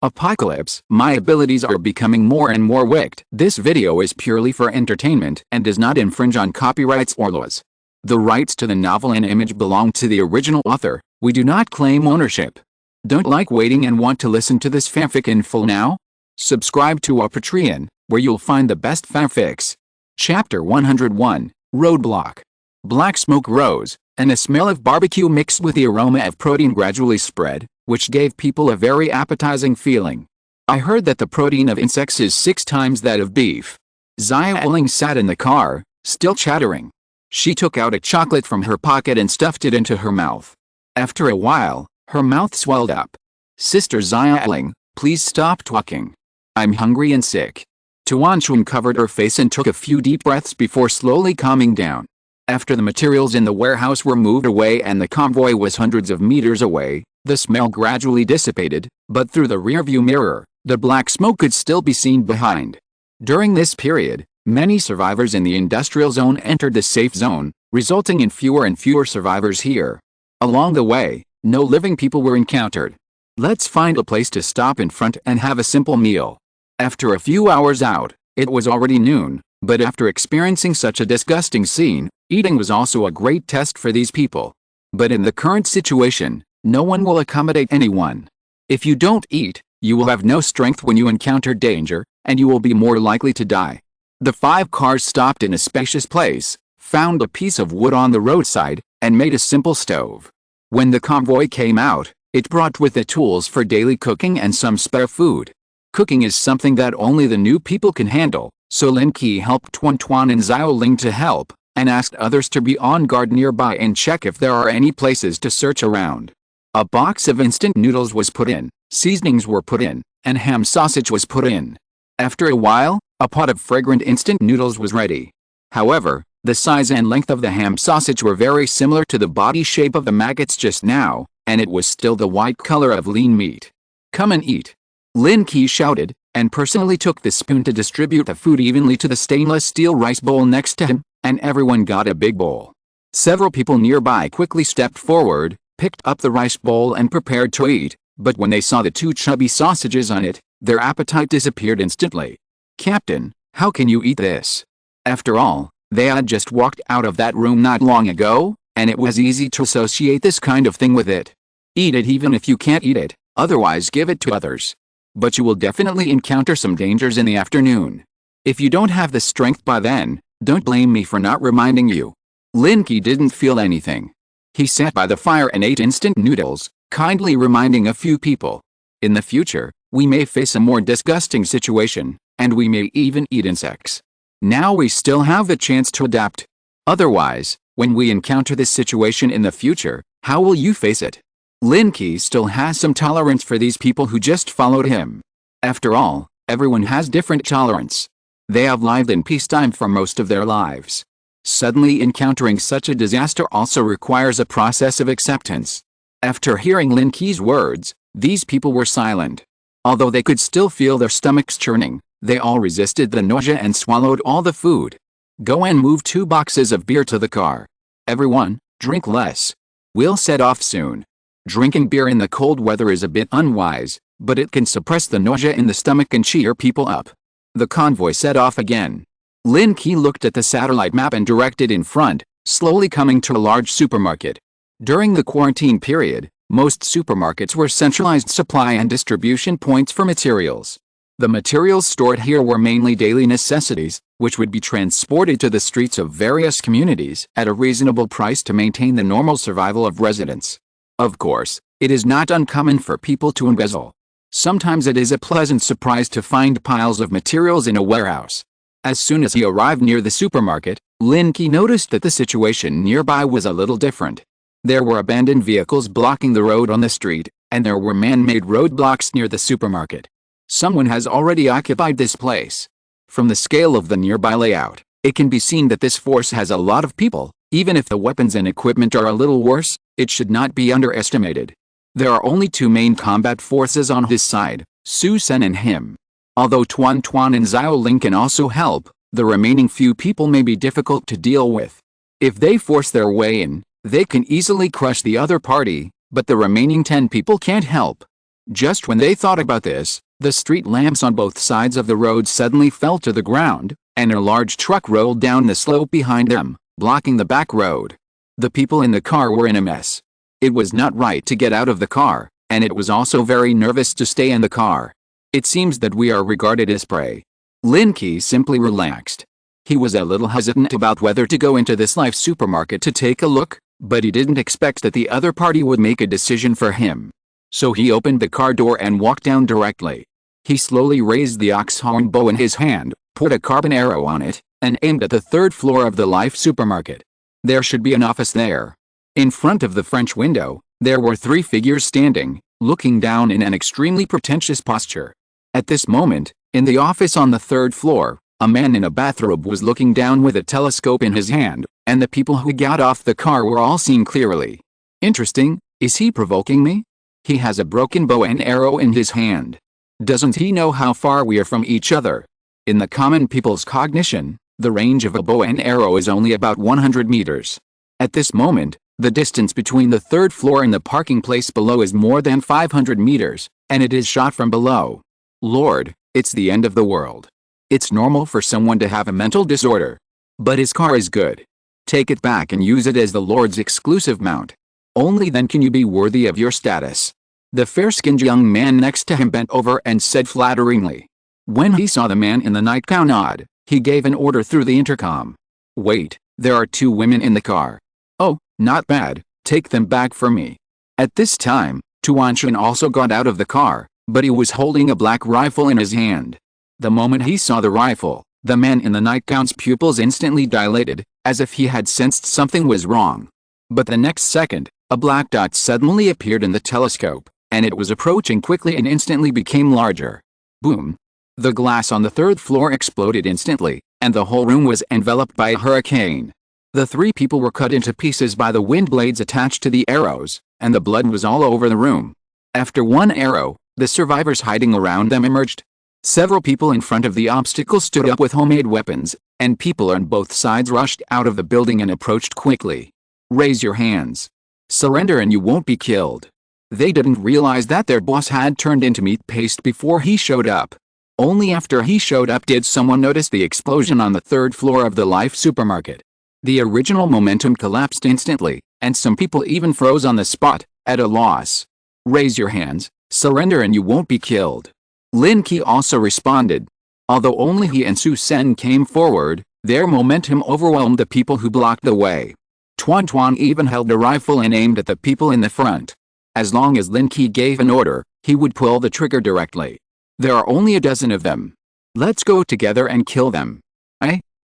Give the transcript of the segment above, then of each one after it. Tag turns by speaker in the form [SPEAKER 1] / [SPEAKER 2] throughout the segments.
[SPEAKER 1] Apocalypse. My abilities are becoming more and more wicked. This video is purely for entertainment and does not infringe on copyrights or laws. The rights to the novel and image belong to the original author. We do not claim ownership. Don't like waiting and want to listen to this fanfic in full now? Subscribe to our Patreon, where you'll find the best fanfics. Chapter 101, Roadblock. Black smoke rose, and a smell of barbecue mixed with the aroma of protein gradually spread, which gave people a very appetizing feeling. I heard that the protein of insects is 6 times that of beef. Xiaoling sat in the car, still chattering. She took out a chocolate from her pocket and stuffed it into her mouth. After a while, her mouth swelled up. Sister Xiaoling, please stop talking. I'm hungry and sick. Tuanchun covered her face and took a few deep breaths before slowly calming down. After the materials in the warehouse were moved away and the convoy was hundreds of meters away, the smell gradually dissipated, but through the rearview mirror, the black smoke could still be seen behind. During this period, many survivors in the industrial zone entered the safe zone, resulting in fewer and fewer survivors here. Along the way, no living people were encountered. Let's find a place to stop in front and have a simple meal. After a few hours out, it was already noon, but after experiencing such a disgusting scene, eating was also a great test for these people. But in the current situation, no one will accommodate anyone. If you don't eat, you will have no strength when you encounter danger, and you will be more likely to die. The 5 cars stopped in a spacious place, found a piece of wood on the roadside, and made a simple stove. When the convoy came out, it brought with it tools for daily cooking and some spare food. Cooking is something that only the new people can handle, so Lin Qi helped Tuan and Xiaoling to help, and asked others to be on guard nearby and check if there are any places to search around. A box of instant noodles was put in, seasonings were put in, and ham sausage was put in. After a while, a pot of fragrant instant noodles was ready. However, the size and length of the ham sausage were very similar to the body shape of the maggots just now, and it was still the white color of lean meat. Come and eat. Lin Qi shouted, and personally took the spoon to distribute the food evenly to the stainless steel rice bowl next to him, and everyone got a big bowl. Several people nearby quickly stepped forward, picked up the rice bowl and prepared to eat, but when they saw the 2 chubby sausages on it, their appetite disappeared instantly. Captain, how can you eat this? After all, they had just walked out of that room not long ago, and it was easy to associate this kind of thing with it. Eat it even if you can't eat it, otherwise give it to others. But you will definitely encounter some dangers in the afternoon. If you don't have the strength by then, don't blame me for not reminding you. Lin Qi didn't feel anything. He sat by the fire and ate instant noodles, kindly reminding a few people. In the future, we may face a more disgusting situation, and we may even eat insects. Now we still have the chance to adapt. Otherwise, when we encounter this situation in the future, how will you face it? Lin Qi still has some tolerance for these people who just followed him. After all, everyone has different tolerance. They have lived in peacetime for most of their lives. Suddenly encountering such a disaster also requires a process of acceptance. After hearing Lin Qi's words, these people were silent. Although they could still feel their stomachs churning, they all resisted the nausea and swallowed all the food. Go and move 2 boxes of beer to the car. Everyone, drink less. We'll set off soon. Drinking beer in the cold weather is a bit unwise, but it can suppress the nausea in the stomach and cheer people up. The convoy set off again. Lin Qi looked at the satellite map and directed in front, slowly coming to a large supermarket. During the quarantine period, most supermarkets were centralized supply and distribution points for materials. The materials stored here were mainly daily necessities, which would be transported to the streets of various communities at a reasonable price to maintain the normal survival of residents. Of course, it is not uncommon for people to embezzle. Sometimes it is a pleasant surprise to find piles of materials in a warehouse. As soon as he arrived near the supermarket, Lin Qi noticed that the situation nearby was a little different. There were abandoned vehicles blocking the road on the street, and there were man-made roadblocks near the supermarket. Someone has already occupied this place. From the scale of the nearby layout, it can be seen that this force has a lot of people. Even if the weapons and equipment are a little worse, it should not be underestimated. There are only 2 main combat forces on his side, Su Sen and him. Although Tuan and Xiaoling can also help, the remaining few people may be difficult to deal with. If they force their way in, they can easily crush the other party, but the remaining 10 people can't help. Just when they thought about this, the street lamps on both sides of the road suddenly fell to the ground, and a large truck rolled down the slope behind them, blocking the back road. The people in the car were in a mess. It was not right to get out of the car, and it was also very nervous to stay in the car. It seems that we are regarded as prey. Lin Qi simply relaxed. He was a little hesitant about whether to go into this life supermarket to take a look, but he didn't expect that the other party would make a decision for him. So he opened the car door and walked down directly. He slowly raised the ox-horn bow in his hand, put a carbon arrow on it, and aimed at the third floor of the life supermarket. There should be an office there. In front of the French window, there were 3 figures standing, looking down in an extremely pretentious posture. At this moment, in the office on the 3rd floor, a man in a bathrobe was looking down with a telescope in his hand, and the people who got off the car were all seen clearly. Interesting, is he provoking me? He has a broken bow and arrow in his hand. Doesn't he know how far we are from each other? In the common people's cognition, the range of a bow and arrow is only about 100 meters. At this moment, the distance between the 3rd floor and the parking place below is more than 500 meters, and it is shot from below. Lord, it's the end of the world. It's normal for someone to have a mental disorder. But his car is good. Take it back and use it as the Lord's exclusive mount. Only then can you be worthy of your status. The fair-skinned young man next to him bent over and said flatteringly. When he saw the man in the nightgown nod, he gave an order through the intercom. Wait, there are 2 women in the car. Oh, not bad, take them back for me. At this time, Tuanshan also got out of the car, but he was holding a black rifle in his hand. The moment he saw the rifle, the man in the nightgown's pupils instantly dilated, as if he had sensed something was wrong. But the next second, a black dot suddenly appeared in the telescope, and it was approaching quickly and instantly became larger. Boom! The glass on the 3rd floor exploded instantly, and the whole room was enveloped by a hurricane. The 3 people were cut into pieces by the wind blades attached to the arrows, and the blood was all over the room. After 1 arrow, the survivors hiding around them emerged. Several people in front of the obstacle stood up with homemade weapons, and people on both sides rushed out of the building and approached quickly. Raise your hands. Surrender and you won't be killed. They didn't realize that their boss had turned into meat paste before he showed up. Only after he showed up did someone notice the explosion on the 3rd floor of the life supermarket. The original momentum collapsed instantly, and some people even froze on the spot, at a loss. Raise your hands, surrender and you won't be killed. Lin Qi also responded. Although only he and Su Sen came forward, their momentum overwhelmed the people who blocked the way. Tuan even held a rifle and aimed at the people in the front. As long as Lin Qi gave an order, he would pull the trigger directly. There are only a dozen of them. Let's go together and kill them.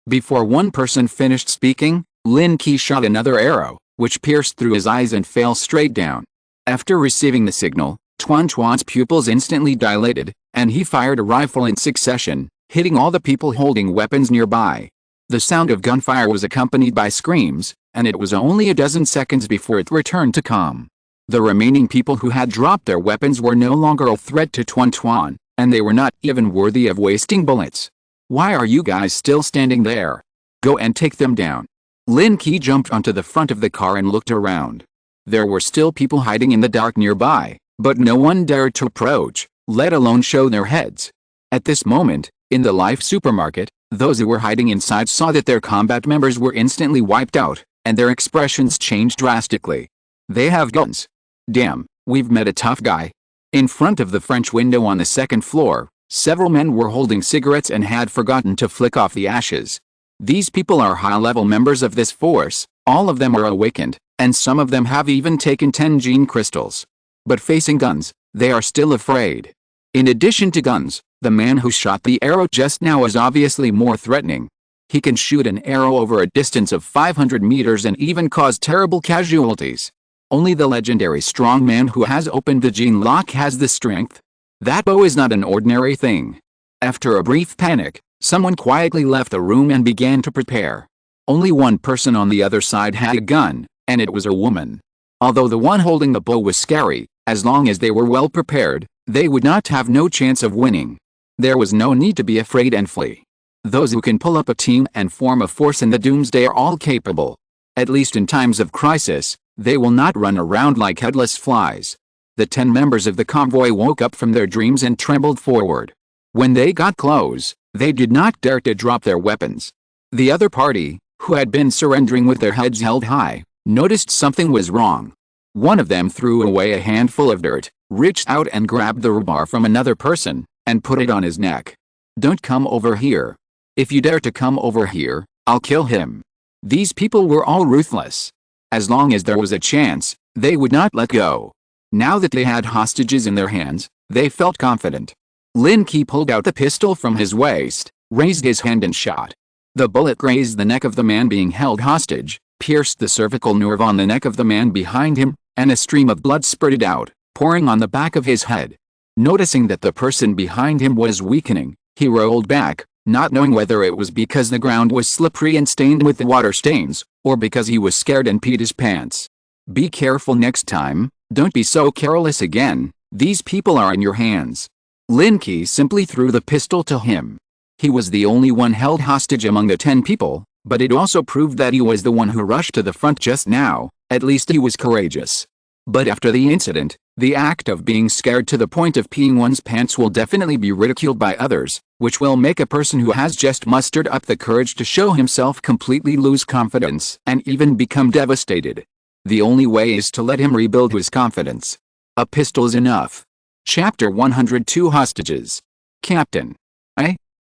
[SPEAKER 1] Before one person finished speaking, Lin Qi shot another arrow, which pierced through his eyes and fell straight down. After receiving the signal, Tuan's pupils instantly dilated, and he fired a rifle in succession, hitting all the people holding weapons nearby. The sound of gunfire was accompanied by screams, and it was only a dozen seconds before it returned to calm. The remaining people who had dropped their weapons were no longer a threat to Tuan, and they were not even worthy of wasting bullets. Why are you guys still standing there? Go and take them down. Lin Qi jumped onto the front of the car and looked around. There were still people hiding in the dark nearby, but no one dared to approach, let alone show their heads. At this moment, in the life supermarket, those who were hiding inside saw that their combat members were instantly wiped out, and their expressions changed drastically. They have guns. Damn, we've met a tough guy. In front of the French window on the 2nd floor, several men were holding cigarettes and had forgotten to flick off the ashes. These people are high-level members of this force, all of them are awakened, and some of them have even taken 10 gene crystals. But facing guns, they are still afraid. In addition to guns, the man who shot the arrow just now is obviously more threatening. He can shoot an arrow over a distance of 500 meters and even cause terrible casualties. Only the legendary strong man who has opened the gene lock has the strength. That bow is not an ordinary thing. After a brief panic, someone quietly left the room and began to prepare. Only one person on the other side had a gun, and it was a woman. Although the one holding the bow was scary, as long as they were well prepared, they would not have no chance of winning. There was no need to be afraid and flee. Those who can pull up a team and form a force in the doomsday are all capable. At least in times of crisis, they will not run around like headless flies. The 10 members of the convoy woke up from their dreams and trembled forward. When they got close, they did not dare to drop their weapons. The other party, who had been surrendering with their heads held high, noticed something was wrong. One of them threw away a handful of dirt, reached out and grabbed the rubar from another person, and put it on his neck. "Don't come over here. If you dare to come over here, I'll kill him." These people were all ruthless. As long as there was a chance, they would not let go. Now that they had hostages in their hands, they felt confident. Lin Qi pulled out the pistol from his waist, raised his hand and shot. The bullet grazed the neck of the man being held hostage, pierced the cervical nerve on the neck of the man behind him, and a stream of blood spurted out, pouring on the back of his head. Noticing that the person behind him was weakening, he rolled back, not knowing whether it was because the ground was slippery and stained with the water stains, or because he was scared and peed his pants. "Be careful next time, don't be so careless again, these people are in your hands." Lin Qi simply threw the pistol to him. He was the only one held hostage among the 10 people, but it also proved that he was the one who rushed to the front just now. At least he was courageous. But after the incident, the act of being scared to the point of peeing one's pants will definitely be ridiculed by others, which will make a person who has just mustered up the courage to show himself completely lose confidence and even become devastated. The only way is to let him rebuild his confidence. A pistol's enough. Chapter 102 Hostages. Captain.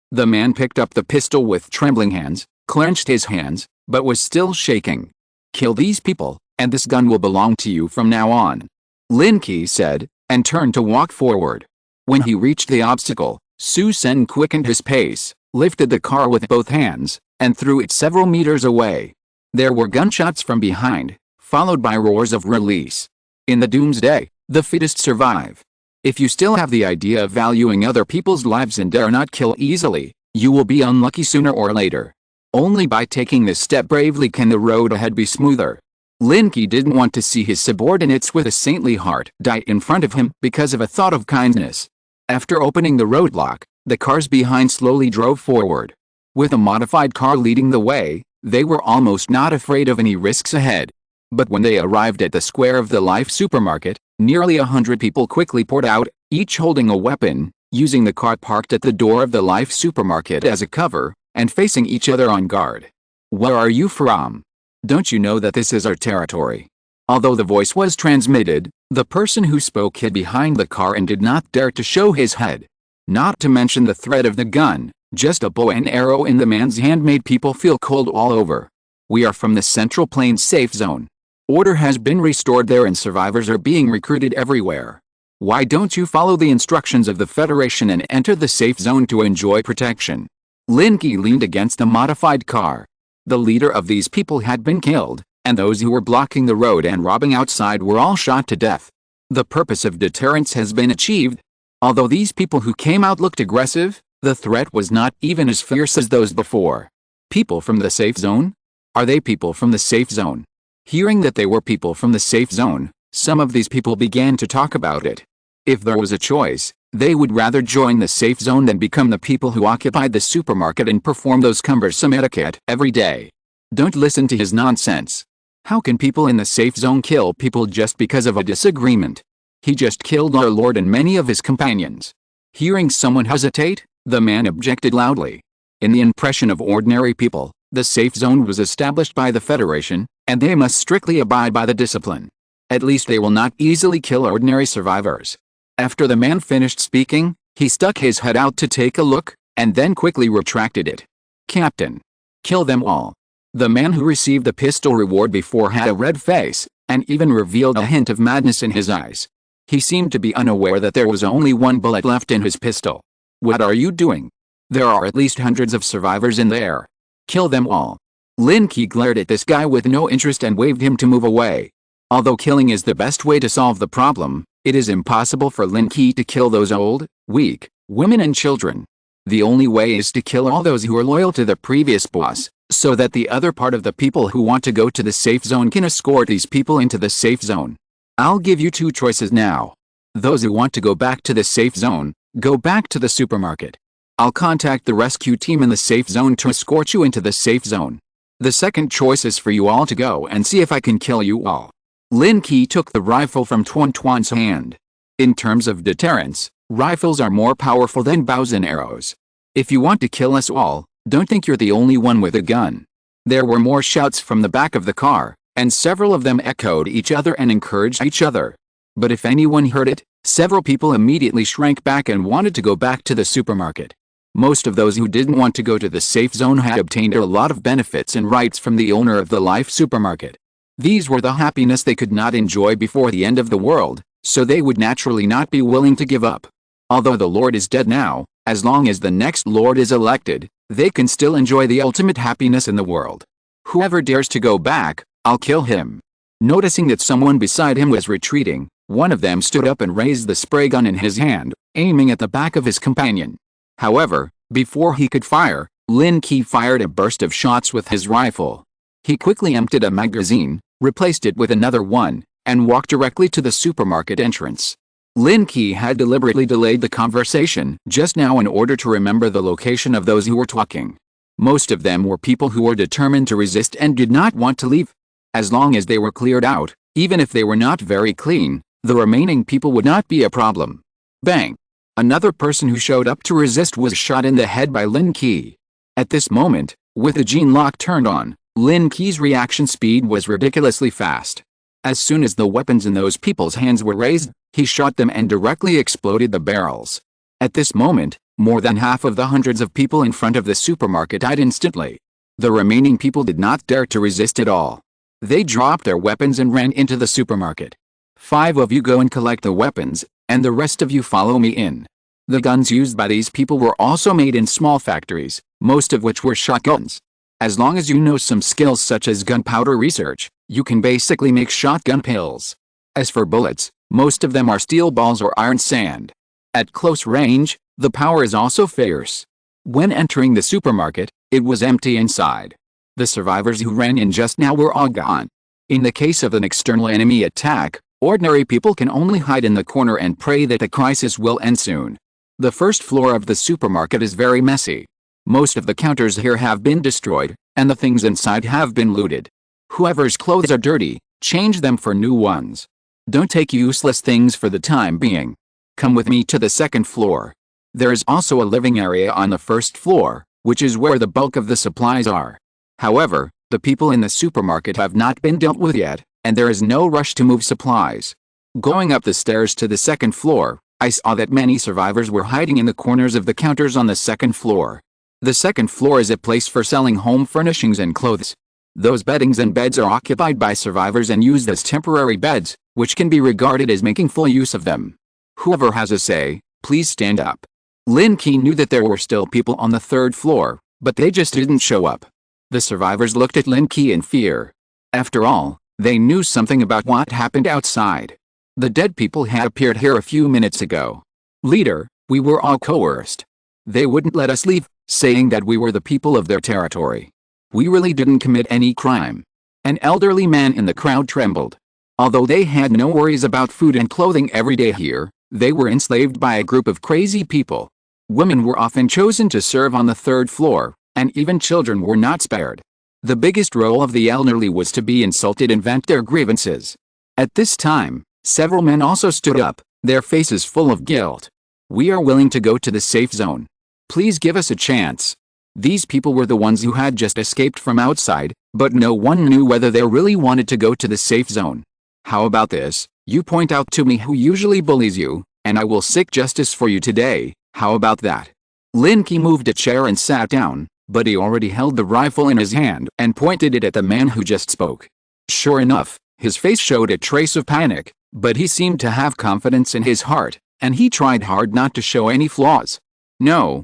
[SPEAKER 1] The man picked up the pistol with trembling hands, clenched his hands, but was still shaking. "Kill these people, and this gun will belong to you from now on," Lin Qi said, and turned to walk forward. When he reached the obstacle, Su Sen quickened his pace, lifted the car with both hands, and threw it several meters away. There were gunshots from behind, followed by roars of release. In the doomsday, the fittest survive. If you still have the idea of valuing other people's lives and dare not kill easily, you will be unlucky sooner or later. Only by taking this step bravely can the road ahead be smoother. Lin Qi didn't want to see his subordinates with a saintly heart die in front of him because of a thought of kindness. After opening the roadblock, the cars behind slowly drove forward. With a modified car leading the way, they were almost not afraid of any risks ahead. But when they arrived at the square of the Life supermarket, nearly 100 people quickly poured out, each holding a weapon, using the car parked at the door of the Life supermarket as a cover, and facing each other on guard. "Where are you from? Don't you know that this is our territory?" Although the voice was transmitted, the person who spoke hid behind the car and did not dare to show his head. Not to mention the threat of the gun, just a bow and arrow in the man's hand made people feel cold all over. "We are from the Central Plains safe zone. Order has been restored there and survivors are being recruited everywhere. Why don't you follow the instructions of the Federation and enter the safe zone to enjoy protection?" Lin Qi leaned against the modified car. The leader of these people had been killed, and those who were blocking the road and robbing outside were all shot to death. The purpose of deterrence has been achieved. Although these people who came out looked aggressive, the threat was not even as fierce as those before. People from the safe zone? Are they people from the safe zone? Hearing that they were people from the safe zone, some of these people began to talk about it. If there was a choice, they would rather join the safe zone than become the people who occupied the supermarket and perform those cumbersome etiquette every day. Don't listen to his nonsense. How can people in the safe zone kill people just because of a disagreement? He just killed our lord and many of his companions. Hearing someone hesitate, the man objected loudly. In the impression of ordinary people, the safe zone was established by the Federation, and they must strictly abide by the discipline. At least they will not easily kill ordinary survivors. After the man finished speaking, he stuck his head out to take a look, and then quickly retracted it. "Captain. Kill them all." The man who received the pistol reward before had a red face, and even revealed a hint of madness in his eyes. He seemed to be unaware that there was only one bullet left in his pistol. "What are you doing? There are at least hundreds of survivors in there. Kill them all." Lin Qi glared at this guy with no interest and waved him to move away. Although killing is the best way to solve the problem, it is impossible for Lin Qi to kill those old, weak, women and children. The only way is to kill all those who are loyal to the previous boss, so that the other part of the people who want to go to the safe zone can escort these people into the safe zone. I'll give you two choices now. Those who want to go back to the safe zone, go back to the supermarket. I'll contact the rescue team in the safe zone to escort you into the safe zone. The second choice is for you all to go and see if I can kill you all. Lin Qi took the rifle from Tuan Tuan's hand. In terms of deterrence, rifles are more powerful than bows and arrows. If you want to kill us all, don't think you're the only one with a gun. There were more shouts from the back of the car, and several of them echoed each other and encouraged each other. But if anyone heard it, several people immediately shrank back and wanted to go back to the supermarket. Most of those who didn't want to go to the safe zone had obtained a lot of benefits and rights from the owner of the life supermarket. These were the happiness they could not enjoy before the end of the world, so they would naturally not be willing to give up. Although the Lord is dead now, as long as the next Lord is elected, they can still enjoy the ultimate happiness in the world. Whoever dares to go back, I'll kill him. Noticing that someone beside him was retreating, one of them stood up and raised the spray gun in his hand, aiming at the back of his companion. However, before he could fire, Lin Qi fired a burst of shots with his rifle. He quickly emptied a magazine, replaced it with another one, and walked directly to the supermarket entrance. Lin Qi had deliberately delayed the conversation just now in order to remember the location of those who were talking. Most of them were people who were determined to resist and did not want to leave. As long as they were cleared out, even if they were not very clean, the remaining people would not be a problem. Bang! Another person who showed up to resist was shot in the head by Lin Qi. At this moment, with the gene lock turned on, Lin Qi's reaction speed was ridiculously fast. As soon as the weapons in those people's hands were raised, he shot them and directly exploded the barrels. At this moment, more than half of the hundreds of people in front of the supermarket died instantly. The remaining people did not dare to resist at all. They dropped their weapons and ran into the supermarket. 5 of you go and collect the weapons, and the rest of you follow me in. The guns used by these people were also made in small factories, most of which were shotguns. As long as you know some skills such as gunpowder research, you can basically make shotgun pills. As for bullets, most of them are steel balls or iron sand. At close range, the power is also fierce. When entering the supermarket, it was empty inside. The survivors who ran in just now were all gone. In the case of an external enemy attack, ordinary people can only hide in the corner and pray that the crisis will end soon. The first floor of the supermarket is very messy. Most of the counters here have been destroyed, and the things inside have been looted. Whoever's clothes are dirty, change them for new ones. Don't take useless things for the time being. Come with me to the second floor. There is also a living area on the first floor, which is where the bulk of the supplies are. However, the people in the supermarket have not been dealt with yet, and there is no rush to move supplies. Going up the stairs to the second floor, I saw that many survivors were hiding in the corners of the counters on the second floor. The second floor is a place for selling home furnishings and clothes. Those beddings and beds are occupied by survivors and used as temporary beds, which can be regarded as making full use of them. Whoever has a say, please stand up. Lin Qi knew that there were still people on the third floor, but they just didn't show up. The survivors looked at Lin Qi in fear. After all, they knew something about what happened outside. The dead people had appeared here a few minutes ago. Leader, we were all coerced. They wouldn't let us leave, saying that we were the people of their territory. We really didn't commit any crime. An elderly man in the crowd trembled. Although they had no worries about food and clothing every day here, they were enslaved by a group of crazy people. Women were often chosen to serve on the third floor, and even children were not spared. The biggest role of the elderly was to be insulted and vent their grievances. At this time, several men also stood up, their faces full of guilt. We are willing to go to the safe zone. Please give us a chance. These people were the ones who had just escaped from outside, but no one knew whether they really wanted to go to the safe zone. How about this? You point out to me who usually bullies you, and I will seek justice for you today. How about that? Lin Qi moved a chair and sat down, but he already held the rifle in his hand and pointed it at the man who just spoke. Sure enough, his face showed a trace of panic, but he seemed to have confidence in his heart, and he tried hard not to show any flaws. No,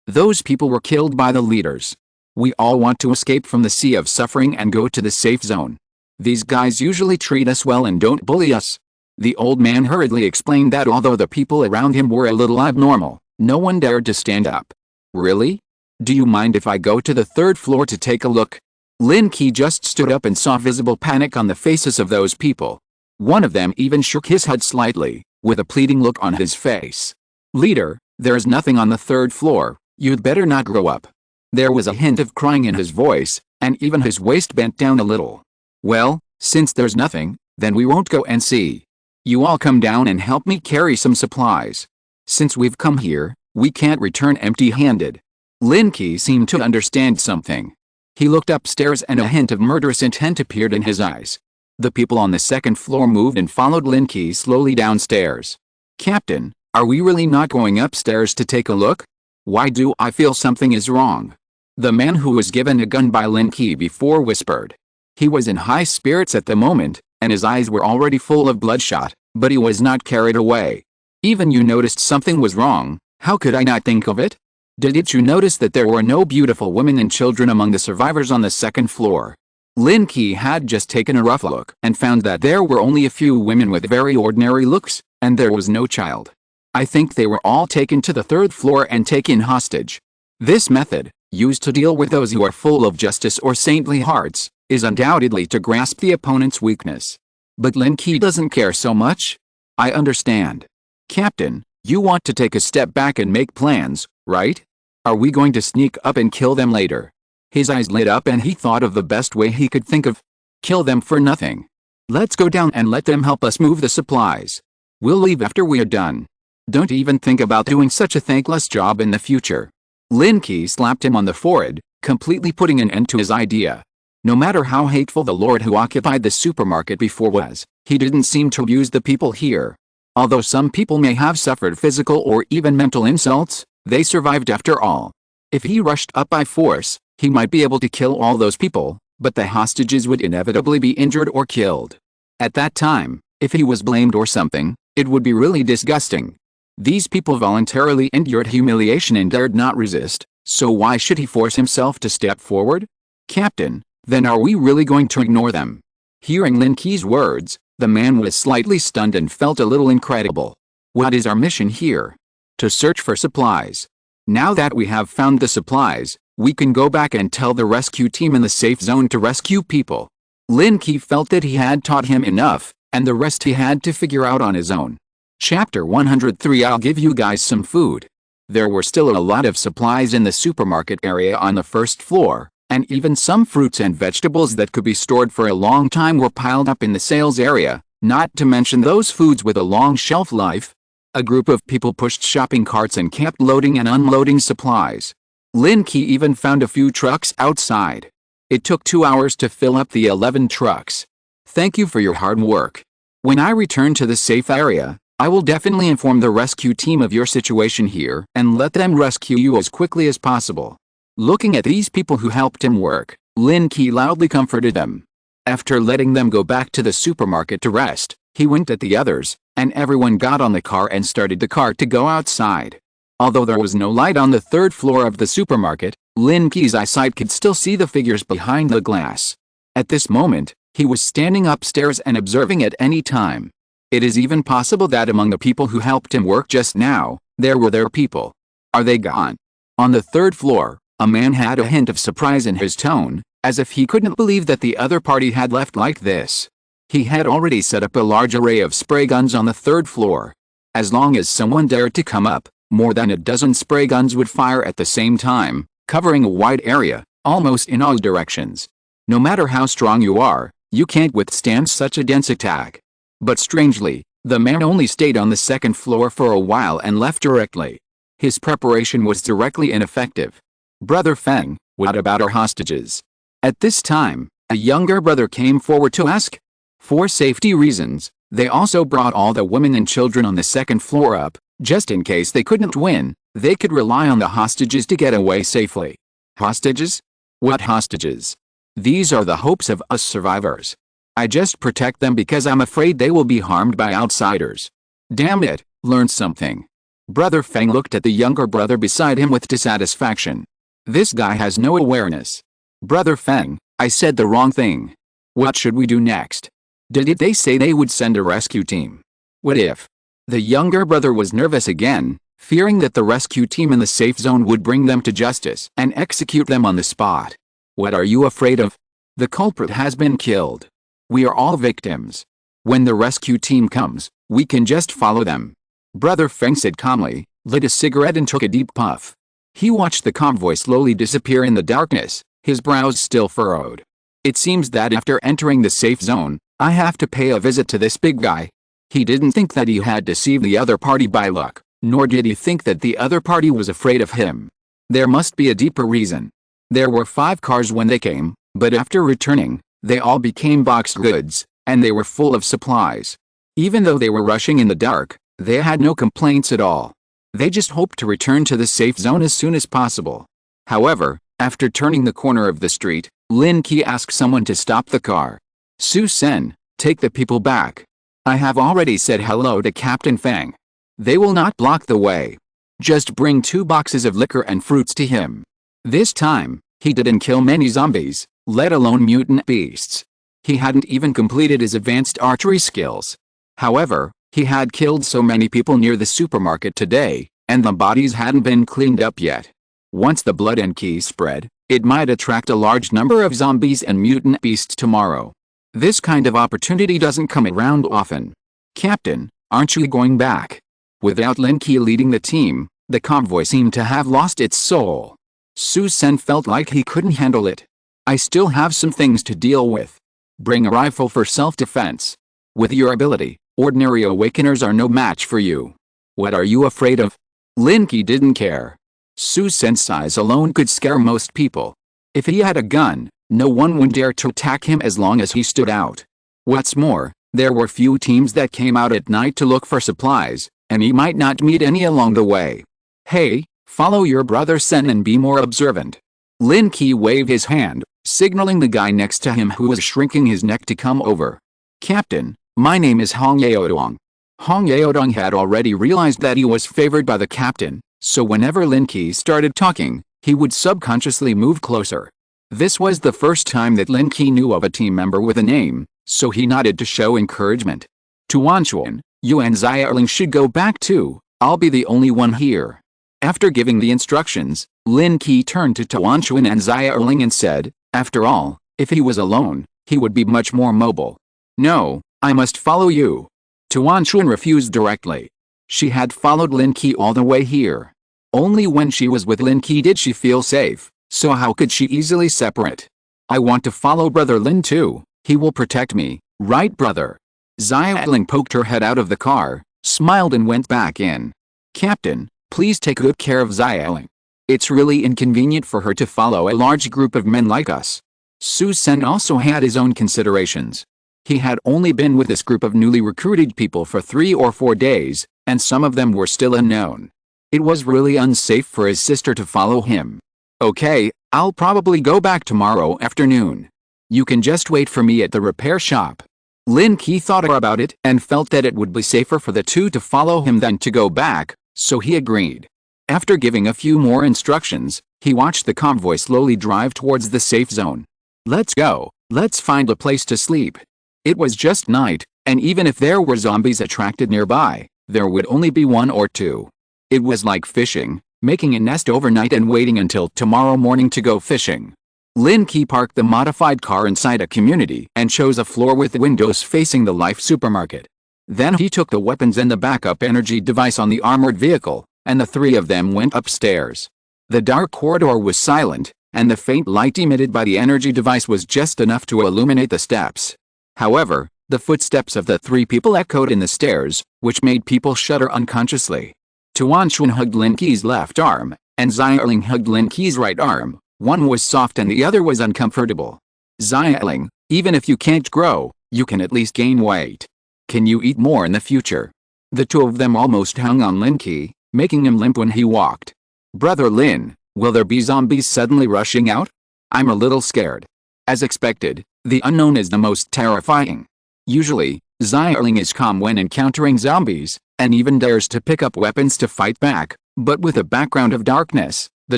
[SPEAKER 1] those people were killed by the leaders. We all want to escape from the sea of suffering and go to the safe zone. These guys usually treat us well and don't bully us. The old man hurriedly explained that although the people around him were a little abnormal, no one dared to stand up. Really? Do you mind if I go to the third floor to take a look? Lin Qi just stood up and saw visible panic on the faces of those people. One of them even shook his head slightly, with a pleading look on his face. Leader, there is nothing on the third floor, you'd better not grow up. There was a hint of crying in his voice, and even his waist bent down a little. Well, since there's nothing, Then we won't go and see. You all come down and help me carry some supplies. Since we've come here, we can't return empty-handed." Lin Qi seemed to understand something. He looked upstairs and a hint of murderous intent appeared in his eyes. The people on the second floor moved and followed Lin Qi slowly downstairs. "Captain, are we really not going upstairs to take a look? Why do I feel something is wrong?" The man who was given a gun by Lin Qi before whispered. He was in high spirits at the moment, and his eyes were already full of bloodshot, but he was not carried away. "Even you noticed something was wrong, how could I not think of it? Didn't you notice that there were no beautiful women and children among the survivors on the second floor?" Lin Qi had just taken a rough look and found that there were only a few women with very ordinary looks, and there was no child. "I think they were all taken to the third floor and taken hostage. This method, used to deal with those who are full of justice or saintly hearts, is undoubtedly to grasp the opponent's weakness. But Lin Qi doesn't care so much. I understand. Captain, you want to take a step back and make plans, right? Are we going to sneak up and kill them later?" His eyes lit up and he thought of the best way he could think of. "Kill them for nothing. Let's go down and let them help us move the supplies. We'll leave after we are done. Don't even think about doing such a thankless job in the future." Lin Qi slapped him on the forehead, completely putting an end to his idea. No matter how hateful the lord who occupied the supermarket before was, he didn't seem to abuse the people here. Although some people may have suffered physical or even mental insults, they survived after all. If he rushed up by force, he might be able to kill all those people, but the hostages would inevitably be injured or killed. At that time, if he was blamed or something, it would be really disgusting. These people voluntarily endured humiliation and dared not resist, so why should he force himself to step forward? "Captain, then are we really going to ignore them?" Hearing Lin Qi's words, the man was slightly stunned and felt a little incredible. "What is our mission here?" "To search for supplies. Now that we have found the supplies, we can go back and tell the rescue team in the safe zone to rescue people." Lin Qi felt that he had taught him enough, and the rest he had to figure out on his own. Chapter 103. I'll give you guys some food. There were still a lot of supplies in the supermarket area on the first floor, and even some fruits and vegetables that could be stored for a long time were piled up in the sales area, not to mention those foods with a long shelf life. A group of people pushed shopping carts and kept loading and unloading supplies. Lin Qi even found a few trucks outside. It took 2 hours to fill up the 11 trucks. "Thank you for your hard work. When I return to the safe area, I will definitely inform the rescue team of your situation here and let them rescue you as quickly as possible." Looking at these people who helped him work, Lin Qi loudly comforted them. After letting them go back to the supermarket to rest, he winked at the others, and everyone got on the car and started the car to go outside. Although there was no light on the third floor of the supermarket, Lin Qi's eyesight could still see the figures behind the glass. At this moment, he was standing upstairs and observing at any time. It is even possible that among the people who helped him work just now, there were their people. "Are they gone?" On the third floor, a man had a hint of surprise in his tone, as if he couldn't believe that the other party had left like this. He had already set up a large array of spray guns on the third floor. As long as someone dared to come up, more than a dozen spray guns would fire at the same time, covering a wide area, almost in all directions. No matter how strong you are, you can't withstand such a dense attack. But strangely, the man only stayed on the second floor for a while and left directly. His preparation was directly ineffective. "Brother Feng, what about our hostages?" At this time, a younger brother came forward to ask. For safety reasons, they also brought all the women and children on the second floor up, just in case they couldn't win, they could rely on the hostages to get away safely. "Hostages? What hostages?" "These are the hopes of us survivors. I just protect them because I'm afraid they will be harmed by outsiders." "Damn it, learn something." Brother Feng looked at the younger brother beside him with dissatisfaction. This guy has no awareness. "Brother Feng, I said the wrong thing. What should we do next? Did they say they would send a rescue team? What if?" The younger brother was nervous again, fearing that the rescue team in the safe zone would bring them to justice and execute them on the spot. "What are you afraid of? The culprit has been killed. We are all victims. When the rescue team comes, we can just follow them." Brother Feng said calmly, lit a cigarette and took a deep puff. He watched the convoy slowly disappear in the darkness, his brows still furrowed. It seems that after entering the safe zone, I have to pay a visit to this big guy. He didn't think that he had deceived the other party by luck, nor did he think that the other party was afraid of him. There must be a deeper reason. There were 5 cars when they came, but after returning, they all became boxed goods, and they were full of supplies. Even though they were rushing in the dark, they had no complaints at all. They just hoped to return to the safe zone as soon as possible. However, after turning the corner of the street, Lin Qi asked someone to stop the car. Su Sen, take the people back. I have already said hello to Captain Fang. They will not block the way. Just bring 2 boxes of liquor and fruits to him. This time, he didn't kill many zombies, let alone mutant beasts. He hadn't even completed his advanced archery skills. However, he had killed so many people near the supermarket today, and the bodies hadn't been cleaned up yet. Once the blood and Qi spread, it might attract a large number of zombies and mutant beasts tomorrow. This kind of opportunity doesn't come around often. Captain, aren't you going back? Without Lin Qi leading the team, the convoy seemed to have lost its soul. Su Sen felt like he couldn't handle it. I still have some things to deal with. Bring a rifle for self-defense. With your ability, ordinary awakeners are no match for you. What are you afraid of? Lin Qi didn't care. Su Sen's size alone could scare most people. If he had a gun, no one would dare to attack him as long as he stood out. What's more, there were few teams that came out at night to look for supplies, and he might not meet any along the way. Hey, follow your brother Sen and be more observant. Lin Qi waved his hand, signaling the guy next to him who was shrinking his neck to come over. Captain, my name is Hong Yaodong. Hong Yaodong had already realized that he was favored by the captain, so whenever Lin Qi started talking, he would subconsciously move closer. This was the first time that Lin Qi knew of a team member with a name, so he nodded to show encouragement. Tuanchuan, you and Xiaoling should go back too, I'll be the only one here. After giving the instructions, Lin Qi turned to Tuanchuan and Xiaoling and said, after all, if he was alone, he would be much more mobile. No, I must follow you. Tuanchuan refused directly. She had followed Lin Qi all the way here. Only when she was with Lin Qi did she feel safe, so how could she easily separate? I want to follow brother Lin too, he will protect me, right brother? Xiaoling poked her head out of the car, smiled and went back in. Captain, please take good care of Xiaoling. It's really inconvenient for her to follow a large group of men like us. Su Sen also had his own considerations. He had only been with this group of newly recruited people for 3 or 4 days, and some of them were still unknown. It was really unsafe for his sister to follow him. Okay, I'll probably go back tomorrow afternoon. You can just wait for me at the repair shop. Lin Qi thought about it and felt that it would be safer for the two to follow him than to go back, so he agreed. After giving a few more instructions, he watched the convoy slowly drive towards the safe zone. Let's go, let's find a place to sleep. It was just night, and even if there were zombies attracted nearby, there would only be 1 or 2. It was like fishing, making a nest overnight and waiting until tomorrow morning to go fishing. Lin Qi parked the modified car inside a community and chose a floor with windows facing the Life supermarket. Then he took the weapons and the backup energy device on the armored vehicle, and the 3 of them went upstairs. The dark corridor was silent, and the faint light emitted by the energy device was just enough to illuminate the steps. However, the footsteps of the 3 people echoed in the stairs, which made people shudder unconsciously. Tuanchuan hugged Lin Qi's left arm, and Xiaoling hugged Lin Qi's right arm. One was soft and the other was uncomfortable. Xiaoling, even if you can't grow, you can at least gain weight. Can you eat more in the future? The 2 of them almost hung on Lin Qi, making him limp when he walked. Brother Lin, will there be zombies suddenly rushing out? I'm a little scared. As expected, the unknown is the most terrifying. Usually, Xiaoling is calm when encountering zombies, and even dares to pick up weapons to fight back, but with a background of darkness, the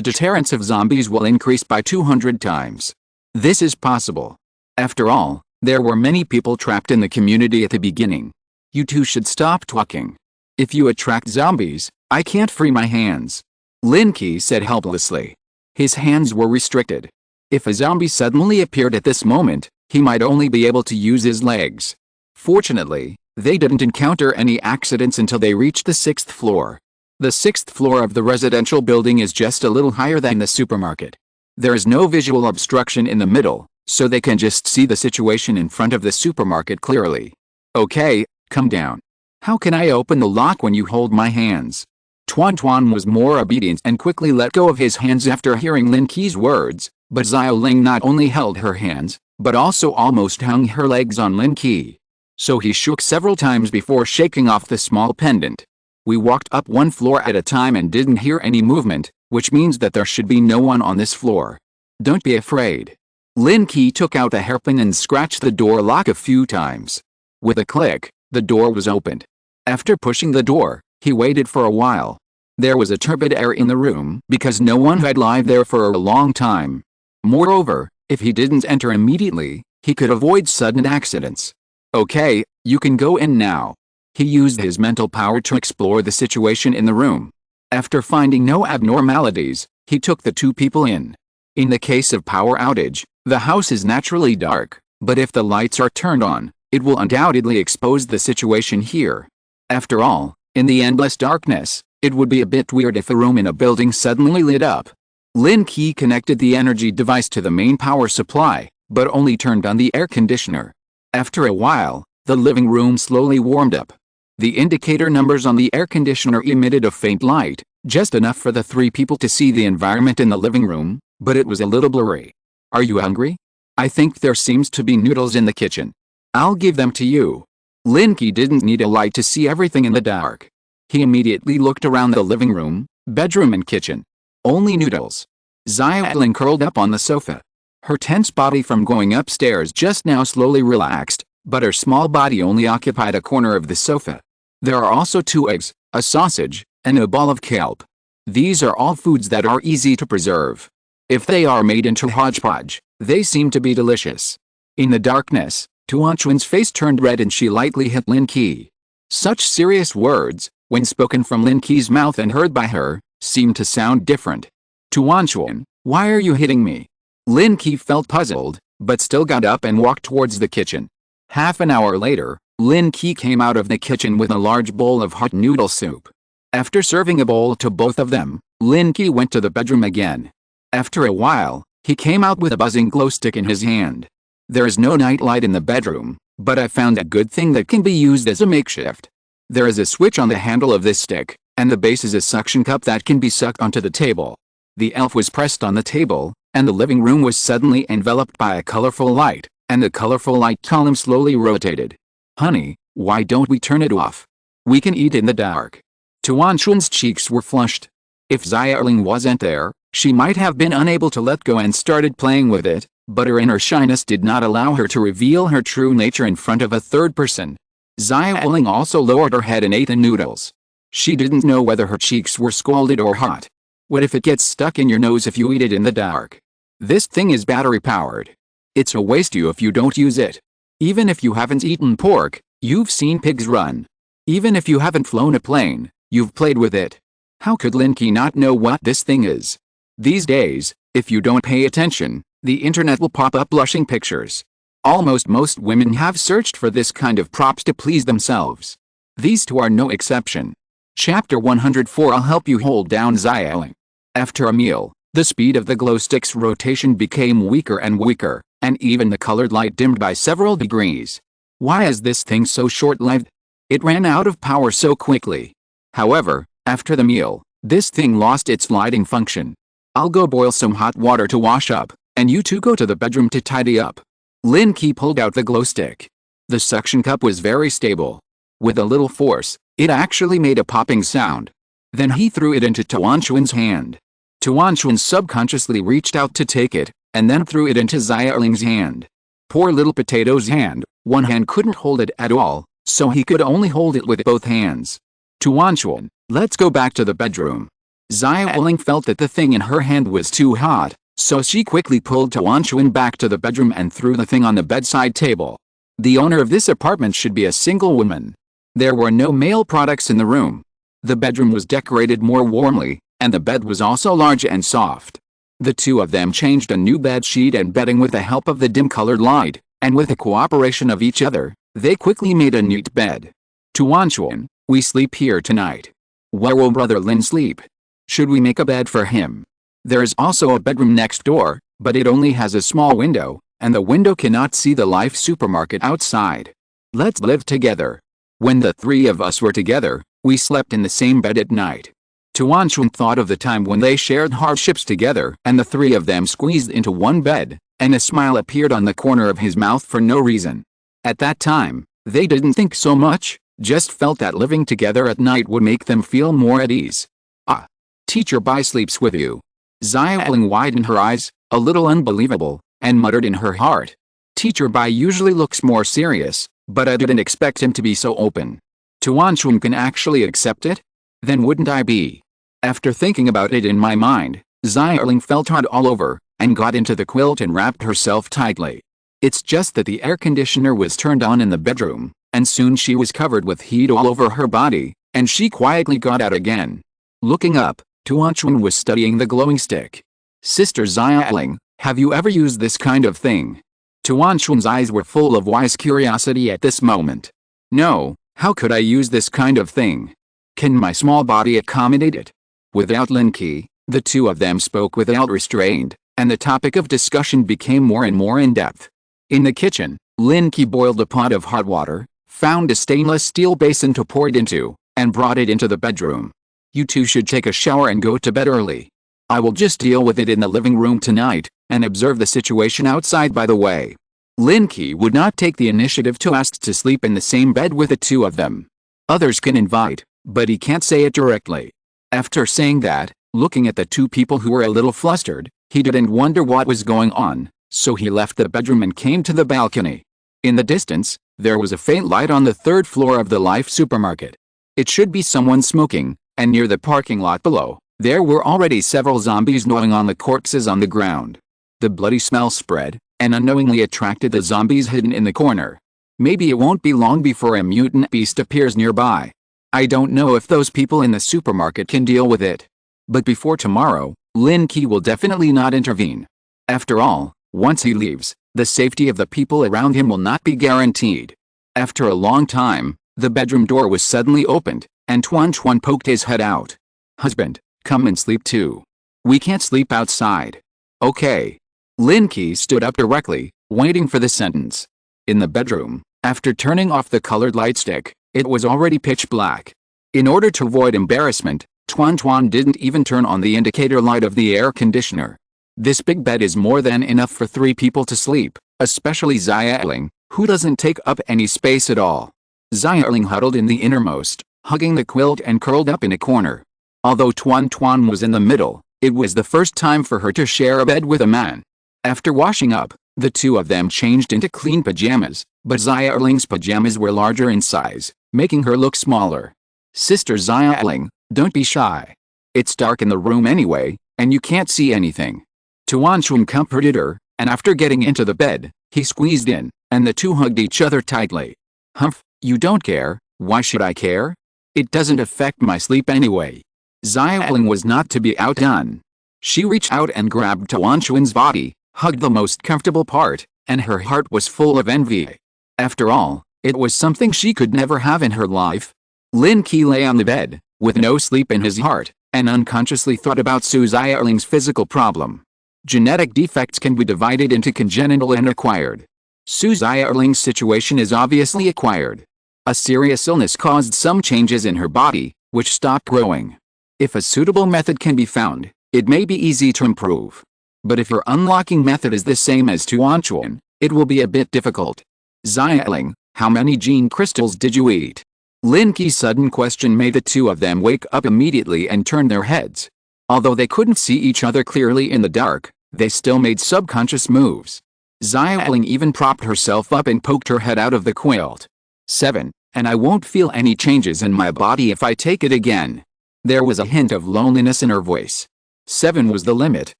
[SPEAKER 1] deterrence of zombies will increase by 200 times. This is possible. After all, there were many people trapped in the community at the beginning. You two should stop talking. If you attract zombies, I can't free my hands. Lin Qi said helplessly. His hands were restricted. If a zombie suddenly appeared at this moment, he might only be able to use his legs. Fortunately, they didn't encounter any accidents until they reached the 6th floor. The 6th floor of the residential building is just a little higher than the supermarket. There is no visual obstruction in the middle, so they can just see the situation in front of the supermarket clearly. Okay, come down. How can I open the lock when you hold my hands? Tuan was more obedient and quickly let go of his hands after hearing Lin Qi's words, but Xiaoling not only held her hands, but also almost hung her legs on Lin Qi. So he shook several times before shaking off the small pendant. We walked up one floor at a time and didn't hear any movement, which means that there should be no one on this floor. Don't be afraid. Lin Qi took out a hairpin and scratched the door lock a few times. With a click, the door was opened. After pushing the door, he waited for a while. There was a turbid air in the room because no one had lived there for a long time. Moreover, if he didn't enter immediately, he could avoid sudden accidents. Okay, you can go in now. He used his mental power to explore the situation in the room. After finding no abnormalities, he took the two people in. In the case of power outage, the house is naturally dark, but if the lights are turned on, it will undoubtedly expose the situation here. After all, in the endless darkness, it would be a bit weird if a room in a building suddenly lit up. Lin Qi connected the energy device to the main power supply, but only turned on the air conditioner. After a while, the living room slowly warmed up. The indicator numbers on the air conditioner emitted a faint light, just enough for the three people to see the environment in the living room, but it was a little blurry. Are you hungry? I think there seems to be noodles in the kitchen. I'll give them to you. Lin Qi didn't need a light to see everything in the dark. He immediately looked around the living room, bedroom and kitchen. Only noodles. Xiaoling curled up on the sofa. Her tense body from going upstairs just now slowly relaxed, but her small body only occupied a corner of the sofa. There are also 2 eggs, a sausage, and a ball of kelp. These are all foods that are easy to preserve. If they are made into hodgepodge, they seem to be delicious. In the darkness, Tuanchuan's face turned red and she lightly hit Lin Qi. Such serious words, when spoken from Lin Qi's mouth and heard by her, seemed to sound different. Tuanchuan, why are you hitting me? Lin Qi felt puzzled, but still got up and walked towards the kitchen. Half an hour later, Lin Qi came out of the kitchen with a large bowl of hot noodle soup. After serving a bowl to both of them, Lin Qi went to the bedroom again. After a while, he came out with a buzzing glow stick in his hand. There is no night light in the bedroom, but I found a good thing that can be used as a makeshift. There is a switch on the handle of this stick, and the base is a suction cup that can be sucked onto the table. The elf was pressed on the table, and the living room was suddenly enveloped by a colorful light, and the colorful light column slowly rotated. Honey, why don't we turn it off? We can eat in the dark. Tuanchuan's cheeks were flushed. If Xiaoling wasn't there, she might have been unable to let go and started playing with it, but her inner shyness did not allow her to reveal her true nature in front of a third person. Xiaoling also lowered her head and ate the noodles. She didn't know whether her cheeks were scalded or hot. What if it gets stuck in your nose if you eat it in the dark? This thing is battery powered. It's a waste if you don't use it. Even if you haven't eaten pork, you've seen pigs run. Even if you haven't flown a plane, you've played with it. How could Lin Qi not know what this thing is? These days, if you don't pay attention, the internet will pop up blushing pictures. Almost most women have searched for this kind of props to please themselves. These two are no exception. Chapter 104 I'll help you hold down Xiaoling. After a meal, the speed of the glow stick's rotation became weaker and weaker, and even the colored light dimmed by several degrees. Why is this thing so short-lived? It ran out of power so quickly. However, after the meal, this thing lost its lighting function. I'll go boil some hot water to wash up, and you two go to the bedroom to tidy up. Lin Qi pulled out the glow stick. The suction cup was very stable. With a little force, it actually made a popping sound. Then he threw it into Tuanchuan's hand. Tuanchuan subconsciously reached out to take it, and then threw it into Xiaoling's hand. Poor little potato's hand, one hand couldn't hold it at all, so he could only hold it with both hands. Tuanchuan, let's go back to the bedroom. Xiaoling felt that the thing in her hand was too hot, so she quickly pulled Tuanchuan back to the bedroom and threw the thing on the bedside table. The owner of this apartment should be a single woman. There were no male products in the room. The bedroom was decorated more warmly, and the bed was also large and soft. The two of them changed a new bed sheet and bedding with the help of the dim-colored light, and with the cooperation of each other, they quickly made a neat bed. Tuanchuan, we sleep here tonight. Where will brother Lin sleep? Should we make a bed for him? There is also a bedroom next door, but it only has a small window, and the window cannot see the life supermarket outside. Let's live together. When the three of us were together, we slept in the same bed at night. Tuanchun thought of the time when they shared hardships together and the three of them squeezed into one bed, and a smile appeared on the corner of his mouth for no reason. At that time, they didn't think so much, just felt that living together at night would make them feel more at ease. Ah. Teacher Bai sleeps with you. Xiaoling widened her eyes, a little unbelievable, and muttered in her heart. Teacher Bai usually looks more serious, but I didn't expect him to be so open. Tuanchun can actually accept it? Then wouldn't I be? After thinking about it in my mind, Xiaoling felt hot all over, and got into the quilt and wrapped herself tightly. It's just that the air conditioner was turned on in the bedroom, and soon she was covered with heat all over her body, and she quietly got out again. Looking up, Tuanchun was studying the glowing stick. Sister Xiaoling, have you ever used this kind of thing? Tuanchun's eyes were full of wise curiosity at this moment. No, how could I use this kind of thing? Can my small body accommodate it? Without Lin Qi, the two of them spoke without restraint, and the topic of discussion became more and more in-depth. In the kitchen, Lin Qi boiled a pot of hot water, found a stainless steel basin to pour it into, and brought it into the bedroom. You two should take a shower and go to bed early. I will just deal with it in the living room tonight, and observe the situation outside by the way. Lin Qi would not take the initiative to ask to sleep in the same bed with the two of them. Others can invite, but he can't say it directly. After saying that, looking at the two people who were a little flustered, he didn't wonder what was going on, so he left the bedroom and came to the balcony. In the distance, there was a faint light on the third floor of the Life supermarket. It should be someone smoking, and near the parking lot below, there were already several zombies gnawing on the corpses on the ground. The bloody smell spread, and unknowingly attracted the zombies hidden in the corner. Maybe it won't be long before a mutant beast appears nearby. I don't know if those people in the supermarket can deal with it. But before tomorrow, Lin Qi will definitely not intervene. After all, once he leaves, the safety of the people around him will not be guaranteed. After a long time, the bedroom door was suddenly opened, and Tuanchun poked his head out. Husband, come and sleep too. We can't sleep outside. Okay. Lin Qi stood up directly, waiting for the sentence. In the bedroom, after turning off the colored light stick, it was already pitch black. In order to avoid embarrassment, Tuanchun didn't even turn on the indicator light of the air conditioner. This big bed is more than enough for 3 people to sleep, especially Xiaoling, who doesn't take up any space at all. Xiaoling huddled in the innermost, hugging the quilt and curled up in a corner. Although Tuanchun was in the middle, it was the first time for her to share a bed with a man. After washing up, the two of them changed into clean pajamas, but Xiaoling's pajamas were larger in size, making her look smaller. Sister Xiaoling, don't be shy. It's dark in the room anyway, and you can't see anything. Tuanchun comforted her, and after getting into the bed, he squeezed in, and the two hugged each other tightly. Humph, you don't care, why should I care? It doesn't affect my sleep anyway. Xiaoling was not to be outdone. She reached out and grabbed Tuanchun's body, hugged the most comfortable part, and her heart was full of envy. After all, it was something she could never have in her life. Lin Qi lay on the bed, with no sleep in his heart, and unconsciously thought about Su Xiaoling's physical problem. Genetic defects can be divided into congenital and acquired. Su Xiaoling's situation is obviously acquired. A serious illness caused some changes in her body, which stopped growing. If a suitable method can be found, it may be easy to improve. But if her unlocking method is the same as Tuanchun, it will be a bit difficult. Xiaoling, how many gene crystals did you eat? Lin Qi's sudden question made the two of them wake up immediately and turn their heads. Although they couldn't see each other clearly in the dark, they still made subconscious moves. Xiaoling even propped herself up and poked her head out of the quilt. 7, and I won't feel any changes in my body if I take it again. There was a hint of loneliness in her voice. 7 was the limit,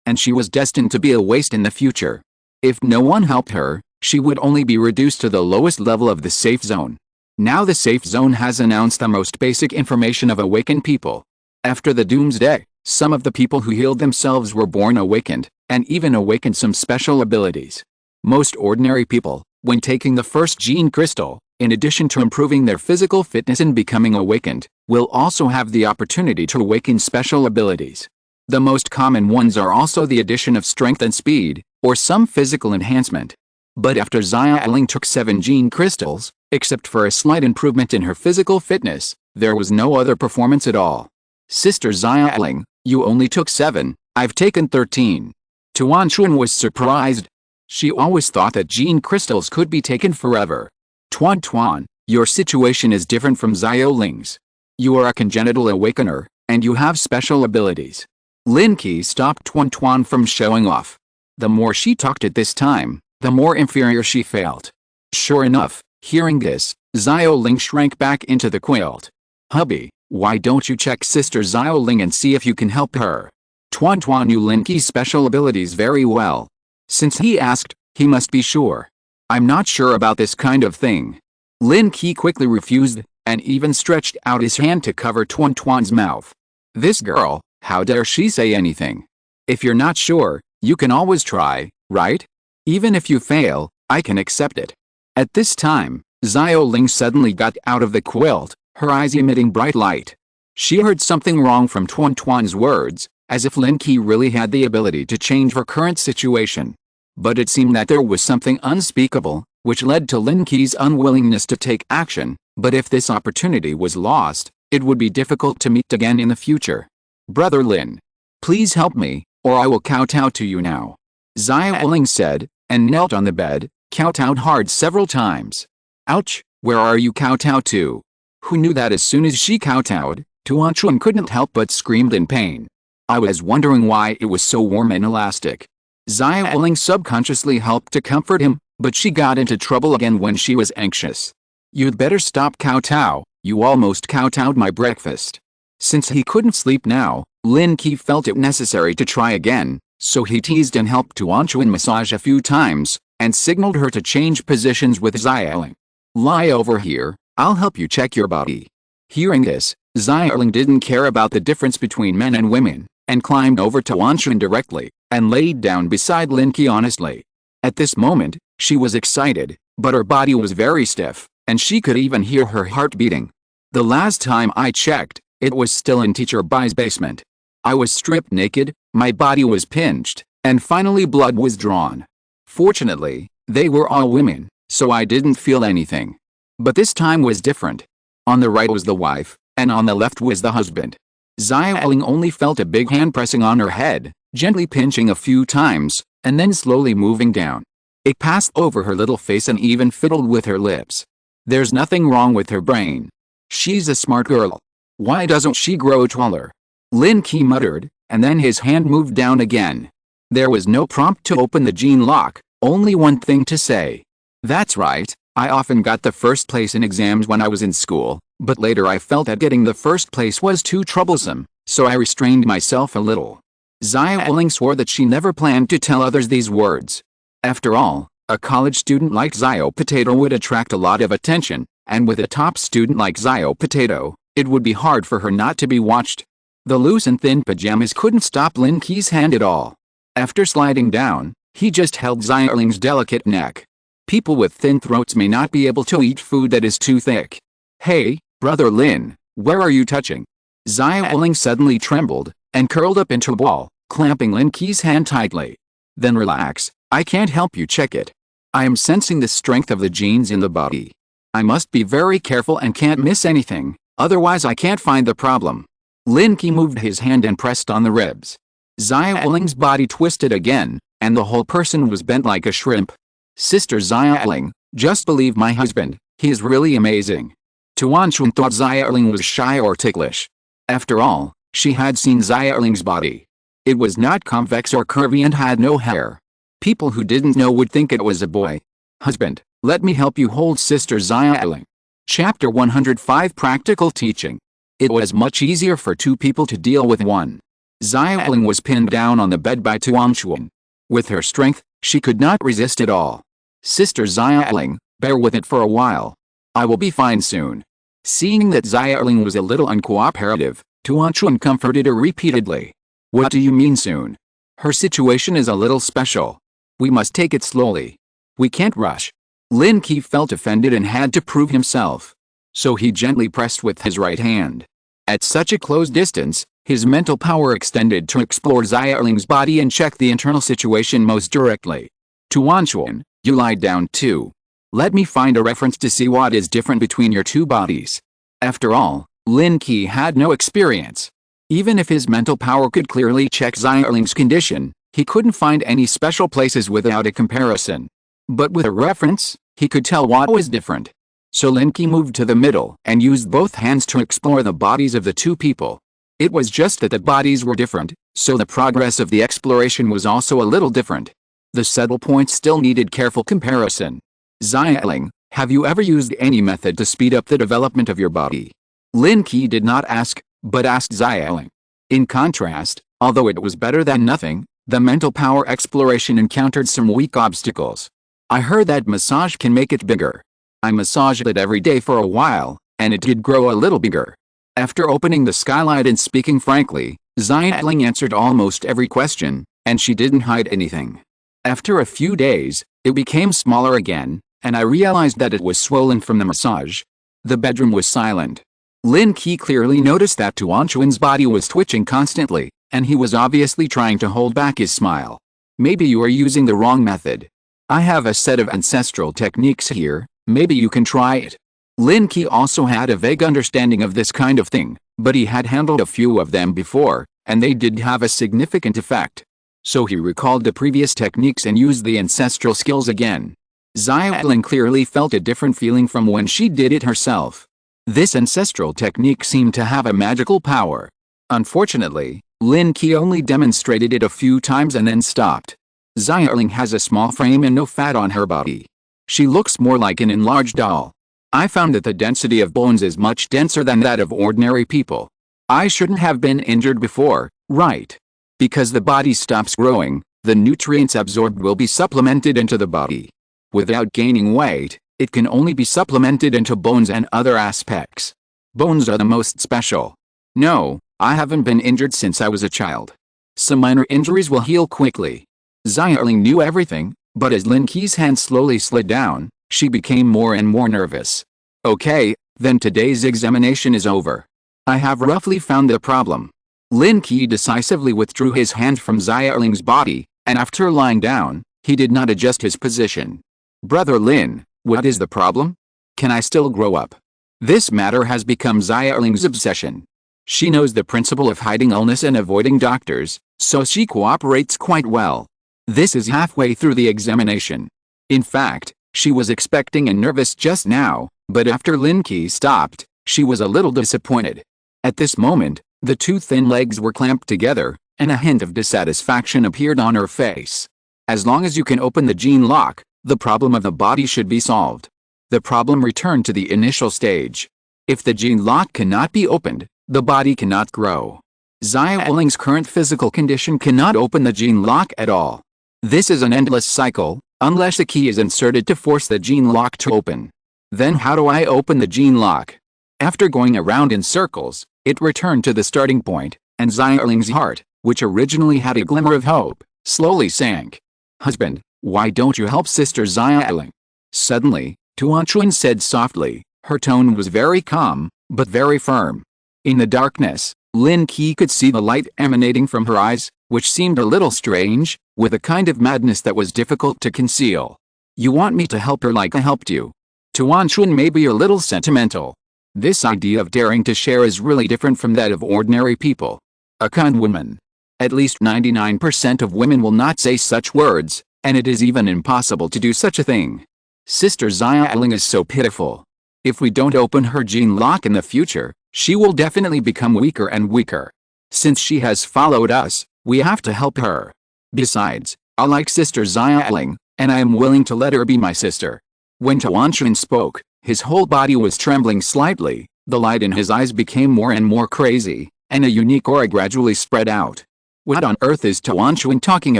[SPEAKER 1] and she was destined to be a waste in the future. If no one helped her, she would only be reduced to the lowest level of the safe zone. Now the safe zone has announced the most basic information of awakened people. After the doomsday, some of the people who healed themselves were born awakened, and even awakened some special abilities. Most ordinary people, when taking the first gene crystal, in addition to improving their physical fitness and becoming awakened, will also have the opportunity to awaken special abilities. The most common ones are also the addition of strength and speed, or some physical enhancement, But after Xiaoling took 7 gene crystals, except for a slight improvement in her physical fitness, there was no other performance at all. Sister Xiaoling, you only took 7, I've taken 13. Tuanchuan was surprised. She always thought that gene crystals could be taken forever. Tuan, your situation is different from Xiaoling's. You are a congenital awakener, and you have special abilities. Lin Qi stopped Tuan from showing off. The more she talked at this time, the more inferior she felt. Sure enough, hearing this, Xiaoling shrank back into the quilt. Hubby, why don't you check Sister Xiaoling and see if you can help her? Tuan knew Lin Qi's special abilities very well. Since he asked, he must be sure. I'm not sure about this kind of thing. Lin Qi quickly refused, and even stretched out his hand to cover Tuan's mouth. This girl, how dare she say anything? If you're not sure, you can always try, right? Even if you fail, I can accept it. At this time, Xiaoling suddenly got out of the quilt, her eyes emitting bright light. She heard something wrong from Tuan's words, as if Lin Qi really had the ability to change her current situation. But it seemed that there was something unspeakable, which led to Lin Qi's unwillingness to take action, but if this opportunity was lost, it would be difficult to meet again in the future. Brother Lin, please help me, or I will kowtow to you now. Xiaoling said, and knelt on the bed, kowtowed hard several times. Ouch, where are you kowtow to? Who knew that as soon as she kowtowed, Tuanchuan couldn't help but screamed in pain. I was wondering why it was so warm and elastic. Xiaoling subconsciously helped to comfort him, but she got into trouble again when she was anxious. You'd better stop kowtow, you almost kowtowed my breakfast. Since he couldn't sleep now, Lin Qi felt it necessary to try again, so he teased and helped Tuanchuan massage a few times, and signaled her to change positions with Xiaoling. Lie over here, I'll help you check your body. Hearing this, Xiaoling didn't care about the difference between men and women, and climbed over to Tuanchuan directly, and laid down beside Lin Qi honestly. At this moment, she was excited, but her body was very stiff, and she could even hear her heart beating. The last time I checked, it was still in Teacher Bai's basement. I was stripped naked, my body was pinched, and finally blood was drawn. Fortunately, they were all women, so I didn't feel anything. But this time was different. On the right was the wife, and on the left was the husband. Xiaoling only felt a big hand pressing on her head, gently pinching a few times, and then slowly moving down. It passed over her little face and even fiddled with her lips. There's nothing wrong with her brain. She's a smart girl. Why doesn't she grow taller? Lin Qi muttered, and then his hand moved down again. There was no prompt to open the gene lock, only one thing to say. That's right, I often got the first place in exams when I was in school, but later I felt that getting the first place was too troublesome, so I restrained myself a little. Xiaoling swore that she never planned to tell others these words. After all, a college student like Xiao Potato would attract a lot of attention, and with a top student like Xiao Potato, it would be hard for her not to be watched. The loose and thin pajamas couldn't stop Lin Qi's hand at all. After sliding down, he just held Xiaoling's delicate neck. People with thin throats may not be able to eat food that is too thick. Hey, Brother Lin, where are you touching? Xiaoling suddenly trembled, and curled up into a ball, clamping Lin Qi's hand tightly. Then relax, I can't help you check it. I am sensing the strength of the genes in the body. I must be very careful and can't miss anything, otherwise I can't find the problem. Lin Qi moved his hand and pressed on the ribs. Xiaoling's body twisted again, and the whole person was bent like a shrimp. Sister Xiaoling, just believe my husband, he is really amazing. Tuanchuan thought Xiaoling was shy or ticklish. After all, she had seen Xiaoling's body. It was not convex or curvy and had no hair. People who didn't know would think it was a boy. Husband, let me help you hold Sister Xiaoling. Chapter 105 Practical Teaching. It was much easier for two people to deal with one. Xiaoling was pinned down on the bed by Tuanchuan. With her strength, she could not resist at all. Sister Xiaoling, bear with it for a while. I will be fine soon. Seeing that Xiaoling was a little uncooperative, Tuanchuan comforted her repeatedly. What do you mean soon? Her situation is a little special. We must take it slowly. We can't rush. Lin Qi felt offended and had to prove himself. So he gently pressed with his right hand. At such a close distance, his mental power extended to explore Xiaoling's body and check the internal situation most directly. Tuanchuan, You lied down too. Let me find a reference to see what is different between your two bodies. After all, Lin Qi had no experience. Even if his mental power could clearly check Xiaoling's condition, he couldn't find any special places without a comparison. But with a reference, he could tell what was different. So Lin Qi moved to the middle and used both hands to explore the bodies of the two people. It was just that the bodies were different, so the progress of the exploration was also a little different. The subtle points still needed careful comparison. Xiaoling, have you ever used any method to speed up the development of your body? Lin Qi did not ask, but asked Xiaoling. In contrast, although it was better than nothing, the mental power exploration encountered some weak obstacles. I heard that massage can make it bigger. I massaged it every day for a while, and it did grow a little bigger. After opening the skylight and speaking frankly, Xiaoling answered almost every question, and she didn't hide anything. After a few days, it became smaller again, and I realized that it was swollen from the massage. The bedroom was silent. Lin Qi clearly noticed that Tuanchuan's body was twitching constantly, and he was obviously trying to hold back his smile. Maybe you are using the wrong method. I have a set of ancestral techniques here, maybe you can try it. Lin Qi also had a vague understanding of this kind of thing, but he had handled a few of them before, and they did have a significant effect. So he recalled the previous techniques and used the ancestral skills again. Xiaoling clearly felt a different feeling from when she did it herself. This ancestral technique seemed to have a magical power. Unfortunately, Lin Qi only demonstrated it a few times and then stopped. Xiaoling has a small frame and no fat on her body. She looks more like an enlarged doll. I found that the density of bones is much denser than that of ordinary people. I shouldn't have been injured before, right? Because the body stops growing, the nutrients absorbed will be supplemented into the body. Without gaining weight, it can only be supplemented into bones and other aspects. Bones are the most special. No, I haven't been injured since I was a child. Some minor injuries will heal quickly. Xiaoling knew everything, but as Lin Qi's hand slowly slid down, she became more and more nervous. Okay, then today's examination is over. I have roughly found the problem. Lin Qi decisively withdrew his hand from Xiaoling's body, and after lying down, he did not adjust his position. Brother Lin, what is the problem? Can I still grow up? This matter has become Xiaoling's obsession. She knows the principle of hiding illness and avoiding doctors, so she cooperates quite well. This is halfway through the examination. In fact, she was expecting and nervous just now, but after Lin Qi stopped, she was a little disappointed. At this moment, the two thin legs were clamped together, and a hint of dissatisfaction appeared on her face. As long as you can open the gene lock, the problem of the body should be solved. The problem returned to the initial stage. If the gene lock cannot be opened, the body cannot grow. Xiaoling's current physical condition cannot open the gene lock at all. This is an endless cycle, unless a key is inserted to force the gene lock to open. Then how do I open the gene lock? After going around in circles, it returned to the starting point, and Xiaoling's heart, which originally had a glimmer of hope, slowly sank. Husband, why don't you help Sister Xiaoling? Suddenly, Tuanchuan said softly. Her tone was very calm, but very firm. In the darkness, Lin Qi could see the light emanating from her eyes, which seemed a little strange, with a kind of madness that was difficult to conceal. You want me to help her like I helped you? Tuanchuan may be a little sentimental. This idea of daring to share is really different from that of ordinary people. A kind woman. At least 99% of women will not say such words, and it is even impossible to do such a thing. Sister Xiaoling is so pitiful. If we don't open her gene lock in the future, she will definitely become weaker and weaker. Since she has followed us, we have to help her. Besides, I like Sister Xiaoling, and I am willing to let her be my sister. When Tuanchuan spoke, his whole body was trembling slightly, the light in his eyes became more and more crazy, and a unique aura gradually spread out. What on earth is Tuanchuan talking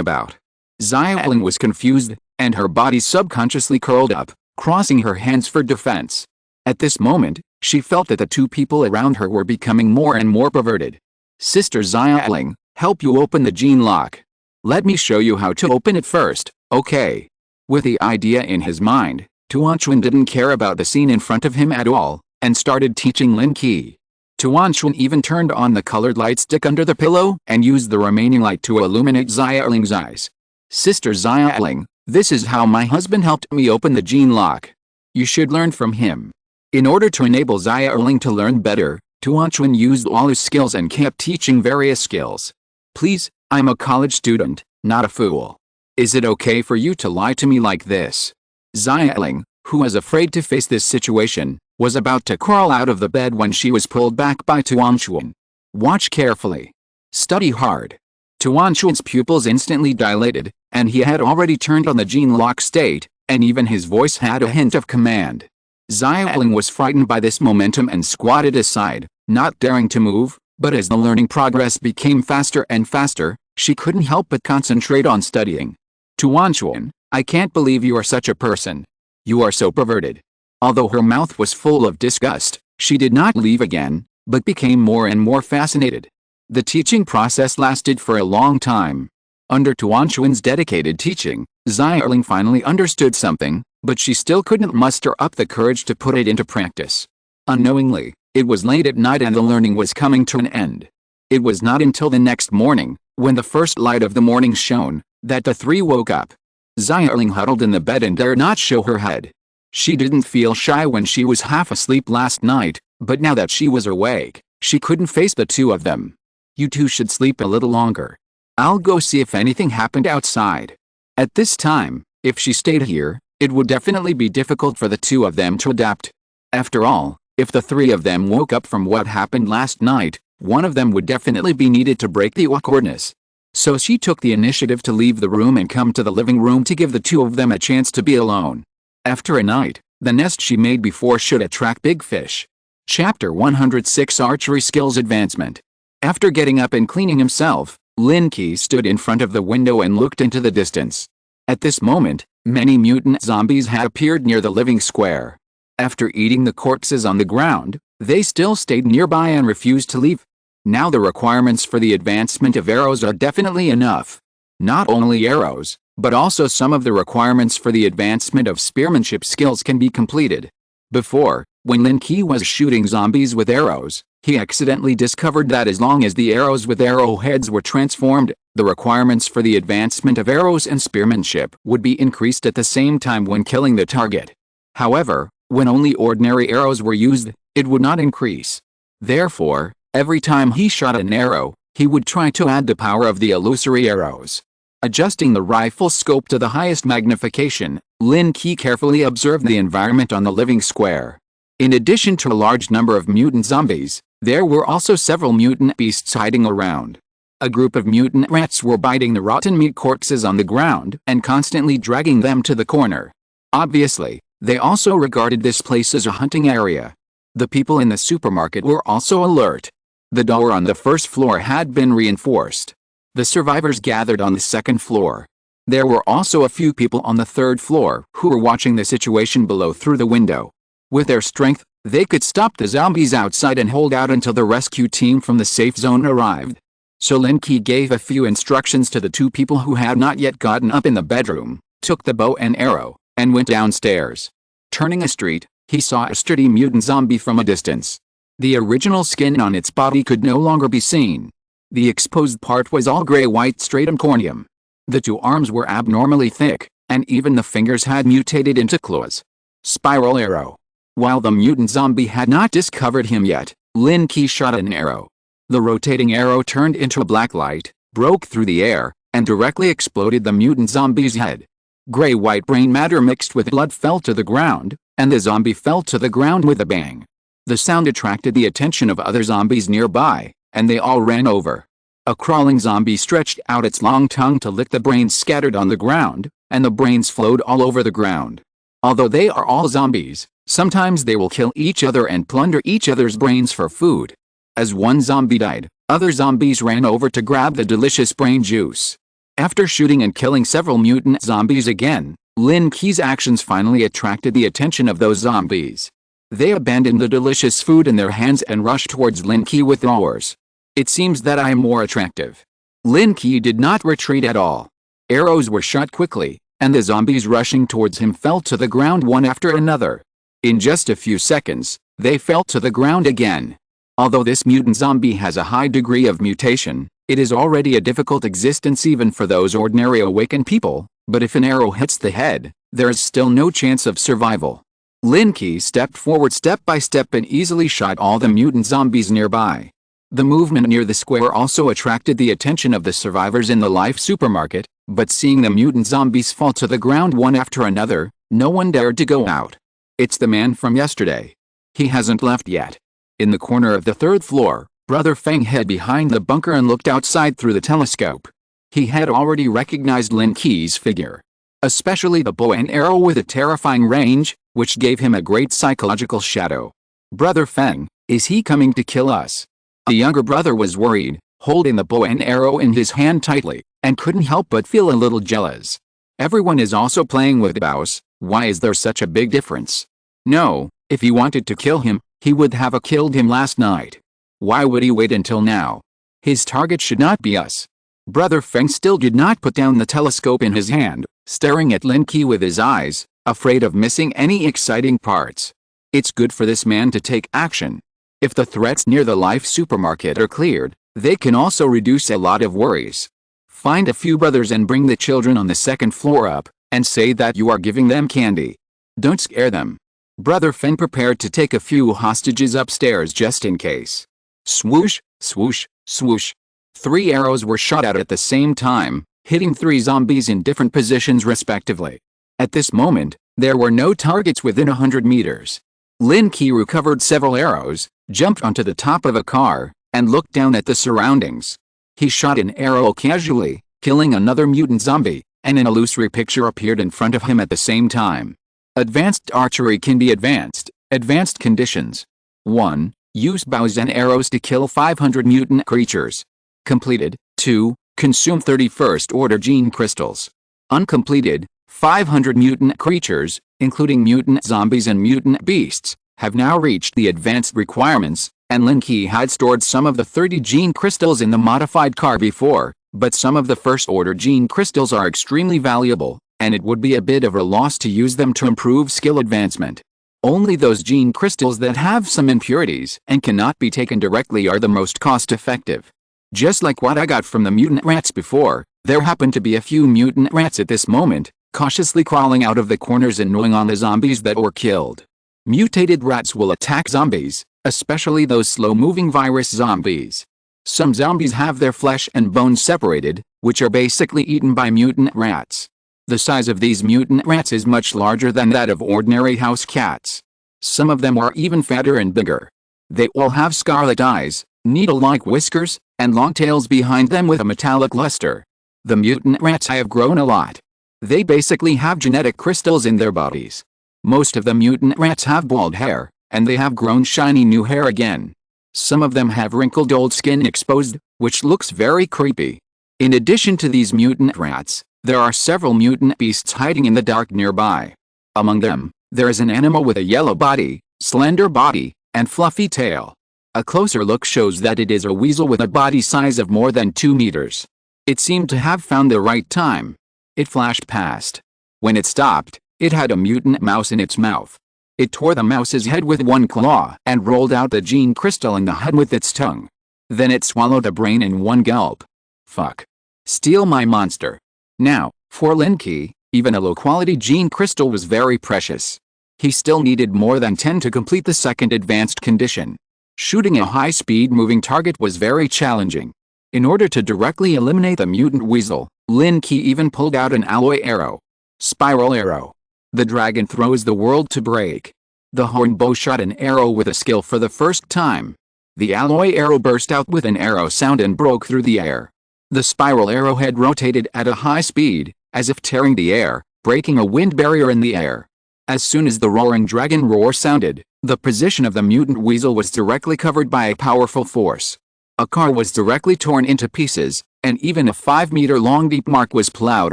[SPEAKER 1] about? Xiaoling was confused, and her body subconsciously curled up, crossing her hands for defense. At this moment, she felt that the two people around her were becoming more and more perverted. Sister Xiaoling, help you open the gene lock. Let me show you how to open it first, okay? With the idea in his mind, Tuanchuan didn't care about the scene in front of him at all, and started teaching Lin Qi. Tuanchuan even turned on the colored light stick under the pillow and used the remaining light to illuminate Xiaoling's eyes. Sister Xiaoling, This is how my husband helped me open the gene lock. You should learn from him. In order to enable Xia Erling to learn better, Tuanchuan used all his skills and kept teaching various skills. Please, I'm a college student, not a fool. Is it okay for you to lie to me like this? Xia Erling, who was afraid to face this situation, was about to crawl out of the bed when she was pulled back by Tuanchuan. Watch carefully. Study hard. Tuanchuan's pupils instantly dilated, and he had already turned on the gene lock state, and even his voice had a hint of command. Xia Erling was frightened by this momentum and squatted aside, not daring to move, but as the learning progress became faster and faster, she couldn't help but concentrate on studying. Tuanchuan, I can't believe you are such a person. You are so perverted. Although her mouth was full of disgust, she did not leave again, but became more and more fascinated. The teaching process lasted for a long time. Under Tuanchuan's dedicated teaching, Xia Erling finally understood something, but she still couldn't muster up the courage to put it into practice. Unknowingly, it was late at night and the learning was coming to an end. It was not until the next morning, when the first light of the morning shone, that the three woke up. Xia Erling huddled in the bed and dared not show her head. She didn't feel shy when she was half asleep last night, but now that she was awake, she couldn't face the two of them. You two should sleep a little longer. I'll go see if anything happened outside. At this time, if she stayed here, it would definitely be difficult for the two of them to adapt. After all, if the three of them woke up from what happened last night, one of them would definitely be needed to break the awkwardness. So she took the initiative to leave the room and come to the living room to give the two of them a chance to be alone. After a night, the nest she made before should attract big fish. Chapter 106 Archery Skills Advancement. After getting up and cleaning himself, Lin Qi stood in front of the window and looked into the distance. At this moment, many mutant zombies had appeared near the living square. After eating the corpses on the ground, they still stayed nearby and refused to leave. Now the requirements for the advancement of arrows are definitely enough. Not only arrows, but also some of the requirements for the advancement of spearmanship skills can be completed. Before, when Lin Qi was shooting zombies with arrows, he accidentally discovered that as long as the arrows with arrowheads were transformed, the requirements for the advancement of arrows and spearmanship would be increased at the same time when killing the target. However, when only ordinary arrows were used, it would not increase. Therefore, every time he shot an arrow, he would try to add the power of the illusory arrows. Adjusting the rifle scope to the highest magnification, Lin Qi carefully observed the environment on the living square. In addition to a large number of mutant zombies, there were also several mutant beasts hiding around. A group of mutant rats were biting the rotten meat corpses on the ground and constantly dragging them to the corner. Obviously, they also regarded this place as a hunting area. The people in the supermarket were also alert. The door on the first floor had been reinforced. The survivors gathered on the second floor. There were also a few people on the third floor who were watching the situation below through the window. With their strength, they could stop the zombies outside and hold out until the rescue team from the safe zone arrived. So Lin Qi gave a few instructions to the two people who had not yet gotten up in the bedroom, took the bow and arrow, and went downstairs. Turning a street, he saw a sturdy mutant zombie from a distance. The original skin on its body could no longer be seen. The exposed part was all gray-white stratum corneum. The two arms were abnormally thick, and even the fingers had mutated into claws. Spiral arrow. While the mutant zombie had not discovered him yet, Lin Qi shot an arrow. The rotating arrow turned into a black light, broke through the air, and directly exploded the mutant zombie's head. Gray-white brain matter mixed with blood fell to the ground, and the zombie fell to the ground with a bang. The sound attracted the attention of other zombies nearby, and they all ran over. A crawling zombie stretched out its long tongue to lick the brains scattered on the ground, and the brains flowed all over the ground. Although they are all zombies, sometimes they will kill each other and plunder each other's brains for food. As one zombie died, other zombies ran over to grab the delicious brain juice. After shooting and killing several mutant zombies again, Lin Qi's actions finally attracted the attention of those zombies. They abandoned the delicious food in their hands and rushed towards Lin Qi with roars. It seems that I am more attractive. Lin Qi did not retreat at all. Arrows were shot quickly, and the zombies rushing towards him fell to the ground one after another. In just a few seconds, they fell to the ground again. Although this mutant zombie has a high degree of mutation, It is already a difficult existence even for those ordinary awakened people, but if an arrow hits the head, there is still no chance of survival. Lin Qi stepped forward step by step and easily shot all the mutant zombies nearby. The movement near the square also attracted the attention of the survivors in the Life supermarket, but seeing the mutant zombies fall to the ground one after another, no one dared to go out. It's the man from yesterday. He hasn't left yet. In the corner of the third floor, Brother Feng hid behind the bunker and looked outside through the telescope. He had already recognized Lin Qi's figure. Especially the bow and arrow with a terrifying range, which gave him a great psychological shadow. Brother Feng, is he coming to kill us? The younger brother was worried, holding the bow and arrow in his hand tightly, and couldn't help but feel a little jealous. Everyone is also playing with bows, why is there such a big difference? No, if he wanted to kill him, he would have killed him last night. Why would he wait until now? His target should not be us. Brother Feng still did not put down the telescope in his hand, staring at Lin Qi with his eyes, afraid of missing any exciting parts. It's good for this man to take action. If the threats near the Life supermarket are cleared, they can also reduce a lot of worries. Find a few brothers and bring the children on the second floor up, and say that you are giving them candy. Don't scare them. Brother Feng prepared to take a few hostages upstairs just in case. Swoosh, swoosh, swoosh. 3 arrows were shot out at the same time, hitting 3 zombies in different positions respectively. At this moment, there were no targets within 100 meters. Lin Qi recovered several arrows, jumped onto the top of a car, and looked down at the surroundings. He shot an arrow casually, killing another mutant zombie, and an illusory picture appeared in front of him at the same time. Advanced archery can be advanced. Advanced conditions. 1. Use bows and arrows to kill 500 mutant creatures. Completed. 2. Consume 31st order gene crystals. Uncompleted. 500 mutant creatures, including mutant zombies and mutant beasts, have now reached the advanced requirements, and Lin Qi had stored some of the 30 gene crystals in the modified car before, but some of the first order gene crystals are extremely valuable, and it would be a bit of a loss to use them to improve skill advancement. Only those gene crystals that have some impurities and cannot be taken directly are the most cost-effective. Just like what I got from the mutant rats before, there happened to be a few mutant rats at this moment, cautiously crawling out of the corners and gnawing on the zombies that were killed. Mutated rats will attack zombies, especially those slow-moving virus zombies. Some zombies have their flesh and bones separated, which are basically eaten by mutant rats. The size of these mutant rats is much larger than that of ordinary house cats. Some of them are even fatter and bigger. They all have scarlet eyes, needle-like whiskers, and long tails behind them with a metallic luster. The mutant rats have grown a lot. They basically have genetic crystals in their bodies. Most of the mutant rats have bald hair, and they have grown shiny new hair again. Some of them have wrinkled old skin exposed, which looks very creepy. In addition to these mutant rats, there are several mutant beasts hiding in the dark nearby. Among them, there is an animal with a yellow body, slender body, and fluffy tail. A closer look shows that it is a weasel with a body size of more than 2 meters. It seemed to have found the right time. It flashed past. When it stopped, it had a mutant mouse in its mouth. It tore the mouse's head with one claw and rolled out the gene crystal in the head with its tongue. Then it swallowed the brain in one gulp. Fuck. Steal my monster. Now, for Lin Qi, even a low-quality gene crystal was very precious. He still needed more than 10 to complete the second advanced condition. Shooting a high-speed moving target was very challenging. In order to directly eliminate the mutant weasel, Lin Qi even pulled out an alloy arrow. Spiral arrow. The dragon throws the world to break. The horn bow shot an arrow with a skill for the first time. The alloy arrow burst out with an arrow sound and broke through the air. The spiral arrowhead rotated at a high speed, as if tearing the air, breaking a wind barrier in the air. As soon as the roaring dragon roar sounded, the position of the mutant weasel was directly covered by a powerful force. A car was directly torn into pieces, and even a 5-meter-long deep mark was plowed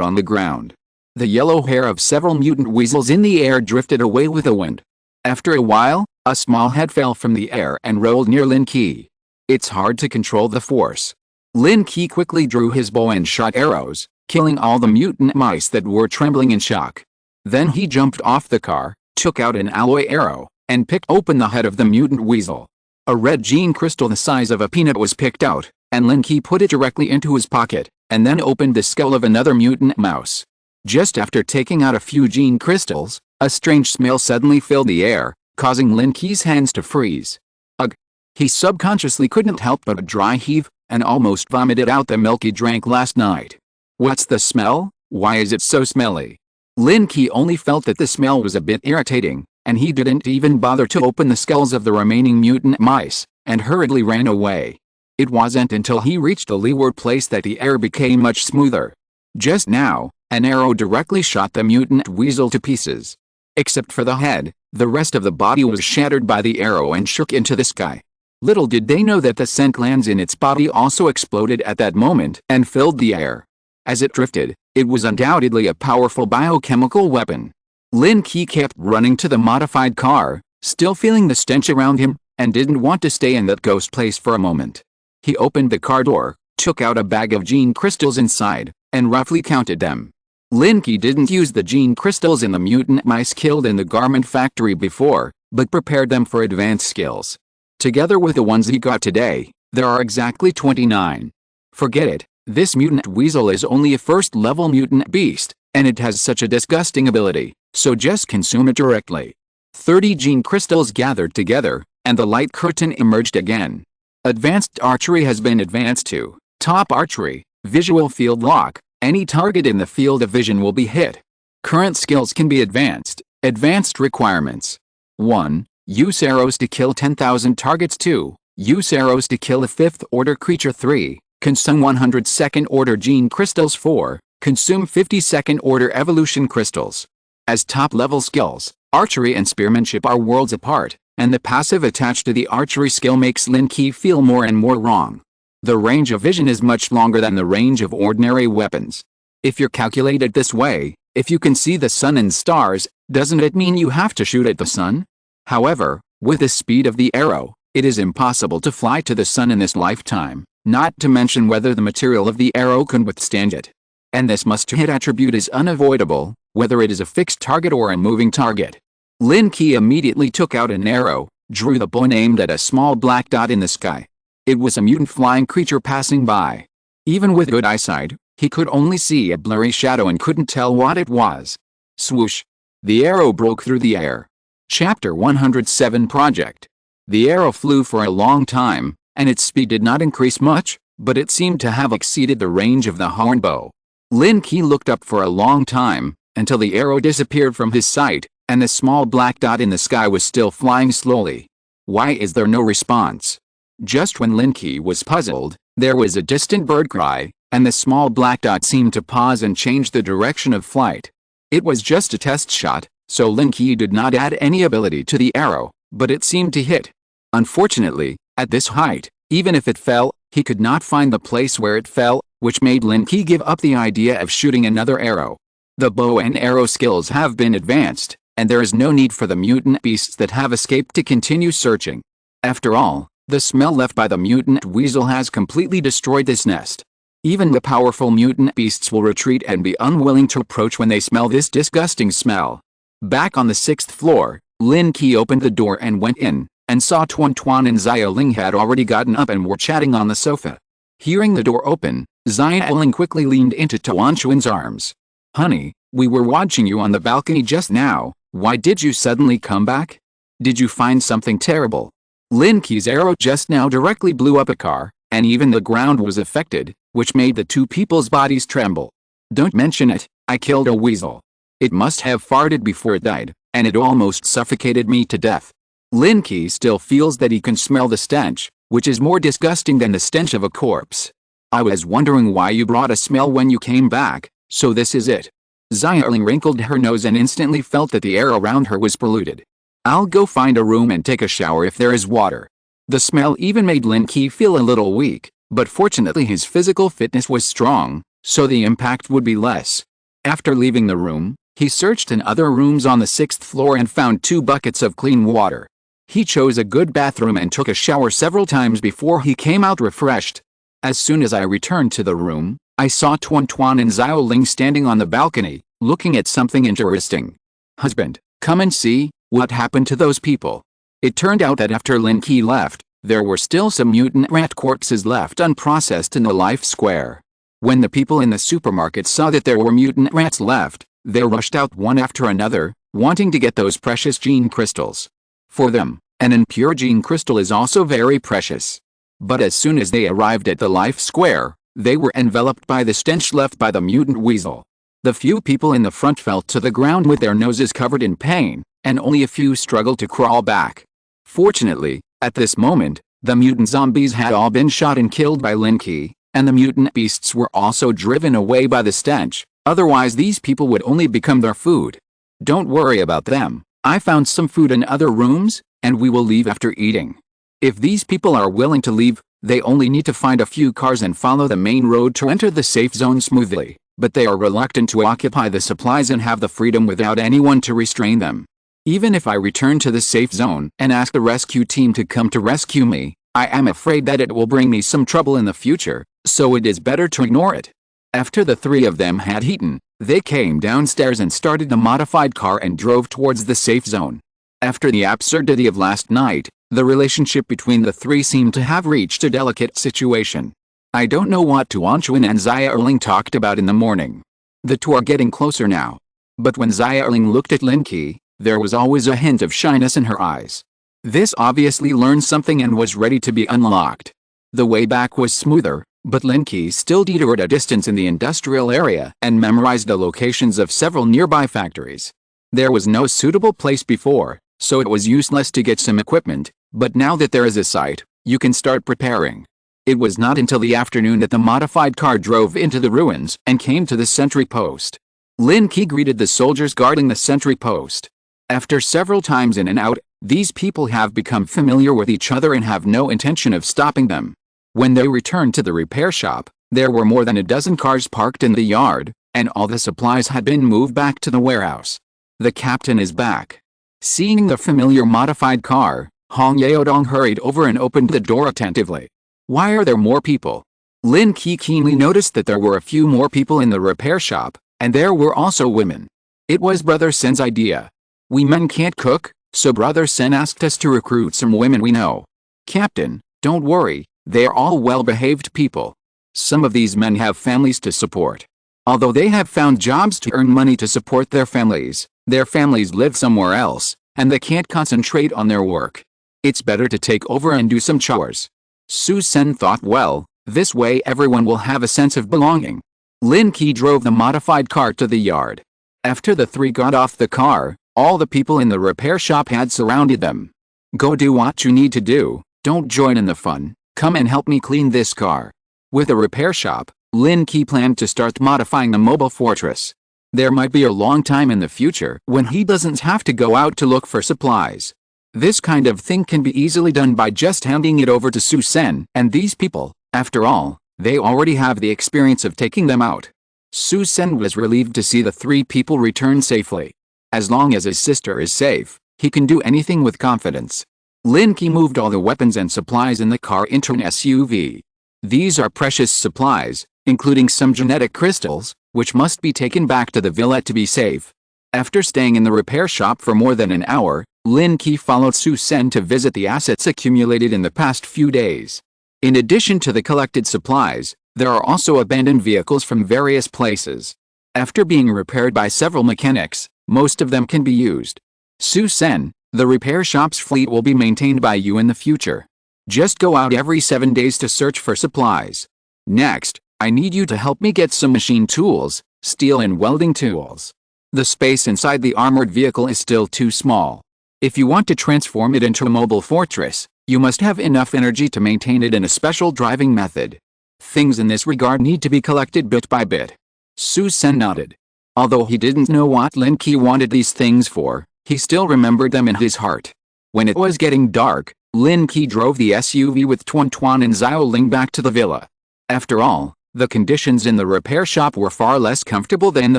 [SPEAKER 1] on the ground. The yellow hair of several mutant weasels in the air drifted away with the wind. After a while, a small head fell from the air and rolled near Lin Qi. It's hard to control the force. Lin Qi quickly drew his bow and shot arrows, killing all the mutant mice that were trembling in shock. Then he jumped off the car, took out an alloy arrow, and picked open the head of the mutant weasel. A red gene crystal the size of a peanut was picked out, and Lin Qi put it directly into his pocket, and then opened the skull of another mutant mouse. Just after taking out a few gene crystals, a strange smell suddenly filled the air, causing Lin Qi's hands to freeze. Ugh! He subconsciously couldn't help but a dry heave, and almost vomited out the milk he drank last night. What's the smell? Why is it so smelly? Lin Qi only felt that the smell was a bit irritating, and he didn't even bother to open the skulls of the remaining mutant mice, and hurriedly ran away. It wasn't until he reached the leeward place that the air became much smoother. Just now, an arrow directly shot the mutant weasel to pieces. Except for the head, the rest of the body was shattered by the arrow and shook into the sky. Little did they know that the scent glands in its body also exploded at that moment and filled the air. As it drifted, it was undoubtedly a powerful biochemical weapon. Lin Qi kept running to the modified car, still feeling the stench around him, and didn't want to stay in that ghost place for a moment. He opened the car door, took out a bag of gene crystals inside, and roughly counted them. Lin Qi didn't use the gene crystals in the mutant mice killed in the garment factory before, but prepared them for advanced skills. Together with the ones he got today, there are exactly 29. Forget it, this mutant weasel is only a first-level mutant beast, and it has such a disgusting ability, so just consume it directly. 30 gene crystals gathered together, and the light curtain emerged again. Advanced archery has been advanced to top archery, visual field lock. Any target in the field of vision will be hit. Current skills can be advanced. Advanced requirements. 1. Use arrows to kill 10,000 targets. 2. Use arrows to kill a 5th-order creature. 3. Consume 100 2nd-order gene crystals. 4. Consume 50 2nd-order evolution crystals. As top-level skills, archery and spearmanship are worlds apart, and the passive attached to the archery skill makes Lin Qi feel more and more wrong. The range of vision is much longer than the range of ordinary weapons. If you're calculated this way, if you can see the sun and stars, doesn't it mean you have to shoot at the sun? However, with the speed of the arrow, it is impossible to fly to the sun in this lifetime, not to mention whether the material of the arrow can withstand it. And this must-hit attribute is unavoidable, whether it is a fixed target or a moving target. Lin Qi immediately took out an arrow, drew the bow and aimed at a small black dot in the sky. It was a mutant flying creature passing by. Even with good eyesight, he could only see a blurry shadow and couldn't tell what it was. Swoosh! The arrow broke through the air. Chapter 107 Project. The arrow flew for a long time, and its speed did not increase much, but it seemed to have exceeded the range of the horn bow. Lin Qi looked up for a long time, until the arrow disappeared from his sight, and the small black dot in the sky was still flying slowly. Why is there no response? Just when Lin Qi was puzzled, there was a distant bird cry, and the small black dot seemed to pause and change the direction of flight. It was just a test shot, so Lin Qi did not add any ability to the arrow, but it seemed to hit. Unfortunately, at this height, even if it fell, he could not find the place where it fell, which made Lin Qi give up the idea of shooting another arrow. The bow and arrow skills have been advanced, and there is no need for the mutant beasts that have escaped to continue searching. After all, the smell left by the mutant weasel has completely destroyed this nest. Even the powerful mutant beasts will retreat and be unwilling to approach when they smell this disgusting smell. Back on the 6th floor, Lin Qi opened the door and went in, and saw Tuan and Xiaoling had already gotten up and were chatting on the sofa. Hearing the door open, Xiaoling quickly leaned into Tuan's arms. "Honey, we were watching you on the balcony just now. Why did you suddenly come back? Did you find something terrible?" Lin Qi's arrow just now directly blew up a car, and even the ground was affected, which made the two people's bodies tremble. "Don't mention it, I killed a weasel. It must have farted before it died, and it almost suffocated me to death." Lin Qi still feels that he can smell the stench, which is more disgusting than the stench of a corpse. "I was wondering why you brought a smell when you came back, so this is it." Xiaoling wrinkled her nose and instantly felt that the air around her was polluted. "I'll go find a room and take a shower if there is water." The smell even made Lin Qi feel a little weak, but fortunately his physical fitness was strong, so the impact would be less. After leaving the room, he searched in other rooms on the 6th floor and found 2 buckets of clean water. He chose a good bathroom and took a shower several times before he came out refreshed. As soon as I returned to the room, I saw Tuan and Xiaoling standing on the balcony, looking at something interesting. "Husband, come and see, what happened to those people?" It turned out that after Lin Qi left, There were still some mutant rat corpses left unprocessed in the life square. When the people in the supermarket saw that there were mutant rats left, they rushed out one after another, wanting to get those precious gene crystals. For them, an impure gene crystal is also very precious. But as soon as they arrived at the life square, they were enveloped by the stench left by the mutant weasel. The few people in the front fell to the ground with their noses covered in pain, and only a few struggled to crawl back. Fortunately, at this moment, the mutant zombies had all been shot and killed by Lin Qi, and the mutant beasts were also driven away by the stench, otherwise these people would only become their food. Don't worry about them, I found some food in other rooms, and we will leave after eating. If these people are willing to leave, they only need to find a few cars and follow the main road to enter the safe zone smoothly, but they are reluctant to occupy the supplies and have the freedom without anyone to restrain them. Even if I return to the safe zone and ask the rescue team to come to rescue me, I am afraid that it will bring me some trouble in the future, so it is better to ignore it. After the three of them had eaten, they came downstairs and started the modified car and drove towards the safe zone. After the absurdity of last night, the relationship between the three seemed to have reached a delicate situation. I don't know what Tuan Chuan and Xia Erling talked about in the morning. The two are getting closer now. But when Xia Erling looked at Lin Qi, there was always a hint of shyness in her eyes. This obviously learned something and was ready to be unlocked. The way back was smoother, but Lin Qi still detoured a distance in the industrial area and memorized the locations of several nearby factories. There was no suitable place before, so it was useless to get some equipment, but now that there is a site, you can start preparing. It was not until the afternoon that the modified car drove into the ruins and came to the sentry post. Lin Qi greeted the soldiers guarding the sentry post. After several times in and out, these people have become familiar with each other and have no intention of stopping them. When they returned to the repair shop, there were more than a dozen cars parked in the yard, and all the supplies had been moved back to the warehouse. The captain is back. Seeing the familiar modified car, Hong Yaodong hurried over and opened the door attentively. Why are there more people? Lin Qi keenly noticed that there were a few more people in the repair shop, and there were also women. It was Brother Sen's idea. We men can't cook, so Brother Sen asked us to recruit some women we know. Captain, don't worry, they are all well-behaved people. Some of these men have families to support. Although they have found jobs to earn money to support their families live somewhere else, and they can't concentrate on their work. It's better to take over and do some chores. Su Sen thought, well, this way everyone will have a sense of belonging. Lin Qi drove the modified car to the yard. After the three got off the car, all the people in the repair shop had surrounded them. Go do what you need to do, don't join in the fun, come and help me clean this car. With the repair shop, Lin Qi planned to start modifying the mobile fortress. There might be a long time in the future when he doesn't have to go out to look for supplies. This kind of thing can be easily done by just handing it over to Su Sen and these people. After all, they already have the experience of taking them out. Su Sen was relieved to see the three people return safely. As long as his sister is safe, he can do anything with confidence. Lin Qi moved all the weapons and supplies in the car into an SUV. These are precious supplies, including some genetic crystals, which must be taken back to the villa to be safe. After staying in the repair shop for more than an hour, Lin Qi followed Su Sen to visit the assets accumulated in the past few days. In addition to the collected supplies, there are also abandoned vehicles from various places. After being repaired by several mechanics, most of them can be used. Su Sen, the repair shop's fleet will be maintained by you in the future. Just go out every 7 days to search for supplies. Next, I need you to help me get some machine tools, steel and welding tools. The space inside the armored vehicle is still too small. If you want to transform it into a mobile fortress, you must have enough energy to maintain it in a special driving method. Things in this regard need to be collected bit by bit. Su Sen nodded. Although he didn't know what Lin Qi wanted these things for, he still remembered them in his heart. When it was getting dark, Lin Qi drove the SUV with Tuan Tuan and Xiao Ling back to the villa. After all, the conditions in the repair shop were far less comfortable than the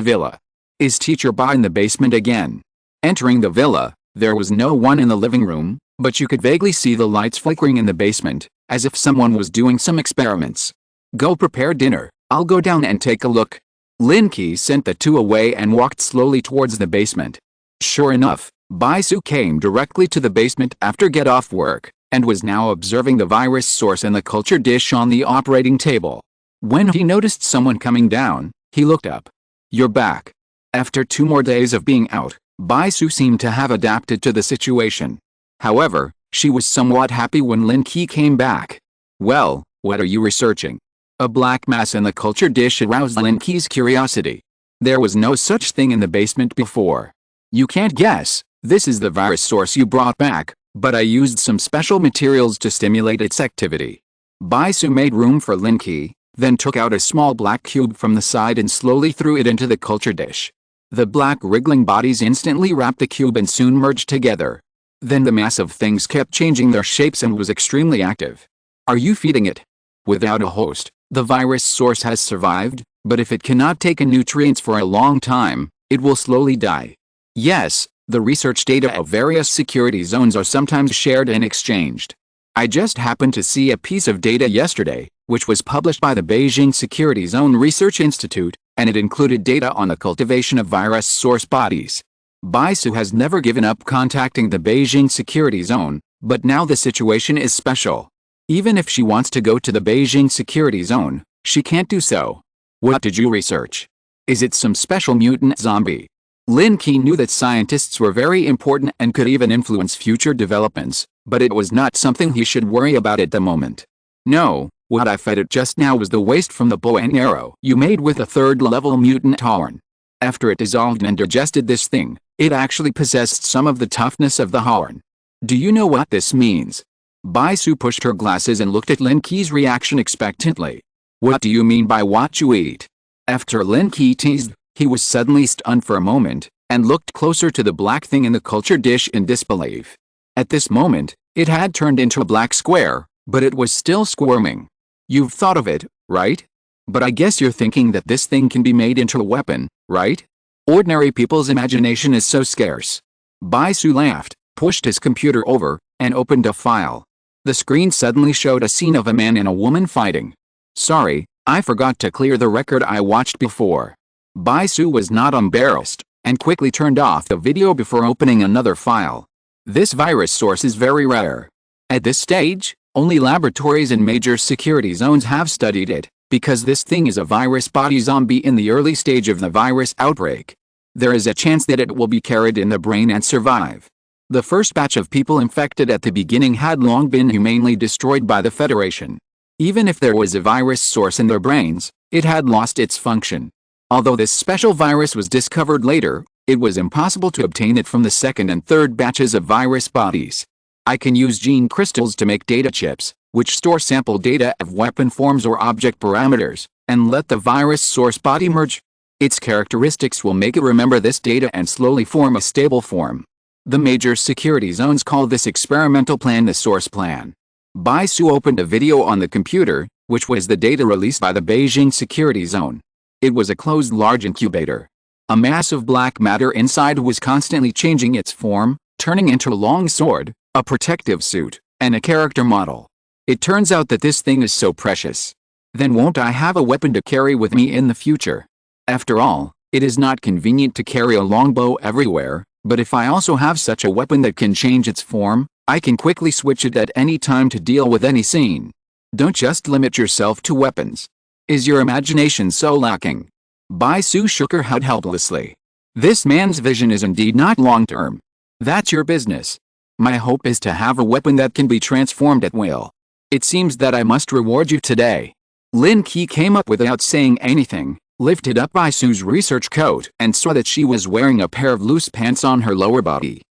[SPEAKER 1] villa. Is Teacher Ba in the basement again? Entering the villa, there was no one in the living room, but you could vaguely see the lights flickering in the basement, as if someone was doing some experiments. Go prepare dinner, I'll go down and take a look. Lin Qi sent the two away and walked slowly towards the basement. Sure enough, Bai Su came directly to the basement after get off work. and was now observing the virus source in the culture dish on the operating table. When he noticed someone coming down, he looked up. "You're back." After 2 more days of being out, Bai-Su seemed to have adapted to the situation. However, she was somewhat happy when Lin Qi came back. "Well, what are you researching?" A black mass in the culture dish aroused Lin Qi's curiosity. There was no such thing in the basement before. "You can't guess, this is the virus source you brought back, but I used some special materials to stimulate its activity." Bai-Su made room for Lin Qi, then took out a small black cube from the side and slowly threw it into the culture dish. The black wriggling bodies instantly wrapped the cube and soon merged together. Then the mass of things kept changing their shapes and was extremely active. "Are you feeding it?" Without a host, the virus source has survived, but if it cannot take in nutrients for a long time, it will slowly die. "Yes, the research data of various security zones are sometimes shared and exchanged. I just happened to see a piece of data yesterday, which was published by the Beijing Security Zone Research Institute, and it included data on the cultivation of virus source bodies." Bai-Su has never given up contacting the Beijing Security Zone, but now the situation is special. Even if she wants to go to the Beijing Security Zone, she can't do so. "What did you research? Is it some special mutant zombie?" Lin Qi knew that scientists were very important and could even influence future developments, but it was not something he should worry about at the moment. "No, what I fed it just now was the waste from the bow and arrow you made with a 3rd-level mutant horn. After it dissolved and digested this thing, it actually possessed some of the toughness of the horn. Do you know what this means?" Bai-Su pushed her glasses and looked at Lin Qi's reaction expectantly. "What do you mean by what you eat?" After Lin Qi teased, he was suddenly stunned for a moment, and looked closer to the black thing in the culture dish in disbelief. At this moment, it had turned into a black square, but it was still squirming. "You've thought of it, right? But I guess you're thinking that this thing can be made into a weapon, right? Ordinary people's imagination is so scarce." Bai-Su laughed, pushed his computer over, and opened a file. The screen suddenly showed a scene of a man and a woman fighting. "Sorry, I forgot to clear the record I watched before." Bai-Su was not embarrassed, and quickly turned off the video before opening another file. This virus source is very rare. At this stage, only laboratories in major security zones have studied it, because this thing is a virus body zombie in the early stage of the virus outbreak. There is a chance that it will be carried in the brain and survive. The first batch of people infected at the beginning had long been humanely destroyed by the Federation. Even if there was a virus source in their brains, it had lost its function. Although this special virus was discovered later, it was impossible to obtain it from the 2nd and 3rd batches of virus bodies. I can use gene crystals to make data chips, which store sample data of weapon forms or object parameters, and let the virus source body merge. Its characteristics will make it remember this data and slowly form a stable form. The major security zones call this experimental plan the source plan. Bai-Su opened a video on the computer, which was the data released by the Beijing Security Zone. It was a closed large incubator. A mass of black matter inside was constantly changing its form, turning into a long sword, a protective suit, and a character model. It turns out that this thing is so precious. Then won't I have a weapon to carry with me in the future? After all, it is not convenient to carry a longbow everywhere, but if I also have such a weapon that can change its form, I can quickly switch it at any time to deal with any scene. Don't just limit yourself to weapons. Is your imagination so lacking? Bai-Su shook her head helplessly. This man's vision is indeed not long-term. That's your business. My hope is to have a weapon that can be transformed at will. It seems that I must reward you today. Lin Qi came up without saying anything, lifted up Bai-Su's research coat and saw that she was wearing a pair of loose pants on her lower body.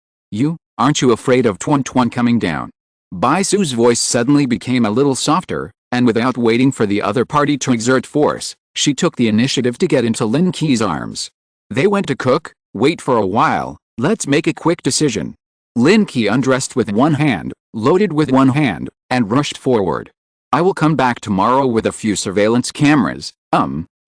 [SPEAKER 1] Aren't you afraid of Tuan Tuan coming down? Bai-Su's voice suddenly became a little softer, and without waiting for the other party to exert force, she took the initiative to get into Lin Qi's arms. They went to cook. Wait for a while, let's make a quick decision. Lin Qi undressed with one hand, loaded with one hand, and rushed forward. I will come back tomorrow with a few surveillance cameras.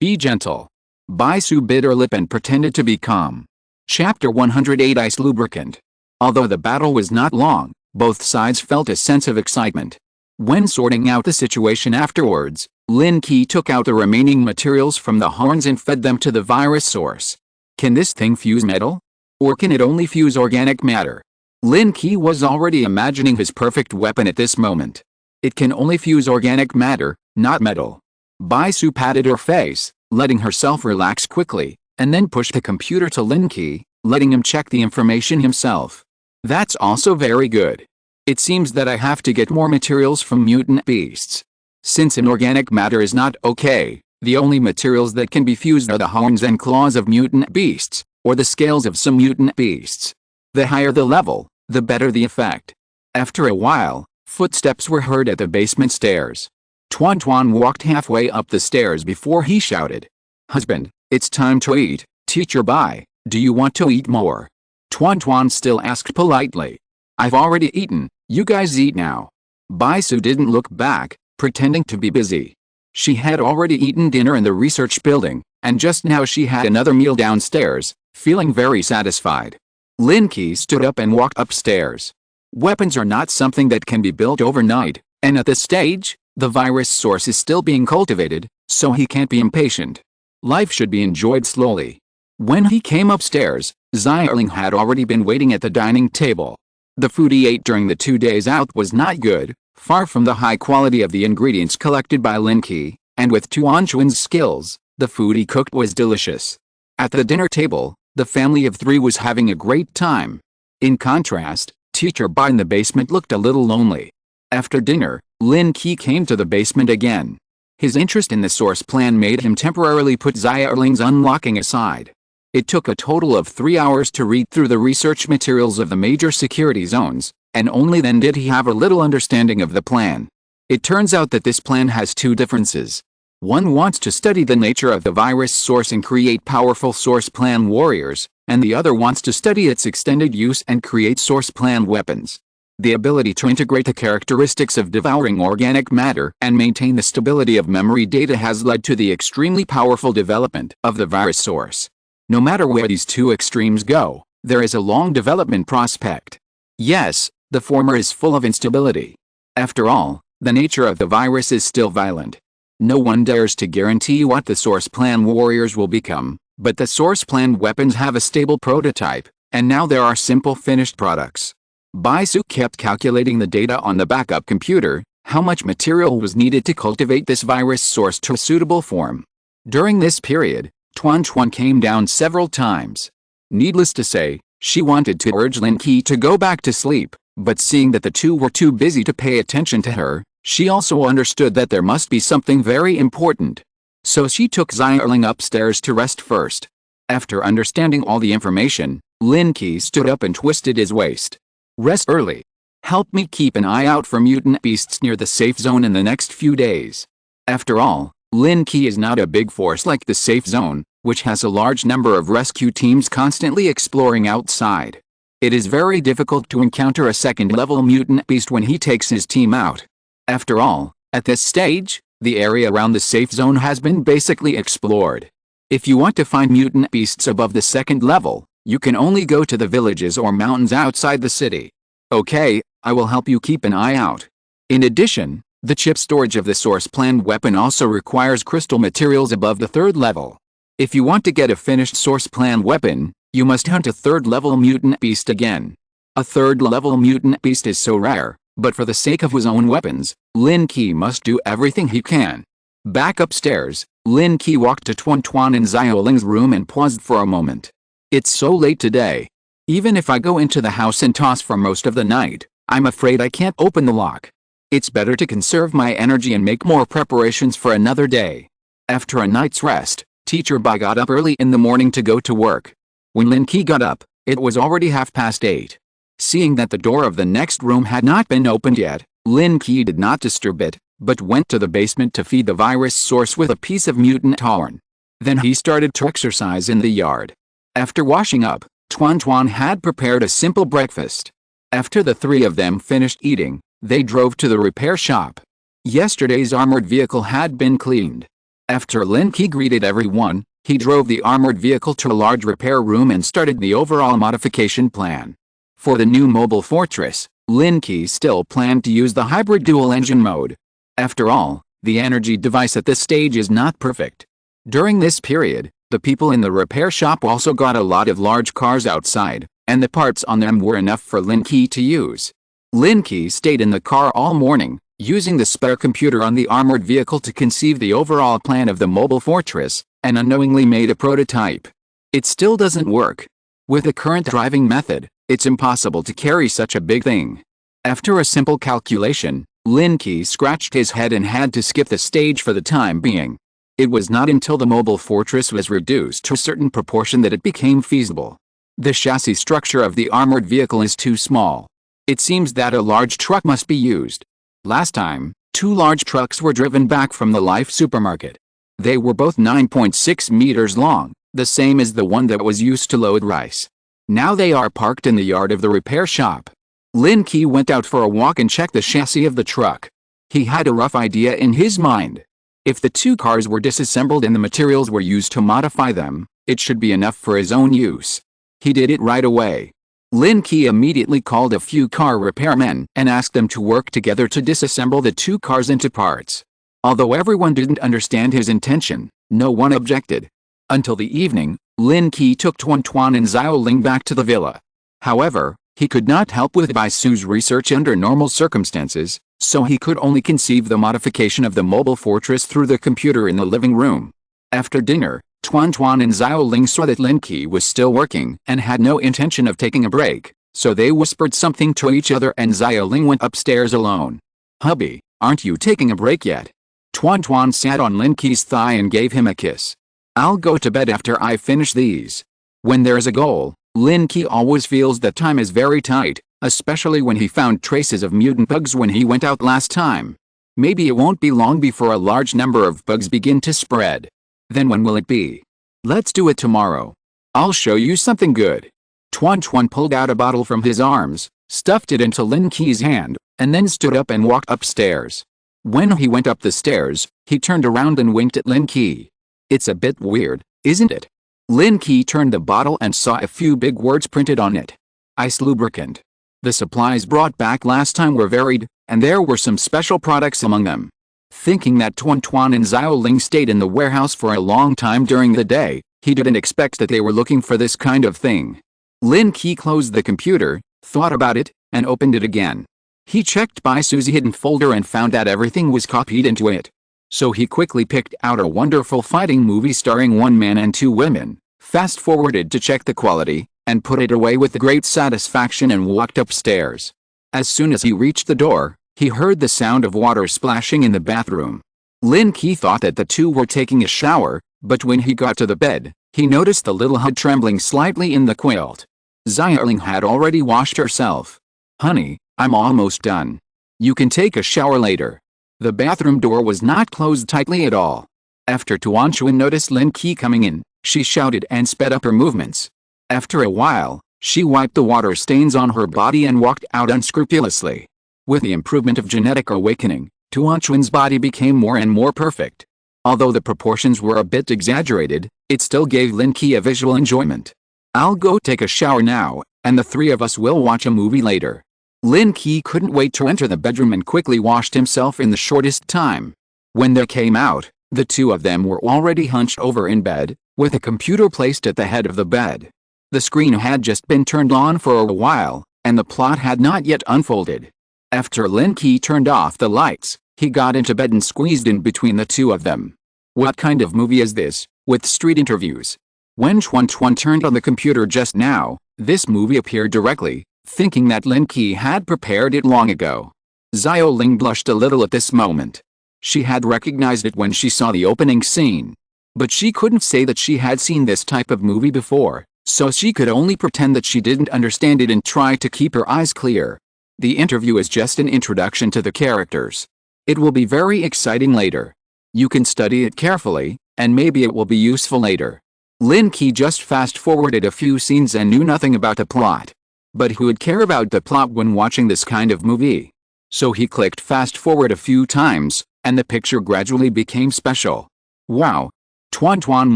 [SPEAKER 1] Be gentle. Bai-Su bit her lip and pretended to be calm. Chapter 108 Ice Lubricant. Although the battle was not long, both sides felt a sense of excitement. When sorting out the situation afterwards, Lin Qi took out the remaining materials from the horns and fed them to the virus source. Can this thing fuse metal? Or can it only fuse organic matter? Lin Qi was already imagining his perfect weapon at this moment. It can only fuse organic matter, not metal. Bai Su patted her face, letting herself relax quickly, and then pushed the computer to Lin Qi, letting him check the information himself. That's also very good. It seems that I have to get more materials from mutant beasts. Since inorganic matter is not okay, the only materials that can be fused are the horns and claws of mutant beasts, or the scales of some mutant beasts. The higher the level, the better the effect. After a while, footsteps were heard at the basement stairs. Tuan walked halfway up the stairs before he shouted, "Husband, it's time to eat. Teacher Bai, do you want to eat more?" Tuan still asked politely. "I've already eaten, you guys eat now." Bai Su didn't look back, pretending to be busy. She had already eaten dinner in the research building, and just now she had another meal downstairs, feeling very satisfied. Lin Qi stood up and walked upstairs. Weapons are not something that can be built overnight, and at this stage, the virus source is still being cultivated, so he can't be impatient. Life should be enjoyed slowly. When he came upstairs, Xiaoling had already been waiting at the dining table. The food he ate during the 2 days out was not good, far from the high quality of the ingredients collected by Lin Qi, and with Tuanchuan's skills, the food he cooked was delicious. At the dinner table, the family of 3 was having a great time. In contrast, Teacher Bai in the basement looked a little lonely. After dinner, Lin Qi came to the basement again. His interest in the source plan made him temporarily put Xiaoling's unlocking aside. It took a total of 3 hours to read through the research materials of the major security zones, and only then did he have a little understanding of the plan. It turns out that this plan has 2 differences. One wants to study the nature of the virus source and create powerful source plan warriors, and the other wants to study its extended use and create source plan weapons. The ability to integrate the characteristics of devouring organic matter and maintain the stability of memory data has led to the extremely powerful development of the virus source. No matter where these 2 extremes go, there is a long development prospect. Yes, the former is full of instability. After all, the nature of the virus is still violent. No one dares to guarantee what the source plan warriors will become, but the source plan weapons have a stable prototype, and now there are simple finished products. Bai Su kept calculating the data on the backup computer, how much material was needed to cultivate this virus source to a suitable form. During this period, Tuan came down several times. Needless to say, she wanted to urge Lin Qi to go back to sleep, but seeing that the 2 were too busy to pay attention to her, she also understood that there must be something very important. So she took Xiaoling upstairs to rest first. After understanding all the information, Lin Qi stood up and twisted his waist. "Rest early. Help me keep an eye out for mutant beasts near the safe zone in the next few days." After all, Lin Qi is not a big force like the safe zone, which has a large number of rescue teams constantly exploring outside. It is very difficult to encounter a second-level mutant beast when he takes his team out. After all, at this stage, the area around the safe zone has been basically explored. If you want to find mutant beasts above the 2nd level, you can only go to the villages or mountains outside the city. Okay, I will help you keep an eye out. In addition, the chip storage of the source plan weapon also requires crystal materials above the 3rd level. If you want to get a finished source plan weapon, you must hunt a 3rd-level mutant beast again. A 3rd-level mutant beast is so rare, but for the sake of his own weapons, Lin Qi must do everything he can. Back upstairs, Lin Qi walked to Tuan and Xiaoling's room and paused for a moment. "It's so late today. Even if I go into the house and toss for most of the night, I'm afraid I can't open the lock. It's better to conserve my energy and make more preparations for another day." After a night's rest, Teacher Bai got up early in the morning to go to work. When Lin Qi got up, it was already 8:30. Seeing that the door of the next room had not been opened yet, Lin Qi did not disturb it, but went to the basement to feed the virus source with a piece of mutant horn. Then he started to exercise in the yard. After washing up, Tuan had prepared a simple breakfast. After the 3 of them finished eating, they drove to the repair shop. Yesterday's armored vehicle had been cleaned. After Lin Qi greeted everyone, he drove the armored vehicle to a large repair room and started the overall modification plan. For the new mobile fortress, Lin Qi still planned to use the hybrid dual-engine mode. After all, the energy device at this stage is not perfect. During this period, the people in the repair shop also got a lot of large cars outside, and the parts on them were enough for Lin Qi to use. Lin Qi stayed in the car all morning, using the spare computer on the armored vehicle to conceive the overall plan of the mobile fortress, and unknowingly made a prototype. It still doesn't work. With the current driving method, it's impossible to carry such a big thing. After a simple calculation, Lin Qi scratched his head and had to skip the stage for the time being. It was not until the mobile fortress was reduced to a certain proportion that it became feasible. The chassis structure of the armored vehicle is too small. It seems that a large truck must be used. Last time, 2 large trucks were driven back from the Life supermarket. They were both 9.6 meters long, the same as the one that was used to load rice. Now they are parked in the yard of the repair shop. Lin Qi went out for a walk and checked the chassis of the truck. He had a rough idea in his mind. If the 2 cars were disassembled and the materials were used to modify them, it should be enough for his own use. He did it right away. Lin Qi immediately called a few car repairmen and asked them to work together to disassemble the 2 cars into parts. Although everyone didn't understand his intention, no one objected. Until the evening, Lin Qi took Tuan and Xiao Ling back to the villa. However, he could not help with Bai Su's research under normal circumstances, so he could only conceive the modification of the mobile fortress through the computer in the living room. After dinner, Tuan and Xiao Ling saw that Lin Qi was still working and had no intention of taking a break, so they whispered something to each other and Xiao Ling went upstairs alone. "Hubby, aren't you taking a break yet?" Tuan sat on Lin Qi's thigh and gave him a kiss. "I'll go to bed after I finish these." When there is a goal, Lin Qi always feels that time is very tight, especially when he found traces of mutant bugs when he went out last time. Maybe it won't be long before a large number of bugs begin to spread. Then when will it be? "Let's do it tomorrow. I'll show you something good." Tuan pulled out a bottle from his arms, stuffed it into Lin Qi's hand, and then stood up and walked upstairs. When he went up the stairs, he turned around and winked at Lin Qi. "It's a bit weird, isn't it?" Lin Qi turned the bottle and saw a few big words printed on it. "Ice lubricant." The supplies brought back last time were varied, and there were some special products among them. Thinking that Tuan and Xiao Ling stayed in the warehouse for a long time during the day, he didn't expect that they were looking for this kind of thing. Lin Qi closed the computer, thought about it, and opened it again. He checked Bai Su's hidden folder and found that everything was copied into it. So he quickly picked out a wonderful fighting movie starring 1 man and 2 women, fast-forwarded to check the quality, and put it away with great satisfaction and walked upstairs. As soon as he reached the door, he heard the sound of water splashing in the bathroom. Lin Qi thought that the 2 were taking a shower, but when he got to the bed, he noticed the little head trembling slightly in the quilt. Xiao Ling had already washed herself. "Honey, I'm almost done. You can take a shower later." The bathroom door was not closed tightly at all. After Tuan noticed Lin Qi coming in, she shouted and sped up her movements. After a while, she wiped the water stains on her body and walked out unscrupulously. With the improvement of genetic awakening, Tuan's body became more and more perfect. Although the proportions were a bit exaggerated, it still gave Lin Qi a visual enjoyment. "I'll go take a shower now, and the 3 of us will watch a movie later." Lin Qi couldn't wait to enter the bedroom and quickly washed himself in the shortest time. When they came out, the 2 of them were already hunched over in bed, with a computer placed at the head of the bed. The screen had just been turned on for a while, and the plot had not yet unfolded. After Lin Qi turned off the lights, he got into bed and squeezed in between the 2 of them. "What kind of movie is this, with street interviews?" When Tuan turned on the computer just now, this movie appeared directly, thinking that Lin Qi had prepared it long ago. Xiao Ling blushed a little at this moment. She had recognized it when she saw the opening scene. But she couldn't say that she had seen this type of movie before, so she could only pretend that she didn't understand it and try to keep her eyes clear. The interview is just an introduction to the characters. It will be very exciting later. You can study it carefully, and maybe it will be useful later. Lin Qi just fast-forwarded a few scenes and knew nothing about the plot. But who would care about the plot when watching this kind of movie? So he clicked fast-forward a few times, and the picture gradually became special. "Wow!" Tuan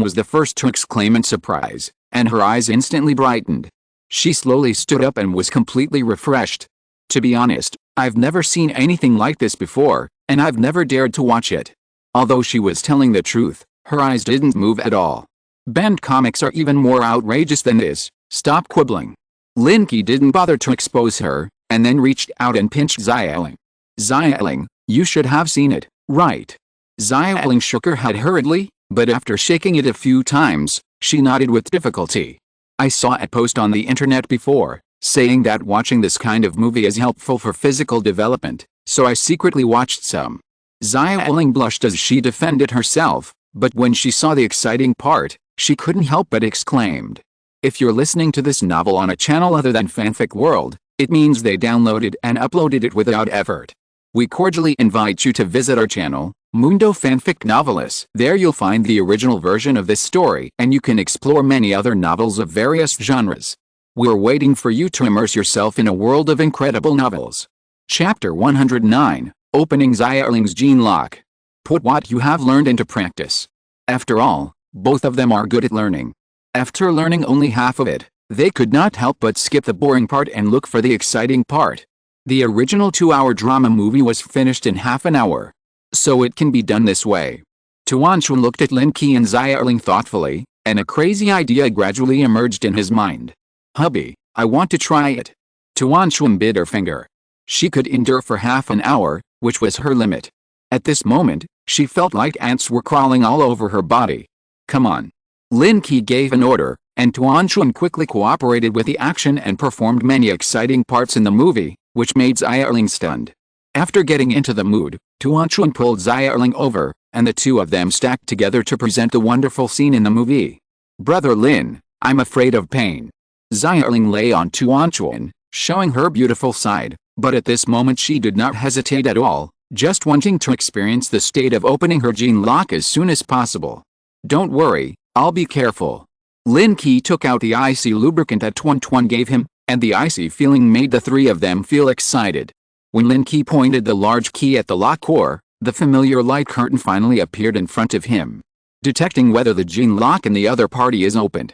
[SPEAKER 1] was the first to exclaim in surprise, and her eyes instantly brightened. She slowly stood up and was completely refreshed. "To be honest, I've never seen anything like this before, and I've never dared to watch it." Although she was telling the truth, her eyes didn't move at all. "Banned comics are even more outrageous than this. Stop quibbling." Lin Qi didn't bother to expose her, and then reached out and pinched Xiaoling. Xiaoling, you should have seen it, right? Xiaoling shook her head hurriedly, but after shaking it a few times, she nodded with difficulty. I saw a post on the internet before, saying that watching this kind of movie is helpful for physical development, so I secretly watched some. Xiaoling blushed as she defended herself, but when she saw the exciting part, she couldn't help but exclaimed. If you're listening to this novel on a channel other than Fanfic World, it means they downloaded and uploaded it without effort. We cordially invite you to visit our channel, Mundo Fanfic Novelists. There you'll find the original version of this story and you can explore many other novels of various genres. We're waiting for you to immerse yourself in a world of incredible novels. Chapter 109, Opening Xiaoling's Gene Lock. Put what you have learned into practice. After all, both of them are good at learning. After learning only half of it, they could not help but skip the boring part and look for the exciting part. The original 2-hour drama movie was finished in half an hour. So it can be done this way. Tuanchun looked at Lin Qi and Xiaoling thoughtfully, and a crazy idea gradually emerged in his mind. Hubby, I want to try it. Tuanchun bit her finger. She could endure for half an hour, which was her limit. At this moment, she felt like ants were crawling all over her body. Come on. Lin Qi gave an order, and Tuanchun quickly cooperated with the action and performed many exciting parts in the movie, which made Xiaoling stunned. After getting into the mood, Tuanchun pulled Xiaoling over, and the two of them stacked together to present the wonderful scene in the movie. Brother Lin, I'm afraid of pain. Xiaoling lay on Tuanchun, showing her beautiful side, but at this moment she did not hesitate at all, just wanting to experience the state of opening her gene lock as soon as possible. Don't worry, I'll be careful. Lin Qi took out the icy lubricant that Tuanchun gave him, and the icy feeling made the three of them feel excited. When Lin Qi pointed the large key at the lock core, the familiar light curtain finally appeared in front of him, detecting whether the gene lock in the other party is opened.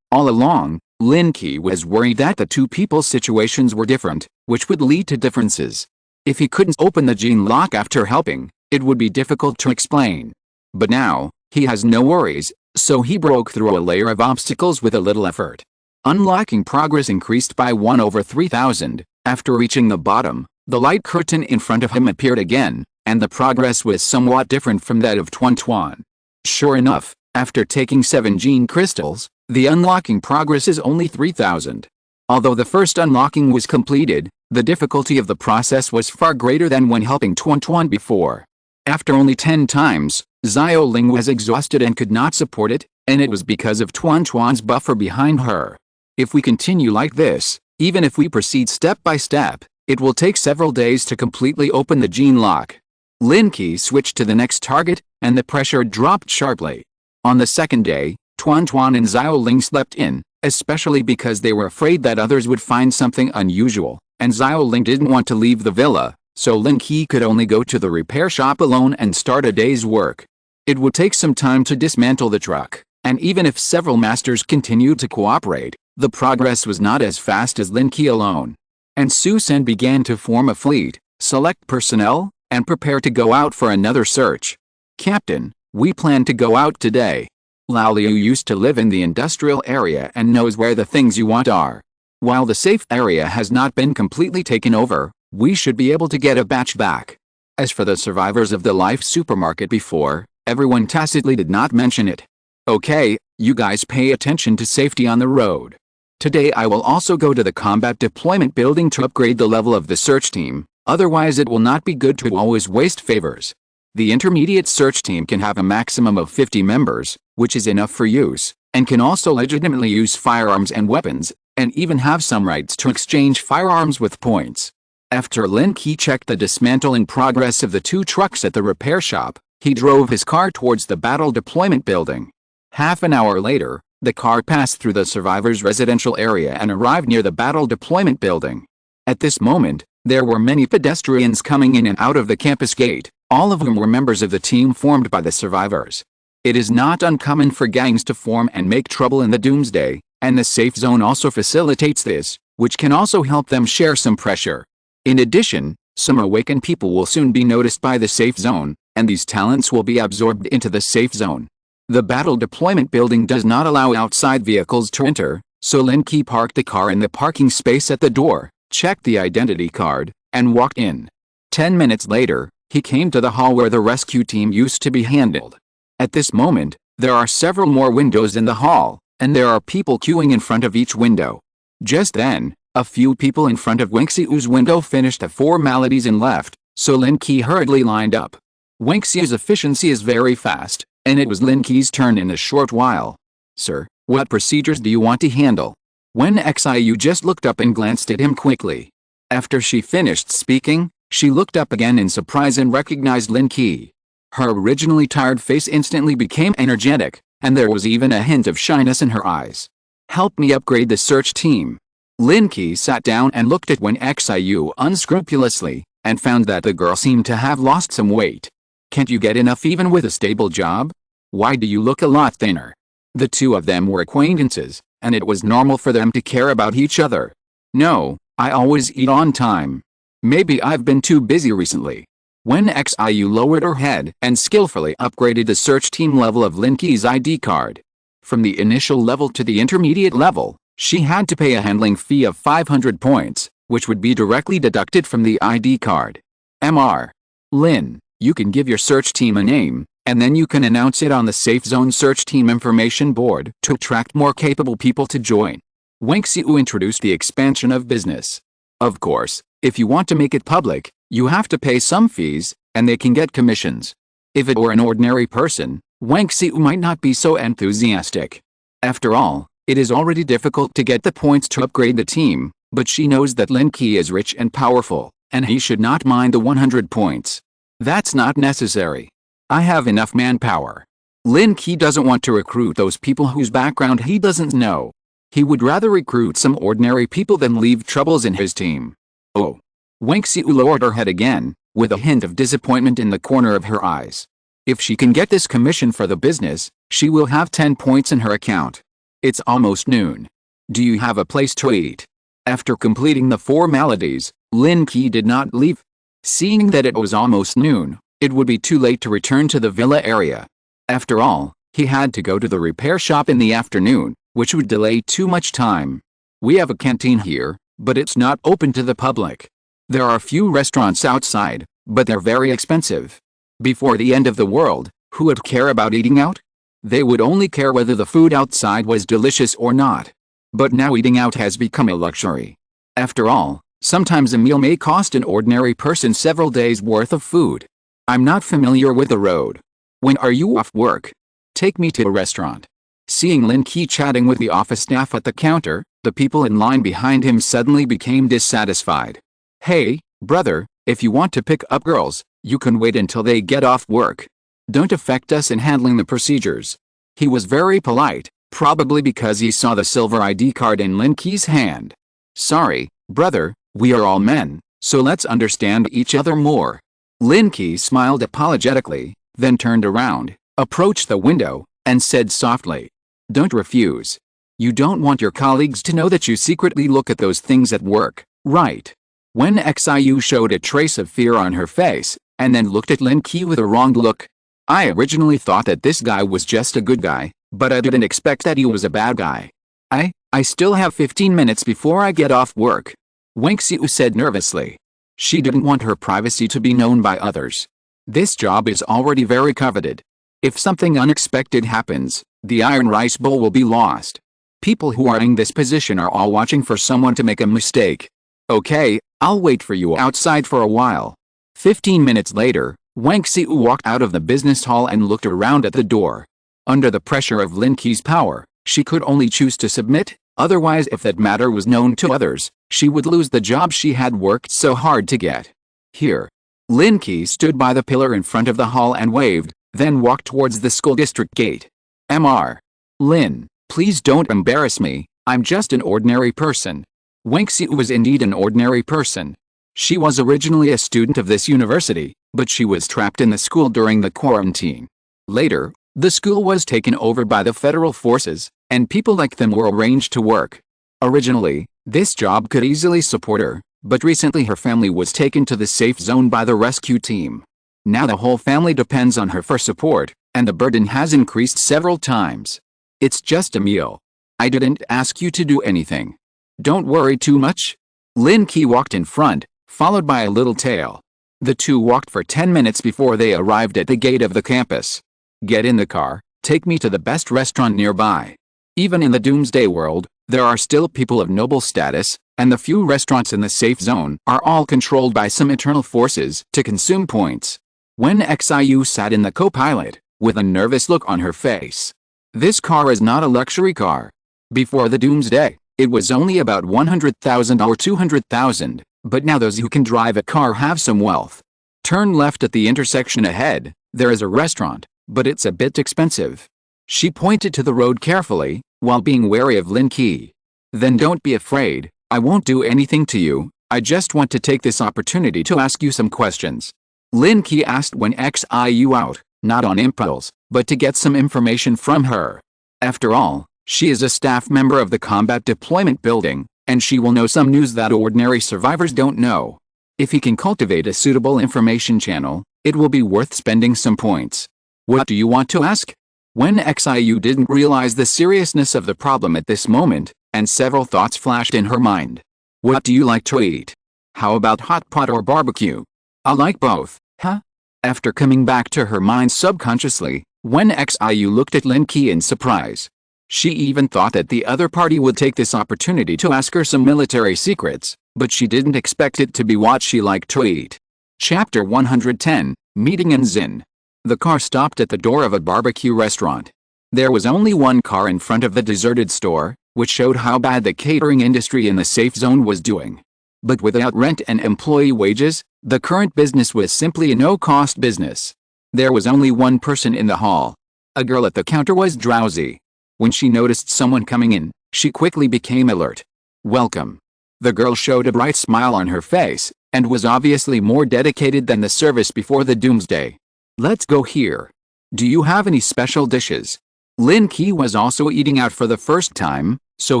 [SPEAKER 1] All along, Lin Qi was worried that the two people's situations were different, which would lead to differences. If he couldn't open the gene lock after helping, it would be difficult to explain. But now, he has no worries, so he broke through a layer of obstacles with a little effort. Unlocking progress increased by 1/3000. After reaching the bottom, the light curtain in front of him appeared again, and the progress was somewhat different from that of Tuanchun. Sure enough, after taking 7 gene crystals, the unlocking progress is only 3000. Although the first unlocking was completed, the difficulty of the process was far greater than when helping Tuanchun before. After only 10 times, Xiaoling was exhausted and could not support it, and it was because of Tuanchun's buffer behind her. If we continue like this, even if we proceed step by step, it will take several days to completely open the gene lock. Lin Qi switched to the next target, and the pressure dropped sharply. On the second day, Tuanchun and Xiaoling slept in, especially because they were afraid that others would find something unusual, and Xiaoling didn't want to leave the villa, so Lin Qi could only go to the repair shop alone and start a day's work. It would take some time to dismantle the truck, and even if several masters continued to cooperate, the progress was not as fast as Lin Qi alone. And Su Sen began to form a fleet, select personnel, and prepare to go out for another search. Captain, we plan to go out today. Lao Liu used to live in the industrial area and knows where the things you want are. While the safe area has not been completely taken over, we should be able to get a batch back. As for the survivors of the Life supermarket before, everyone tacitly did not mention it. Okay, you guys pay attention to safety on the road. Today I will also go to the combat deployment building to upgrade the level of the search team, otherwise it will not be good to always waste favors. The intermediate search team can have a maximum of 50 members, which is enough for use, and can also legitimately use firearms and weapons, and even have some rights to exchange firearms with points. After Lin Qi checked the dismantling progress of the 2 trucks at the repair shop, he drove his car towards the battle deployment building. Half an hour later, the car passed through the survivors' residential area and arrived near the battle deployment building. At this moment, there were many pedestrians coming in and out of the campus gate, all of whom were members of the team formed by the survivors. It is not uncommon for gangs to form and make trouble in the Doomsday, and the safe zone also facilitates this, which can also help them share some pressure. In addition, some awakened people will soon be noticed by the safe zone, and these talents will be absorbed into the safe zone. The battle deployment building does not allow outside vehicles to enter, So Lin Qi parked the car in the parking space at the door, checked the identity card, and walked in. 10 minutes later, he came to the hall where the rescue team used to be handled. At this moment, there are several more windows in the hall, and there are people queuing in front of each window. Just then, a few people in front of Lin Qi's window finished the formalities and left, so Lin Qi hurriedly lined up. Lin Qi's efficiency is very fast, and it was Lin Qi's turn in a short while. "Sir, what procedures do you want to handle?" When Xiu just looked up and glanced at him quickly. After she finished speaking, she looked up again in surprise and recognized Lin Qi. Her originally tired face instantly became energetic, and there was even a hint of shyness in her eyes. "Help me upgrade the search team." Lin Qi sat down and looked at Wen Xiu unscrupulously, and found that the girl seemed to have lost some weight. "Can't you get enough even with a stable job? Why do you look a lot thinner?" The two of them were acquaintances, and it was normal for them to care about each other. "No, I always eat on time. Maybe I've been too busy recently." When Xiu lowered her head and skillfully upgraded the search team level of Lin Qi's ID card. From the initial level to the intermediate level, she had to pay a handling fee of 500 points, which would be directly deducted from the ID card. Mr. Lin, you can give your search team a name, and then you can announce it on the Safe Zone Search Team Information Board to attract more capable people to join. Lin Qi introduced the expansion of business. Of course, if you want to make it public, you have to pay some fees, and they can get commissions. If it were an ordinary person, Lin Qi might not be so enthusiastic. After all, it is already difficult to get the points to upgrade the team, but she knows that Lin Qi is rich and powerful, and he should not mind the 100 points. That's not necessary. I have enough manpower. Lin Qi doesn't want to recruit those people whose background he doesn't know. He would rather recruit some ordinary people than leave troubles in his team. Oh. Lin Qi lowered her head again, with a hint of disappointment in the corner of her eyes. If she can get this commission for the business, she will have 10 points in her account. It's almost noon. Do you have a place to eat? After completing the formalities, Lin Qi did not leave. Seeing that it was almost noon, it would be too late to return to the villa area. After all, he had to go to the repair shop in the afternoon, which would delay too much time. We have a canteen here, but it's not open to the public. There are a few restaurants outside, but they're very expensive. Before the end of the world, who would care about eating out? They would only care whether the food outside was delicious or not. But now eating out has become a luxury. After all, sometimes a meal may cost an ordinary person several days' worth of food. I'm not familiar with the road. When are you off work? Take me to a restaurant. Seeing Lin Qi chatting with the office staff at the counter, the people in line behind him suddenly became dissatisfied. "Hey, brother, if you want to pick up girls, you can wait until they get off work. Don't affect us in handling the procedures." He was very polite, probably because he saw the silver ID card in Lin Qi's hand. "Sorry, brother, we are all men, so let's understand each other more." Lin Qi smiled apologetically, then turned around, approached the window, and said softly, "Don't refuse. You don't want your colleagues to know that you secretly look at those things at work, right?" When Xiu showed a trace of fear on her face, and then looked at Lin Qi with a wrong look. "I originally thought that this guy was just a good guy, but I didn't expect that he was a bad guy. I still have 15 minutes before I get off work," Lin Qi said nervously. She didn't want her privacy to be known by others. This job is already very coveted. If something unexpected happens, the iron rice bowl will be lost. People who are in this position are all watching for someone to make a mistake. "Okay, I'll wait for you outside for a while." 15 minutes later, Lin Qi walked out of the business hall and looked around at the door. Under the pressure of Lin Qi's power, she could only choose to submit, otherwise if that matter was known to others, she would lose the job she had worked so hard to get. "Here." Lin Qi stood by the pillar in front of the hall and waved, then walked towards the school district gate. "Mr. Lin, please don't embarrass me, I'm just an ordinary person." Lin Qi was indeed an ordinary person. She was originally a student of this university, but she was trapped in the school during the quarantine. Later, the school was taken over by the federal forces, and people like them were arranged to work. Originally, this job could easily support her, but recently her family was taken to the safe zone by the rescue team. Now the whole family depends on her for support, and the burden has increased several times. It's just a meal. I didn't ask you to do anything. Don't worry too much. Lin Qi walked in front, followed by a little tail. The two walked for 10 minutes before they arrived at the gate of the campus. Get in the car, take me to the best restaurant nearby. Even in the doomsday world, there are still people of noble status, and the few restaurants in the safe zone are all controlled by some internal forces to consume points. When Xiu sat in the co-pilot, with a nervous look on her face. This car is not a luxury car. Before the doomsday, it was only about 100,000 or 200,000, but now those who can drive a car have some wealth. Turn left at the intersection ahead, there is a restaurant, but it's a bit expensive. She pointed to the road carefully, while being wary of Lin Qi. Then don't be afraid, I won't do anything to you, I just want to take this opportunity to ask you some questions. Lin Qi asked when Xiu out, not on impulse, but to get some information from her. After all, she is a staff member of the Combat Deployment Building, and she will know some news that ordinary survivors don't know. If he can cultivate a suitable information channel, it will be worth spending some points. What do you want to ask? When Xiu didn't realize the seriousness of the problem at this moment, and several thoughts flashed in her mind. What do you like to eat? How about hot pot or barbecue? I like both, huh? After coming back to her mind subconsciously, when Xiu looked at Lin Qi in surprise. She even thought that the other party would take this opportunity to ask her some military secrets, but she didn't expect it to be what she liked to eat. Chapter 110, Meeting in Xin. The car stopped at the door of a barbecue restaurant. There was only one car in front of the deserted store, which showed how bad the catering industry in the safe zone was doing. But without rent and employee wages, the current business was simply a no-cost business. There was only one person in the hall. A girl at the counter was drowsy. When she noticed someone coming in, she quickly became alert. Welcome. The girl showed a bright smile on her face, and was obviously more dedicated than the service before the doomsday. Let's go here. Do you have any special dishes? Lin Qi was also eating out for the first time, so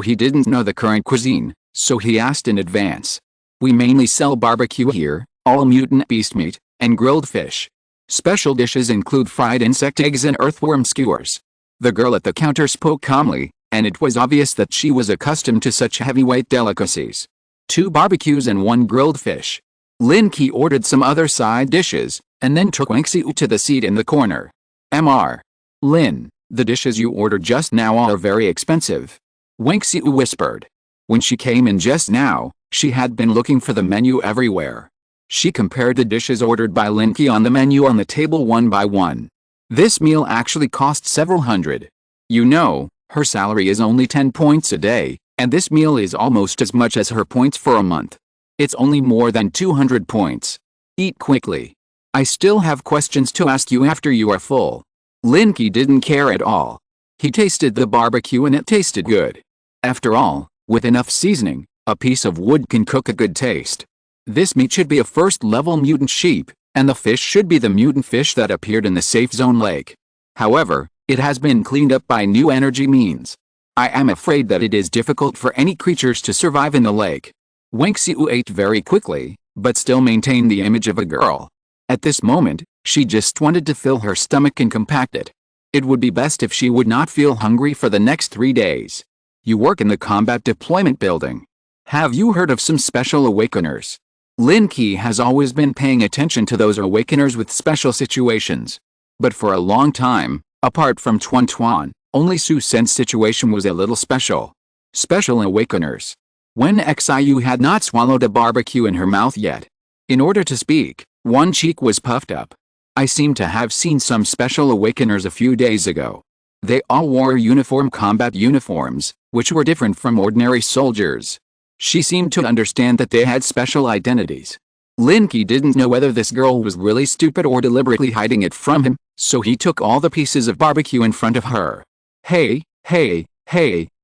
[SPEAKER 1] he didn't know the current cuisine, so he asked in advance. We mainly sell barbecue here, all mutant beast meat, and grilled fish. Special dishes include fried insect eggs and earthworm skewers. The girl at the counter spoke calmly, and it was obvious that she was accustomed to such heavyweight delicacies. 2 barbecues and 1 grilled fish. Lin Qi ordered some other side dishes, and then took Xiu to the seat in the corner. Mr. Lin, the dishes you ordered just now are very expensive. Xiu whispered. When she came in just now, she had been looking for the menu everywhere. She compared the dishes ordered by Lin Qi on the menu on the table one by one. This meal actually cost several hundred. You know, her salary is only 10 points a day, and this meal is almost as much as her points for a month. It's only more than 200 points. Eat quickly. I still have questions to ask you after you are full. Lin Qi didn't care at all. He tasted the barbecue and it tasted good. After all, with enough seasoning, a piece of wood can cook a good taste. This meat should be a first-level mutant sheep, and the fish should be the mutant fish that appeared in the safe zone lake. However, it has been cleaned up by new energy means. I am afraid that it is difficult for any creatures to survive in the lake. Xiu ate very quickly, but still maintained the image of a girl. At this moment, she just wanted to fill her stomach and compact it. It would be best if she would not feel hungry for the next 3 days. You work in the Combat Deployment Building. Have you heard of some special awakeners? Lin Qi has always been paying attention to those awakeners with special situations. But for a long time, apart from Tuan Tuan, only Su Sen's situation was a little special. Special awakeners. When Xiu had not swallowed a barbecue in her mouth yet. In order to speak, one cheek was puffed up. I seem to have seen some special awakeners a few days ago. They all wore uniform combat uniforms, which were different from ordinary soldiers. She seemed to understand that they had special identities. Lin Qi didn't know whether this girl was really stupid or deliberately hiding it from him, so he took all the pieces of barbecue in front of her. Hey,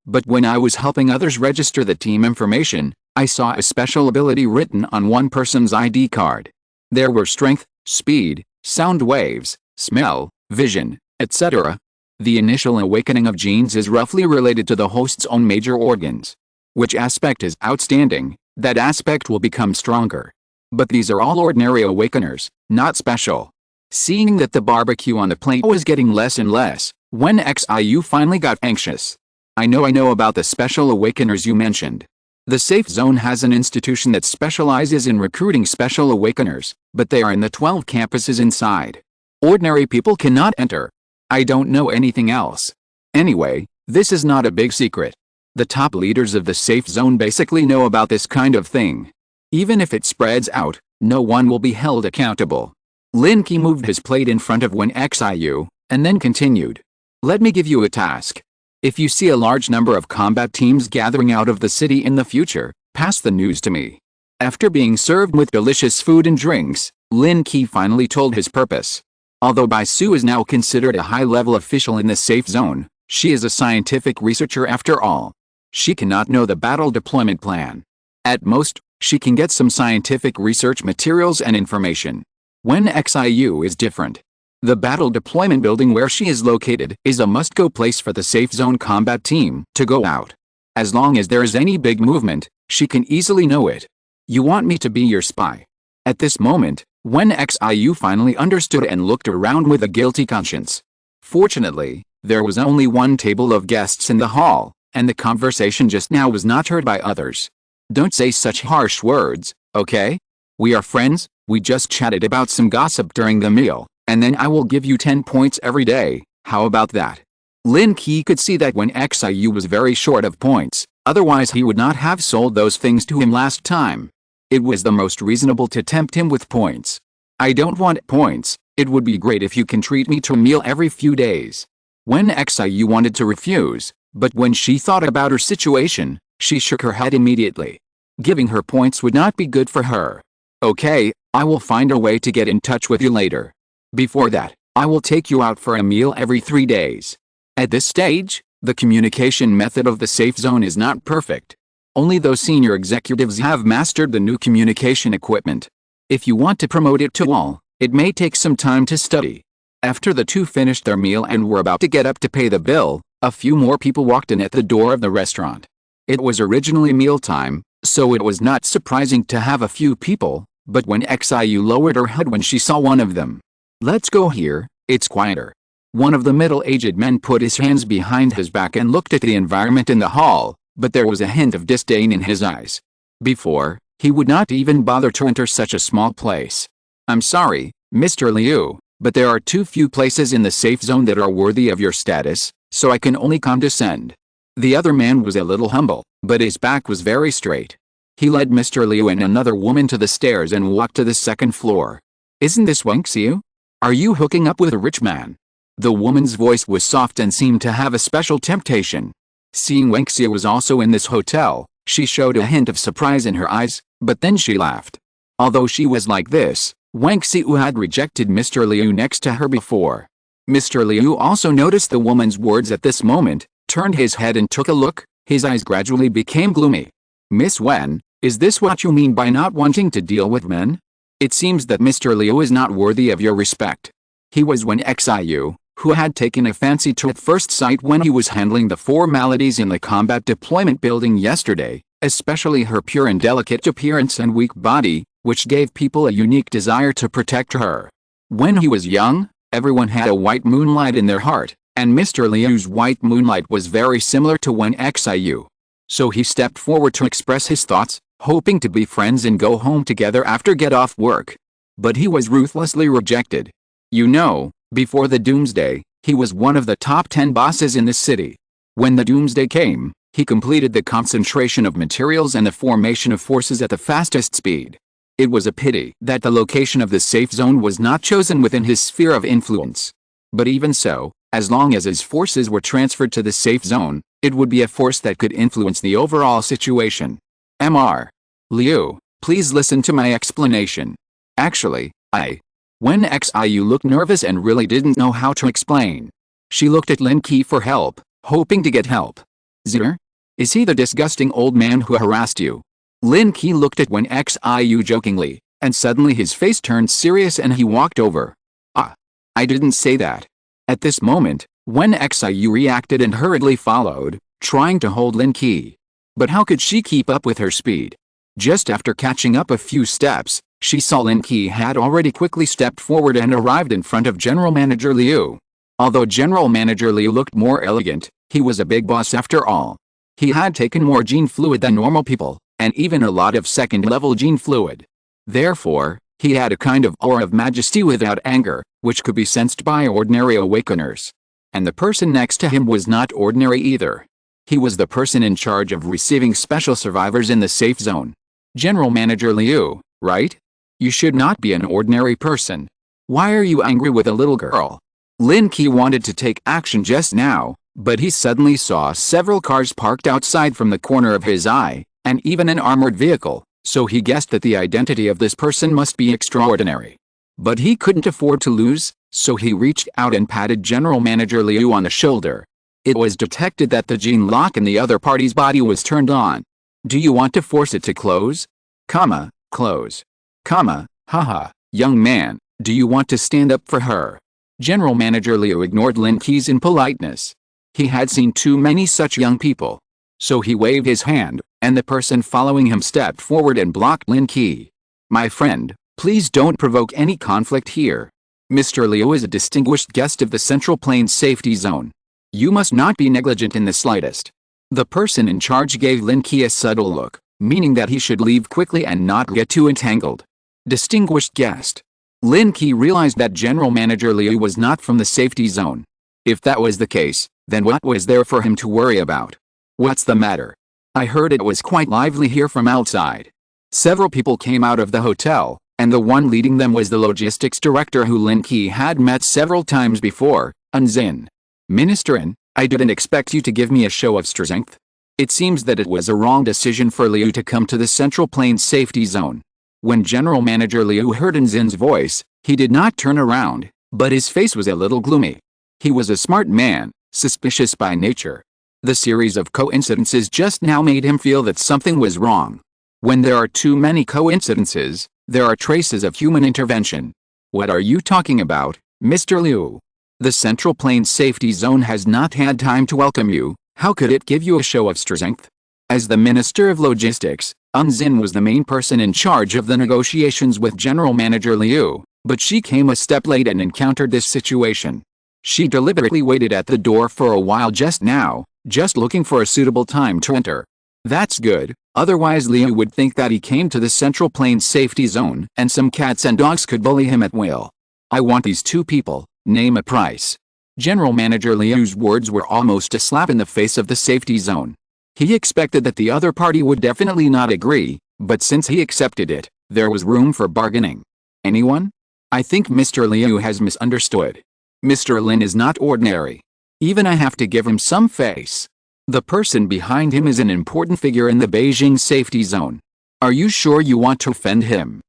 [SPEAKER 1] but when I was helping others register the team information, I saw a special ability written on one person's ID card. There were strength, speed, sound waves, smell, vision, etc. The initial awakening of genes is roughly related to the host's own major organs. Which aspect is outstanding, that aspect will become stronger. But these are all ordinary awakeners, not special. Seeing that the barbecue on the plate was getting less and less, when Xiu finally got anxious. I know about the special awakeners you mentioned. The safe zone has an institution that specializes in recruiting special awakeners, but they are in the 12 campuses inside. Ordinary people cannot enter. I don't know anything else. Anyway, this is not a big secret. The top leaders of the safe zone basically know about this kind of thing. Even if it spreads out, no one will be held accountable. Lin Qi moved his plate in front of Wen Xiu, and then continued. Let me give you a task. If you see a large number of combat teams gathering out of the city in the future, pass the news to me. After being served with delicious food and drinks, Lin Qi finally told his purpose. Although Bai Su is now considered a high-level official in the safe zone, she is a scientific researcher after all. She cannot know the battle deployment plan. At most, she can get some scientific research materials and information. Wen Xiu is different. The battle deployment building where she is located is a must-go place for the safe zone combat team to go out. As long as there is any big movement, she can easily know it. You want me to be your spy? At this moment, Wen Xiu finally understood and looked around with a guilty conscience. Fortunately, there was only one table of guests in the hall, and the conversation just now was not heard by others. Don't say such harsh words, okay? We are friends, we just chatted about some gossip during the meal. And then I will give you 10 points every day, how about that? Lin Qi could see that Wen Xiu was very short of points, otherwise he would not have sold those things to him last time. It was the most reasonable to tempt him with points. I don't want points, it would be great if you can treat me to a meal every few days. Wen Xiu wanted to refuse, but when she thought about her situation, she shook her head immediately. Giving her points would not be good for her. Okay, I will find a way to get in touch with you later. Before that, I will take you out for a meal every 3 days. At this stage, the communication method of the safe zone is not perfect. Only those senior executives have mastered the new communication equipment. If you want to promote it to all, it may take some time to study. After the two finished their meal and were about to get up to pay the bill, a few more people walked in at the door of the restaurant. It was originally mealtime, so it was not surprising to have a few people, but Wen Xiu lowered her head when she saw one of them. Let's go here, it's quieter. One of the middle-aged men put his hands behind his back and looked at the environment in the hall, but there was a hint of disdain in his eyes. Before, he would not even bother to enter such a small place. I'm sorry, Mr. Liu, but there are too few places in the safe zone that are worthy of your status, so I can only condescend. The other man was a little humble, but his back was very straight. He led Mr. Liu and another woman to the stairs and walked to the second floor. Isn't this Wen Xiu? Are you hooking up with a rich man? The woman's voice was soft and seemed to have a special temptation. Seeing Wen Xiu was also in this hotel, she showed a hint of surprise in her eyes, but then she laughed. Although she was like this, Wen Xiu had rejected Mr. Liu next to her before. Mr. Liu also noticed the woman's words at this moment, turned his head and took a look. His eyes gradually became gloomy. Miss Wen, is this what you mean by not wanting to deal with men? It seems that Mr. Liu is not worthy of your respect. He was Wen Xiu, who had taken a fancy to at first sight when he was handling the formalities in the combat deployment building yesterday, especially her pure and delicate appearance and weak body, which gave people a unique desire to protect her. When he was young, everyone had a white moonlight in their heart, and Mr. Liu's white moonlight was very similar to Wen Xiu. So he stepped forward to express his thoughts, hoping to be friends and go home together after get off work. But he was ruthlessly rejected. You know, before the doomsday, he was one of the top 10 bosses in the city. When the doomsday came, he completed the concentration of materials and the formation of forces at the fastest speed. It was a pity that the location of the safe zone was not chosen within his sphere of influence. But even so, as long as his forces were transferred to the safe zone, it would be a force that could influence the overall situation. Mr. Liu, please listen to my explanation. Actually, Wen Xiu looked nervous and really didn't know how to explain. She looked at Lin Qi for help, hoping to get help. Zir? Is he the disgusting old man who harassed you? Lin Qi looked at Wen Xiu jokingly, and suddenly his face turned serious and he walked over. I didn't say that. At this moment, Wen Xiu reacted and hurriedly followed, trying to hold Lin Qi. But how could she keep up with her speed? Just after catching up a few steps, she saw Lin Qi had already quickly stepped forward and arrived in front of General Manager Liu. Although General Manager Liu looked more elegant, He was a big boss after all. He had taken more gene fluid than normal people, and even a lot of second-level gene fluid. Therefore, he had a kind of aura of majesty without anger, which could be sensed by ordinary awakeners. And the person next to him was not ordinary either. He was the person in charge of receiving special survivors in the safe zone. General Manager Liu, right? You should not be an ordinary person. Why are you angry with a little girl? Lin Qi wanted to take action just now, but he suddenly saw several cars parked outside from the corner of his eye, and even an armored vehicle, so he guessed that the identity of this person must be extraordinary. But he couldn't afford to lose, so he reached out and patted General Manager Liu on the shoulder. It was detected that the gene lock in the other party's body was turned on. Do you want to force it to close? Close. Haha, young man, do you want to stand up for her? General Manager Liu ignored Lin Qi's impoliteness. He had seen too many such young people. So he waved his hand, and the person following him stepped forward and blocked Lin Qi. My friend, please don't provoke any conflict here. Mr. Liu is a distinguished guest of the Central Plains Safety Zone. You must not be negligent in the slightest. The person in charge gave Lin Qi a subtle look, meaning that he should leave quickly and not get too entangled. Distinguished guest. Lin Qi realized that General Manager Liu was not from the safety zone. If that was the case, then what was there for him to worry about? What's the matter? I heard it was quite lively here from outside. Several people came out of the hotel, and the one leading them was the logistics director who Lin Qi had met several times before, Zin. Minister, I didn't expect you to give me a show of strength. It seems that it was a wrong decision for Liu to come to the Central Plains Safety Zone. When General Manager Liu heard Zin's voice, he did not turn around, but his face was a little gloomy. He was a smart man, suspicious by nature. The series of coincidences just now made him feel that something was wrong. When there are too many coincidences, there are traces of human intervention. What are you talking about, Mr. Liu? The Central Plains Safety Zone has not had time to welcome you. How could it give you a show of strength? As the Minister of Logistics, Zin was the main person in charge of the negotiations with General Manager Liu, but she came a step late and encountered this situation. She deliberately waited at the door for a while just now, just looking for a suitable time to enter. That's good, otherwise Liu would think that he came to the Central Plains Safety Zone and some cats and dogs could bully him at will. I want these two people, name a price. General Manager Liu's words were almost a slap in the face of the safety zone. He expected that the other party would definitely not agree, but since he accepted it, there was room for bargaining. Anyone? I think Mr. Liu has misunderstood. Mr. Lin is not ordinary. Even I have to give him some face. The person behind him is an important figure in the Beijing safety zone. Are you sure you want to offend him?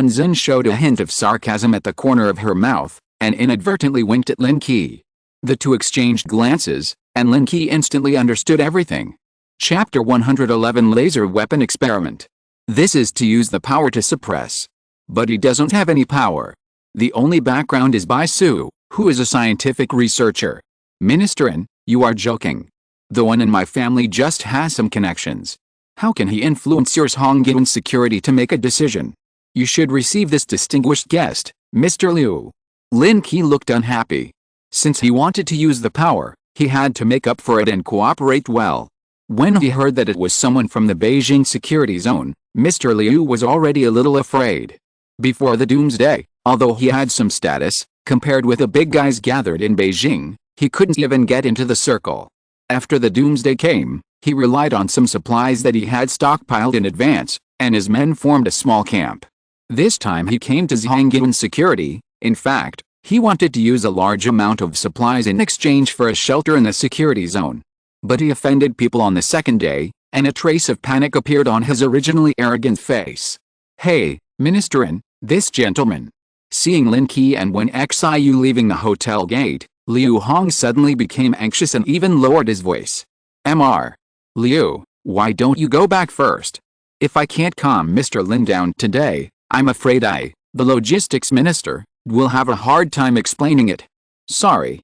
[SPEAKER 1] Zin showed a hint of sarcasm at the corner of her mouth, and inadvertently winked at Lin Qi. The two exchanged glances, and Lin Qi instantly understood everything. Chapter 111 Laser Weapon Experiment. This is to use the power to suppress. But he doesn't have any power. The only background is by Su, who is a scientific researcher. Minister, you are joking. The one in my family just has some connections. How can he influence your Hongyan security to make a decision? You should receive this distinguished guest, Mr. Liu. Lin Qi looked unhappy. Since he wanted to use the power, he had to make up for it and cooperate well. When he heard that it was someone from the Beijing security zone, Mr. Liu was already a little afraid. Before the doomsday, although he had some status, compared with the big guys gathered in Beijing, he couldn't even get into the circle. After the doomsday came, he relied on some supplies that he had stockpiled in advance, and his men formed a small camp. This time he came to Hongyan security. In fact, he wanted to use a large amount of supplies in exchange for a shelter in the security zone. But he offended people on the second day, and a trace of panic appeared on his originally arrogant face. Hey, Minister, this gentleman. Seeing Lin Qi and Wen Xiu leaving the hotel gate, Liu Hong suddenly became anxious and even lowered his voice. Mr. Liu, why don't you go back first? If I can't calm Mr. Lin down today, I'm afraid the logistics minister, will have a hard time explaining it. Sorry.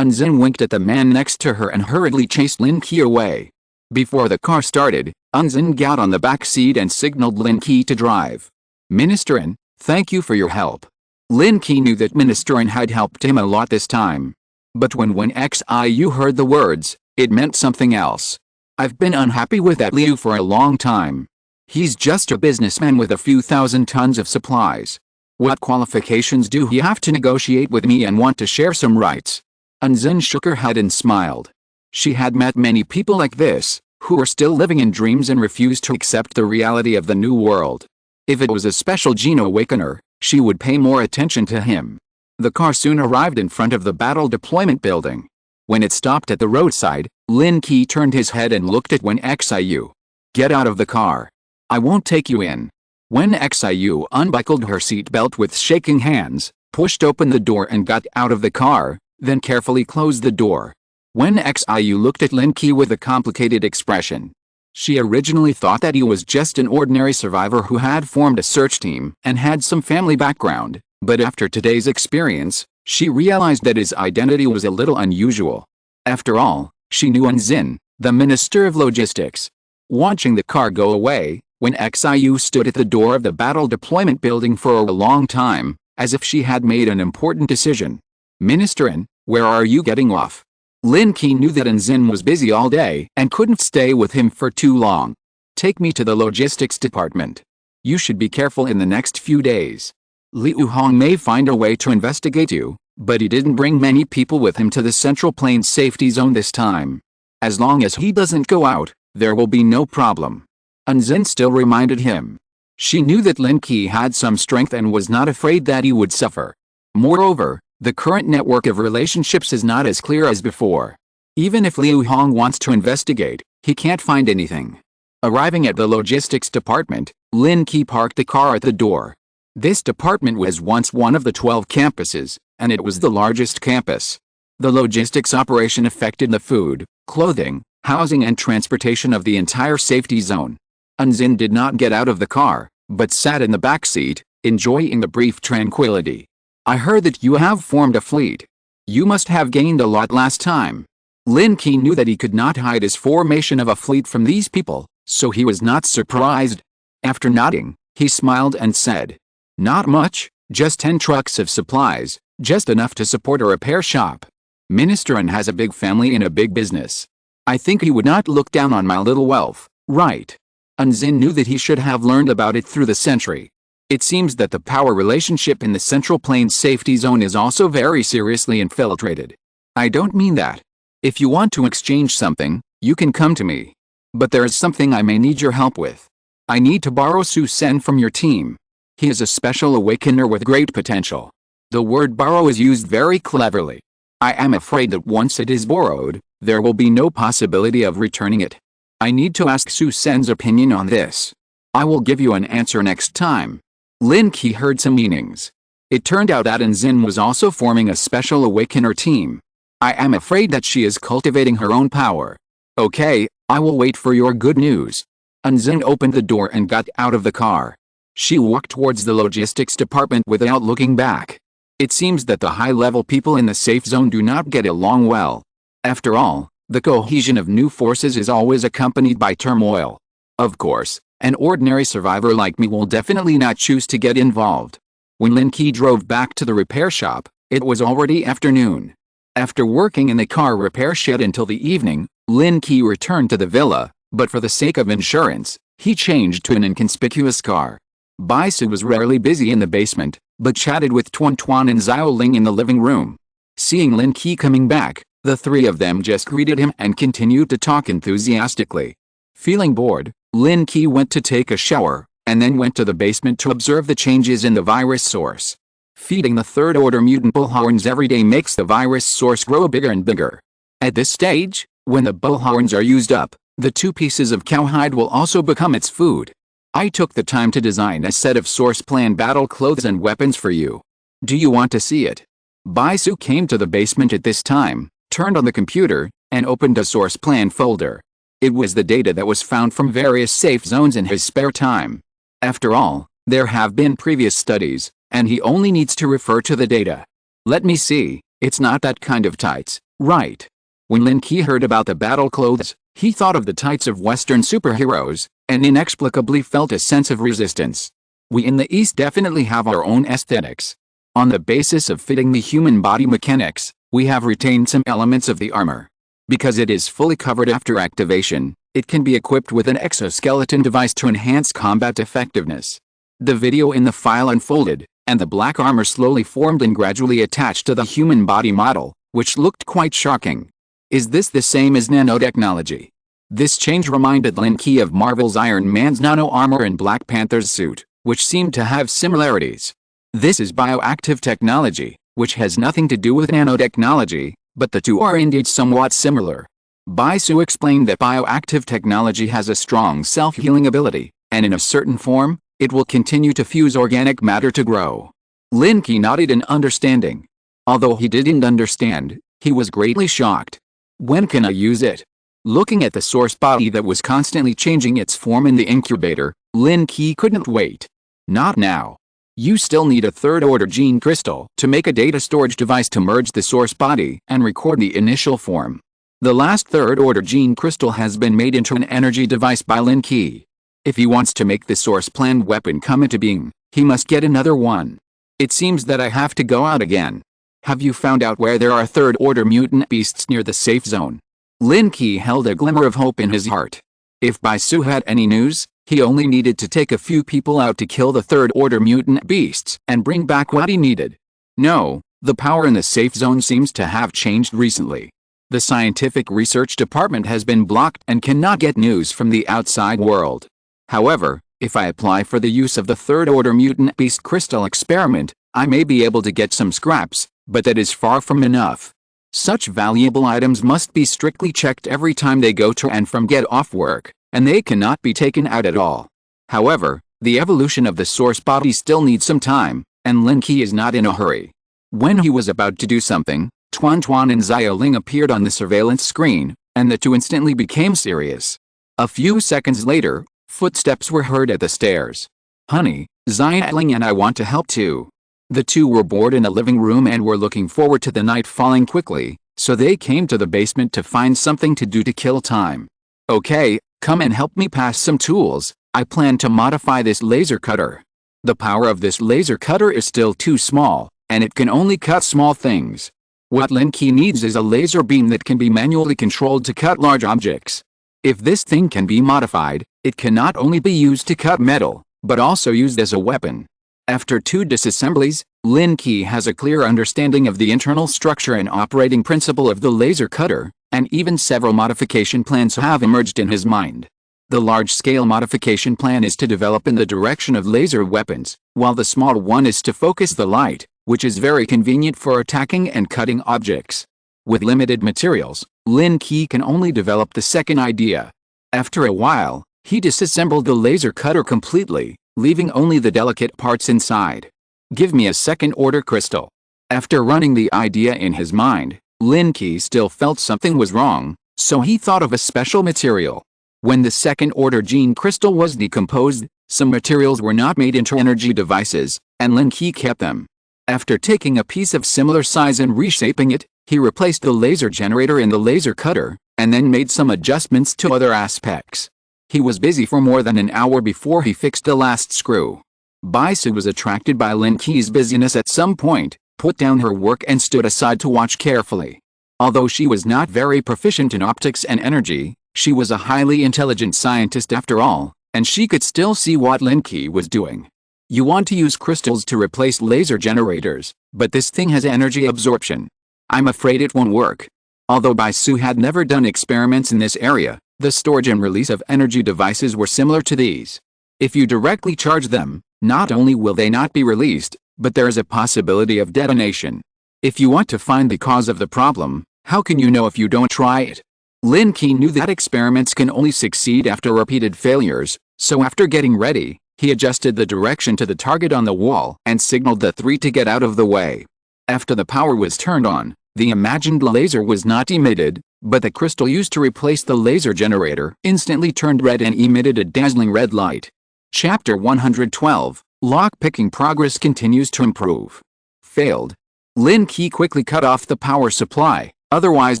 [SPEAKER 1] Zin winked at the man next to her and hurriedly chased Lin Qi away. Before the car started, Zin got on the back seat and signaled Lin Qi to drive. Minister, thank you for your help. Lin Qi knew that Minister had helped him a lot this time. But when Wen Xiu heard the words, It meant something else. I've been unhappy with that Liu for a long time. He's just a businessman with a few thousand tons of supplies. What qualifications do he have to negotiate with me and want to share some rights? Unzin shook her head and smiled. She had met many people like this, who were still living in dreams and refused to accept the reality of the new world. If it was a special gene awakener, she would pay more attention to him. The car soon arrived in front of the battle deployment building. When it stopped at the roadside, Lin Qi turned his head and looked at Wen Xiu. Get out of the car. I won't take you in. Wen Xiu unbuckled her seatbelt with shaking hands, pushed open the door and got out of the car, then carefully closed the door. Wen Xiu looked at Lin Qi with a complicated expression. She originally thought that he was just an ordinary survivor who had formed a search team and had some family background, but after today's experience, she realized that his identity was a little unusual. After all, she knew Unzin, the Minister of Logistics. Watching the car go away, Wen Xiu stood at the door of the battle deployment building for a long time, as if she had made an important decision. Ministerin, where are you getting off? Lin Qi knew that Unzin was busy all day and couldn't stay with him for too long. Take me to the logistics department. You should be careful in the next few days. Liu Hong may find a way to investigate you, but he didn't bring many people with him to the Central Plains safety zone this time. As long as he doesn't go out, there will be no problem. Unzin still reminded him. She knew that Lin Qi had some strength and was not afraid that he would suffer. Moreover, the current network of relationships is not as clear as before. Even if Liu Hong wants to investigate, he can't find anything. Arriving at the logistics department, Lin Qi parked the car at the door. This department was once one of the 12 campuses, and it was the largest campus. The logistics operation affected the food, clothing, housing and transportation of the entire safety zone. Unzin did not get out of the car, but sat in the back seat, enjoying the brief tranquility. I heard that you have formed a fleet. You must have gained a lot last time. Lin Qi knew that he could not hide his formation of a fleet from these people, so he was not surprised. After nodding, he smiled and said, not much, just 10 trucks of supplies, just enough to support a repair shop. Ministerin has a big family and a big business. I think he would not look down on my little wealth, right? Unzin knew that he should have learned about it through the century. It seems that the power relationship in the Central Plains safety zone is also very seriously infiltrated. I don't mean that. If you want to exchange something, you can come to me. But there is something I may need your help with. I need to borrow Su Sen from your team. He is a special awakener with great potential. The word borrow is used very cleverly. I am afraid that once it is borrowed, there will be no possibility of returning it. I need to ask Su Sen's opinion on this. I will give you an answer next time. Lin Qi heard some meanings. It turned out that Unzin was also forming a special awakener team. I am afraid that she is cultivating her own power. Okay, I will wait for your good news. Unzin opened the door and got out of the car. She walked towards the logistics department without looking back. It seems that the high-level people in the safe zone do not get along well. After all, the cohesion of new forces is always accompanied by turmoil. Of course, an ordinary survivor like me will definitely not choose to get involved. When Lin Qi drove back to the repair shop, it was already afternoon. After working in the car repair shed until the evening, Lin Qi returned to the villa, but for the sake of insurance, he changed to an inconspicuous car. Baisu was rarely busy in the basement, but chatted with Tuan Tuan and Xiao Ling in the living room. Seeing Lin Qi coming back, the three of them just greeted him and continued to talk enthusiastically. Feeling bored, Lin Qi went to take a shower, and then went to the basement to observe the changes in the virus source. Feeding the third-order mutant bullhorns every day makes the virus source grow bigger and bigger. At this stage, when the bullhorns are used up, the 2 pieces of cowhide will also become its food. I took the time to design a set of source plan battle clothes and weapons for you. Do you want to see it? Baisu came to the basement at this time, turned on the computer, and opened a source plan folder. It was the data that was found from various safe zones in his spare time. After all, there have been previous studies, and he only needs to refer to the data. Let me see, it's not that kind of tights, right? When Lin Qi heard about the battle clothes, he thought of the tights of Western superheroes, and inexplicably felt a sense of resistance. We in the East definitely have our own aesthetics. On the basis of fitting the human body mechanics, we have retained some elements of the armor. Because it is fully covered after activation, it can be equipped with an exoskeleton device to enhance combat effectiveness. The video in the file unfolded, and the black armor slowly formed and gradually attached to the human body model, which looked quite shocking. Is this the same as nanotechnology? This change reminded Lin Qi of Marvel's Iron Man's nano armor and Black Panther's suit, which seemed to have similarities. This is bioactive technology, which has nothing to do with nanotechnology, but the two are indeed somewhat similar. Bai Su explained that bioactive technology has a strong self-healing ability, and in a certain form, it will continue to fuse organic matter to grow. Lin Qi nodded in understanding. Although he didn't understand, he was greatly shocked. When can I use it? Looking at the source body that was constantly changing its form in the incubator, Lin Qi couldn't wait. Not now. You still need a third-order gene crystal to make a data storage device to merge the source body and record the initial form. The last third-order gene crystal has been made into an energy device by Lin Qi. If he wants to make the source planned weapon come into being, he must get another one. It seems that I have to go out again. Have you found out where there are third-order mutant beasts near the safe zone? Lin Qi held a glimmer of hope in his heart. If Bai Su had any news, he only needed to take a few people out to kill the third-order mutant beasts and bring back what he needed. No, the power in the safe zone seems to have changed recently. The scientific research department has been blocked and cannot get news from the outside world. However, if I apply for the use of the third-order mutant beast crystal experiment, I may be able to get some scraps, but that is far from enough. Such valuable items must be strictly checked every time they go to and from get off work, and they cannot be taken out at all. However, the evolution of the source body still needs some time, and Lin Qi is not in a hurry. When he was about to do something, Tuan Tuan and Xiaoling appeared on the surveillance screen, and the two instantly became serious. A few seconds later, footsteps were heard at the stairs. Honey, Xiaoling and I want to help too. The two were bored in the living room and were looking forward to the night falling quickly, so they came to the basement to find something to do to kill time. Okay, come and help me pass some tools. I plan to modify this laser cutter. The power of this laser cutter is still too small, and it can only cut small things. What Lin Qi needs is a laser beam that can be manually controlled to cut large objects. If this thing can be modified, it can not only be used to cut metal, but also used as a weapon. After 2 disassemblies, Lin Qi has a clear understanding of the internal structure and operating principle of the laser cutter, and even several modification plans have emerged in his mind. The large-scale modification plan is to develop in the direction of laser weapons, while the small one is to focus the light, which is very convenient for attacking and cutting objects. With limited materials, Lin Qi can only develop the second idea. After a while, he disassembled the laser cutter completely, leaving only the delicate parts inside. Give me a second-order crystal. After running the idea in his mind, Lin Qi still felt something was wrong, so he thought of a special material. When the second-order gene crystal was decomposed, some materials were not made into energy devices, and Lin Qi kept them. After taking a piece of similar size and reshaping it, he replaced the laser generator in the laser cutter, and then made some adjustments to other aspects. He was busy for more than an hour before he fixed the last screw. Bai Su was attracted by Lin Qi's busyness at some point, put down her work and stood aside to watch carefully. Although she was not very proficient in optics and energy, she was a highly intelligent scientist after all, and she could still see what Lin Qi was doing. You want to use crystals to replace laser generators, but this thing has energy absorption. I'm afraid it won't work. Although Bai Su had never done experiments in this area, the storage and release of energy devices were similar to these. If you directly charge them, not only will they not be released, but there is a possibility of detonation. If you want to find the cause of the problem, how can you know if you don't try it? Lin Qi knew that experiments can only succeed after repeated failures, so after getting ready, he adjusted the direction to the target on the wall and signaled the 3 to get out of the way. After the power was turned on, the imagined laser was not emitted, but the crystal used to replace the laser generator instantly turned red and emitted a dazzling red light. Chapter 112, Lock-picking progress continues to improve. Failed. Lin Qi quickly cut off the power supply, otherwise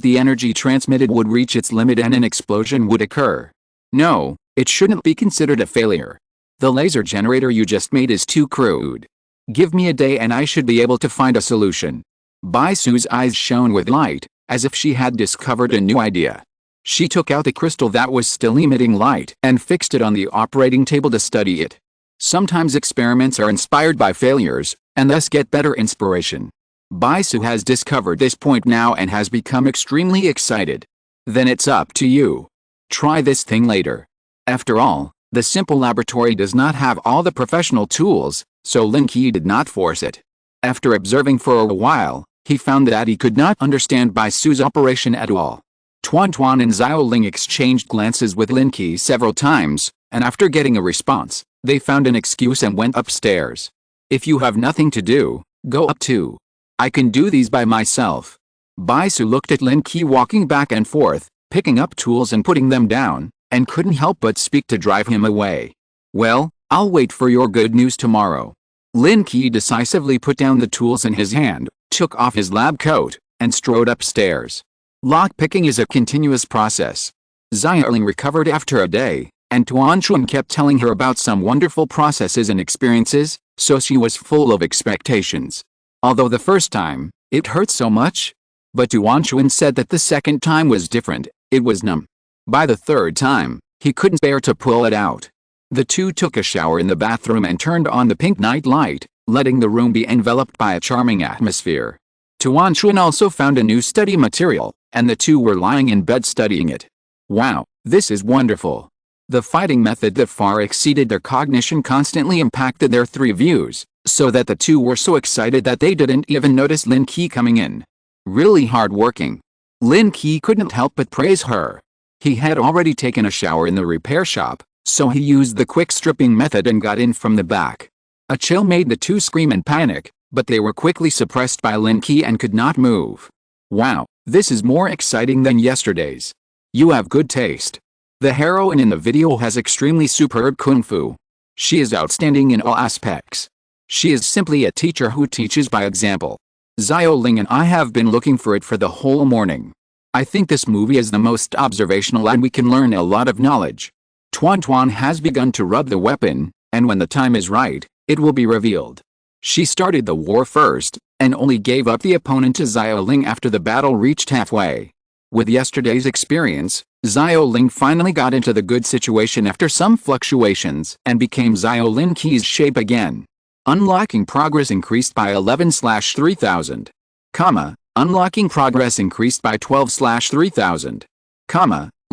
[SPEAKER 1] the energy transmitted would reach its limit and an explosion would occur. No, it shouldn't be considered a failure. The laser generator you just made is too crude. Give me a day and I should be able to find a solution. Bai Su's eyes shone with light, as if she had discovered a new idea. She took out the crystal that was still emitting light and fixed it on the operating table to study it. Sometimes experiments are inspired by failures, and thus get better inspiration. Baisu has discovered this point now and has become extremely excited. Then it's up to you. Try this thing later. After all, the simple laboratory does not have all the professional tools, so Lin Qi did not force it. After observing for a while, he found that he could not understand Baisu's operation at all. Tuan and Xiao Ling exchanged glances with Lin Qi several times, and after getting a response, they found an excuse and went upstairs. If you have nothing to do, go up too. I can do these by myself. Baisu looked at Lin Qi walking back and forth, picking up tools and putting them down, and couldn't help but speak to drive him away. Well, I'll wait for your good news tomorrow. Lin Qi decisively put down the tools in his hand, took off his lab coat, and strode upstairs. Lock-picking is a continuous process. Xiaoling recovered after a day, and Tuanchun kept telling her about some wonderful processes and experiences, so she was full of expectations. Although the first time, it hurt so much. But Tuanchun said that the second time was different, it was numb. By the third time, he couldn't bear to pull it out. The two took a shower in the bathroom and turned on the pink night light, letting the room be enveloped by a charming atmosphere. Tuanchun also found a new study material, and the two were lying in bed studying it. Wow, this is wonderful. The fighting method that far exceeded their cognition constantly impacted their three views, so that the two were so excited that they didn't even notice Lin Qi coming in. Really hard-working. Lin Qi couldn't help but praise her. He had already taken a shower in the repair shop, so he used the quick stripping method and got in from the back. A chill made the two scream and panic, but they were quickly suppressed by Lin Qi and could not move. Wow, this is more exciting than yesterday's. You have good taste. The heroine in the video has extremely superb kung fu. She is outstanding in all aspects. She is simply a teacher who teaches by example. Xiao Ling and I have been looking for it for the whole morning. I think this movie is the most observational and we can learn a lot of knowledge. Tuan has begun to rub the weapon, and when the time is right, it will be revealed. She started the war first, and only gave up the opponent to Xiao Ling after the battle reached halfway. With yesterday's experience, Xiao Ling finally got into the good situation after some fluctuations and became Xiao Lin Qi's shape again. Unlocking progress increased by 11/3000. Unlocking progress increased by 12/3000.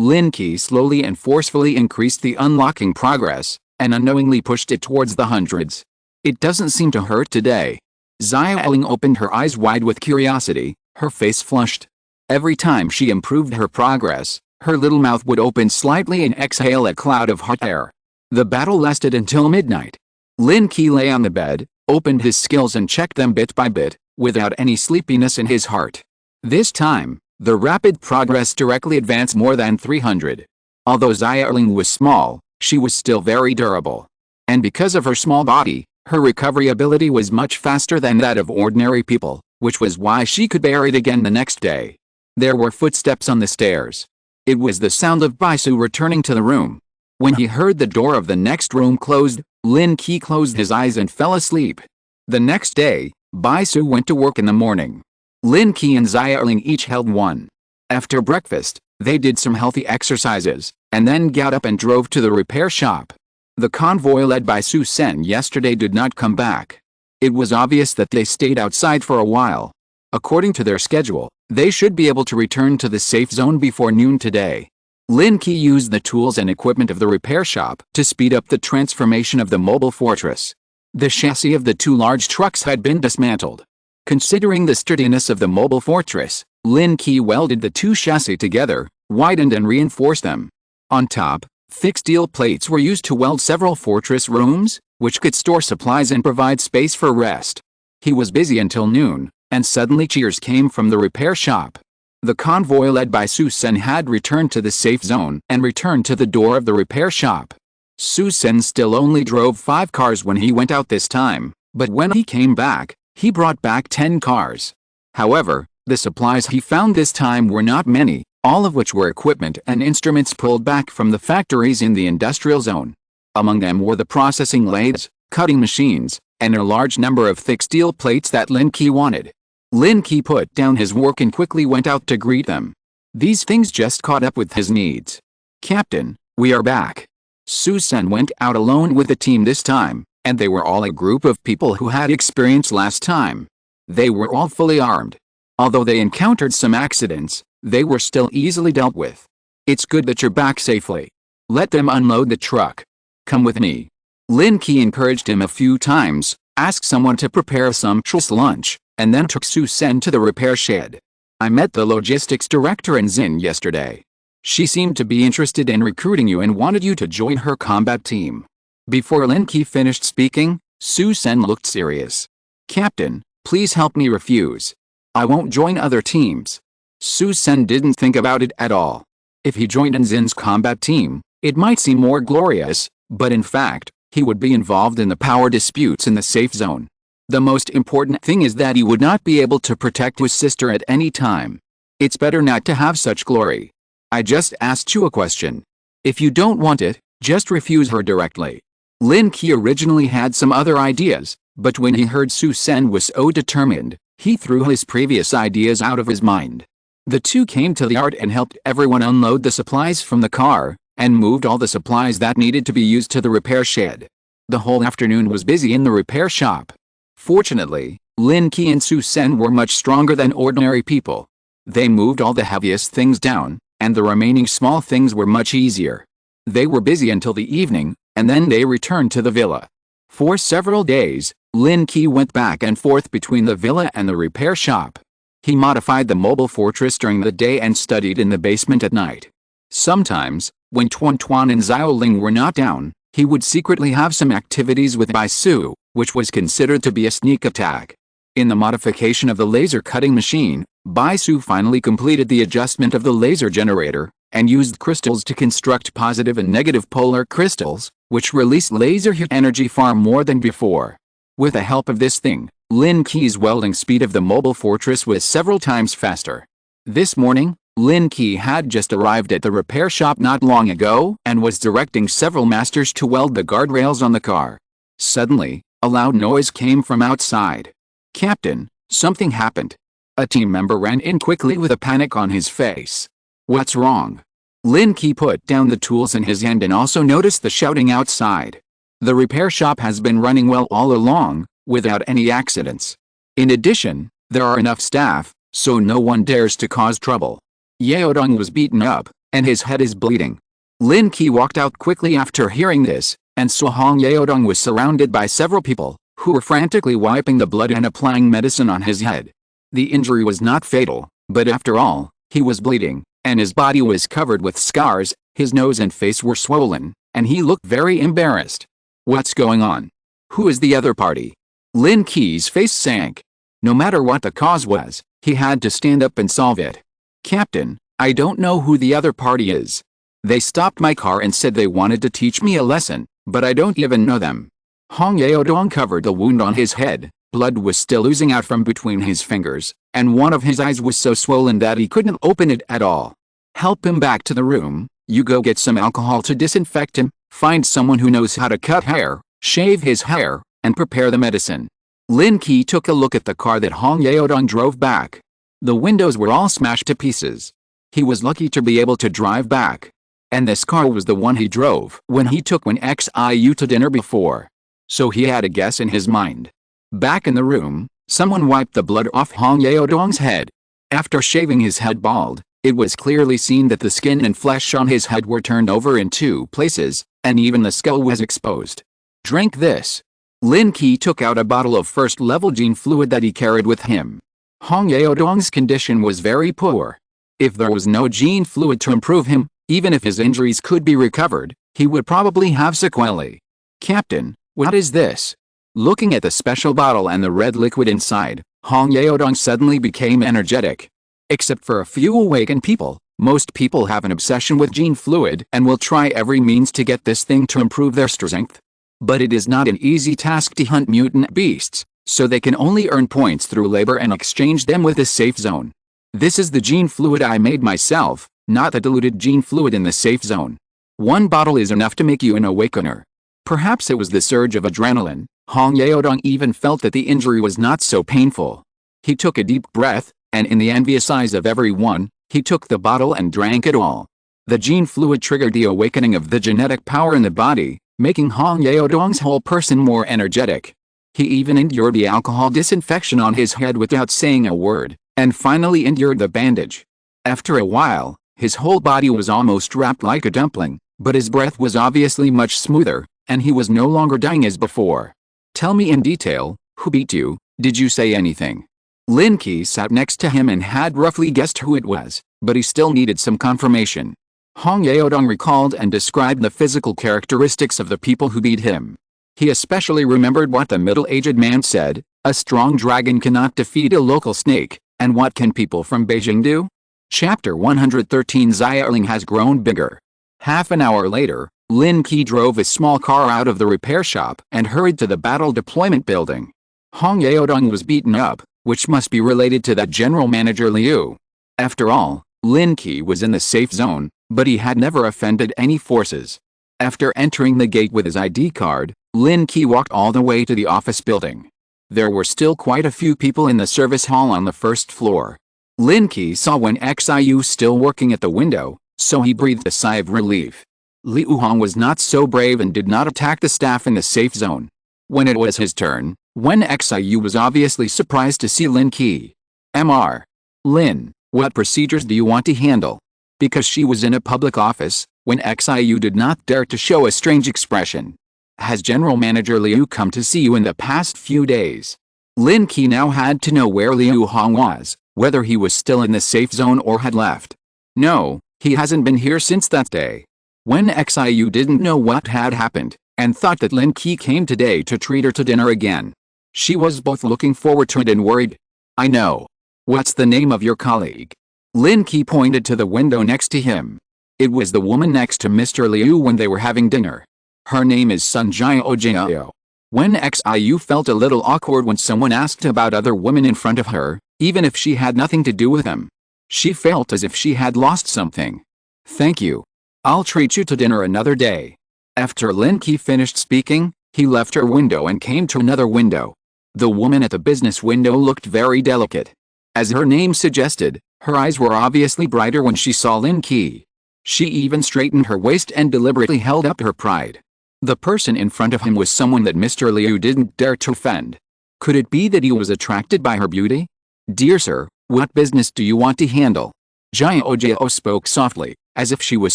[SPEAKER 1] Lin Qi slowly and forcefully increased the unlocking progress, and unknowingly pushed it towards the hundreds. It doesn't seem to hurt today. Xiaoling opened her eyes wide with curiosity, her face flushed. Every time she improved her progress, her little mouth would open slightly and exhale a cloud of hot air. The battle lasted until midnight. Lin Qi lay on the bed, opened his skills and checked them bit by bit, without any sleepiness in his heart. This time, the rapid progress directly advanced more than 300. Although Xiaoling was small, she was still very durable. And because of her small body, her recovery ability was much faster than that of ordinary people, which was why she could bear it again the next day. There were footsteps on the stairs. It was the sound of Baisu returning to the room. When he heard the door of the next room closed, Lin Qi closed his eyes and fell asleep. The next day, Baisu went to work in the morning. Lin Qi and Xiaoling each held one. After breakfast, they did some healthy exercises, and then got up and drove to the repair shop. The convoy led by Su Sen yesterday did not come back. It was obvious that they stayed outside for a while. According to their schedule, they should be able to return to the safe zone before noon today. Lin Qi used the tools and equipment of the repair shop to speed up the transformation of the mobile fortress. The chassis of the two large trucks had been dismantled. Considering the sturdiness of the mobile fortress, Lin Qi welded the two chassis together, widened and reinforced them. On top, thick steel plates were used to weld several fortress rooms, which could store supplies and provide space for rest. He was busy until noon, and suddenly cheers came from the repair shop. The convoy led by Su Sen had returned to the safe zone and returned to the door of the repair shop. Su Sen still only drove 5 cars when he went out this time, but when he came back, he brought back 10 cars. However, the supplies he found this time were not many, all of which were equipment and instruments pulled back from the factories in the industrial zone. Among them were the processing lathes, cutting machines, and a large number of thick steel plates that Lin Qi wanted. Lin Qi put down his work and quickly went out to greet them. These things just caught up with his needs. "Captain, we are back." Su Sen went out alone with the team this time, and they were all a group of people who had experience last time. They were all fully armed. Although they encountered some accidents, they were still easily dealt with. "It's good that you're back safely. Let them unload the truck. Come with me." Lin Qi encouraged him a few times, asked someone to prepare a sumptuous lunch, and then took Su Sen to the repair shed. "I met the logistics director in Xin yesterday. She seemed to be interested in recruiting you and wanted you to join her combat team." Before Lin Qi finished speaking, Su Sen looked serious. "Captain, please help me refuse. I won't join other teams." Su Sen didn't think about it at all. If he joined in Xin's combat team, it might seem more glorious, but in fact, he would be involved in the power disputes in the safe zone. The most important thing is that he would not be able to protect his sister at any time. It's better not to have such glory. "I just asked you a question. If you don't want it, just refuse her directly." Lin Qi originally had some other ideas, but when he heard Su Sen was so determined, he threw his previous ideas out of his mind. The two came to the yard and helped everyone unload the supplies from the car, and moved all the supplies that needed to be used to the repair shed. The whole afternoon was busy in the repair shop. Fortunately, Lin Qi and Su Sen were much stronger than ordinary people. They moved all the heaviest things down, and the remaining small things were much easier. They were busy until the evening, and then they returned to the villa. For several days, Lin Qi went back and forth between the villa and the repair shop. He modified the mobile fortress during the day and studied in the basement at night. Sometimes, when Tuan Tuan and Xiaoling were not down, he would secretly have some activities with Bai Su, which was considered to be a sneak attack. In the modification of the laser cutting machine, Bai Su finally completed the adjustment of the laser generator, and used crystals to construct positive and negative polar crystals, which release laser heat energy far more than before. With the help of this thing, Lin Qi's welding speed of the mobile fortress was several times faster. This morning, Lin Qi had just arrived at the repair shop not long ago and was directing several masters to weld the guardrails on the car. Suddenly, a loud noise came from outside. "Captain, something happened." A team member ran in quickly with a panic on his face. "What's wrong?" Lin Qi put down the tools in his hand and also noticed the shouting outside. The repair shop has been running well all along, without any accidents. In addition, there are enough staff, so no one dares to cause trouble. Yaodong was beaten up, and his head is bleeding. Lin Qi walked out quickly after hearing this, and saw Hong Yaodong was surrounded by several people, who were frantically wiping the blood and applying medicine on his head. The injury was not fatal, but after all, he was bleeding, and his body was covered with scars, his nose and face were swollen, and he looked very embarrassed. "What's going on? Who is the other party?" Lin Qi's face sank. No matter what the cause was, he had to stand up and solve it. "Captain, I don't know who the other party is. They stopped my car and said they wanted to teach me a lesson, but I don't even know them." Hong Yaodong covered the wound on his head. Blood was still oozing out from between his fingers, and one of his eyes was so swollen that he couldn't open it at all. "Help him back to the room. You go get some alcohol to disinfect him, find someone who knows how to cut hair, shave his hair, and prepare the medicine." Lin Qi took a look at the car that Hong Yaodong drove back. The windows were all smashed to pieces. He was lucky to be able to drive back. And this car was the one he drove when he took Wen Xiu to dinner before. So he had a guess in his mind. Back in the room, someone wiped the blood off Hong Yaodong's head. After shaving his head bald, it was clearly seen that the skin and flesh on his head were turned over in 2 places, and even the skull was exposed. "Drink this." Lin Qi took out a bottle of first-level gene fluid that he carried with him. Hong Yaodong's condition was very poor. If there was no gene fluid to improve him, even if his injuries could be recovered, he would probably have sequelae. "Captain, what is this?" Looking at the special bottle and the red liquid inside, Hong Yaodong suddenly became energetic. Except for a few awakened people, most people have an obsession with gene fluid and will try every means to get this thing to improve their strength. But it is not an easy task to hunt mutant beasts, so they can only earn points through labor and exchange them with the safe zone. This is the gene fluid I made myself, not the diluted gene fluid in the safe zone. 1 bottle is enough to make you an awakener. Perhaps it was the surge of adrenaline. Hong Yaodong even felt that the injury was not so painful. He took a deep breath, and in the envious eyes of everyone, he took the bottle and drank it all. The gene fluid triggered the awakening of the genetic power in the body, making Hong Yaodong's whole person more energetic. He even endured the alcohol disinfection on his head without saying a word, and finally endured the bandage. After a while, his whole body was almost wrapped like a dumpling, but his breath was obviously much smoother, and he was no longer dying as before. Tell me in detail, who beat you? Did you say anything? Lin Qi sat next to him and had roughly guessed who it was, but he still needed some confirmation. Hong Yaodong recalled and described the physical characteristics of the people who beat him. He especially remembered what the middle-aged man said: a strong dragon cannot defeat a local snake, and what can people from Beijing do? Chapter 113. Xiaoling has grown bigger. Half an hour later, Lin Qi drove a small car out of the repair shop and hurried to the battle deployment building. Hong Yaodong was beaten up, which must be related to that general manager Liu. After all, Lin Qi was in the safe zone, but he had never offended any forces. After entering the gate with his ID card, Lin Qi walked all the way to the office building. There were still quite a few people in the service hall on the first floor. Lin Qi saw Wen Xiu still working at the window, so he breathed a sigh of relief. Liu Hong was not so brave and did not attack the staff in the safe zone. When it was his turn, Wen Xiu was obviously surprised to see Lin Qi. Mr. Lin, what procedures do you want to handle? Because she was in a public office, Wen Xiu did not dare to show a strange expression. Has General Manager Liu come to see you in the past few days? Lin Qi now had to know where Liu Hong was, whether he was still in the safe zone or had left. No, he hasn't been here since that day. Wen Xiu didn't know what had happened, and thought that Lin Qi came today to treat her to dinner again. She was both looking forward to it and worried. I know. What's the name of your colleague? Lin Qi pointed to the window next to him. It was the woman next to Mr. Liu when they were having dinner. Her name is Sun Jiao. Wen Xiu felt a little awkward when someone asked about other women in front of her, even if she had nothing to do with them. She felt as if she had lost something. Thank you. I'll treat you to dinner another day. After Lin Qi finished speaking, he left her window and came to another window. The woman at the business window looked very delicate. As her name suggested, her eyes were obviously brighter when she saw Lin Qi. She even straightened her waist and deliberately held up her pride. The person in front of him was someone that Mr. Liu didn't dare to offend. Could it be that he was attracted by her beauty? Dear sir, what business do you want to handle? Jiao spoke softly, as if she was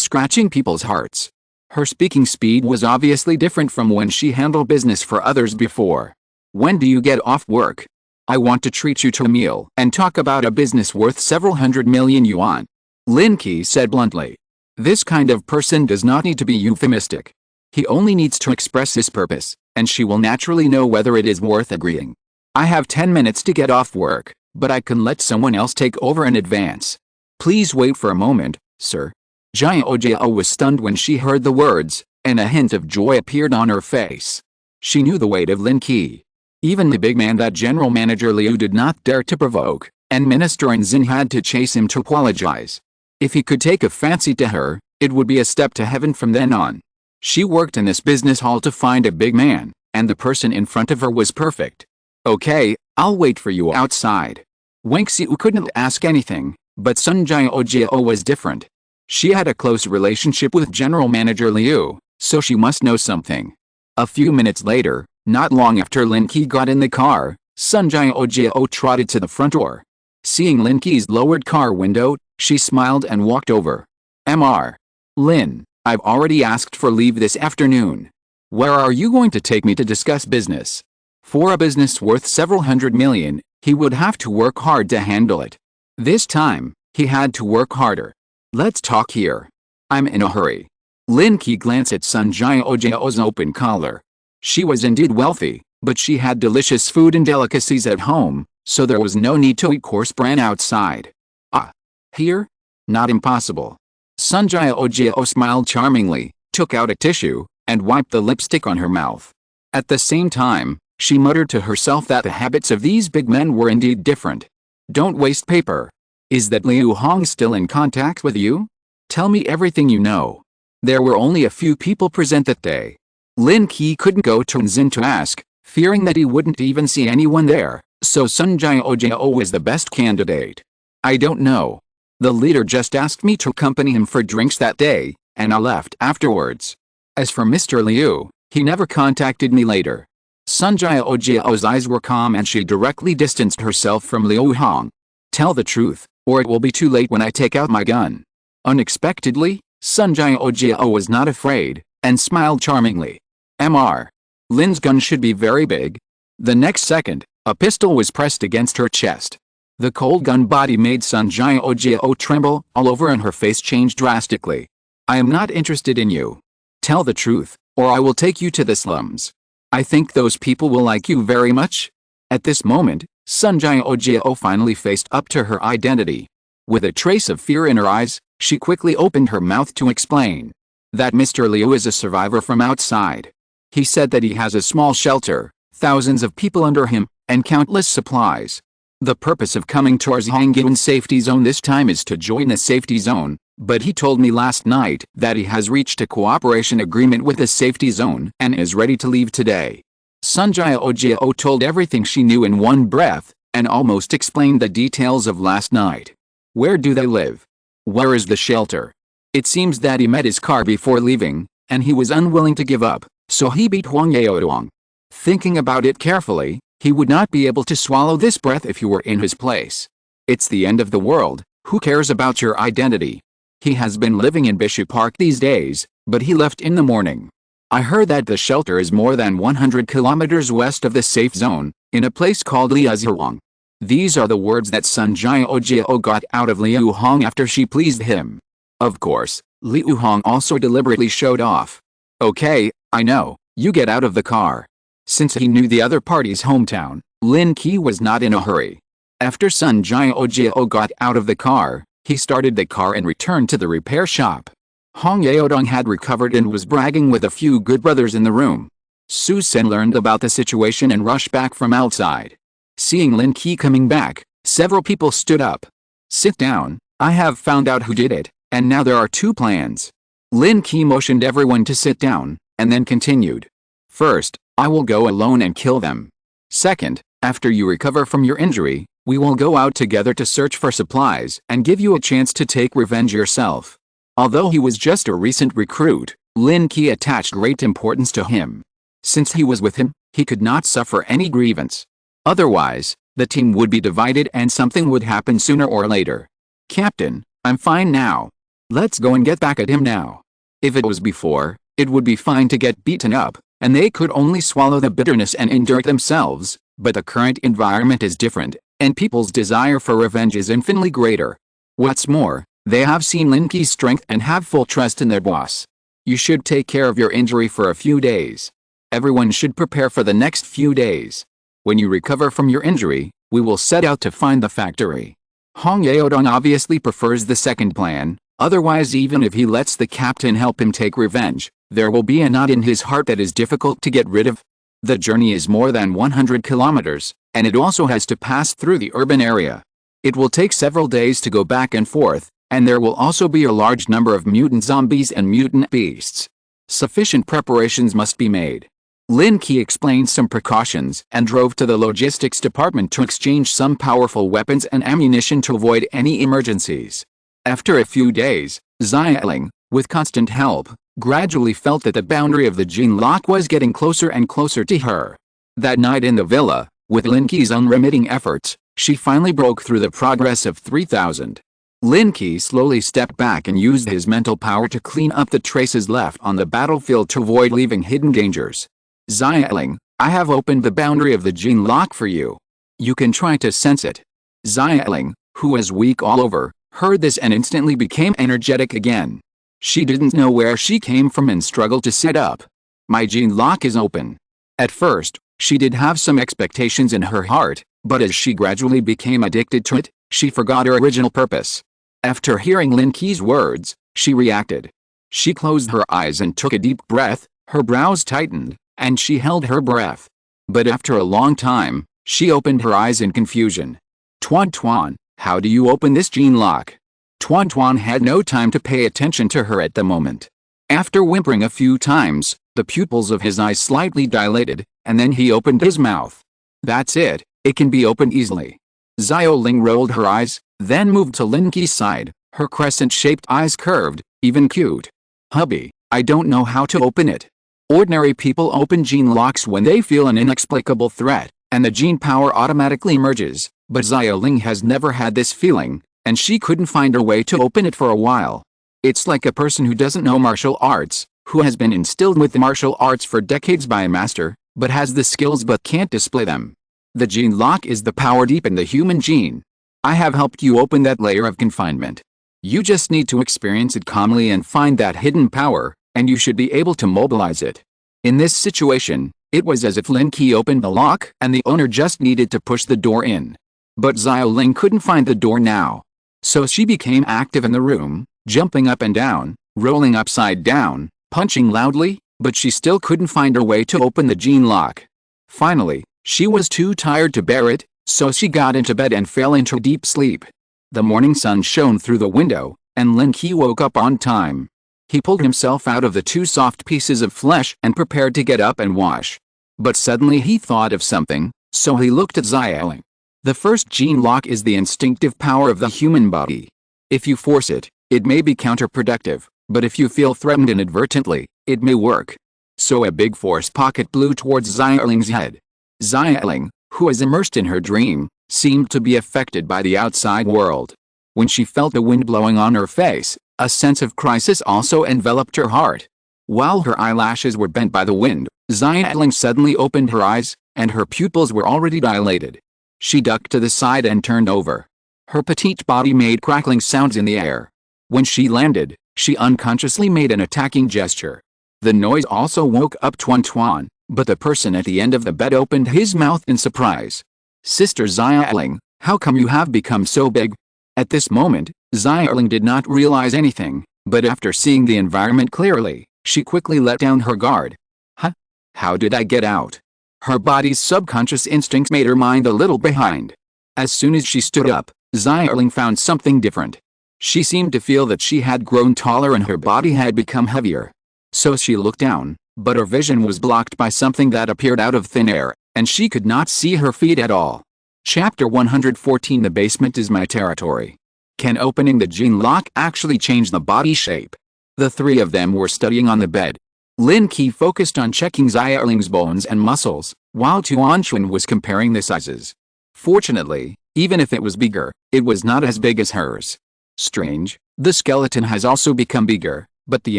[SPEAKER 1] scratching people's hearts. Her speaking speed was obviously different from when she handled business for others before. When do you get off work? I want to treat you to a meal and talk about a business worth several hundred million yuan. Lin Qi said bluntly. This kind of person does not need to be euphemistic. He only needs to express his purpose, and she will naturally know whether it is worth agreeing. I have 10 minutes to get off work, but I can let someone else take over in advance. Please wait for a moment, sir. Jiao was stunned when she heard the words, and a hint of joy appeared on her face. She knew the weight of Lin Qi. Even the big man that General Manager Liu did not dare to provoke, and Minister Zin had to chase him to apologize. If he could take a fancy to her, it would be a step to heaven from then on. She worked in this business hall to find a big man, and the person in front of her was perfect. Okay, I'll wait for you outside. Wen Xiu couldn't ask anything, but Sun Jiao was different. She had a close relationship with General Manager Liu, so she must know something. A few minutes later, not long after Lin Qi got in the car, Sun Jiao trotted to the front door. Seeing Lin Qi's lowered car window, she smiled and walked over. Mr. Lin, I've already asked for leave this afternoon. Where are you going to take me to discuss business? For a business worth several hundred million, he would have to work hard to handle it. This time, he had to work harder. Let's talk here. I'm in a hurry. Lin Qi glanced at Sun Jiao's open collar. She was indeed wealthy, but she had delicious food and delicacies at home, so there was no need to eat coarse bran outside. Ah, here? Not impossible. Sun Jiao smiled charmingly, took out a tissue, and wiped the lipstick on her mouth. At the same time, she muttered to herself that the habits of these big men were indeed different. Don't waste paper. Is that Liu Hong still in contact with you? Tell me everything you know. There were only a few people present that day. Lin Qi couldn't go to Zin to ask, fearing that he wouldn't even see anyone there, So Sun Jiao is the best candidate. I don't know. The leader just asked me to accompany him for drinks that day, and I left afterwards. As for Mr. Liu, he never contacted me later. Sun Jiao's eyes were calm and she directly distanced herself from Liu Hong. Tell the truth, or it will be too late when I take out my gun. Unexpectedly, Sun Jiao was not afraid, and smiled charmingly. Mr. Lin's gun should be very big. The next second, a pistol was pressed against her chest. The cold gun body made Sun Jiao tremble all over and her face changed drastically. I am not interested in you. Tell the truth, or I will take you to the slums. I think those people will like you very much. At this moment, Sun Jiao finally faced up to her identity. With a trace of fear in her eyes, she quickly opened her mouth to explain that Mr. Liu is a survivor from outside. He said that he has a small shelter, thousands of people under him, and countless supplies. The purpose of coming towards Hongyan safety zone this time is to join the safety zone, but he told me last night that he has reached a cooperation agreement with the safety zone and is ready to leave today. Sun Jiao told everything she knew in one breath, and almost explained the details of last night. Where do they live? Where is the shelter? It seems that he met his car before leaving, and he was unwilling to give up, so he beat Huang Yaodong. Thinking about it carefully, he would not be able to swallow this breath if you were in his place. It's the end of the world, who cares about your identity? He has been living in Bishop Park these days, but he left in the morning. I heard that the shelter is more than 100 kilometers west of the safe zone, in a place called Liazhuang. These are the words that Sun Jiao got out of Liu Hong after she pleased him. Of course, Liu Hong also deliberately showed off. Okay, I know, you get out of the car. Since he knew the other party's hometown, Lin Qi was not in a hurry. After Sun Jiao got out of the car, he started the car and returned to the repair shop. Hong Yaodong had recovered and was bragging with a few good brothers in the room. Su Sen learned about the situation and rushed back from outside. Seeing Lin Qi coming back, several people stood up. Sit down, I have found out who did it, and now there are two plans. Lin Qi motioned everyone to sit down, and then continued. First, I will go alone and kill them. Second, after you recover from your injury, we will go out together to search for supplies and give you a chance to take revenge yourself. Although he was just a recent recruit, Lin Qi attached great importance to him. Since he was with him, he could not suffer any grievance. Otherwise, the team would be divided and something would happen sooner or later. Captain, I'm fine now. Let's go and get back at him now. If it was before, it would be fine to get beaten up, and they could only swallow the bitterness and endure it themselves, but the current environment is different, and people's desire for revenge is infinitely greater. What's more, they have seen Lin Qi's strength and have full trust in their boss. You should take care of your injury for a few days. Everyone should prepare for the next few days. When you recover from your injury, we will set out to find the factory. Hong Yaodong obviously prefers the second plan, otherwise even if he lets the captain help him take revenge, there will be a knot in his heart that is difficult to get rid of. The journey is more than 100 kilometers, and it also has to pass through the urban area. It will take several days to go back and forth, and there will also be a large number of mutant zombies and mutant beasts. Sufficient preparations must be made. Lin Qi explained some precautions and drove to the logistics department to exchange some powerful weapons and ammunition to avoid any emergencies. After a few days, Xiaoling, with constant help, gradually felt that the boundary of the gene lock was getting closer and closer to her. That night in the villa, with Lin Qi's unremitting efforts, she finally broke through the progress of 3,000. Lin Qi slowly stepped back and used his mental power to clean up the traces left on the battlefield to avoid leaving hidden dangers. Xiaoling, I have opened the boundary of the gene lock for you. You can try to sense it. Xiaoling, who was weak all over, heard this and instantly became energetic again. She didn't know where she came from and struggled to sit up. My gene lock is open. At first, she did have some expectations in her heart, but as she gradually became addicted to it, she forgot her original purpose. After hearing Lin Qi's words, she reacted. She closed her eyes and took a deep breath, her brows tightened, and she held her breath. But after a long time, she opened her eyes in confusion. Tuan, how do you open this gene lock? Tuan had no time to pay attention to her at the moment. After whimpering a few times, the pupils of his eyes slightly dilated, and then he opened his mouth. That's it, It can be opened easily. Xiaoling rolled her eyes, then moved to Lin Qi's side, her crescent-shaped eyes curved, even cute. Hubby, I don't know how to open it. Ordinary people open gene locks when they feel an inexplicable threat, and the gene power automatically emerges, but Xiaoling has never had this feeling, and she couldn't find her way to open it for a while. It's like a person who doesn't know martial arts, who has been instilled with the martial arts for decades by a master, but has the skills but can't display them. The gene lock is the power deep in the human gene. I have helped you open that layer of confinement. You just need to experience it calmly and find that hidden power, and you should be able to mobilize it. In this situation, it was as if Lin Qi opened the lock and the owner just needed to push the door in. But Xiaoling couldn't find the door now. So she became active in the room, jumping up and down, rolling upside down, punching loudly, but she still couldn't find her way to open the gene lock. Finally, she was too tired to bear it, so she got into bed and fell into deep sleep. The morning sun shone through the window, and Lin Qi woke up on time. He pulled himself out of the two soft pieces of flesh and prepared to get up and wash. But suddenly he thought of something, so he looked at Xiaoling. The first gene lock is the instinctive power of the human body. If you force it, it may be counterproductive, but if you feel threatened inadvertently, it may work. So a big force pocket blew towards Xiaoling's head. Xiaoling, who was immersed in her dream, seemed to be affected by the outside world. When she felt the wind blowing on her face, a sense of crisis also enveloped her heart. While her eyelashes were bent by the wind, Xiaoling suddenly opened her eyes, and her pupils were already dilated. She ducked to the side and turned over. Her petite body made crackling sounds in the air. When she landed, she unconsciously made an attacking gesture. The noise also woke up Tuan, but the person at the end of the bed opened his mouth in surprise. Sister Xiaoling, how come you have become so big? At this moment, Xiaoling did not realize anything, but after seeing the environment clearly, she quickly let down her guard. Huh? How did I get out? Her body's subconscious instincts made her mind a little behind. As soon as she stood up, Xiaoling found something different. She seemed to feel that she had grown taller and her body had become heavier. So she looked down, but her vision was blocked by something that appeared out of thin air, and she could not see her feet at all. Chapter 114. The basement is my territory. Can opening the gene lock actually change the body shape? The three of them were studying on the bed. Lin Qi focused on checking Xiaoling's bones and muscles, while Tuan was comparing the sizes. Fortunately, even if it was bigger, it was not as big as hers. Strange, the skeleton has also become bigger, but the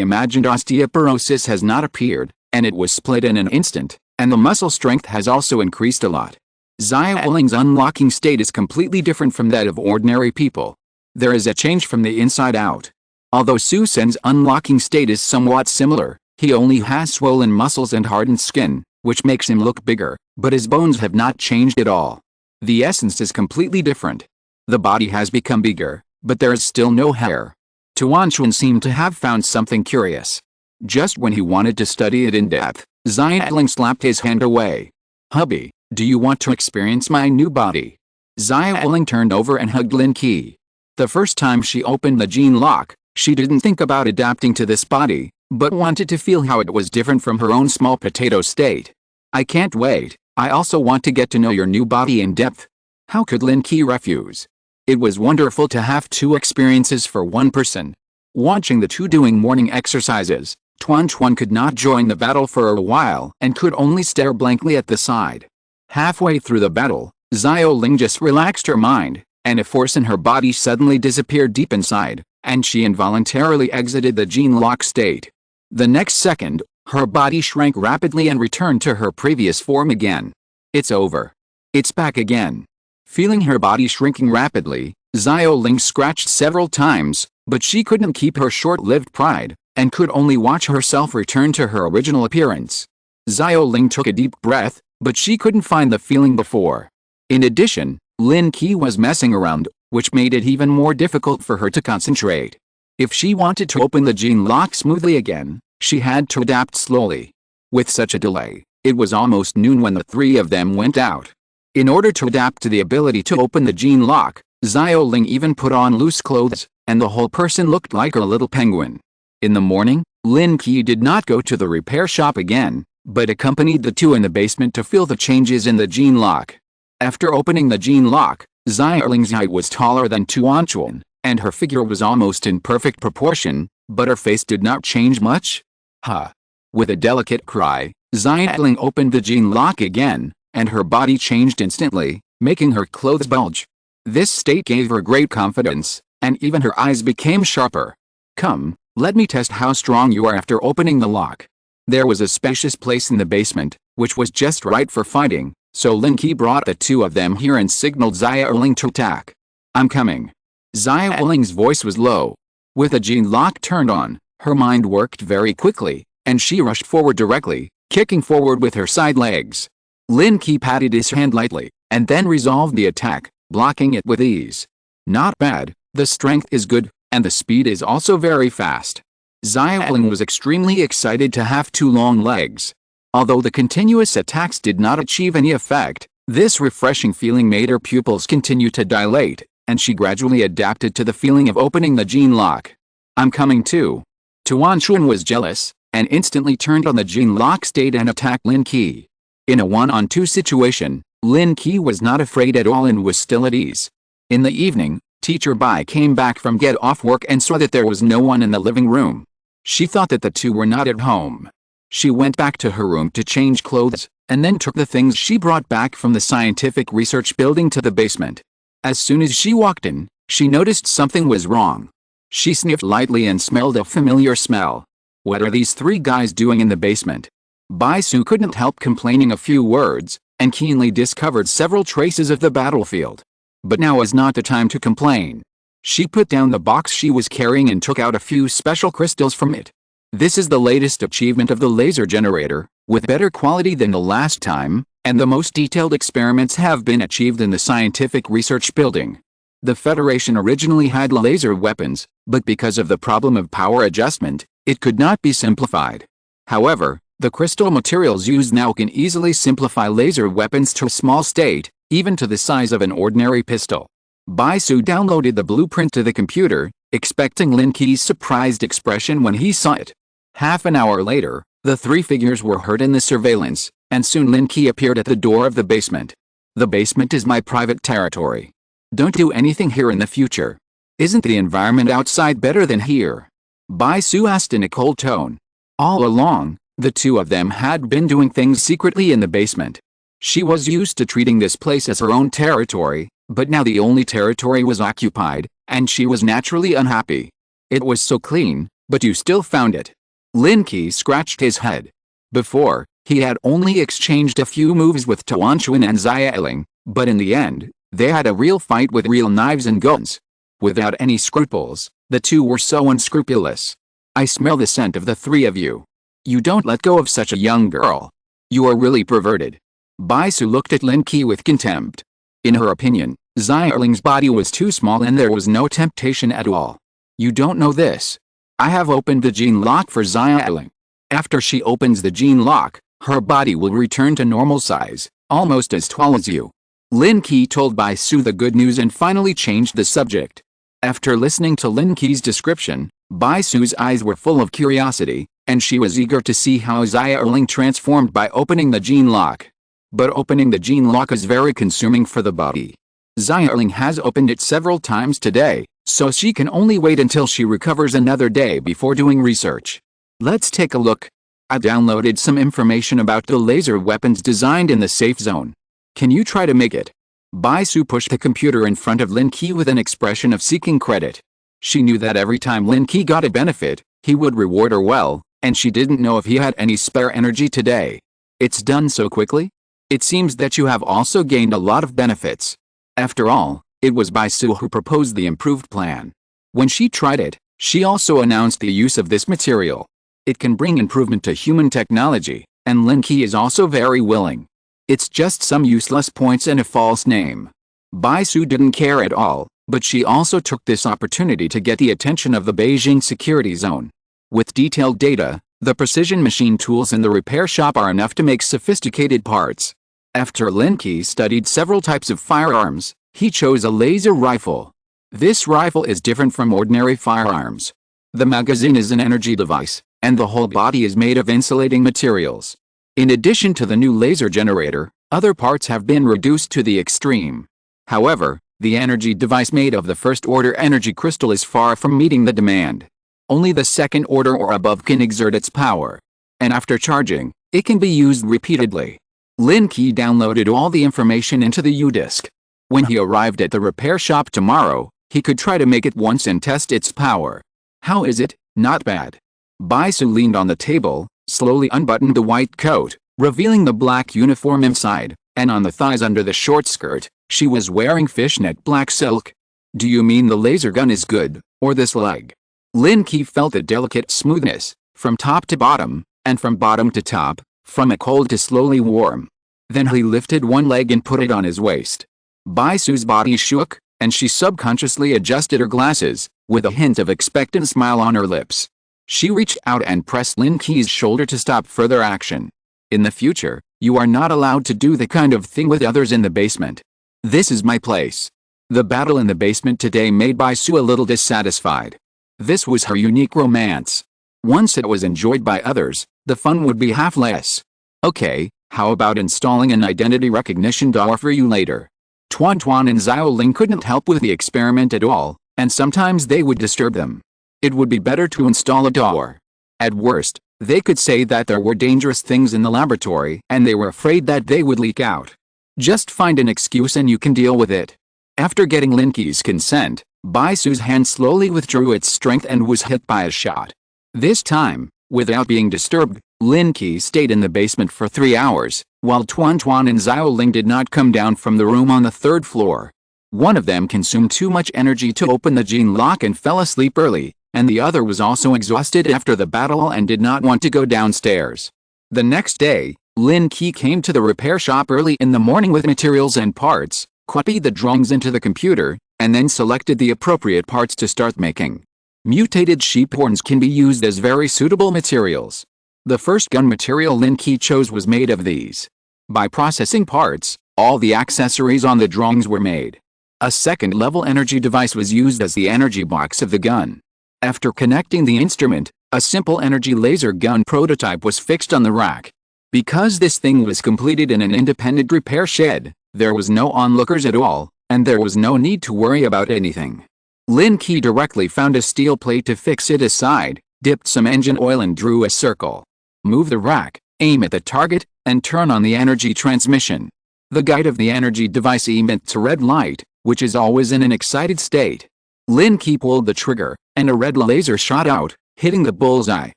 [SPEAKER 1] imagined osteoporosis has not appeared, and it was split in an instant, and the muscle strength has also increased a lot. Xiaoling's unlocking state is completely different from that of ordinary people. There is a change from the inside out. Although Su Sen's unlocking state is somewhat similar, he only has swollen muscles and hardened skin, which makes him look bigger, but his bones have not changed at all. The essence is completely different. The body has become bigger, but there is still no hair. Tuan seemed to have found something curious. Just when he wanted to study it in depth, Xiaoling slapped his hand away. Hubby, do you want to experience my new body? Xiaoling turned over and hugged Lin Qi. The first time she opened the gene lock, she didn't think about adapting to this body, but wanted to feel how it was different from her own small potato state. I can't wait, I also want to get to know your new body in depth. How could Lin Qi refuse? It was wonderful to have two experiences for one person. Watching the two doing morning exercises, Tuan could not join the battle for a while and could only stare blankly at the side. Halfway through the battle, Xiaoling just relaxed her mind, and a force in her body suddenly disappeared deep inside, and she involuntarily exited the gene lock state. The next second, her body shrank rapidly and returned to her previous form again. It's over. It's back again. Feeling her body shrinking rapidly, Xiaoling scratched several times, but she couldn't keep her short-lived pride, and could only watch herself return to her original appearance. Xiaoling took a deep breath, but she couldn't find the feeling before. In addition, Lin Qi was messing around, which made it even more difficult for her to concentrate. If she wanted to open the gene lock smoothly again, she had to adapt slowly. With such a delay, it was almost noon when the three of them went out. In order to adapt to the ability to open the gene lock, Xiaoling even put on loose clothes, and the whole person looked like a little penguin. In the morning, Lin Qi did not go to the repair shop again, but accompanied the two in the basement to feel the changes in the gene lock. After opening the gene lock, Xiaoling's height was taller than Tuanchuan, and her figure was almost in perfect proportion, but her face did not change much. Ha! With a delicate cry, Xiaoling opened the gene lock again, and her body changed instantly, making her clothes bulge. This state gave her great confidence, and even her eyes became sharper. Come, let me test how strong you are after opening the lock. There was a spacious place in the basement, which was just right for fighting, so Lin Qi brought the two of them here and signaled Xiaoling to attack. I'm coming. Xiaoling's voice was low. With the gene lock turned on, her mind worked very quickly, and she rushed forward directly, kicking forward with her side legs. Lin Qi patted his hand lightly, and then resolved the attack, blocking it with ease. Not bad, the strength is good, and the speed is also very fast. Xiaoling was extremely excited to have two long legs. Although the continuous attacks did not achieve any effect, this refreshing feeling made her pupils continue to dilate, and she gradually adapted to the feeling of opening the gene lock. I'm coming too. Tuanchuan was jealous, and instantly turned on the gene lock state and attacked Lin Qi. In a one-on-two situation, Lin Qi was not afraid at all and was still at ease. In the evening, Teacher Bai came back from get off work and saw that there was no one in the living room. She thought that the two were not at home. She went back to her room to change clothes, and then took the things she brought back from the scientific research building to the basement. As soon as she walked in, she noticed something was wrong. She sniffed lightly and smelled a familiar smell. What are these three guys doing in the basement? Bai Su couldn't help complaining a few words, and keenly discovered several traces of the battlefield. But now is not the time to complain. She put down the box she was carrying and took out a few special crystals from it. This is the latest achievement of the laser generator, with better quality than the last time, and the most detailed experiments have been achieved in the scientific research building. The Federation originally had laser weapons, but because of the problem of power adjustment, it could not be simplified. However, the crystal materials used now can easily simplify laser weapons to a small state, even to the size of an ordinary pistol. Bai Su downloaded the blueprint to the computer, expecting Lin Qi's surprised expression when he saw it. Half an hour later, the three figures were heard in the surveillance, and soon Lin Qi appeared at the door of the basement. The basement is my private territory. Don't do anything here in the future. Isn't the environment outside better than here? Bai Su asked in a cold tone. All along, the two of them had been doing things secretly in the basement. She was used to treating this place as her own territory, but now the only territory was occupied, and she was naturally unhappy. It was so clean, but you still found it. Lin Qi scratched his head. Before, he had only exchanged a few moves with Tuanchuan and Xiaoling, but in the end, they had a real fight with real knives and guns. Without any scruples, the two were so unscrupulous. I smell the scent of the three of you. You don't let go of such a young girl. You are really perverted. Bai Su looked at Lin Qi with contempt. In her opinion, Xiaoling's body was too small and there was no temptation at all. You don't know this. I have opened the gene lock for Xiaoling. After she opens the gene lock, her body will return to normal size, almost as tall as you. Lin Qi told Bai Su the good news and finally changed the subject. After listening to Lin Qi's description, Bai Su's eyes were full of curiosity, and she was eager to see how Xiaoling transformed by opening the gene lock. But opening the gene lock is very consuming for the body. Xiaoling has opened it several times today, so she can only wait until she recovers another day before doing research. Let's take a look. I downloaded some information about the laser weapons designed in the safe zone. Can you try to make it? Bai Su pushed the computer in front of Lin Qi with an expression of seeking credit. She knew that every time Lin Qi got a benefit, he would reward her well, and she didn't know if he had any spare energy today. It's done so quickly? It seems that you have also gained a lot of benefits. After all, it was Bai Su who proposed the improved plan. When she tried it, she also announced the use of this material. It can bring improvement to human technology, and Lin Qi is also very willing. It's just some useless points and a false name. Bai Su didn't care at all, but she also took this opportunity to get the attention of the Beijing security zone. With detailed data, the precision machine tools in the repair shop are enough to make sophisticated parts. After Lin Qi studied several types of firearms, he chose a laser rifle. This rifle is different from ordinary firearms. The magazine is an energy device, and the whole body is made of insulating materials. In addition to the new laser generator, Other parts have been reduced to the extreme. However, the energy device made of the first-order energy crystal is far from meeting the demand. Only the second order or above can exert its power. And after charging, it can be used repeatedly. Lin Qi downloaded all the information into the U-disk. When he arrived at the repair shop tomorrow, he could try to make it once and test its power. How is it? Not bad. Bai Su leaned on the table, slowly unbuttoned the white coat, revealing the black uniform inside, and on the thighs under the short skirt, she was wearing fishnet black silk. Do you mean the laser gun is good, or this leg? Lin Qi felt the delicate smoothness, from top to bottom, and from bottom to top, from a cold to slowly warm. Then he lifted one leg and put it on his waist. Bai Su's body shook, and she subconsciously adjusted her glasses, with a hint of expectant smile on her lips. She reached out and pressed Lin Qi's shoulder to stop further action. In the future, you are not allowed to do the kind of thing with others in the basement. This is my place. The battle in the basement today made Bai Su a little dissatisfied. This was her unique romance. Once it was enjoyed by others, the fun would be half less. Okay, how about installing an identity recognition door for you later? Tuan Tuan and Xiao Ling couldn't help with the experiment at all, and sometimes they would disturb them. It would be better to install a door. At worst, they could say that there were dangerous things in the laboratory and they were afraid that they would leak out. Just find an excuse and you can deal with it. After getting Lin Qi's consent, Bai Su's hand slowly withdrew its strength and was hit by a shot. This time, without being disturbed, Lin Qi stayed in the basement for 3 hours, while Tuan Tuan and Xiao Ling did not come down from the room on the 3rd floor. One of them consumed too much energy to open the gene lock and fell asleep early, and the other was also exhausted after the battle and did not want to go downstairs. The next day, Lin Qi came to the repair shop early in the morning with materials and parts, copied the drawings into the computer, and then selected the appropriate parts to start making. Mutated sheep horns can be used as very suitable materials. The first gun material Lin Qi chose was made of these. By processing parts, all the accessories on the drawings were made. A second-level energy device was used as the energy box of the gun. After connecting the instrument, a simple energy laser gun prototype was fixed on the rack. Because this thing was completed in an independent repair shed, there was no onlookers at all, and there was no need to worry about anything. Lin Qi directly found a steel plate to fix it aside, dipped some engine oil and drew a circle. Move the rack, aim at the target, and turn on the energy transmission. The guide of the energy device emits a red light, which is always in an excited state. Lin Qi pulled the trigger, and a red laser shot out, hitting the bullseye.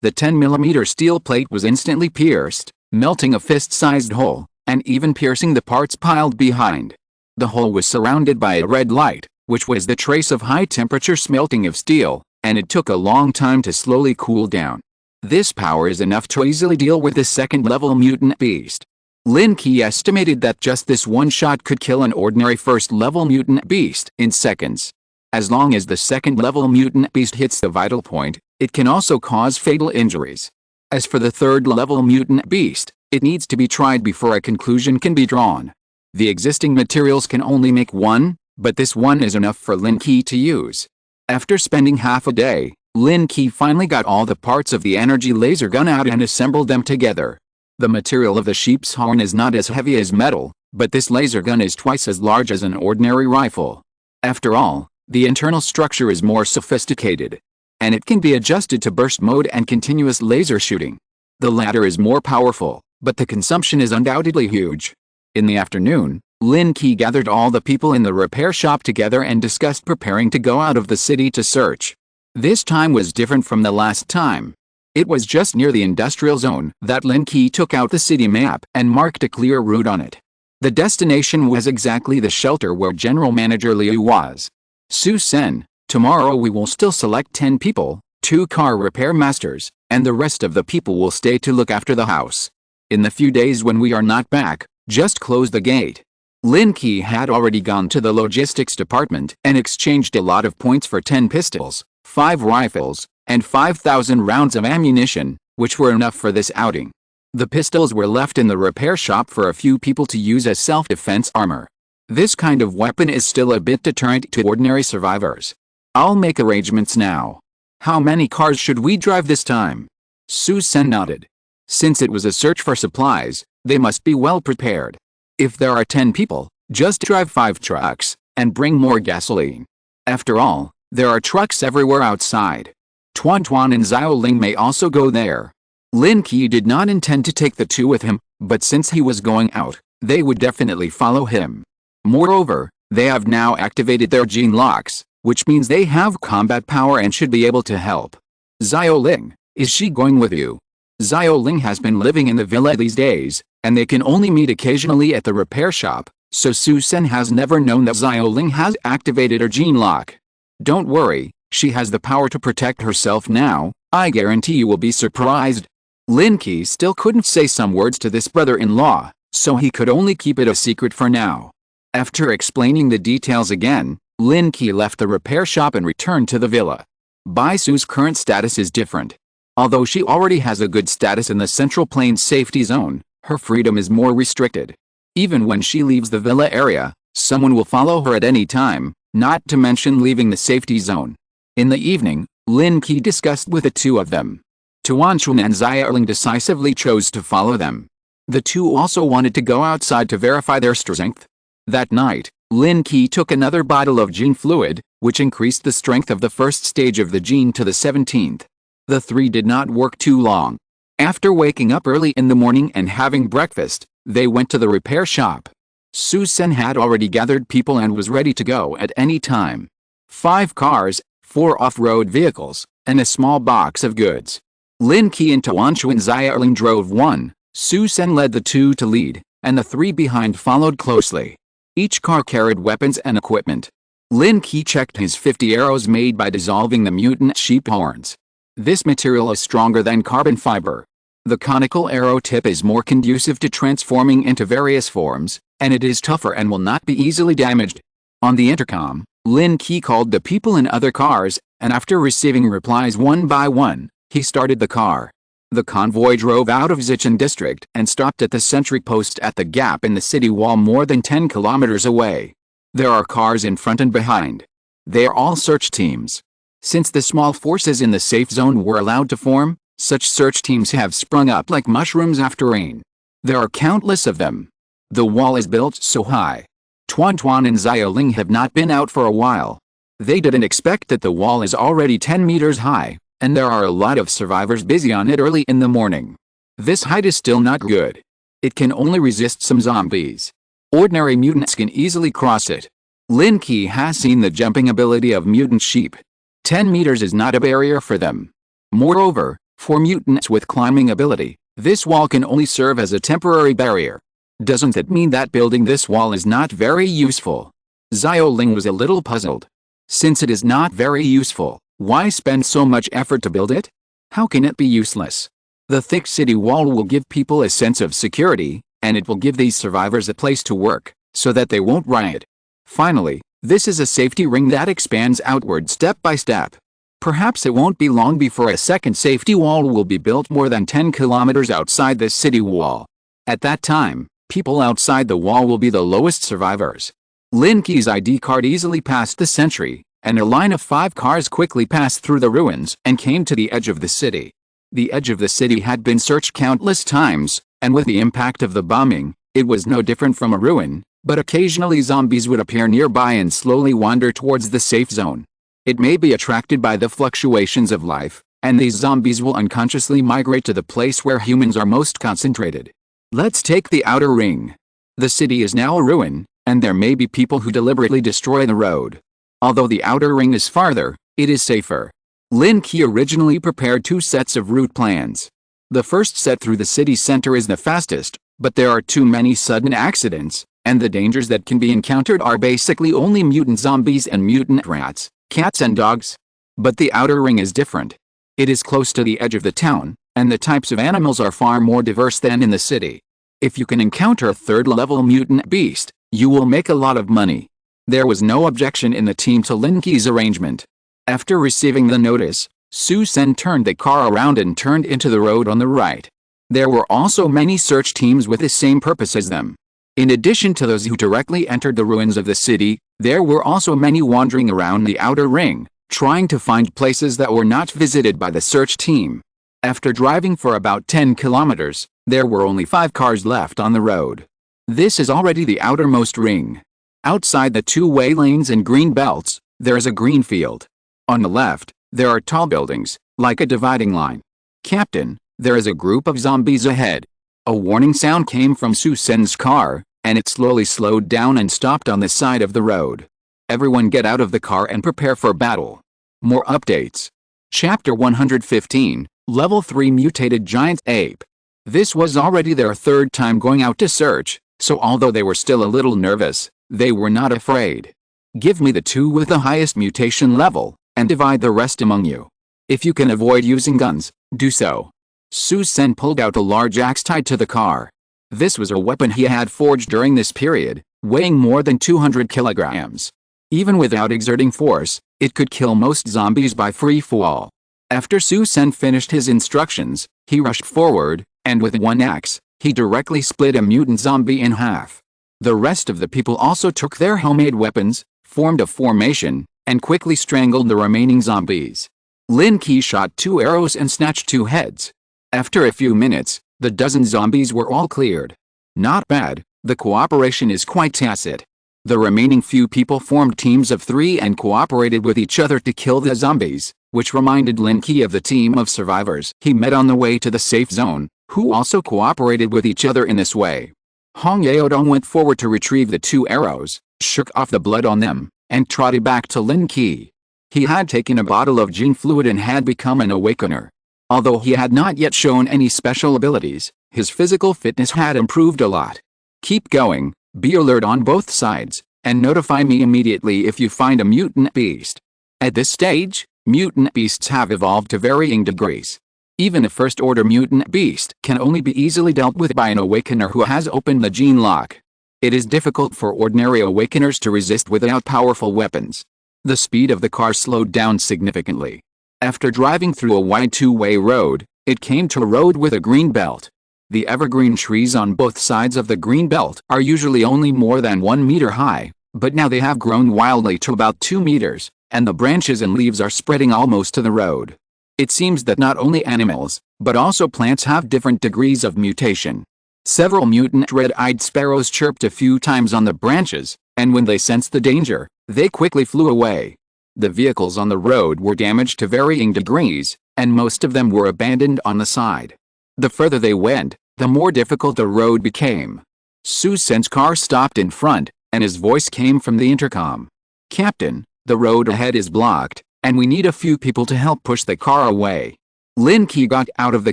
[SPEAKER 1] The 10mm steel plate was instantly pierced, melting a fist-sized hole, and even piercing the parts piled behind. The hole was surrounded by a red light, which was the trace of high-temperature smelting of steel, and it took a long time to slowly cool down. This power is enough to easily deal with the second-level mutant beast. Lin Qi estimated that just this one shot could kill an ordinary first-level mutant beast in seconds. As long as the second-level mutant beast hits the vital point, it can also cause fatal injuries. As for the third-level mutant beast, it needs to be tried before a conclusion can be drawn. The existing materials can only make one, but this one is enough for Lin Qi to use. After spending half a day, Lin Qi finally got all the parts of the energy laser gun out and assembled them together. The material of the sheep's horn is not as heavy as metal, but this laser gun is twice as large as an ordinary rifle. After all, the internal structure is more sophisticated, and it can be adjusted to burst mode and continuous laser shooting. The latter is more powerful, but the consumption is undoubtedly huge. In the afternoon, Lin Qi gathered all the people in the repair shop together and discussed preparing to go out of the city to search. This time was different from the last time. It was just near the industrial zone that Lin Qi took out the city map and marked a clear route on it. The destination was exactly the shelter where General Manager Liu was. Su Sen, tomorrow we will still select 10 people, 2 car repair masters, and the rest of the people will stay to look after the house. In the few days when we are not back, just close the gate. Lin Qi had already gone to the logistics department and exchanged a lot of points for 10 pistols, 5 rifles, and 5,000 rounds of ammunition, which were enough for this outing. The pistols were left in the repair shop for a few people to use as self-defense armor. This kind of weapon is still a bit deterrent to ordinary survivors. I'll make arrangements now. How many cars should we drive this time? Su Sen nodded. Since it was a search for supplies, they must be well prepared. If there are 10 people, just drive 5 trucks, and bring more gasoline. After all, there are trucks everywhere outside. Tuan Tuan and Xiao Ling may also go there. Lin Qi did not intend to take the two with him, but since he was going out, they would definitely follow him. Moreover, they have now activated their gene locks, which means they have combat power and should be able to help. Xiao Ling, is she going with you? Xiao Ling has been living in the villa these days, and they can only meet occasionally at the repair shop, so Su Sen has never known that Xiao Ling has activated her gene lock. Don't worry, she has the power to protect herself now, I guarantee you will be surprised. Lin Qi still couldn't say some words to this brother-in-law, so he could only keep it a secret for now. After explaining the details again, Lin Qi left the repair shop and returned to the villa. Bai Su's current status is different. Although she already has a good status in the Central Plains safety zone, her freedom is more restricted. Even when she leaves the villa area, someone will follow her at any time, not to mention leaving the safety zone. In the evening, Lin Qi discussed with the two of them. Tuan Chun and Xiao Ling decisively chose to follow them. The two also wanted to go outside to verify their strength. That night, Lin Qi took another bottle of gene fluid, which increased the strength of the first stage of the gene to the 17th. The three did not work too long. After waking up early in the morning and having breakfast, they went to the repair shop. Su Sen had already gathered people and was ready to go at any time. 5 cars, 4 off-road vehicles, and a small box of goods. Lin Qi and Tuan Chun and Xiao Ling drove one, Su Sen led the 2 to lead, and the 3 behind followed closely. Each car carried weapons and equipment. Lin Qi checked his 50 arrows made by dissolving the mutant sheep horns. This material is stronger than carbon fiber. The conical arrow tip is more conducive to transforming into various forms, and it is tougher and will not be easily damaged. On the intercom, Lin Qi called the people in other cars, and after receiving replies one by one, he started the car. The convoy drove out of Zicheng district and stopped at the sentry post at the gap in the city wall more than 10 kilometers away. There are cars in front and behind. They are all search teams. Since the small forces in the safe zone were allowed to form, such search teams have sprung up like mushrooms after rain. There are countless of them. The wall is built so high. Tuan Tuan and Xiao Ling have not been out for a while. They didn't expect that the wall is already 10 meters high, and there are a lot of survivors busy on it early in the morning. This height is still not good. It can only resist some zombies. Ordinary mutants can easily cross it. Lin Qi has seen the jumping ability of mutant sheep. 10 meters is not a barrier for them. Moreover, for mutants with climbing ability, this wall can only serve as a temporary barrier. Doesn't that mean that building this wall is not very useful? Xiao Ling was a little puzzled. Since it is not very useful, why spend so much effort to build it? How can it be useless? The thick city wall will give people a sense of security, and it will give these survivors a place to work, so that they won't riot. Finally, this is a safety ring that expands outward step by step. Perhaps it won't be long before a second safety wall will be built more than 10 kilometers outside this city wall. At that time, people outside the wall will be the lowest survivors. Lin Qi's ID card easily passed the sentry, and a line of 5 cars quickly passed through the ruins and came to the edge of the city. The edge of the city had been searched countless times, and with the impact of the bombing, it was no different from a ruin, but occasionally zombies would appear nearby and slowly wander towards the safe zone. It may be attracted by the fluctuations of life, and these zombies will unconsciously migrate to the place where humans are most concentrated. Let's take the outer ring. The city is now a ruin, and there may be people who deliberately destroy the road. Although the outer ring is farther, it is safer. Lin Qi originally prepared 2 sets of route plans. The first set through the city center is the fastest, but there are too many sudden accidents, and the dangers that can be encountered are basically only mutant zombies and mutant rats, cats and dogs. But the outer ring is different. It is close to the edge of the town, and the types of animals are far more diverse than in the city. If you can encounter a 3rd-level mutant beast, you will make a lot of money. There was no objection in the team to Lin Qi's arrangement. After receiving the notice, Su Sen turned the car around and turned into the road on the right. There were also many search teams with the same purpose as them. In addition to those who directly entered the ruins of the city, there were also many wandering around the outer ring, trying to find places that were not visited by the search team. After driving for about 10 kilometers, there were only 5 cars left on the road. This is already the outermost ring. Outside the two-way lanes and green belts, there is a green field. On the left, there are tall buildings, like a dividing line. Captain, there is a group of zombies ahead. A warning sound came from Su Sen's car, and it slowly slowed down and stopped on the side of the road. Everyone get out of the car and prepare for battle. More updates. Chapter 115, Level 3 Mutated Giant Ape. This was already their third time going out to search, so although they were still a little nervous, they were not afraid. Give me the two with the highest mutation level, and divide the rest among you. If you can avoid using guns, do so. Su Sen pulled out a large axe tied to the car. This was a weapon he had forged during this period, weighing more than 200 kilograms. Even without exerting force, it could kill most zombies by free fall. After Su Sen finished his instructions, he rushed forward, and with one axe, he directly split a mutant zombie in half. The rest of the people also took their homemade weapons, formed a formation, and quickly strangled the remaining zombies. Lin Qi shot 2 arrows and snatched 2 heads. After a few minutes, the dozen zombies were all cleared. Not bad, the cooperation is quite tacit. The remaining few people formed teams of 3 and cooperated with each other to kill the zombies, which reminded Lin Qi of the team of survivors he met on the way to the safe zone, who also cooperated with each other in this way. Hong Yaodong went forward to retrieve the 2 arrows, shook off the blood on them, and trotted back to Lin Qi. He had taken a bottle of gene fluid and had become an awakener. Although he had not yet shown any special abilities, his physical fitness had improved a lot. Keep going, be alert on both sides, and notify me immediately if you find a mutant beast. At this stage, mutant beasts have evolved to varying degrees. Even a first-order mutant beast can only be easily dealt with by an awakener who has opened the gene lock. It is difficult for ordinary awakeners to resist without powerful weapons. The speed of the car slowed down significantly. After driving through a wide two-way road, it came to a road with a green belt. The evergreen trees on both sides of the green belt are usually only more than 1 meter high, but now they have grown wildly to about 2 meters, and the branches and leaves are spreading almost to the road. It seems that not only animals, but also plants have different degrees of mutation. Several mutant red-eyed sparrows chirped a few times on the branches, and when they sensed the danger, they quickly flew away. The vehicles on the road were damaged to varying degrees, and most of them were abandoned on the side. The further they went, the more difficult the road became. Su Sen's car stopped in front, and his voice came from the intercom. "Captain, the road ahead is blocked, and we need a few people to help push the car away." Lin Qi got out of the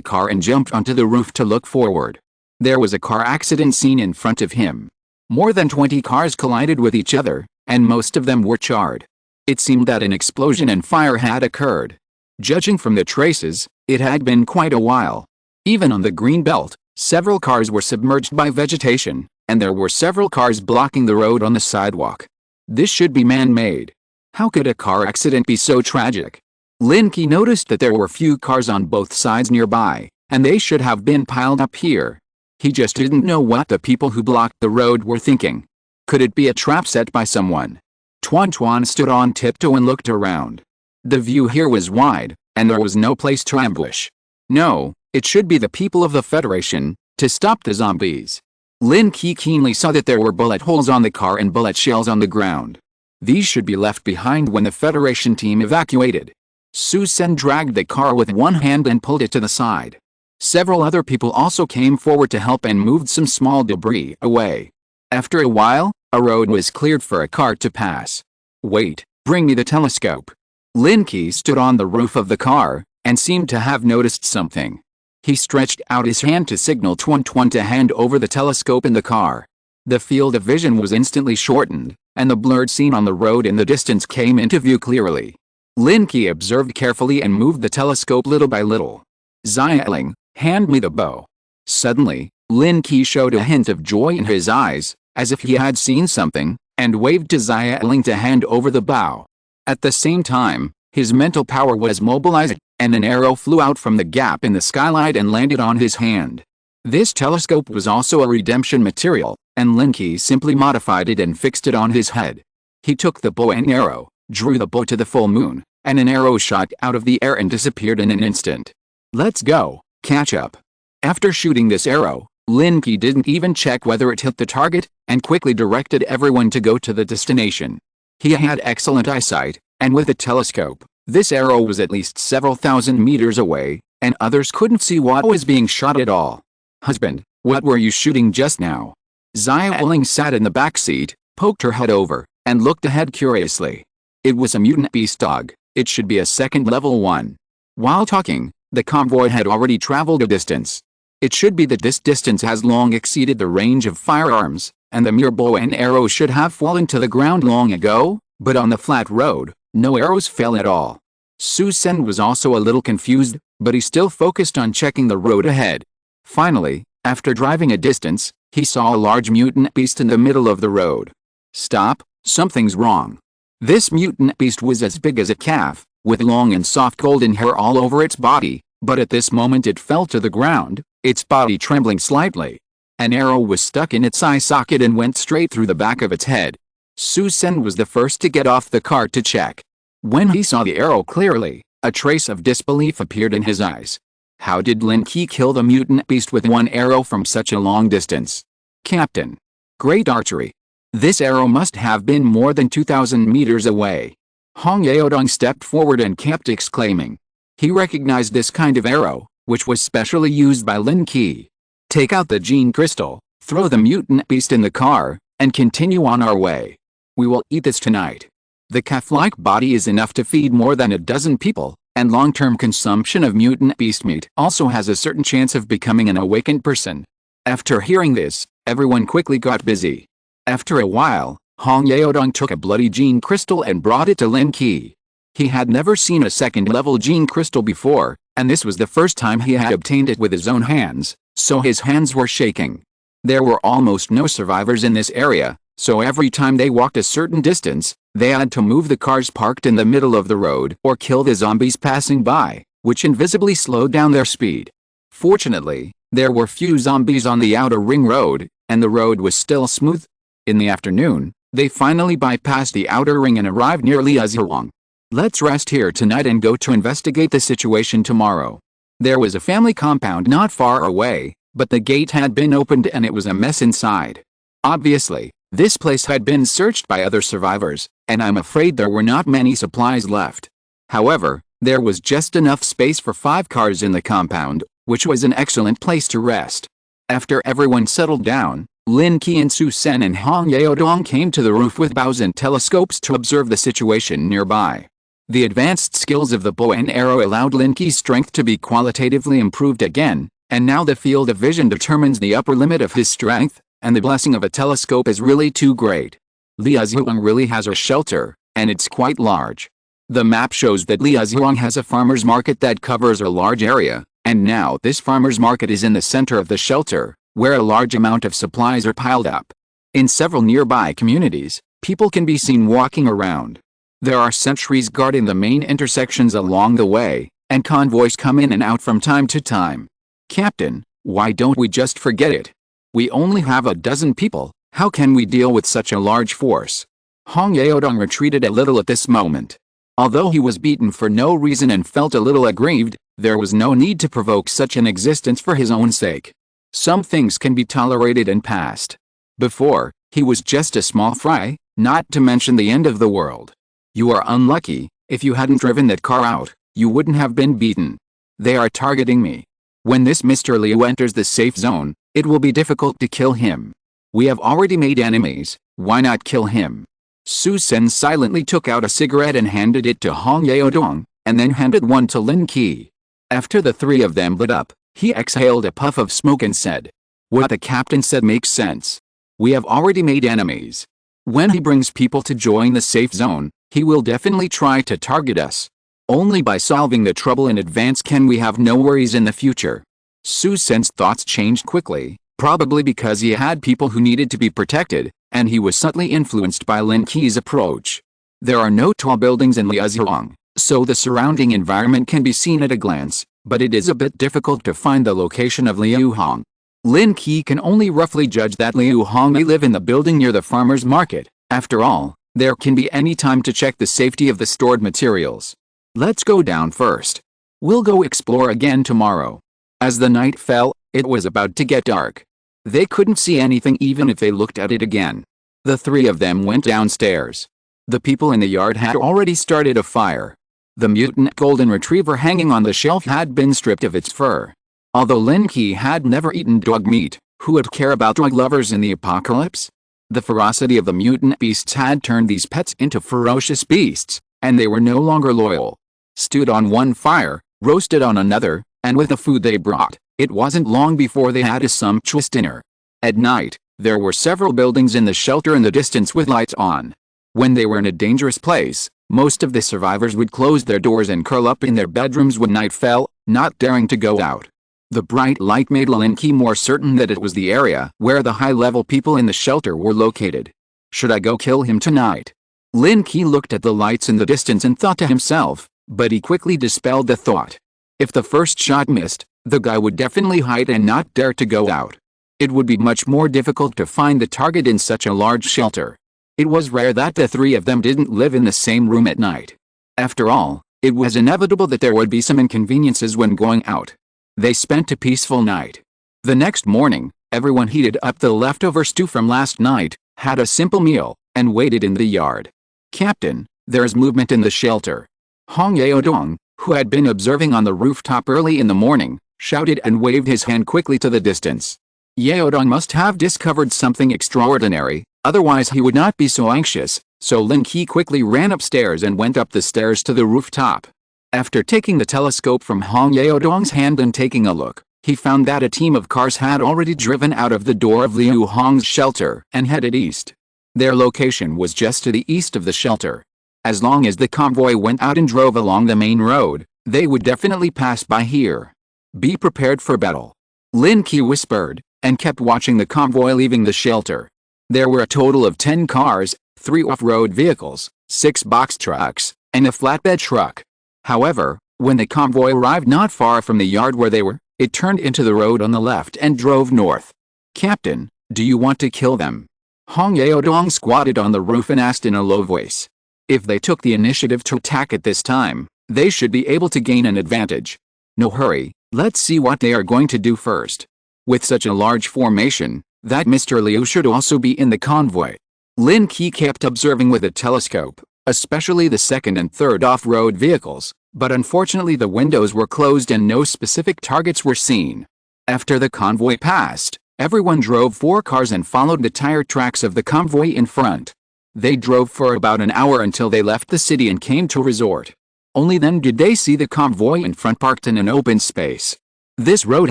[SPEAKER 1] car and jumped onto the roof to look forward. There was a car accident scene in front of him. More than 20 cars collided with each other, and most of them were charred. It seemed that an explosion and fire had occurred. Judging from the traces, it had been quite a while. Even on the green belt, several cars were submerged by vegetation, and there were several cars blocking the road on the sidewalk. This should be man-made. How could a car accident be so tragic? Lin Qi noticed that there were few cars on both sides nearby, and they should have been piled up here. He just didn't know what the people who blocked the road were thinking. Could it be a trap set by someone? Tuan stood on tiptoe and looked around. The view here was wide, and there was no place to ambush. No, it should be the people of the Federation, to stop the zombies. Lin Qi keenly saw that there were bullet holes on the car and bullet shells on the ground. These should be left behind when the Federation team evacuated. Su Sen dragged the car with one hand and pulled it to the side. Several other people also came forward to help and moved some small debris away. After a while, a road was cleared for a car to pass. "Wait, bring me the telescope." Lin Qi stood on the roof of the car, and seemed to have noticed something. He stretched out his hand to signal Tuan to hand over the telescope in the car. The field of vision was instantly shortened, and the blurred scene on the road in the distance came into view clearly. Lin Qi observed carefully and moved the telescope little by little. "Xiaoling, hand me the bow." Suddenly, Lin Qi showed a hint of joy in his eyes, as if he had seen something, and waved to Xiaoling to hand over the bow. At the same time, his mental power was mobilized, and an arrow flew out from the gap in the skylight and landed on his hand. This telescope was also a redemption material, and Lin Qi simply modified it and fixed it on his head. He took the bow and arrow, drew the bow to the full moon, and an arrow shot out of the air and disappeared in an instant. "Let's go, catch up." After shooting this arrow, Lin Qi didn't even check whether it hit the target, and quickly directed everyone to go to the destination. He had excellent eyesight, and with a telescope, this arrow was at least several thousand meters away, and others couldn't see what was being shot at all. "Husband, what were you shooting just now?" Xia Ling sat in the back seat, poked her head over, and looked ahead curiously. It was a mutant beast dog. It should be a second level one. While talking, the convoy had already traveled a distance. It should be that this distance has long exceeded the range of firearms, and the mere bow and arrow should have fallen to the ground long ago, but on the flat road, no arrows fell at all. Su Sen was also a little confused, but he still focused on checking the road ahead. Finally, after driving a distance, he saw a large mutant beast in the middle of the road. "Stop, something's wrong." This mutant beast was as big as a calf, with long and soft golden hair all over its body, but at this moment it fell to the ground, its body trembling slightly. An arrow was stuck in its eye socket and went straight through the back of its head. Su Sen was the first to get off the cart to check. When he saw the arrow clearly, a trace of disbelief appeared in his eyes. How did Lin Qi kill the mutant beast with one arrow from such a long distance? "Captain. Great archery. This arrow must have been more than 2,000 meters away." Hong Yaodong stepped forward and kept exclaiming. He recognized this kind of arrow, which was specially used by Lin Qi. "Take out the gene crystal, throw the mutant beast in the car, and continue on our way. We will eat this tonight. The calf-like body is enough to feed more than a dozen people, and long-term consumption of mutant beast meat also has a certain chance of becoming an awakened person." After hearing this, everyone quickly got busy. After a while, Hong Yaodong took a bloody gene crystal and brought it to Lin Qi. He had never seen a second-level gene crystal before, and this was the first time he had obtained it with his own hands, so his hands were shaking. There were almost no survivors in this area, so every time they walked a certain distance, they had to move the cars parked in the middle of the road or kill the zombies passing by, which invisibly slowed down their speed. Fortunately, there were few zombies on the outer ring road, and the road was still smooth. In the afternoon, they finally bypassed the outer ring and arrived near Liaozhuang. "Let's rest here tonight and go to investigate the situation tomorrow." There was a family compound not far away, but the gate had been opened and it was a mess inside. Obviously, this place had been searched by other survivors, and I'm afraid there were not many supplies left. However, there was just enough space for 5 cars in the compound, which was an excellent place to rest. After everyone settled down, Lin Qi and Su Sen and Hong Yaodong came to the roof with bows and telescopes to observe the situation nearby. The advanced skills of the bow and arrow allowed Lin Qi's strength to be qualitatively improved again, and now the field of vision determines the upper limit of his strength, and the blessing of a telescope is really too great. Liaozhuang really has a shelter, and it's quite large. The map shows that Liaozhuang has a farmer's market that covers a large area, and now this farmer's market is in the center of the shelter, where a large amount of supplies are piled up. In several nearby communities, people can be seen walking around. There are sentries guarding the main intersections along the way, and convoys come in and out from time to time. "Captain, why don't we just forget it? We only have a dozen people, how can we deal with such a large force?" Hong Yaodong retreated a little at this moment. Although he was beaten for no reason and felt a little aggrieved, there was no need to provoke such an existence for his own sake. Some things can be tolerated and passed. Before, he was just a small fry, not to mention the end of the world. "You are unlucky. If you hadn't driven that car out, you wouldn't have been beaten. They are targeting me. When this Mr. Liu enters the safe zone, it will be difficult to kill him. We have already made enemies, why not kill him?" Su Sen silently took out a cigarette and handed it to Hong Yaodong, and then handed one to Lin Qi. After the 3 of them lit up, he exhaled a puff of smoke and said, "What the captain said makes sense. We have already made enemies. When he brings people to join the safe zone, he will definitely try to target us. Only by solving the trouble in advance can we have no worries in the future." Su Sen's thoughts changed quickly, probably because he had people who needed to be protected, and he was subtly influenced by Lin Qi's approach. There are no tall buildings in Liaozhuang, so the surrounding environment can be seen at a glance, but it is a bit difficult to find the location of Liu Hong. Lin Qi can only roughly judge that Liu Hong may live in the building near the farmer's market. After all, there can be any time to check the safety of the stored materials. "Let's go down first. We'll go explore again tomorrow." As the night fell, it was about to get dark. They couldn't see anything even if they looked at it again. The three of them went downstairs. The people in the yard had already started a fire. The mutant golden retriever hanging on the shelf had been stripped of its fur. Although Lin Qi had never eaten dog meat, who would care about dog lovers in the apocalypse? The ferocity of the mutant beasts had turned these pets into ferocious beasts, and they were no longer loyal. Stewed on one fire, roasted on another, and with the food they brought, it wasn't long before they had a sumptuous dinner. At night, there were several buildings in the shelter in the distance with lights on. When they were in a dangerous place, most of the survivors would close their doors and curl up in their bedrooms when night fell, not daring to go out. The bright light made Lin Qi more certain that it was the area where the high-level people in the shelter were located. Should I go kill him tonight? Lin Qi looked at the lights in the distance and thought to himself, but he quickly dispelled the thought. If the first shot missed, the guy would definitely hide and not dare to go out. It would be much more difficult to find the target in such a large shelter. It was rare that the three of them didn't live in the same room at night. After all, it was inevitable that there would be some inconveniences when going out. They spent a peaceful night. The next morning, everyone heated up the leftover stew from last night, had a simple meal, and waited in the yard. "Captain, there's movement in the shelter." Hong Yaodong, who had been observing on the rooftop early in the morning, shouted and waved his hand quickly to the distance. Yaodong must have discovered something extraordinary, otherwise he would not be so anxious, so Lin Qi quickly ran upstairs and went up the stairs to the rooftop. After taking the telescope from Hong Yaodong's hand and taking a look, he found that a team of cars had already driven out of the door of Liu Hong's shelter and headed east. Their location was just to the east of the shelter. As long as the convoy went out and drove along the main road, they would definitely pass by here. "Be prepared for battle," Lin Qi whispered, and kept watching the convoy leaving the shelter. There were a total of 10 cars, 3 off-road vehicles, 6 box trucks, and a flatbed truck. However, when the convoy arrived not far from the yard where they were, it turned into the road on the left and drove north. "Captain, do you want to kill them?" Hong Yaodong squatted on the roof and asked in a low voice. If they took the initiative to attack at this time, they should be able to gain an advantage. "No hurry, let's see what they are going to do first." With such a large formation, that Mr. Liu should also be in the convoy. Lin Qi kept observing with a telescope, especially the second and third off-road vehicles, but unfortunately the windows were closed and no specific targets were seen. After the convoy passed, everyone drove 4 cars and followed the tire tracks of the convoy in front. They drove for about an hour until they left the city and came to a resort. Only then did they see the convoy in front parked in an open space. This road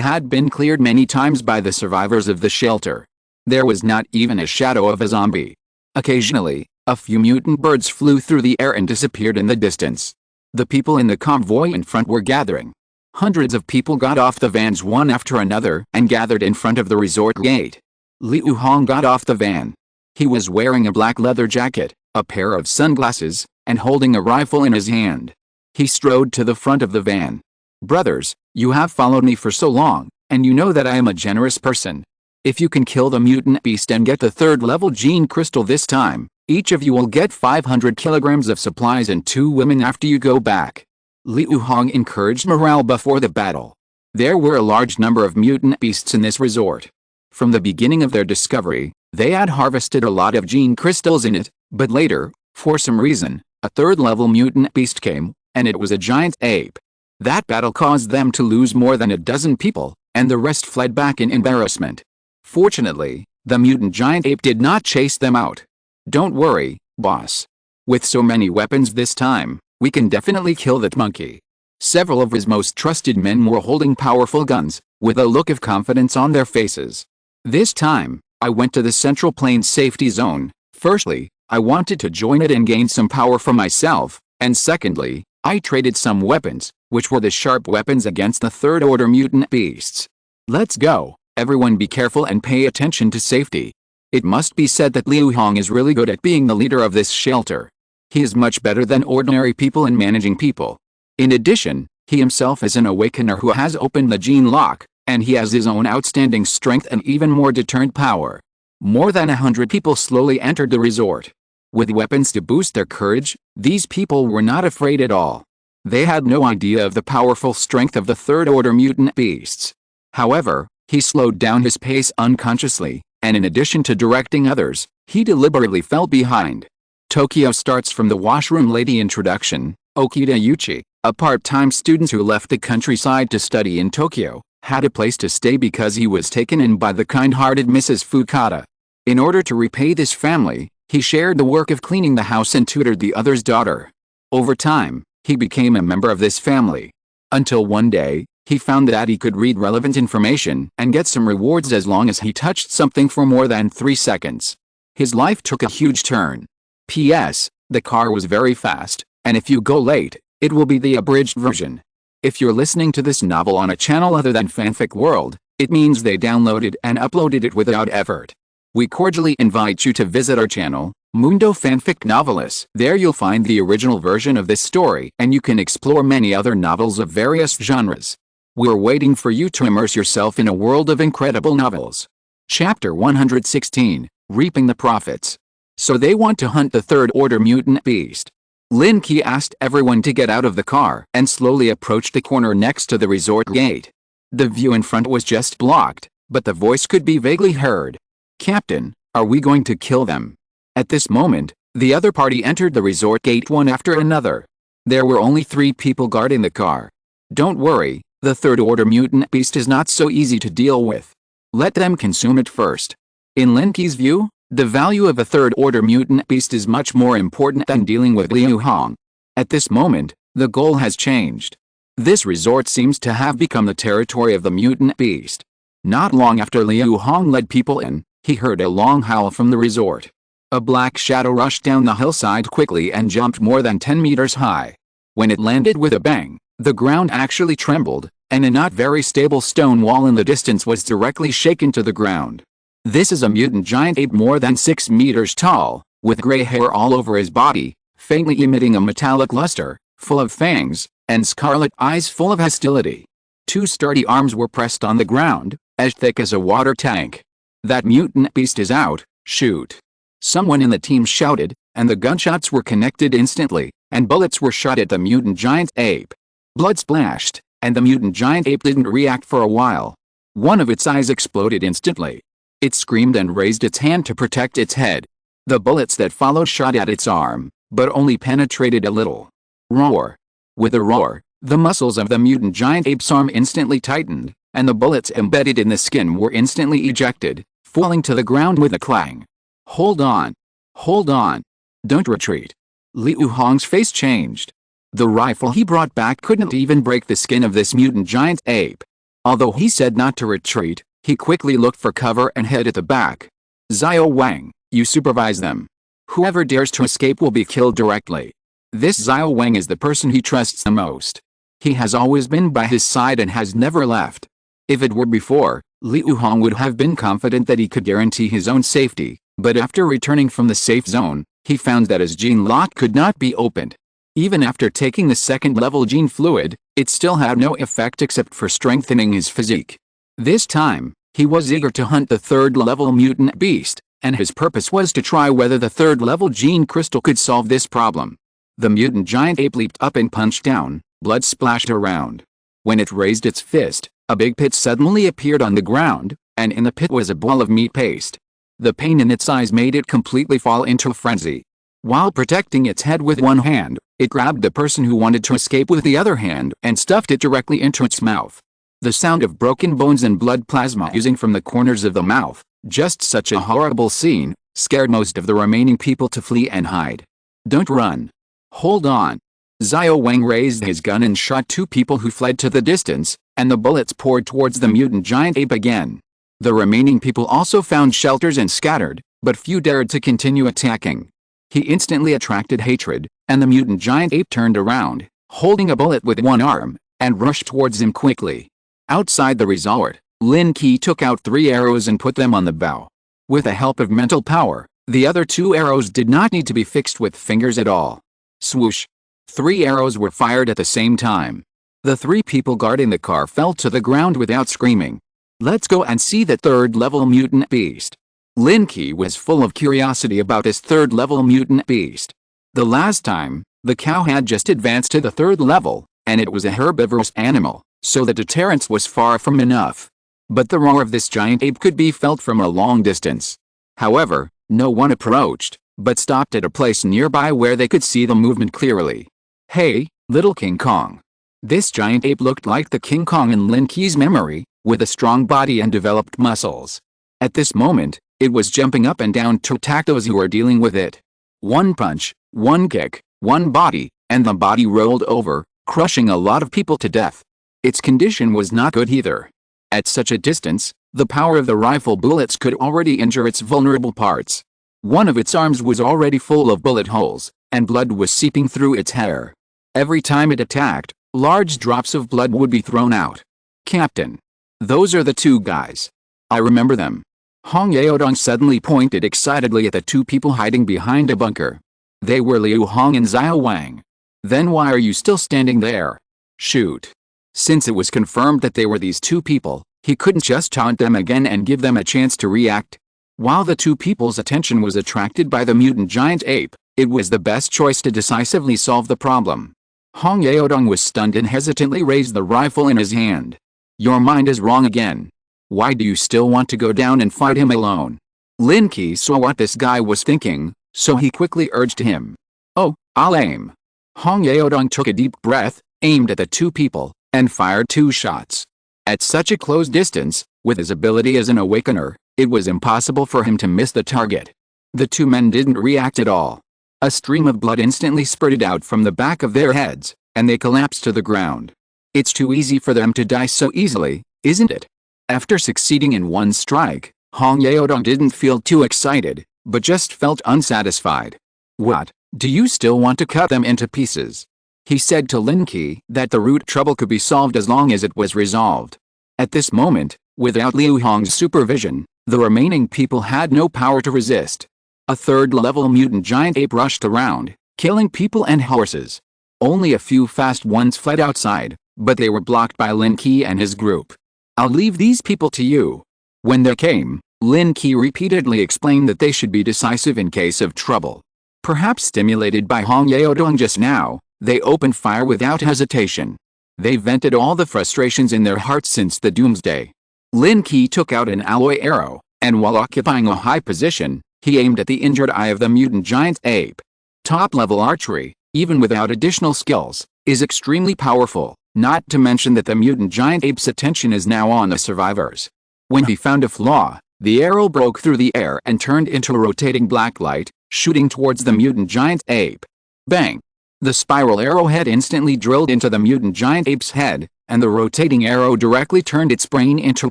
[SPEAKER 1] had been cleared many times by the survivors of the shelter. There was not even a shadow of a zombie. Occasionally, a few mutant birds flew through the air and disappeared in the distance. The people in the convoy in front were gathering. Hundreds of people got off the vans one after another and gathered in front of the resort gate. Liu Hong got off the van. He was wearing a black leather jacket, a pair of sunglasses, and holding a rifle in his hand. He strode to the front of the van. "Brothers, you have followed me for so long, and you know that I am a generous person. If you can kill the mutant beast and get the 3rd level gene crystal this time, each of you will get 500 kilograms of supplies and 2 women after you go back." Liu Hong encouraged morale before the battle. There were a large number of mutant beasts in this resort. From the beginning of their discovery, they had harvested a lot of gene crystals in it, but later, for some reason, a 3rd level mutant beast came, and it was a giant ape. That battle caused them to lose more than a dozen people, and the rest fled back in embarrassment. Fortunately, the mutant giant ape did not chase them out. "Don't worry, boss. With so many weapons this time, we can definitely kill that monkey." Several of his most trusted men were holding powerful guns, with a look of confidence on their faces. "This time, I went to the Central Plains safety zone. Firstly, I wanted to join it and gain some power for myself, and secondly, I traded some weapons, which were the sharp weapons against the 3rd order mutant beasts. Let's go, everyone be careful and pay attention to safety." It must be said that Liu Hong is really good at being the leader of this shelter. He is much better than ordinary people in managing people. In addition, he himself is an awakener who has opened the gene lock, and he has his own outstanding strength and even more deterrent power. More than 100 people slowly entered the resort. With weapons to boost their courage, these people were not afraid at all. They had no idea of the powerful strength of the 3rd order mutant beasts. However, He slowed down his pace unconsciously, and in addition to directing others, he deliberately fell behind. Tokyo starts from the washroom lady introduction. Okita Yuchi, a part-time student who left the countryside to study in Tokyo, had a place to stay because he was taken in by the kind-hearted Mrs. Fukada. In order to repay this family, he shared the work of cleaning the house and tutored the other's daughter. Over time, he became a member of this family. Until one day, he found that he could read relevant information and get some rewards as long as he touched something for more than 3 seconds. His life took a huge turn. P.S. The car was very fast, and if you go late, it will be the abridged version. If you're listening to this novel on a channel other than Fanfic World, it means they downloaded and uploaded it without effort. We cordially invite you to visit our channel, Mundo Fanfic Novelists. There you'll find the original version of this story and you can explore many other novels of various genres. We're waiting for you to immerse yourself in a world of incredible novels. Chapter 116, Reaping the Profits. So they want to hunt the third-order mutant beast. Lin Qi asked everyone to get out of the car and slowly approached the corner next to the resort gate. The view in front was just blocked, but the voice could be vaguely heard. "Captain, are we going to kill them?" At this moment, the other party entered the resort gate one after another. There were only 3 people guarding the car. "Don't worry, the third-order mutant beast is not so easy to deal with. Let them consume it first." In Lin Qi's view, the value of a third-order mutant beast is much more important than dealing with Liu Hong. At this moment, the goal has changed. This resort seems to have become the territory of the mutant beast. Not long after Liu Hong led people in, he heard a long howl from the resort. A black shadow rushed down the hillside quickly and jumped more than 10 meters high. When it landed with a bang, the ground actually trembled, and a not very stable stone wall in the distance was directly shaken to the ground. This is a mutant giant ape more than 6 meters tall, with gray hair all over his body, faintly emitting a metallic luster, full of fangs, and scarlet eyes full of hostility. 2 sturdy arms were pressed on the ground, as thick as a water tank. "That mutant beast is out, shoot!" Someone in the team shouted, and the gunshots were connected instantly, and bullets were shot at the mutant giant ape. Blood splashed, and the mutant giant ape didn't react for a while. One of its eyes exploded instantly. It screamed and raised its hand to protect its head. The bullets that followed shot at its arm, but only penetrated a little. Roar! With a roar, the muscles of the mutant giant ape's arm instantly tightened, and the bullets embedded in the skin were instantly ejected, falling to the ground with a clang. "Hold on! Hold on! Don't retreat!" Liu Hong's face changed. The rifle he brought back couldn't even break the skin of this mutant giant ape. Although he said not to retreat, he quickly looked for cover and hid at the back. "Xiao Wang, you supervise them. Whoever dares to escape will be killed directly." This Xiao Wang is the person he trusts the most. He has always been by his side and has never left. If it were before, Liu Hong would have been confident that he could guarantee his own safety, but after returning from the safe zone, he found that his gene lock could not be opened. Even after taking the second-level gene fluid, it still had no effect except for strengthening his physique. This time, he was eager to hunt the third-level mutant beast, and his purpose was to try whether the third-level gene crystal could solve this problem. The mutant giant ape leaped up and punched down, blood splashed around. When it raised its fist, a big pit suddenly appeared on the ground, and in the pit was a ball of meat paste. The pain in its eyes made it completely fall into a frenzy. While protecting its head with one hand, it grabbed the person who wanted to escape with the other hand and stuffed it directly into its mouth. The sound of broken bones and blood plasma oozing from the corners of the mouth, just such a horrible scene, scared most of the remaining people to flee and hide. "Don't run. Hold on." Xiao Wang raised his gun and shot 2 people who fled to the distance, and the bullets poured towards the mutant giant ape again. The remaining people also found shelters and scattered, but few dared to continue attacking. He instantly attracted hatred, and the mutant giant ape turned around, holding a bullet with one arm, and rushed towards him quickly. Outside the resort, Lin Qi took out 3 arrows and put them on the bow. With the help of mental power, the other 2 arrows did not need to be fixed with fingers at all. Swoosh! 3 arrows were fired at the same time. The 3 people guarding the car fell to the ground without screaming. "Let's go and see the third-level mutant beast." Lin Qi was full of curiosity about this third-level mutant beast. The last time, the cow had just advanced to the 3rd level, and it was a herbivorous animal, so the deterrence was far from enough. but the roar of this giant ape could be felt from a long distance. However, no one approached, but stopped at a place nearby where they could see the movement clearly. "Hey, little King Kong." This giant ape looked like the King Kong in Lin Qi's memory, with a strong body and developed muscles. At this moment, it was jumping up and down to attack those who were dealing with it. One punch, one kick, one body, and the body rolled over, crushing a lot of people to death. Its condition was not good either. At such a distance, the power of the rifle bullets could already injure its vulnerable parts. One of its arms was already full of bullet holes, and blood was seeping through its hair. Every time it attacked, large drops of blood would be thrown out. "Captain. Those are the two guys. I remember them." Hong Yaodong suddenly pointed excitedly at the two people hiding behind a bunker. They were Liu Hong and Xiao Wang. "Then why are you still standing there? Shoot." Since it was confirmed that they were these two people, he couldn't just taunt them again and give them a chance to react. While the two people's attention was attracted by the mutant giant ape, it was the best choice to decisively solve the problem. Hong Yaodong was stunned and hesitantly raised the rifle in his hand. "Your mind is wrong again. Why do you still want to go down and fight him alone?" Lin Qi saw what this guy was thinking, so he quickly urged him. "Oh, I'll aim." Hong Yaodong took a deep breath, aimed at the two people, and fired 2 shots. At such a close distance, with his ability as an awakener, it was impossible for him to miss the target. The two men didn't react at all. A stream of blood instantly spurted out from the back of their heads, and they collapsed to the ground. It's too easy for them to die so easily, isn't it? After succeeding in one strike, Hong Yaodong didn't feel too excited, but just felt unsatisfied. "What, do you still want to cut them into pieces?" He said to Lin Qi that the root trouble could be solved as long as it was resolved. At this moment, without Liu Hong's supervision, the remaining people had no power to resist. A third-level mutant giant ape rushed around, killing people and horses. Only a few fast ones fled outside, but they were blocked by Lin Qi and his group. "I'll leave these people to you." When they came, Lin Qi repeatedly explained that they should be decisive in case of trouble. Perhaps stimulated by Hong Yaodong just now, they opened fire without hesitation. They vented all the frustrations in their hearts since the doomsday. Lin Qi took out an alloy arrow, and while occupying a high position, he aimed at the injured eye of the mutant giant ape. Top-level archery, even without additional skills, is extremely powerful, not to mention that the mutant giant ape's attention is now on the survivors. When he found a flaw, the arrow broke through the air and turned into a rotating black light, shooting towards the mutant giant ape. Bang! The spiral arrowhead instantly drilled into the mutant giant ape's head, and the rotating arrow directly turned its brain into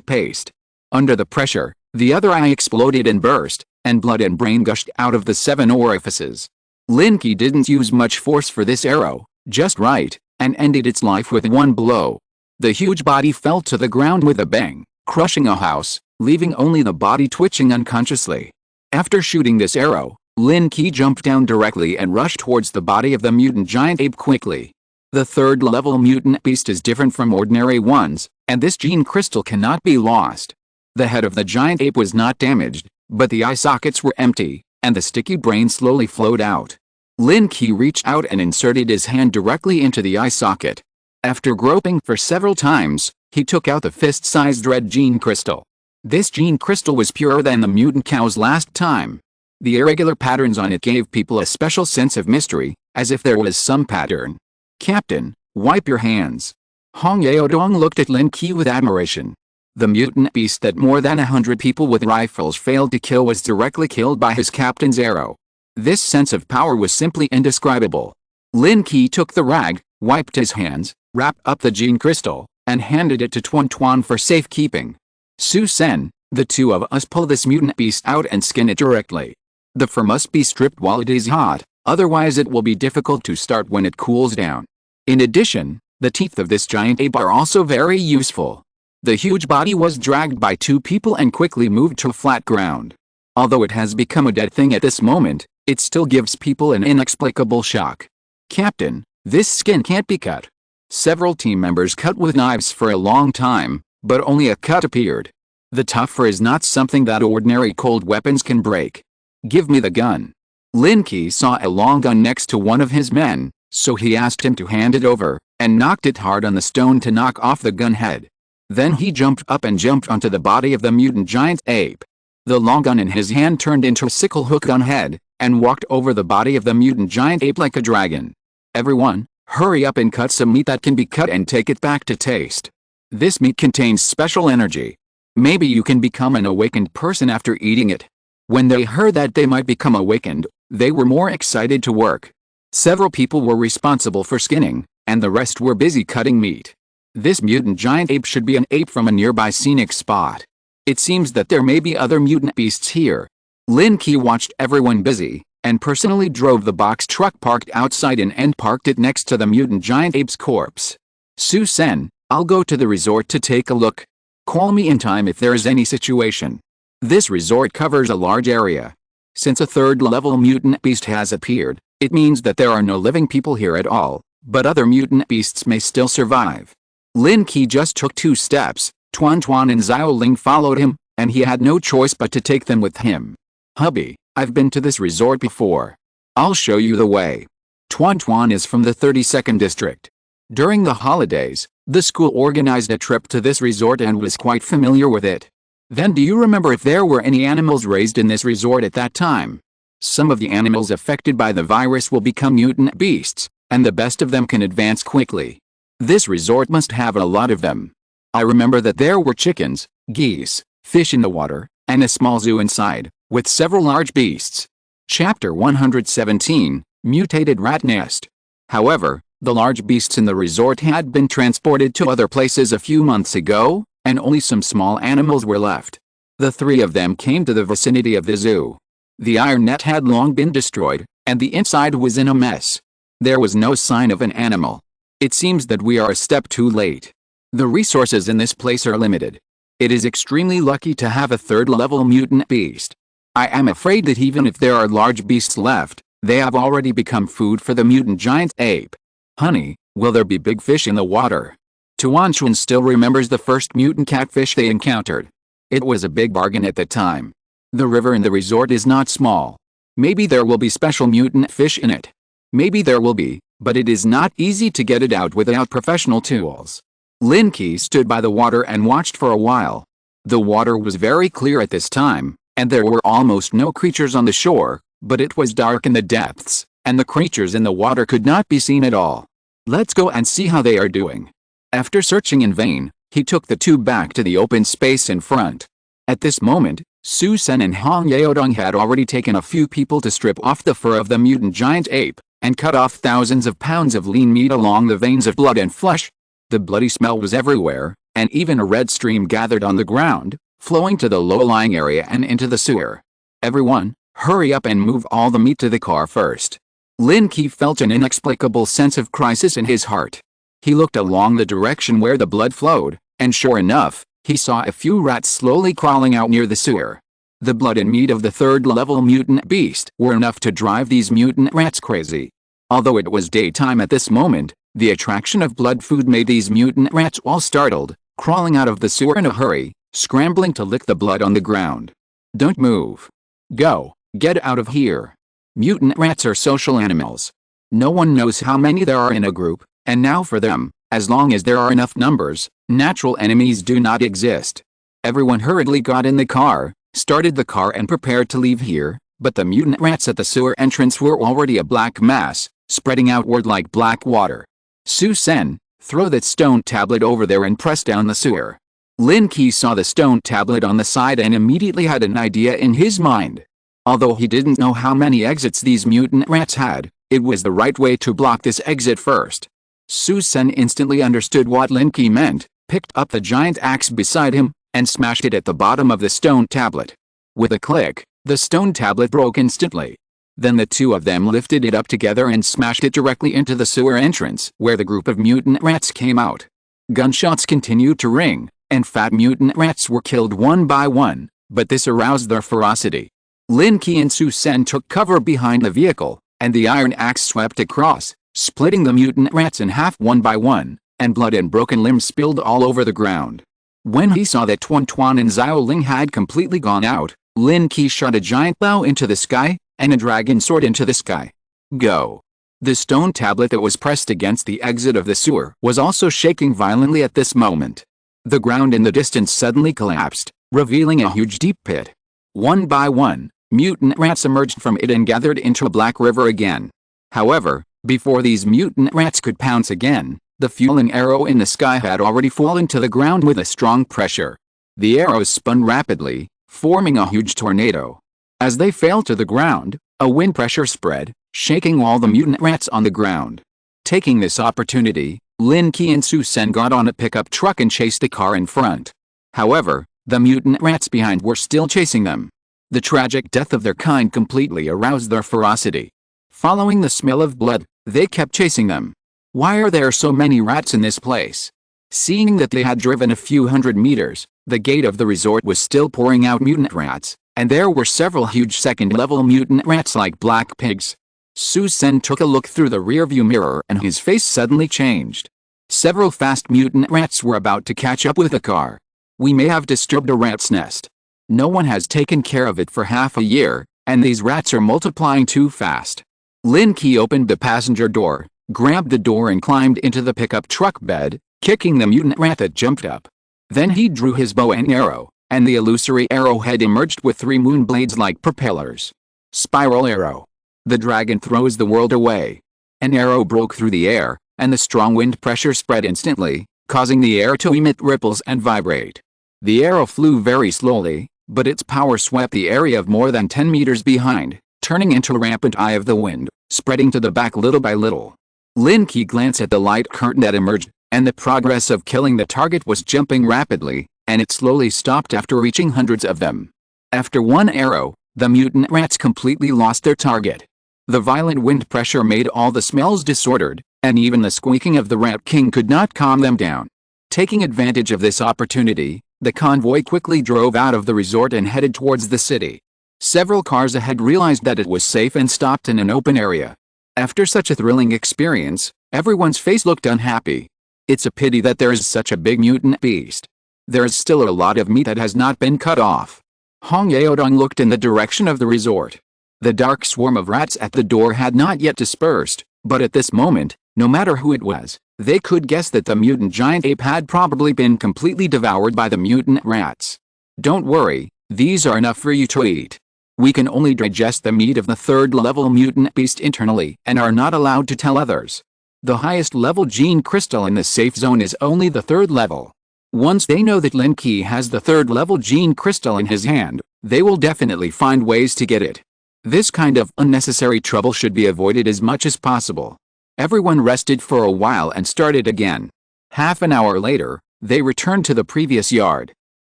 [SPEAKER 1] paste. Under the pressure, the other eye exploded and burst, and blood and brain gushed out of the 7 orifices. Lin Qi didn't use much force for this arrow, just right, and ended its life with one blow. The huge body fell to the ground with a bang, crushing a house, leaving only the body twitching unconsciously. After shooting this arrow, Lin Qi jumped down directly and rushed towards the body of the mutant giant ape quickly. The third-level mutant beast is different from ordinary ones, and this gene crystal cannot be lost. The head of the giant ape was not damaged, but the eye sockets were empty, and the sticky brain slowly flowed out. Lin Qi reached out and inserted his hand directly into the eye socket. After groping for several times, he took out the fist-sized red gene crystal. This gene crystal was purer than the mutant cow's last time. The irregular patterns on it gave people a special sense of mystery, as if there was some pattern. "Captain, wipe your hands." Hong Yaodong looked at Lin Qi with admiration. The mutant beast that more than 100 people with rifles failed to kill was directly killed by his captain's arrow. This sense of power was simply indescribable. Lin Qi took the rag, wiped his hands, wrapped up the gene crystal, and handed it to Tuan Tuan for safekeeping. "Su Sen, the two of us pull this mutant beast out and skin it directly. The fur must be stripped while it is hot, otherwise it will be difficult to start when it cools down. In addition, the teeth of this giant ape are also very useful." The huge body was dragged by 2 people and quickly moved to flat ground. Although it has become a dead thing at this moment, it still gives people an inexplicable shock. "Captain, this skin can't be cut." Several team members cut with knives for a long time, but only a cut appeared. The tough fur is not something that ordinary cold weapons can break. "Give me the gun." Lin Qi saw a long gun next to one of his men, so he asked him to hand it over, and knocked it hard on the stone to knock off the gun head. Then he jumped up and jumped onto the body of the mutant giant ape. The long gun in his hand turned into a sickle hook gun head, and walked over the body of the mutant giant ape like a dragon. Everyone, hurry up and cut some meat that can be cut and take it back to taste. This meat contains special energy. Maybe you can become an awakened person after eating it. When they heard that they might become awakened, they were more excited to work. Several people were responsible for skinning, and the rest were busy cutting meat. This mutant giant ape should be an ape from a nearby scenic spot. It seems that there may be other mutant beasts here. Lin Qi watched everyone busy, and personally drove the box truck parked outside and parked it next to the mutant giant ape's corpse. Su Sen, I'll go to the resort to take a look. Call me in time if there is any situation. This resort covers a large area. Since a third-level mutant beast has appeared, it means that there are no living people here at all, but other mutant beasts may still survive. Lin Qi just took 2 steps, Tuan and Xiao Ling followed him, and he had no choice but to take them with him. Hubby, I've been to this resort before. I'll show you the way. Tuan is from the 32nd district. During the holidays, the school organized a trip to this resort and was quite familiar with it. Then do you remember if there were any animals raised in this resort at that time? Some of the animals affected by the virus will become mutant beasts, and the best of them can advance quickly. This resort must have a lot of them. I remember that there were chickens, geese, fish in the water, and a small zoo inside, with several large beasts. Chapter 117, Mutated Rat Nest. However, the large beasts in the resort had been transported to other places a few months ago, and only some small animals were left. The 3 of them came to the vicinity of the zoo. The iron net had long been destroyed, and the inside was in a mess. There was no sign of an animal. It seems that we are a step too late. The resources in this place are limited. It is extremely lucky to have a third-level mutant beast. I am afraid that even if there are large beasts left, they have already become food for the mutant giant ape. Honey, will there be big fish in the water? Tuan still remembers the first mutant catfish they encountered. It was a big bargain at the time. The river in the resort is not small. Maybe there will be special mutant fish in it. Maybe there will be, but it is not easy to get it out without professional tools. Lin Qi stood by the water and watched for a while. The water was very clear at this time, and there were almost no creatures on the shore, but it was dark in the depths, and the creatures in the water could not be seen at all. Let's go and see how they are doing. After searching in vain, he took the 2 back to the open space in front. At this moment, Su Sen and Hong Yaodong had already taken a few people to strip off the fur of the mutant giant ape, and cut off thousands of pounds of lean meat along the veins of blood and flesh. The bloody smell was everywhere, and even a red stream gathered on the ground, flowing to the low-lying area and into the sewer. Everyone, hurry up and move all the meat to the car first. Lin Qi felt an inexplicable sense of crisis in his heart. He looked along the direction where the blood flowed, and sure enough, he saw a few rats slowly crawling out near the sewer. The blood and meat of the third-level mutant beast were enough to drive these mutant rats crazy. Although it was daytime at this moment, the attraction of blood food made these mutant rats all startled, crawling out of the sewer in a hurry, scrambling to lick the blood on the ground. Don't move. Go, get out of here. Mutant rats are social animals. No one knows how many there are in a group, and now for them, as long as there are enough numbers, natural enemies do not exist. Everyone hurriedly got in the car, started the car and prepared to leave here, but the mutant rats at the sewer entrance were already a black mass, spreading outward like black water. Su Sen, throw that stone tablet over there and press down the sewer. Lin Qi saw the stone tablet on the side and immediately had an idea in his mind. Although he didn't know how many exits these mutant rats had, it was the right way to block this exit first. Su Sen instantly understood what Lin Qi meant, picked up the giant axe beside him, and smashed it at the bottom of the stone tablet. With a click, the stone tablet broke instantly. Then the 2 of them lifted it up together and smashed it directly into the sewer entrance, where the group of mutant rats came out. Gunshots continued to ring, and fat mutant rats were killed one by one, but this aroused their ferocity. Lin Qi and Su Sen took cover behind the vehicle, and the iron axe swept across, splitting the mutant rats in half one by one, and blood and broken limbs spilled all over the ground. When he saw that Tuan and Xiao Ling had completely gone out, Lin Qi shot a giant bow into the sky, and a dragon sword into the sky. Go! The stone tablet that was pressed against the exit of the sewer was also shaking violently at this moment. The ground in the distance suddenly collapsed, revealing a huge deep pit. One by one, mutant rats emerged from it and gathered into a black river again. However, before these mutant rats could pounce again, the fueling arrow in the sky had already fallen to the ground with a strong pressure. The arrows spun rapidly, forming a huge tornado. As they fell to the ground, a wind pressure spread, shaking all the mutant rats on the ground. Taking this opportunity, Lin Qi and Su Sen got on a pickup truck and chased the car in front. However, the mutant rats behind were still chasing them. The tragic death of their kind completely aroused their ferocity. Following the smell of blood, they kept chasing them. Why are there so many rats in this place? Seeing that they had driven a few hundred meters, the gate of the resort was still pouring out mutant rats, and there were several huge second-level mutant rats like black pigs. Su Sen took a look through the rearview mirror and his face suddenly changed. Several fast mutant rats were about to catch up with the car. We may have disturbed a rat's nest. No one has taken care of it for half a year, and these rats are multiplying too fast. Lin Qi opened the passenger door, grabbed the door and climbed into the pickup truck bed, kicking the mutant rat that jumped up. Then he drew his bow and arrow, and the illusory arrowhead emerged with 3 moon blades like propellers. Spiral arrow. The dragon throws the world away. An arrow broke through the air, and the strong wind pressure spread instantly, causing the air to emit ripples and vibrate. The arrow flew very slowly, but its power swept the area of more than 10 meters behind, turning into a rampant eye of the wind, spreading to the back little by little. Lin Qi glanced at the light curtain that emerged, and the progress of killing the target was jumping rapidly, and it slowly stopped after reaching hundreds of them. After one arrow, the mutant rats completely lost their target. The violent wind pressure made all the smells disordered, and even the squeaking of the Rat King could not calm them down. Taking advantage of this opportunity, the convoy quickly drove out of the resort and headed towards the city. Several cars ahead realized that it was safe and stopped in an open area. After such a thrilling experience, everyone's face looked unhappy. It's a pity that there is such a big mutant beast. There is still a lot of meat that has not been cut off. Hong Yaodong looked in the direction of the resort. The dark swarm of rats at the door had not yet dispersed, but at this moment, no matter who it was, they could guess that the mutant giant ape had probably been completely devoured by the mutant rats. Don't worry, these are enough for you to eat. We can only digest the meat of the 3rd-level mutant beast internally and are not allowed to tell others. The highest level gene crystal in the safe zone is only the 3rd level. Once they know that Lin Qi has the 3rd-level gene crystal in his hand, they will definitely find ways to get it. This kind of unnecessary trouble should be avoided as much as possible. Everyone rested for a while and started again. Half an hour later, they returned to the previous yard.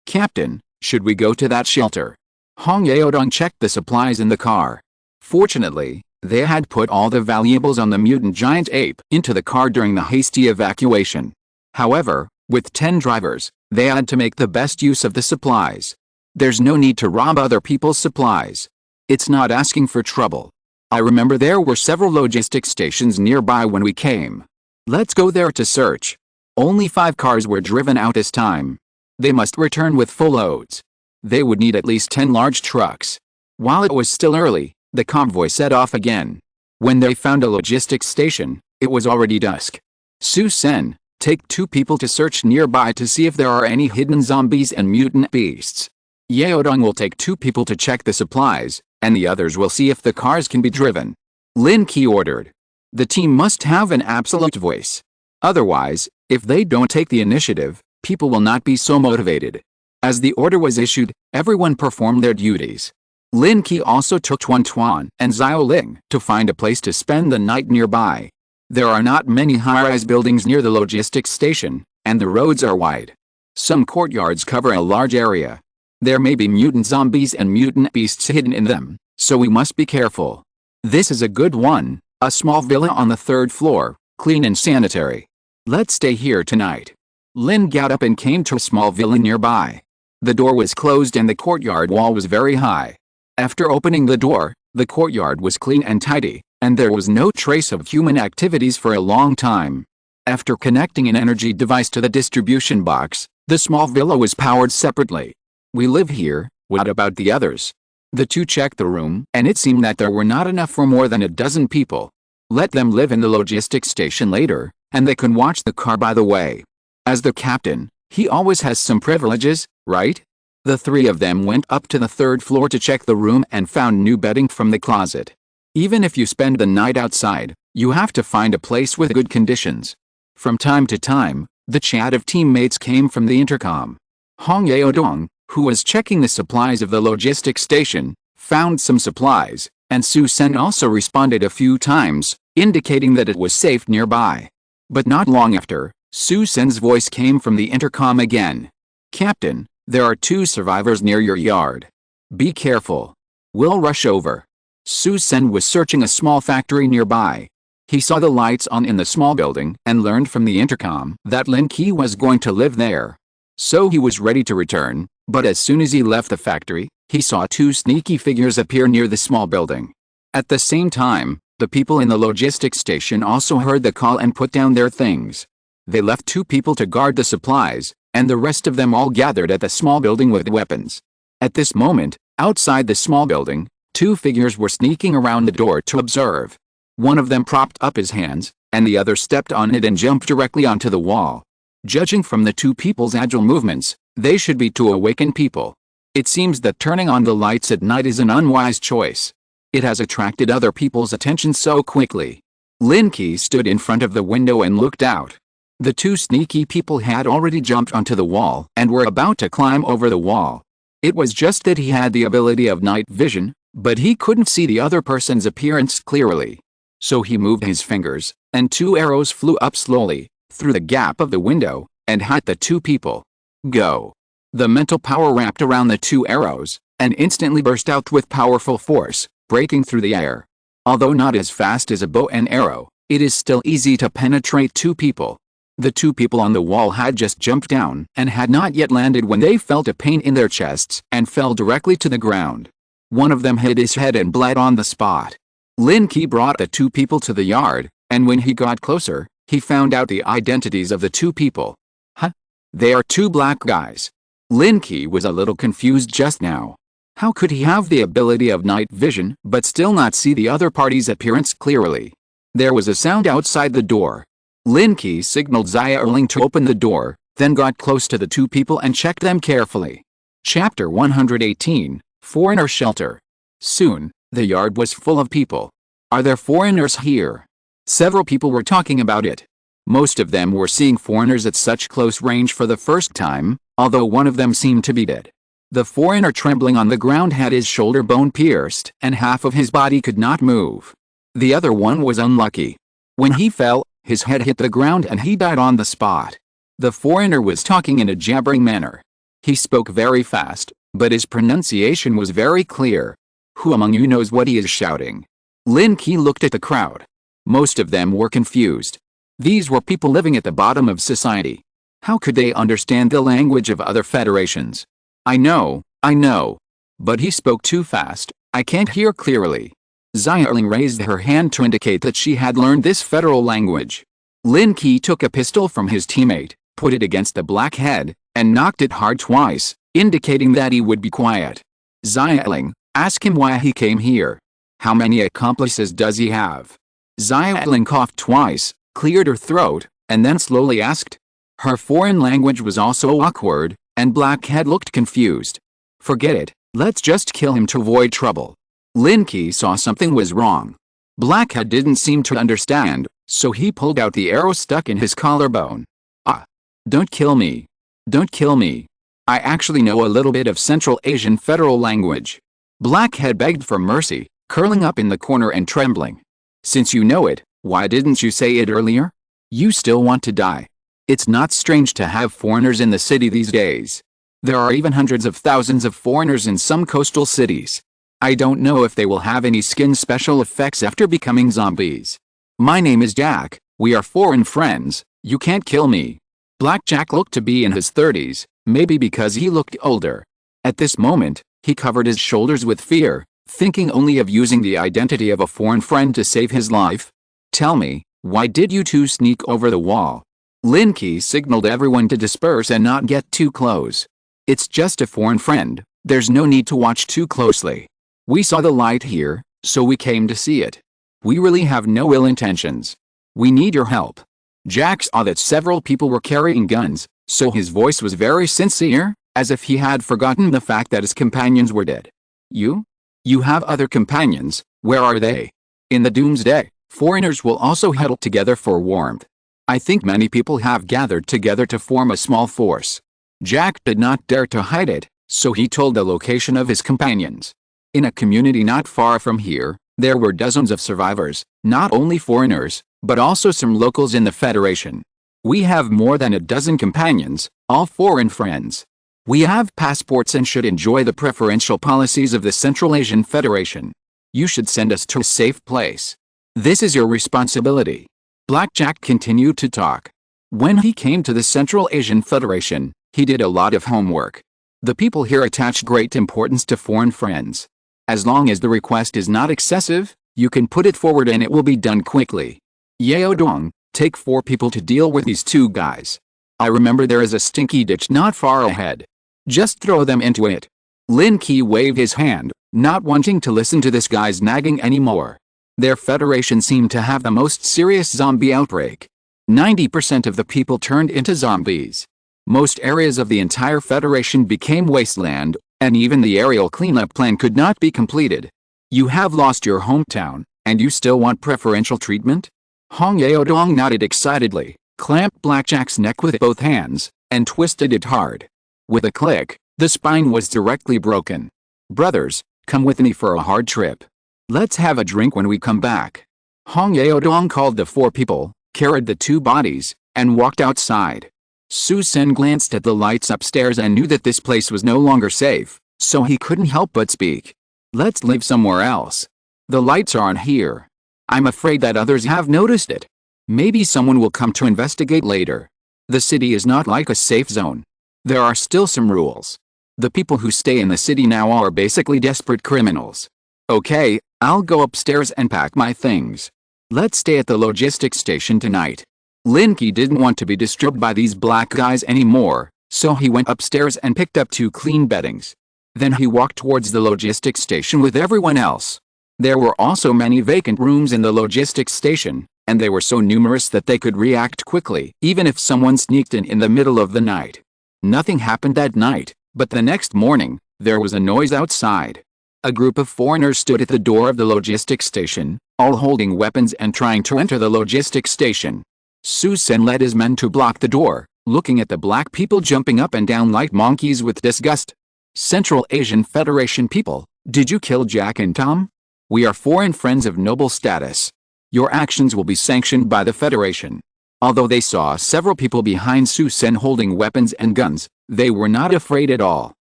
[SPEAKER 1] Captain, should we go to that shelter? Hong Yaodong checked the supplies in the car. Fortunately, they had put all the valuables on the mutant giant ape into the car during the hasty evacuation. However, with 10 drivers, they had to make the best use of the supplies. There's no need to rob other people's supplies. It's not asking for trouble. I remember there were several logistics stations nearby when we came. Let's go there to search. Only 5 cars were driven out this time. They must return with full loads. They would need at least 10 large trucks. While it was still early, the convoy set off again. When they found a logistics station, it was already dusk. Su Sen, take 2 people to search nearby to see if there are any hidden zombies and mutant beasts. Yaodong will take 2 people to check the supplies, and the others will see if the cars can be driven. Lin Qi ordered. The team must have an absolute voice. Otherwise, if they don't take the initiative, people will not be so motivated. As the order was issued, everyone performed their duties. Lin Qi also took Tuan Tuan and Xiao Ling to find a place to spend the night nearby. There are not many high-rise buildings near the logistics station, and the roads are wide. Some courtyards cover a large area. There may be mutant zombies and mutant beasts hidden in them, so we must be careful. This is a good one, a small villa on the 3rd floor, clean and sanitary. Let's stay here tonight. Lin got up and came to a small villa nearby. The door was closed and the courtyard wall was very high. After opening the door, the courtyard was clean and tidy, and there was no trace of human activities for a long time. After connecting an energy device to the distribution box, the small villa was powered separately. We live here, what about the others? The 2 checked the room, and it seemed that there were not enough for more than a dozen people. Let them live in the logistics station later, and they can watch the car by the way. As the captain, He always has some privileges, right? The three of them went up to the third floor to check the room and found new bedding from the closet. Even if you spend the night outside, you have to find a place with good conditions. From time to time, the chat of teammates came from the intercom. Hong Yaodong, who was checking the supplies of the logistics station, found some supplies, and Su Sen also responded a few times, indicating that it was safe nearby. But not long after, Su Sen's voice came from the intercom again. "Captain, there are 2 survivors near your yard. Be careful. We'll rush over." Su Sen was searching a small factory nearby. He saw the lights on in the small building and learned from the intercom that Lin Qi was going to live there. So he was ready to return, but as soon as he left the factory, he saw 2 sneaky figures appear near the small building. At the same time, the people in the logistics station also heard the call and put down their things. They left 2 people to guard the supplies, and the rest of them all gathered at the small building with weapons. At this moment, outside the small building, 2 figures were sneaking around the door to observe. One of them propped up his hands, and the other stepped on it and jumped directly onto the wall. Judging from the 2 people's agile movements, they should be 2 awakened people. It seems that turning on the lights at night is an unwise choice. It has attracted other people's attention so quickly. Lin Qi stood in front of the window and looked out. The 2 sneaky people had already jumped onto the wall and were about to climb over the wall. It was just that he had the ability of night vision, but he couldn't see the other person's appearance clearly. So he moved his fingers, and 2 arrows flew up slowly, through the gap of the window, and hit the 2 people. Go! The mental power wrapped around the 2 arrows, and instantly burst out with powerful force, breaking through the air. Although not as fast as a bow and arrow, it is still easy to penetrate 2 people. The 2 people on the wall had just jumped down and had not yet landed when they felt a pain in their chests and fell directly to the ground. One of them hit his head and bled on the spot. Lin Qi brought the 2 people to the yard, and when he got closer, he found out the identities of the 2 people. Huh? They are 2 black guys. Lin Qi was a little confused just now. How could he have the ability of night vision but still not see the other party's appearance clearly? There was a sound outside the door. Lin Qi signaled Xia Erling to open the door, then got close to the 2 people and checked them carefully. Chapter 118, Foreigner Shelter. Soon, the yard was full of people. Are there foreigners here? Several people were talking about it. Most of them were seeing foreigners at such close range for the first time, although one of them seemed to be dead. The foreigner trembling on the ground had his shoulder bone pierced and half of his body could not move. The other one was unlucky. When he fell, his head hit the ground and he died on the spot. The foreigner was talking in a jabbering manner. He spoke very fast, but his pronunciation was very clear. Who among you knows what he is shouting? Lin Qi looked at the crowd. Most of them were confused. These were people living at the bottom of society. How could they understand the language of other federations? I know. But he spoke too fast, I can't hear clearly. Xia Erling raised her hand to indicate that she had learned this federal language. Lin Qi took a pistol from his teammate, put it against the black head, and knocked it hard twice, indicating that he would be quiet. Xia Erling, ask him why he came here. How many accomplices does he have? Xia Erling coughed twice, cleared her throat, and then slowly asked. Her foreign language was also awkward, and Blackhead looked confused. Forget it, let's just kill him to avoid trouble. Lin Qi saw something was wrong. Blackhead didn't seem to understand, so he pulled out the arrow stuck in his collarbone. Ah! Don't kill me. Don't kill me. I actually know a little bit of Central Asian federal language. Blackhead begged for mercy, curling up in the corner and trembling. Since you know it, why didn't you say it earlier? You still want to die. It's not strange to have foreigners in the city these days. There are even hundreds of thousands of foreigners in some coastal cities. I don't know if they will have any skin special effects after becoming zombies. My name is Jack, we are foreign friends, you can't kill me. Black Jack looked to be in his 30s, maybe because he looked older. At this moment, he covered his shoulders with fear, thinking only of using the identity of a foreign friend to save his life. Tell me, why did you 2 sneak over the wall? Lin Qi signaled everyone to disperse and not get too close. It's just a foreign friend, there's no need to watch too closely. We saw the light here, so we came to see it. We really have no ill intentions. We need your help. Jack saw that several people were carrying guns, so his voice was very sincere, as if he had forgotten the fact that his companions were dead. You? You have other companions, where are they? In the doomsday, foreigners will also huddle together for warmth. I think many people have gathered together to form a small force. Jack did not dare to hide it, so he told the location of his companions. In a community not far from here, there were dozens of survivors, not only foreigners, but also some locals in the Federation. We have more than a dozen companions, all foreign friends. We have passports and should enjoy the preferential policies of the Central Asian Federation. You should send us to a safe place. This is your responsibility. Blackjack continued to talk. When he came to the Central Asian Federation, he did a lot of homework. The people here attach great importance to foreign friends. As long as the request is not excessive, you can put it forward and it will be done quickly. Yeo Dong, take 4 people to deal with these 2 guys. I remember there is a stinky ditch not far ahead. Just throw them into it. Lin Qi waved his hand, not wanting to listen to this guy's nagging anymore. Their federation seemed to have the most serious zombie outbreak. 90% of the people turned into zombies. Most areas of the entire federation became wasteland, and even the aerial cleanup plan could not be completed. You have lost your hometown, and you still want preferential treatment? Hong Yaodong nodded excitedly, clamped Blackjack's neck with both hands, and twisted it hard. With a click, the spine was directly broken. Brothers, come with me for a hard trip. Let's have a drink when we come back. Hong Yaodong called the 4 people, carried the 2 bodies, and walked outside. Su Sen glanced at the lights upstairs and knew that this place was no longer safe, so he couldn't help but speak. Let's live somewhere else. The lights are on here. I'm afraid that others have noticed it. Maybe someone will come to investigate later. The city is not like a safe zone. There are still some rules. The people who stay in the city now are basically desperate criminals. Okay, I'll go upstairs and pack my things. Let's stay at the logistics station tonight. Lin Qi didn't want to be disturbed by these black guys anymore, so he went upstairs and picked up 2 clean beddings. Then he walked towards the logistics station with everyone else. There were also many vacant rooms in the logistics station, and they were so numerous that they could react quickly, even if someone sneaked in the middle of the night. Nothing happened that night, but the next morning, there was a noise outside. A group of foreigners stood at the door of the logistics station, all holding weapons and trying to enter the logistics station. Su Sen led his men to block the door, looking at the black people jumping up and down like monkeys with disgust. Central Asian Federation people, did you kill Jack and Tom? We are foreign friends of noble status. Your actions will be sanctioned by the Federation. Although they saw several people behind Su Sen holding weapons and guns, they were not afraid at all.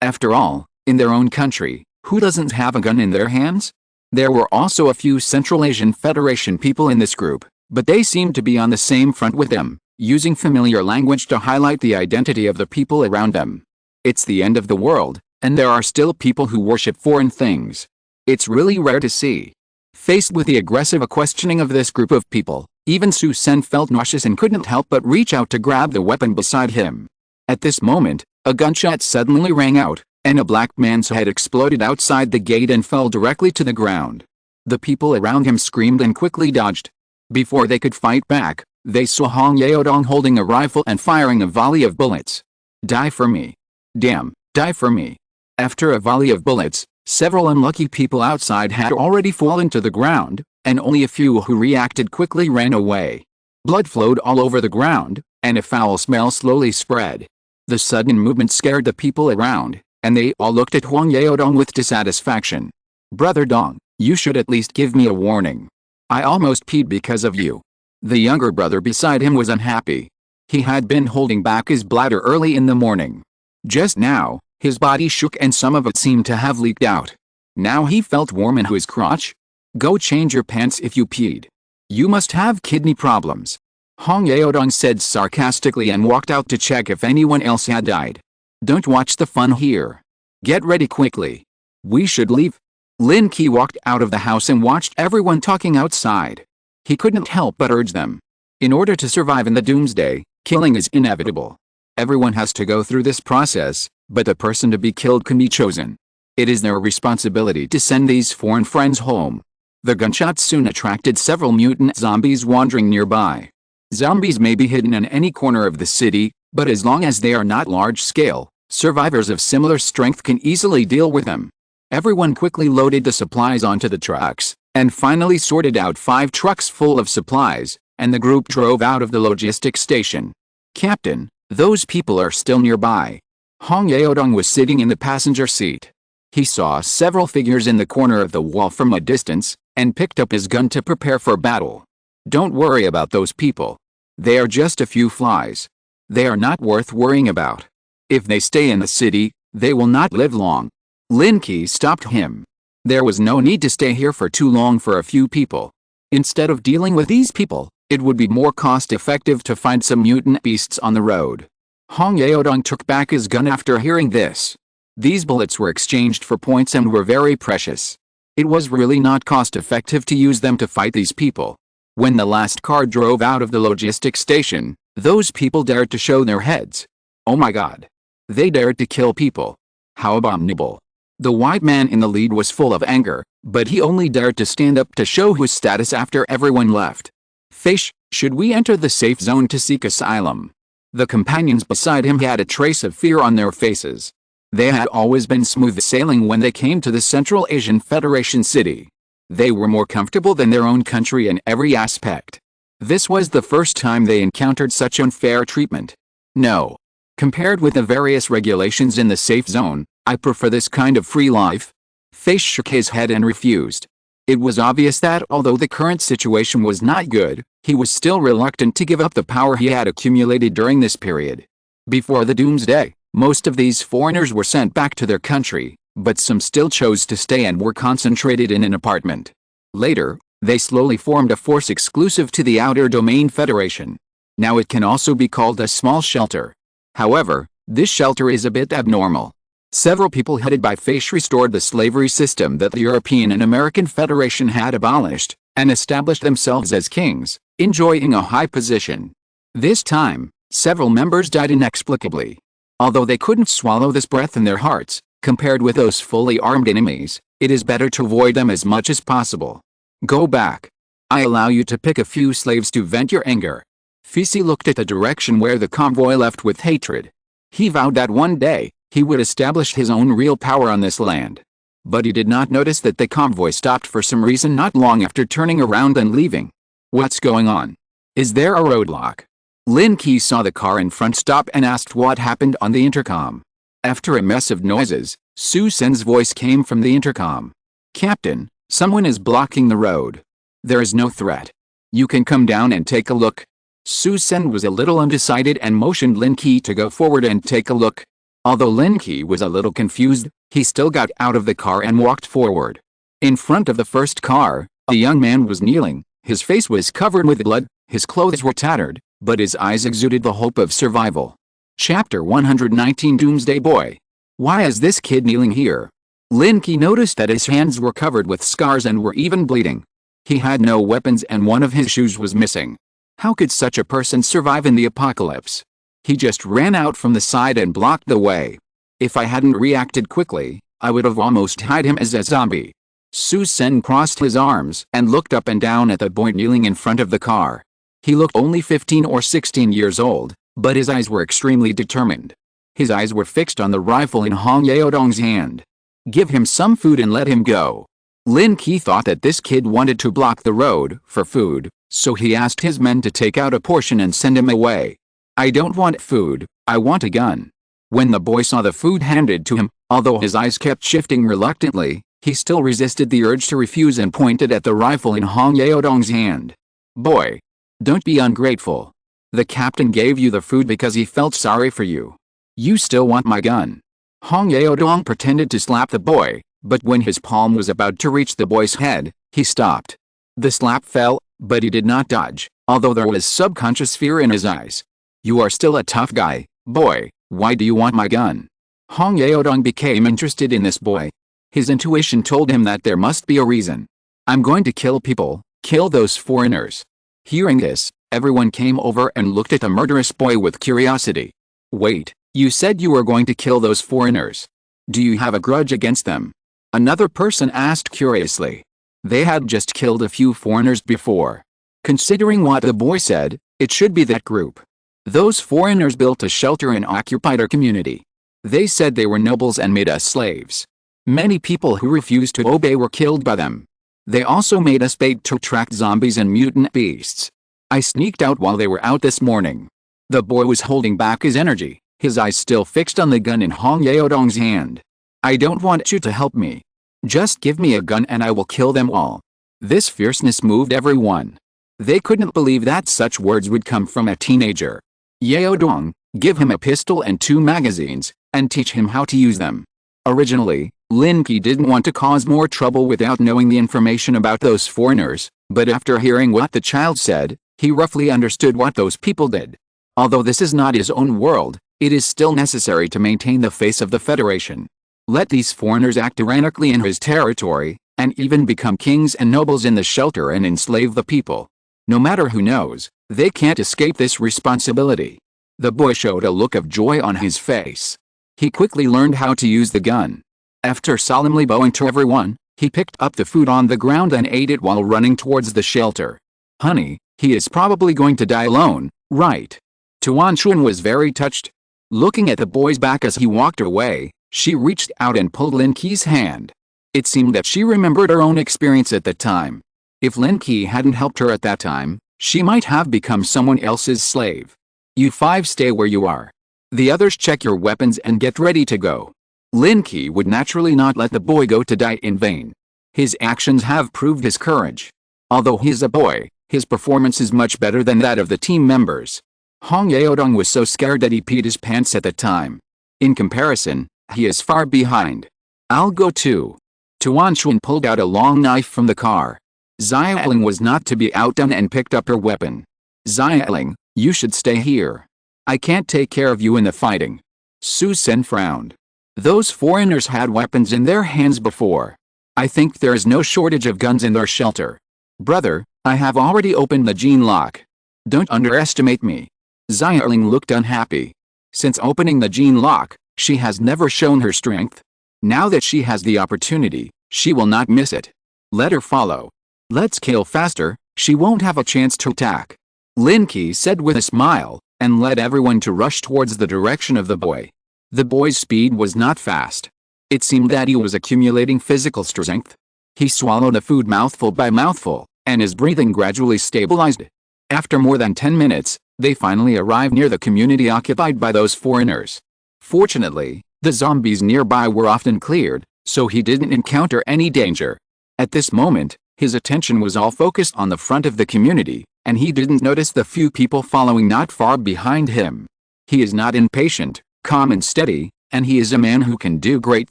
[SPEAKER 1] After all, in their own country, who doesn't have a gun in their hands? There were also a few Central Asian Federation people in this group, but they seemed to be on the same front with them, using familiar language to highlight the identity of the people around them. It's the end of the world, and there are still people who worship foreign things. It's really rare to see. Faced with the aggressive questioning of this group of people, even Su Sen felt nauseous and couldn't help but reach out to grab the weapon beside him. At this moment, a gunshot suddenly rang out, and a black man's head exploded outside the gate and fell directly to the ground. The people around him screamed and quickly dodged. Before they could fight back, they saw Hong Yaodong holding a rifle and firing a volley of bullets. Die for me. Damn, die for me. After a volley of bullets, several unlucky people outside had already fallen to the ground, and only a few who reacted quickly ran away. Blood flowed all over the ground, and a foul smell slowly spread. The sudden movement scared the people around, and they all looked at Hong Yaodong with dissatisfaction. Brother Dong, you should at least give me a warning. I almost peed because of you. The younger brother beside him was unhappy. He had been holding back his bladder early in the morning. Just now, his body shook and some of it seemed to have leaked out. Now he felt warm in his crotch. Go change your pants if you peed. You must have kidney problems. Hong Yaodong said sarcastically and walked out to check if anyone else had died. Don't watch the fun here. Get ready quickly. We should leave. Lin Qi walked out of the house and watched everyone talking outside. He couldn't help but urge them. In order to survive in the doomsday, killing is inevitable. Everyone has to go through this process, but the person to be killed can be chosen. It is their responsibility to send these foreign friends home. The gunshots soon attracted several mutant zombies wandering nearby. Zombies may be hidden in any corner of the city, but as long as they are not large-scale, survivors of similar strength can easily deal with them. Everyone quickly loaded the supplies onto the trucks, and finally sorted out 5 trucks full of supplies, and the group drove out of the logistics station. "Captain, those people are still nearby." Hong Yaodong was sitting in the passenger seat. He saw several figures in the corner of the wall from a distance, and picked up his gun to prepare for battle. "Don't worry about those people. They are just a few flies. They are not worth worrying about. If they stay in the city, they will not live long." Lin Qi stopped him. There was no need to stay here for too long for a few people. Instead of dealing with these people, it would be more cost-effective to find some mutant beasts on the road. Hong Yaodong took back his gun after hearing this. These bullets were exchanged for points and were very precious. It was really not cost-effective to use them to fight these people. When the last car drove out of the logistics station, those people dared to show their heads. Oh my god. They dared to kill people. How abominable. The white man in the lead was full of anger, but he only dared to stand up to show his status after everyone left. "Fish, should we enter the safe zone to seek asylum?" The companions beside him had a trace of fear on their faces. They had always been smooth sailing when they came to the Central Asian Federation city. They were more comfortable than their own country in every aspect. This was the first time they encountered such unfair treatment. "No. Compared with the various regulations in the safe zone, I prefer this kind of free life." Fish shook his head and refused. It was obvious that although the current situation was not good, he was still reluctant to give up the power he had accumulated during this period. Before the doomsday, most of these foreigners were sent back to their country, but some still chose to stay and were concentrated in an apartment. Later, they slowly formed a force exclusive to the Outer Domain Federation. Now it can also be called a small shelter. However, this shelter is a bit abnormal. Several people headed by Fish restored the slavery system that the European and American Federation had abolished, and established themselves as kings, enjoying a high position. This time, several members died inexplicably. Although they couldn't swallow this breath in their hearts, compared with those fully armed enemies, it is better to avoid them as much as possible. "Go back. I allow you to pick a few slaves to vent your anger." Fisi looked at the direction where the convoy left with hatred. He vowed that one day, he would establish his own real power on this land. But he did not notice that the convoy stopped for some reason not long after turning around and leaving. "What's going on? Is there a roadblock?" Lin Qi saw the car in front stop and asked what happened on the intercom. After a mess of noises, Su Sen's voice came from the intercom. "Captain, someone is blocking the road. There is no threat. You can come down and take a look." Su Sen was a little undecided and motioned Lin Qi to go forward and take a look. Although Lin Qi was a little confused, he still got out of the car and walked forward. In front of the first car, a young man was kneeling. His face was covered with blood, his clothes were tattered, but his eyes exuded the hope of survival. Chapter 119 Doomsday Boy. Why is this kid kneeling here? Lin Qi noticed that his hands were covered with scars and were even bleeding. He had no weapons and one of his shoes was missing. How could such a person survive in the apocalypse? He just ran out from the side and blocked the way. If I hadn't reacted quickly, I would have almost tied him as a zombie. Su Sen crossed his arms and looked up and down at the boy kneeling in front of the car. He looked only 15 or 16 years old, but his eyes were extremely determined. His eyes were fixed on the rifle in Hong Yaodong's hand. "Give him some food and let him go." Lin Qi thought that this kid wanted to block the road for food, so he asked his men to take out a portion and send him away. "I don't want food, I want a gun." When the boy saw the food handed to him, although his eyes kept shifting reluctantly, he still resisted the urge to refuse and pointed at the rifle in Hong Yaodong's hand. "Boy, don't be ungrateful. The captain gave you the food because he felt sorry for you. You still want my gun." Hong Yaodong pretended to slap the boy, but when his palm was about to reach the boy's head, he stopped. The slap fell, but he did not dodge, although there was subconscious fear in his eyes. "You are still a tough guy, boy. Why do you want my gun?" Hong Yaodong became interested in this boy. His intuition told him that there must be a reason. "I'm going to kill people, kill those foreigners." Hearing this, everyone came over and looked at the murderous boy with curiosity. "Wait, you said you were going to kill those foreigners. Do you have a grudge against them?" Another person asked curiously. They had just killed a few foreigners before. Considering what the boy said, It should be that group. Those foreigners built a shelter and occupied our community. They said they were nobles and made us slaves. Many people who refused to obey were killed by them. They also made us bait to attract zombies and mutant beasts. I sneaked out while they were out this morning. The boy was holding back his energy, his eyes still fixed on the gun in Hong Yaodong's hand. I don't want you to help me. Just give me a gun and I will kill them all. This fierceness moved everyone. They couldn't believe that such words would come from a teenager. Yaodong, give him a pistol and 2 magazines, and teach him how to use them. Originally, Lin Qi didn't want to cause more trouble without knowing the information about those foreigners, but after hearing what the child said, he roughly understood what those people did. Although this is not his own world, it is still necessary to maintain the face of the Federation. Let these foreigners act tyrannically in his territory, and even become kings and nobles in the shelter and enslave the people. No matter who knows, they can't escape this responsibility. The boy showed a look of joy on his face. He quickly learned how to use the gun. After solemnly bowing to everyone, he picked up the food on the ground and ate it while running towards the shelter. Honey, he is probably going to die alone, right? Tuan Chun was very touched. Looking at the boy's back as he walked away, she reached out and pulled Lin Qi's hand. It seemed that she remembered her own experience at the time. If Lin Qi hadn't helped her at that time, she might have become someone else's slave. You 5 stay where you are. The others check your weapons and get ready to go. Lin Qi would naturally not let the boy go to die in vain. His actions have proved his courage. Although he is a boy, his performance is much better than that of the team members. Hong Yaodong was so scared that he peed his pants at the time. In comparison, he is far behind. I'll go too. Tuan Chun pulled out a long knife from the car. Xiaoling was not to be outdone and picked up her weapon. Xiaoling, you should stay here. I can't take care of you in the fighting. Su Sen frowned. Those foreigners had weapons in their hands before. I think there is no shortage of guns in their shelter. Brother, I have already opened the gene lock. Don't underestimate me. Xiaoling looked unhappy. Since opening the gene lock, she has never shown her strength. Now that she has the opportunity, she will not miss it. Let her follow. Let's kill faster, she won't have a chance to attack. Lin Qi said with a smile, and led everyone to rush towards the direction of the boy. The boy's speed was not fast. It seemed that he was accumulating physical strength. He swallowed the food mouthful by mouthful, and his breathing gradually stabilized. After more than 10 minutes, they finally arrived near the community occupied by those foreigners. Fortunately, the zombies nearby were often cleared, so he didn't encounter any danger. At this moment, his attention was all focused on the front of the community, and he didn't notice the few people following not far behind him. He is not impatient, calm and steady, and he is a man who can do great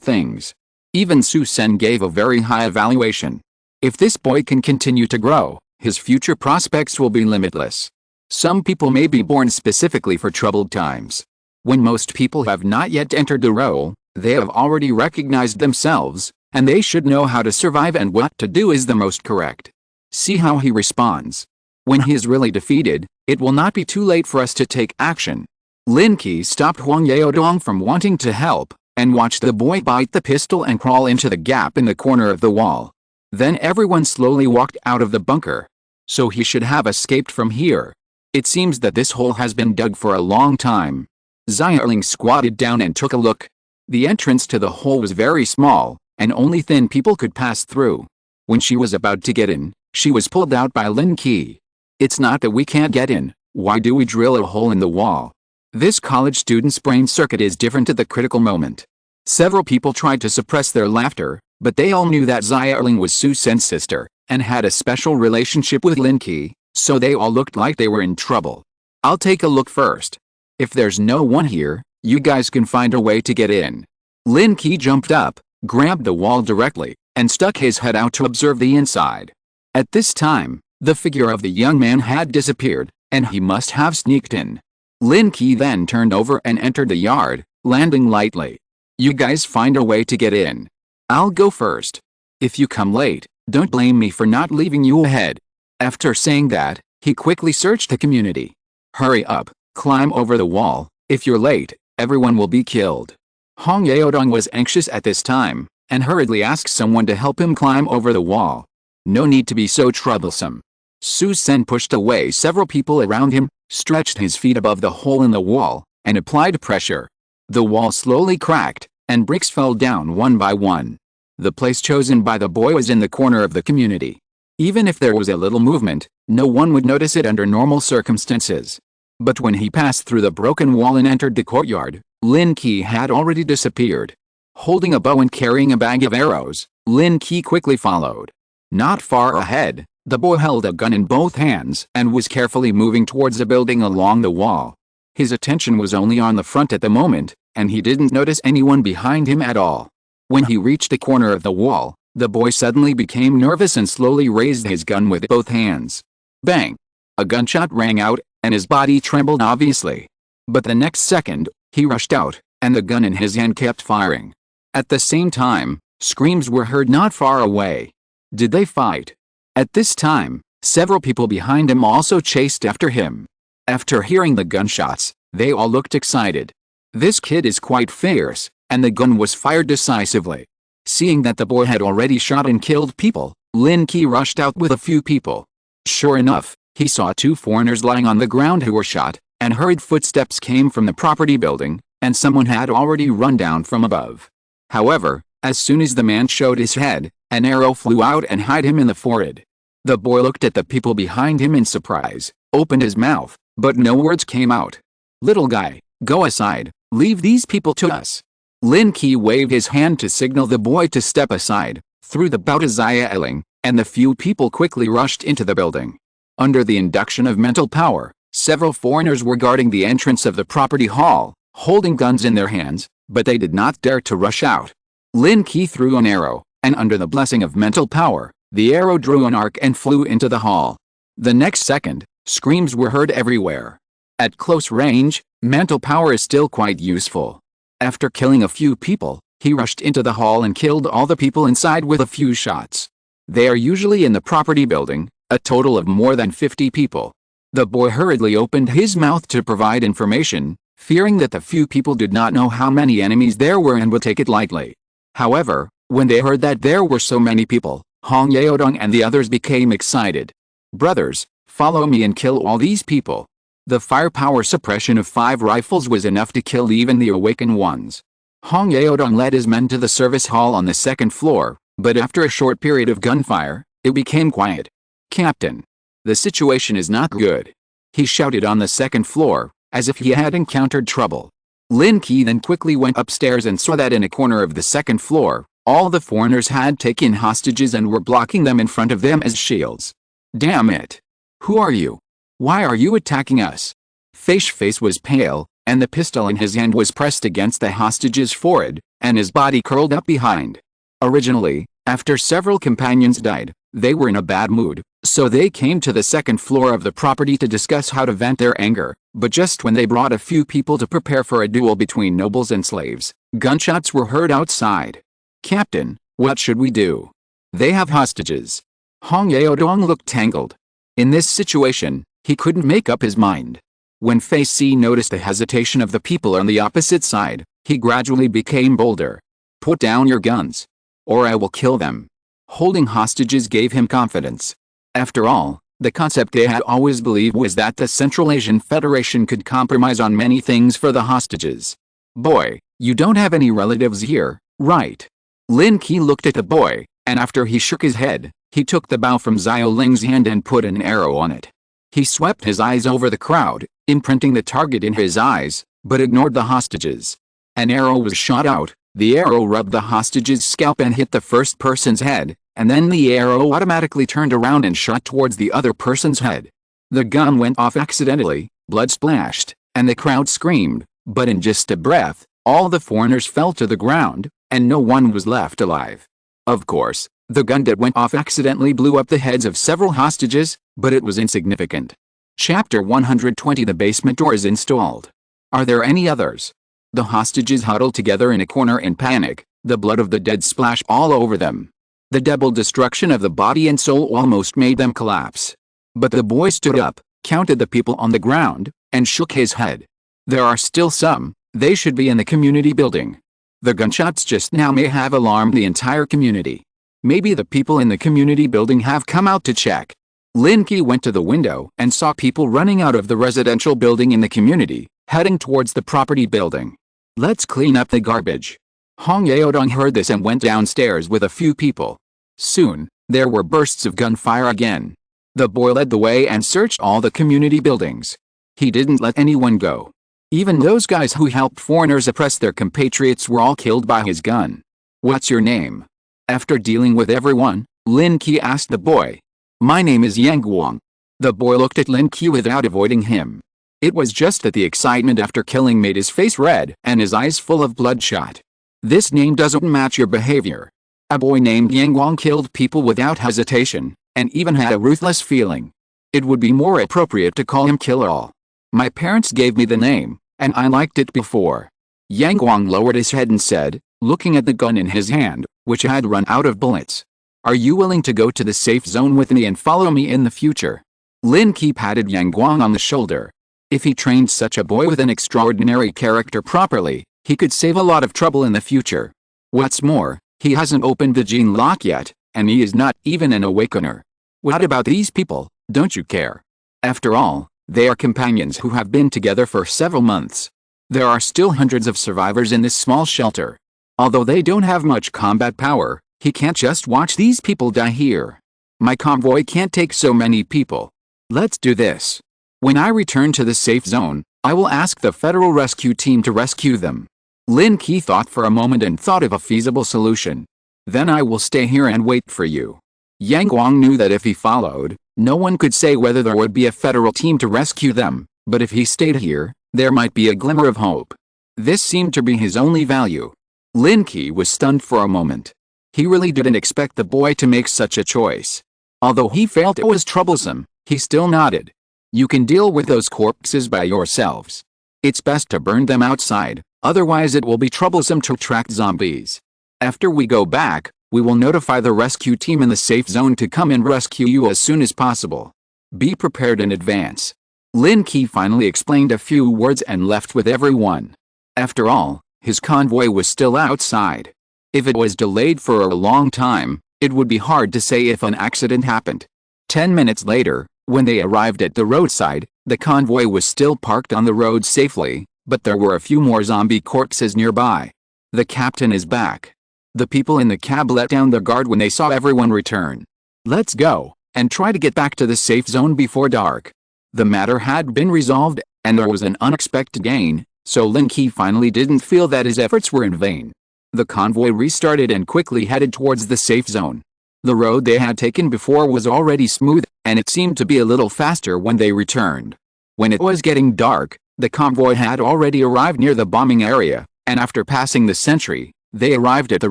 [SPEAKER 1] things. Even Su Sen gave a very high evaluation. If this boy can continue to grow, his future prospects will be limitless. Some people may be born specifically for troubled times. When most people have not yet entered the role, they have already recognized themselves, and they should know how to survive and what to do is the most correct. See how he responds. When he is really defeated, it will not be too late for us to take action. Lin Qi stopped Huang Yaodong from wanting to help, and watched the boy bite the pistol and crawl into the gap in the corner of the wall. Then everyone slowly walked out of the bunker. So he should have escaped from here. It seems that this hole has been dug for a long time. Xiaoling squatted down and took a look. The entrance to the hole was very small, and only thin people could pass through. When she was about to get in, she was pulled out by Lin Qi. It's not that we can't get in, why do we drill a hole in the wall? This college student's brain circuit is different at the critical moment. Several people tried to suppress their laughter, but they all knew that Xiaoling was Su Sen's sister, and had a special relationship with Lin Qi, so they all looked like they were in trouble. I'll take a look first. If there's no one here, you guys can find a way to get in. Lin Qi jumped up, grabbed the wall directly, and stuck his head out to observe the inside. At this time, the figure of the young man had disappeared, and he must have sneaked in. Lin Qi then turned over and entered the yard, landing lightly. You guys find a way to get in. I'll go first. If you come late, don't blame me for not leaving you ahead. After saying that, he quickly searched the community. Hurry up, climb over the wall. If you're late, everyone will be killed. Hong Yaodong was anxious at this time, and hurriedly asked someone to help him climb over the wall. No need to be so troublesome. Su Sen pushed away several people around him, stretched his feet above the hole in the wall, and applied pressure. The wall slowly cracked, and bricks fell down one by one. The place chosen by the boy was in the corner of the community. Even if there was a little movement, no one would notice it under normal circumstances. But when he passed through the broken wall and entered the courtyard, Lin Qi had already disappeared. Holding a bow and carrying a bag of arrows, Lin Qi quickly followed. Not far ahead, the boy held a gun in both hands and was carefully moving towards the building along the wall. His attention was only on the front at the moment, and he didn't notice anyone behind him at all. When he reached the corner of the wall, the boy suddenly became nervous and slowly raised his gun with both hands. Bang! A gunshot rang out, and his body trembled obviously. But the next second, he rushed out, and the gun in his hand kept firing. At the same time, screams were heard not far away. Did they fight? At this time, several people behind him also chased after him. After hearing the gunshots, they all looked excited. This kid is quite fierce, and the gun was fired decisively. Seeing that the boy had already shot and killed people, Lin Qi rushed out with a few people. Sure enough, he saw two foreigners lying on the ground who were shot, and hurried footsteps came from the property building, and someone had already run down from above. However, as soon as the man showed his head, an arrow flew out and hit him in the forehead. The boy looked at the people behind him in surprise, opened his mouth, but no words came out. "Little guy, go aside, leave these people to us." Lin Qi waved his hand to signal the boy to step aside, threw the bow to yelling, and the few people quickly rushed into the building. Under the induction of mental power, several foreigners were guarding the entrance of the property hall, holding guns in their hands, but they did not dare to rush out. Lin Qi threw an arrow, and under the blessing of mental power, the arrow drew an arc and flew into the hall. The next second, screams were heard everywhere. At close range, mental power is still quite useful. After killing a few people, he rushed into the hall and killed all the people inside with a few shots. They are usually in the property building, a total of more than 50 people. The boy hurriedly opened his mouth to provide information, fearing that the few people did not know how many enemies there were and would take it lightly. However, when they heard that there were so many people, Hong Yaodong and the others became excited. "Brothers, follow me and kill all these people." The firepower suppression of 5 rifles was enough to kill even the awakened ones. Hong Yaodong led his men to the service hall on the 2nd floor, but after a short period of gunfire, it became quiet. "Captain, the situation is not good," he shouted on the 2nd floor, as if he had encountered trouble. Lin Qi then quickly went upstairs and saw that in a corner of the 2nd floor, all the foreigners had taken hostages and were blocking them in front of them as shields. "Damn it! Who are you? Why are you attacking us?" Face was pale, and the pistol in his hand was pressed against the hostage's forehead, and his body curled up behind. Originally, after several companions died, they were in a bad mood, so they came to the 2nd floor of the property to discuss how to vent their anger, but just when they brought a few people to prepare for a duel between nobles and slaves, gunshots were heard outside. "Captain, what should we do? They have hostages." Hong Yaodong looked tangled. In this situation, he couldn't make up his mind. When Fei Si noticed the hesitation of the people on the opposite side, he gradually became bolder. "Put down your guns, or I will kill them." Holding hostages gave him confidence. After all, the concept they had always believed was that the Central Asian Federation could compromise on many things for the hostages. "Boy, you don't have any relatives here, right?" Lin Qi looked at the boy, and after he shook his head, he took the bow from Xiao Ling's hand and put an arrow on it. He swept his eyes over the crowd, imprinting the target in his eyes, but ignored the hostages. An arrow was shot out, the arrow rubbed the hostage's scalp and hit the first person's head, and then the arrow automatically turned around and shot towards the other person's head. The gun went off accidentally, blood splashed, and the crowd screamed, but in just a breath, all the foreigners fell to the ground, and no one was left alive. Of course, the gun that went off accidentally blew up the heads of several hostages, but it was insignificant. Chapter 120. The basement door is installed. Are there any others? The hostages huddled together in a corner in panic, the blood of the dead splashed all over them. The double destruction of the body and soul almost made them collapse. But the boy stood up, counted the people on the ground, and shook his head. There are still some, they should be in the community building. The gunshots just now may have alarmed the entire community. Maybe the people in the community building have come out to check. Lin Qi went to the window and saw people running out of the residential building in the community, heading towards the property building. Let's clean up the garbage. Hong Yaodong heard this and went downstairs with a few people. Soon, there were bursts of gunfire again. The boy led the way and searched all the community buildings. He didn't let anyone go. Even those guys who helped foreigners oppress their compatriots were all killed by his gun. What's your name? After dealing with everyone, Lin Qi asked the boy. My name is Yang Guang. The boy looked at Lin Qi without avoiding him. It was just that the excitement after killing made his face red and his eyes full of bloodshot. This name doesn't match your behavior. A boy named Yang Guang killed people without hesitation, and even had a ruthless feeling. It would be more appropriate to call him Kill All. My parents gave me the name, and I liked it before. Yang Guang lowered his head and said, looking at the gun in his hand, which had run out of bullets. Are you willing to go to the safe zone with me and follow me in the future? Lin Qi patted Yang Guang on the shoulder. If he trained such a boy with an extraordinary character properly, he could save a lot of trouble in the future. What's more, he hasn't opened the gene lock yet, and he is not even an awakener. What about these people, don't you care? After all, they are companions who have been together for several months. There are still hundreds of survivors in this small shelter. Although they don't have much combat power, he can't just watch these people die here. My convoy can't take so many people. Let's do this. When I return to the safe zone, I will ask the federal rescue team to rescue them. Lin Qi thought for a moment and thought of a feasible solution. Then I will stay here and wait for you. Yang Guang knew that if he followed, no one could say whether there would be a federal team to rescue them, but if he stayed here, there might be a glimmer of hope. This seemed to be his only value. Lin Qi was stunned for a moment. He really didn't expect the boy to make such a choice. Although he felt it was troublesome, he still nodded. You can deal with those corpses by yourselves. It's best to burn them outside, otherwise it will be troublesome to attract zombies. After we go back, we will notify the rescue team in the safe zone to come and rescue you as soon as possible. Be prepared in advance. Lin Qi finally explained a few words and left with everyone. After all, his convoy was still outside. If it was delayed for a long time, it would be hard to say if an accident happened. 10 minutes later, when they arrived at the roadside, the convoy was still parked on the road safely, but there were a few more zombie corpses nearby. The captain is back. The people in the cab let down their guard when they saw everyone return. Let's go, and try to get back to the safe zone before dark. The matter had been resolved, and there was an unexpected gain, so Lin Qi finally didn't feel that his efforts were in vain. The convoy restarted and quickly headed towards the safe zone. The road they had taken before was already smooth, and it seemed to be a little faster when they returned. When it was getting dark, the convoy had already arrived near the bombing area, and after passing the sentry, they arrived at the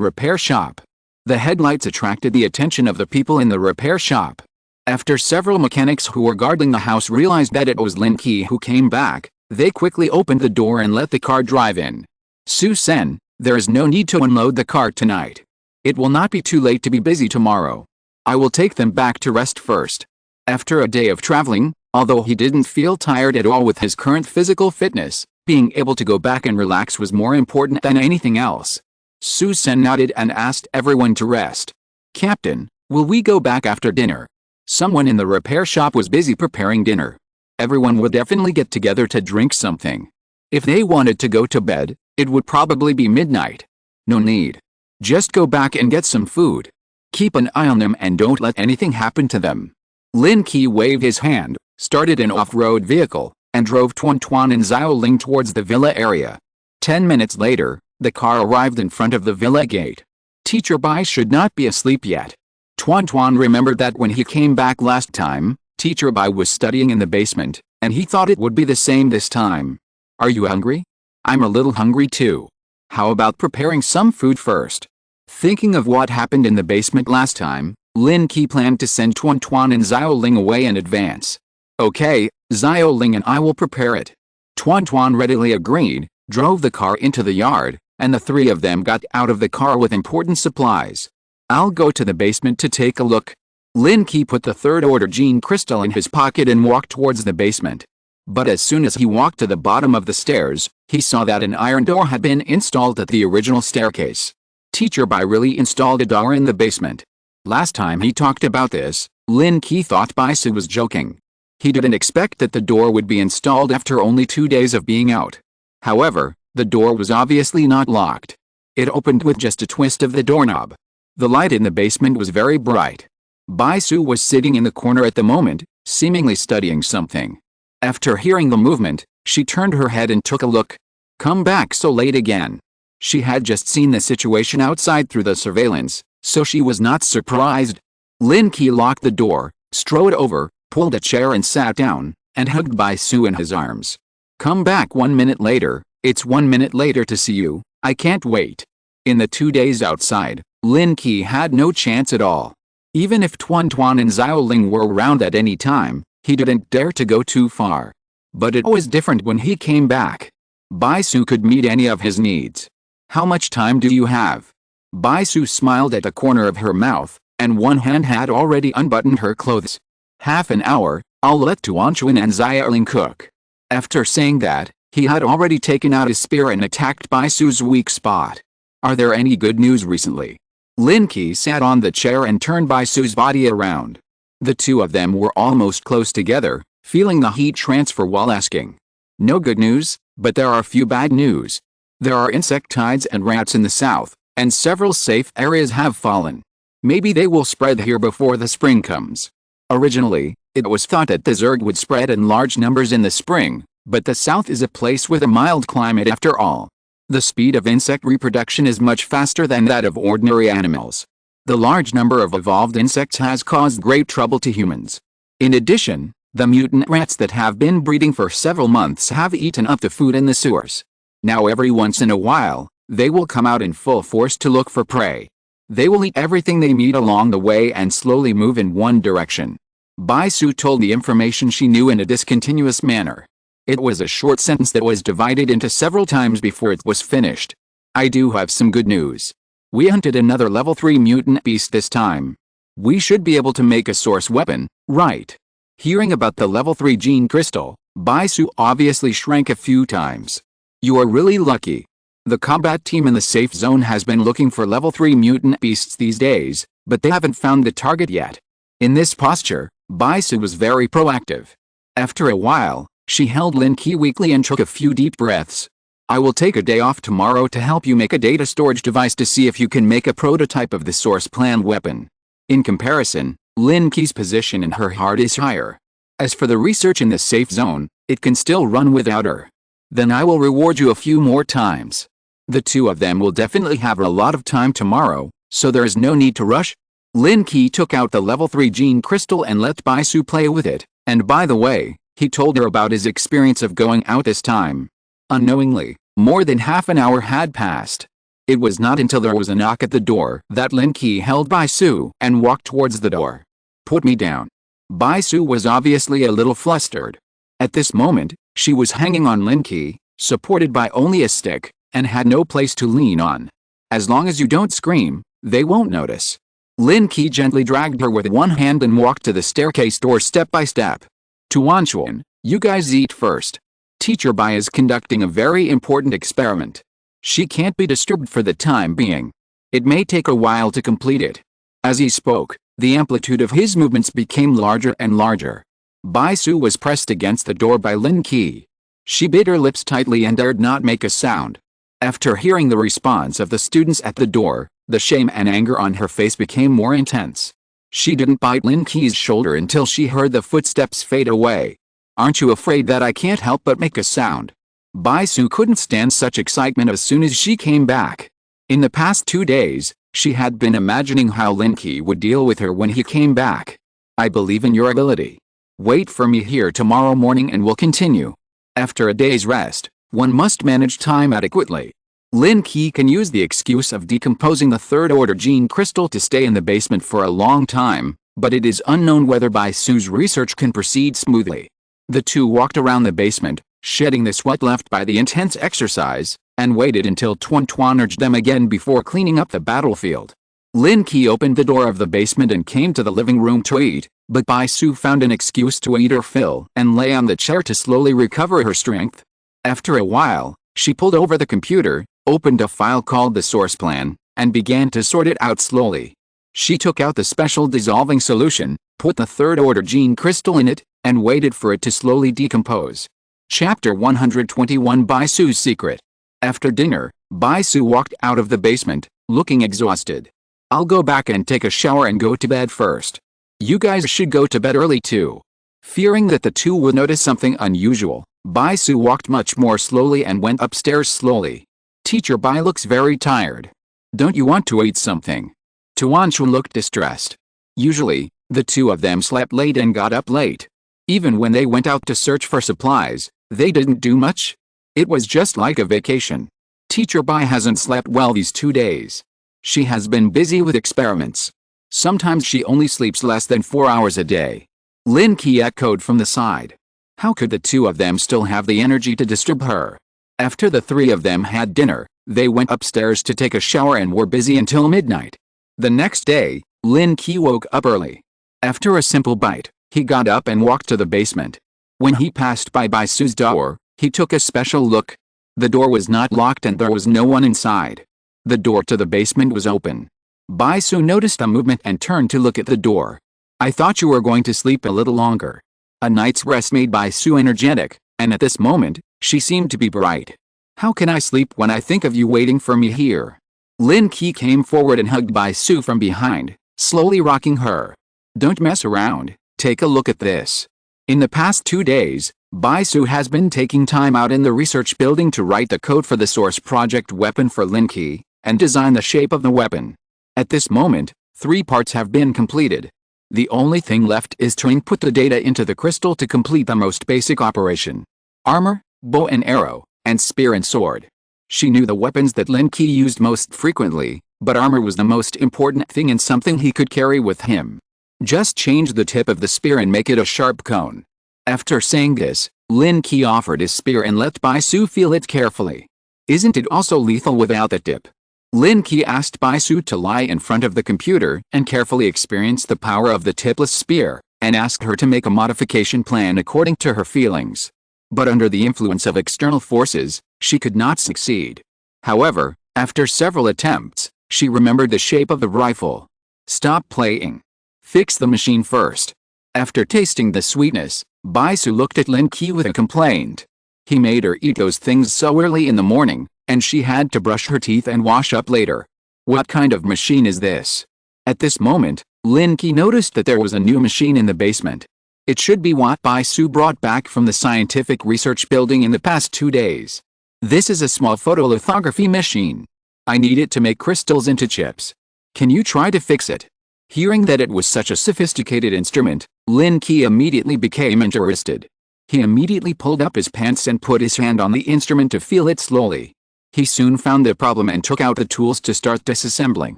[SPEAKER 1] repair shop. The headlights attracted the attention of the people in the repair shop. After several mechanics who were guarding the house realized that it was Lin Qi who came back, they quickly opened the door and let the car drive in. Su Sen, there is no need to unload the car tonight. It will not be too late to be busy tomorrow. I will take them back to rest first. After a day of traveling, although he didn't feel tired at all with his current physical fitness, being able to go back and relax was more important than anything else. Su Sen nodded and asked everyone to rest. Captain, will we go back after dinner? Someone in the repair shop was busy preparing dinner. Everyone would definitely get together to drink something. If they wanted to go to bed, it would probably be midnight. No need. Just go back and get some food. Keep an eye on them and don't let anything happen to them. Lin Qi waved his hand, started an off-road vehicle, and drove Tuan Tuan and Xiao Ling towards the villa area. 10 minutes later, the car arrived in front of the villa gate. Teacher Bai should not be asleep yet. Tuan Tuan remembered that when he came back last time, Teacher Bai was studying in the basement, and he thought it would be the same this time. Are you hungry? I'm a little hungry too. How about preparing some food first? Thinking of what happened in the basement last time, Lin Qi planned to send Tuan Tuan and Xiao Ling away in advance. Okay, Xiao Ling and I will prepare it. Tuan Tuan readily agreed, drove the car into the yard, and the three of them got out of the car with important supplies. I'll go to the basement to take a look. Lin Qi put the third-order gene crystal in his pocket and walked towards the basement. But as soon as he walked to the bottom of the stairs, he saw that an iron door had been installed at the original staircase. Teacher Bai really installed a door in the basement. Last time he talked about this, Lin Qi thought Bai Su was joking. He didn't expect that the door would be installed after only 2 days of being out. However, the door was obviously not locked. It opened with just a twist of the doorknob. The light in the basement was very bright. Bai Su was sitting in the corner at the moment, seemingly studying something. After hearing the movement, she turned her head and took a look. Come back so late again. She had just seen the situation outside through the surveillance, so she was not surprised. Lin Qi locked the door, strode over, pulled a chair and sat down, and hugged Bai Su in his arms. Come back 1 minute later. It's 1 minute later to see you. I can't wait. In the 2 days outside, Lin Qi had no chance at all. Even if Tuan and Xiaoling were around at any time, he didn't dare to go too far. But it was different when he came back. Bai Su could meet any of his needs. How much time do you have? Bai Su smiled at the corner of her mouth, and one hand had already unbuttoned her clothes. Half an hour. I'll let Tuan and Xiaoling cook. After saying that, he had already taken out his spear and attacked Bai Su's weak spot. Are there any good news recently? Lin Qi sat on the chair and turned Bai Su's body around. The two of them were almost close together, feeling the heat transfer while asking. No good news, but there are few bad news. There are insectides and rats in the south, and several safe areas have fallen. Maybe they will spread here before the spring comes. Originally, it was thought that the Zerg would spread in large numbers in the spring, but the south is a place with a mild climate after all. The speed of insect reproduction is much faster than that of ordinary animals. The large number of evolved insects has caused great trouble to humans. In addition, the mutant rats that have been breeding for several months have eaten up the food in the sewers. Now every once in a while, they will come out in full force to look for prey. They will eat everything they meet along the way and slowly move in one direction. Bai Su told the information she knew in a discontinuous manner. It was a short sentence that was divided into several times before it was finished. I do have some good news. We hunted another level 3 mutant beast this time. We should be able to make a source weapon, right? Hearing about the level 3 gene crystal, Bai Su obviously shrank a few times. You are really lucky. The combat team in the safe zone has been looking for level 3 mutant beasts these days, but they haven't found the target yet. In this posture, Bai Su was very proactive. After a while, she held Lin Qi weakly and took a few deep breaths. I will take a day off tomorrow to help you make a data storage device to see if you can make a prototype of the source plan weapon. In comparison, Lin Qi's position in her heart is higher. As for the research in the safe zone, it can still run without her. Then I will reward you a few more times. The two of them will definitely have a lot of time tomorrow, so there is no need to rush. Lin Qi took out the level 3 gene crystal and let Bai Su play with it, and by the way, he told her about his experience of going out this time. Unknowingly, more than half an hour had passed. It was not until there was a knock at the door that Lin Qi held Bai Su and walked towards the door. Put me down. Bai Su was obviously a little flustered. At this moment, she was hanging on Lin Qi, supported by only a stick, and had no place to lean on. As long as you don't scream, they won't notice. Lin Qi gently dragged her with one hand and walked to the staircase door step by step. Tuan, you guys eat first. Teacher Bai is conducting a very important experiment. She can't be disturbed for the time being. It may take a while to complete it. As he spoke, the amplitude of his movements became larger and larger. Bai Su was pressed against the door by Lin Qi. She bit her lips tightly and dared not make a sound. After hearing the response of the students at the door, the shame and anger on her face became more intense. She didn't bite Lin Qi's shoulder until she heard the footsteps fade away. Aren't you afraid that I can't help but make a sound? Bai Su couldn't stand such excitement as soon as she came back. In the past 2 days, she had been imagining how Lin Qi would deal with her when he came back. I believe in your ability. Wait for me here tomorrow morning and we'll continue. After a day's rest, one must manage time adequately. Lin Qi can use the excuse of decomposing the third-order gene crystal to stay in the basement for a long time, but it is unknown whether Bai Su's research can proceed smoothly. The two walked around the basement, shedding the sweat left by the intense exercise, and waited until Tuan urged them again before cleaning up the battlefield. Lin Qi opened the door of the basement and came to the living room to eat, but Bai Su found an excuse to eat her fill and lay on the chair to slowly recover her strength. After a while, she pulled over the computer, opened a file called the source plan, and began to sort it out slowly. She took out the special dissolving solution, put the third-order gene crystal in it, and waited for it to slowly decompose. Chapter 121 Bai Su's Secret. After dinner, Bai Su walked out of the basement, looking exhausted. "I'll go back and take a shower and go to bed first. You guys should go to bed early too." Fearing that the two would notice something unusual, Bai Su walked much more slowly and went upstairs slowly. "Teacher Bai looks very tired. Don't you want to eat something?" Tuanshu looked distressed. Usually, the two of them slept late and got up late. Even when they went out to search for supplies, they didn't do much. It was just like a vacation. Teacher Bai hasn't slept well these 2 days. She has been busy with experiments. Sometimes she only sleeps less than 4 hours a day. Lin Qi echoed from the side. How could the two of them still have the energy to disturb her? After the three of them had dinner, they went upstairs to take a shower and were busy until midnight. The next day, Lin Qi woke up early. After a simple bite, he got up and walked to the basement. When he passed by Bai Su's door, he took a special look. The door was not locked and there was no one inside. The door to the basement was open. Bai Su noticed a movement and turned to look at the door. "I thought you were going to sleep a little longer." A night's rest made Bai Su energetic, and at this moment, she seemed to be bright. "How can I sleep when I think of you waiting for me here?" Lin Qi came forward and hugged Bai Su from behind, slowly rocking her. "Don't mess around, take a look at this." In the past 2 days, Bai Su has been taking time out in the research building to write the code for the source project weapon for Lin Qi, and design the shape of the weapon. At this moment, 3 parts have been completed. The only thing left is to input the data into the crystal to complete the most basic operation. Armor, bow and arrow, and spear and sword. She knew the weapons that Lin Qi used most frequently, but armor was the most important thing and something he could carry with him. Just change the tip of the spear and make it a sharp cone. After saying this, Lin Qi offered his spear and let Bai Su feel it carefully. "Isn't it also lethal without the tip?" Lin Qi asked Bai Su to lie in front of the computer and carefully experience the power of the tipless spear, and asked her to make a modification plan according to her feelings. But under the influence of external forces, she could not succeed. However, after several attempts, she remembered the shape of the rifle. "Stop playing. Fix the machine first." After tasting the sweetness, Bai Su looked at Lin Qi with a complaint. He made her eat those things so early in the morning, and she had to brush her teeth and wash up later. What kind of machine is this? At this moment, Lin Qi noticed that there was a new machine in the basement. It should be what Bai Su brought back from the scientific research building in the past 2 days. "This is a small photolithography machine. I need it to make crystals into chips. Can you try to fix it?" Hearing that it was such a sophisticated instrument, Lin Qi immediately became interested. He immediately pulled up his pants and put his hand on the instrument to feel it slowly. He soon found the problem and took out the tools to start disassembling.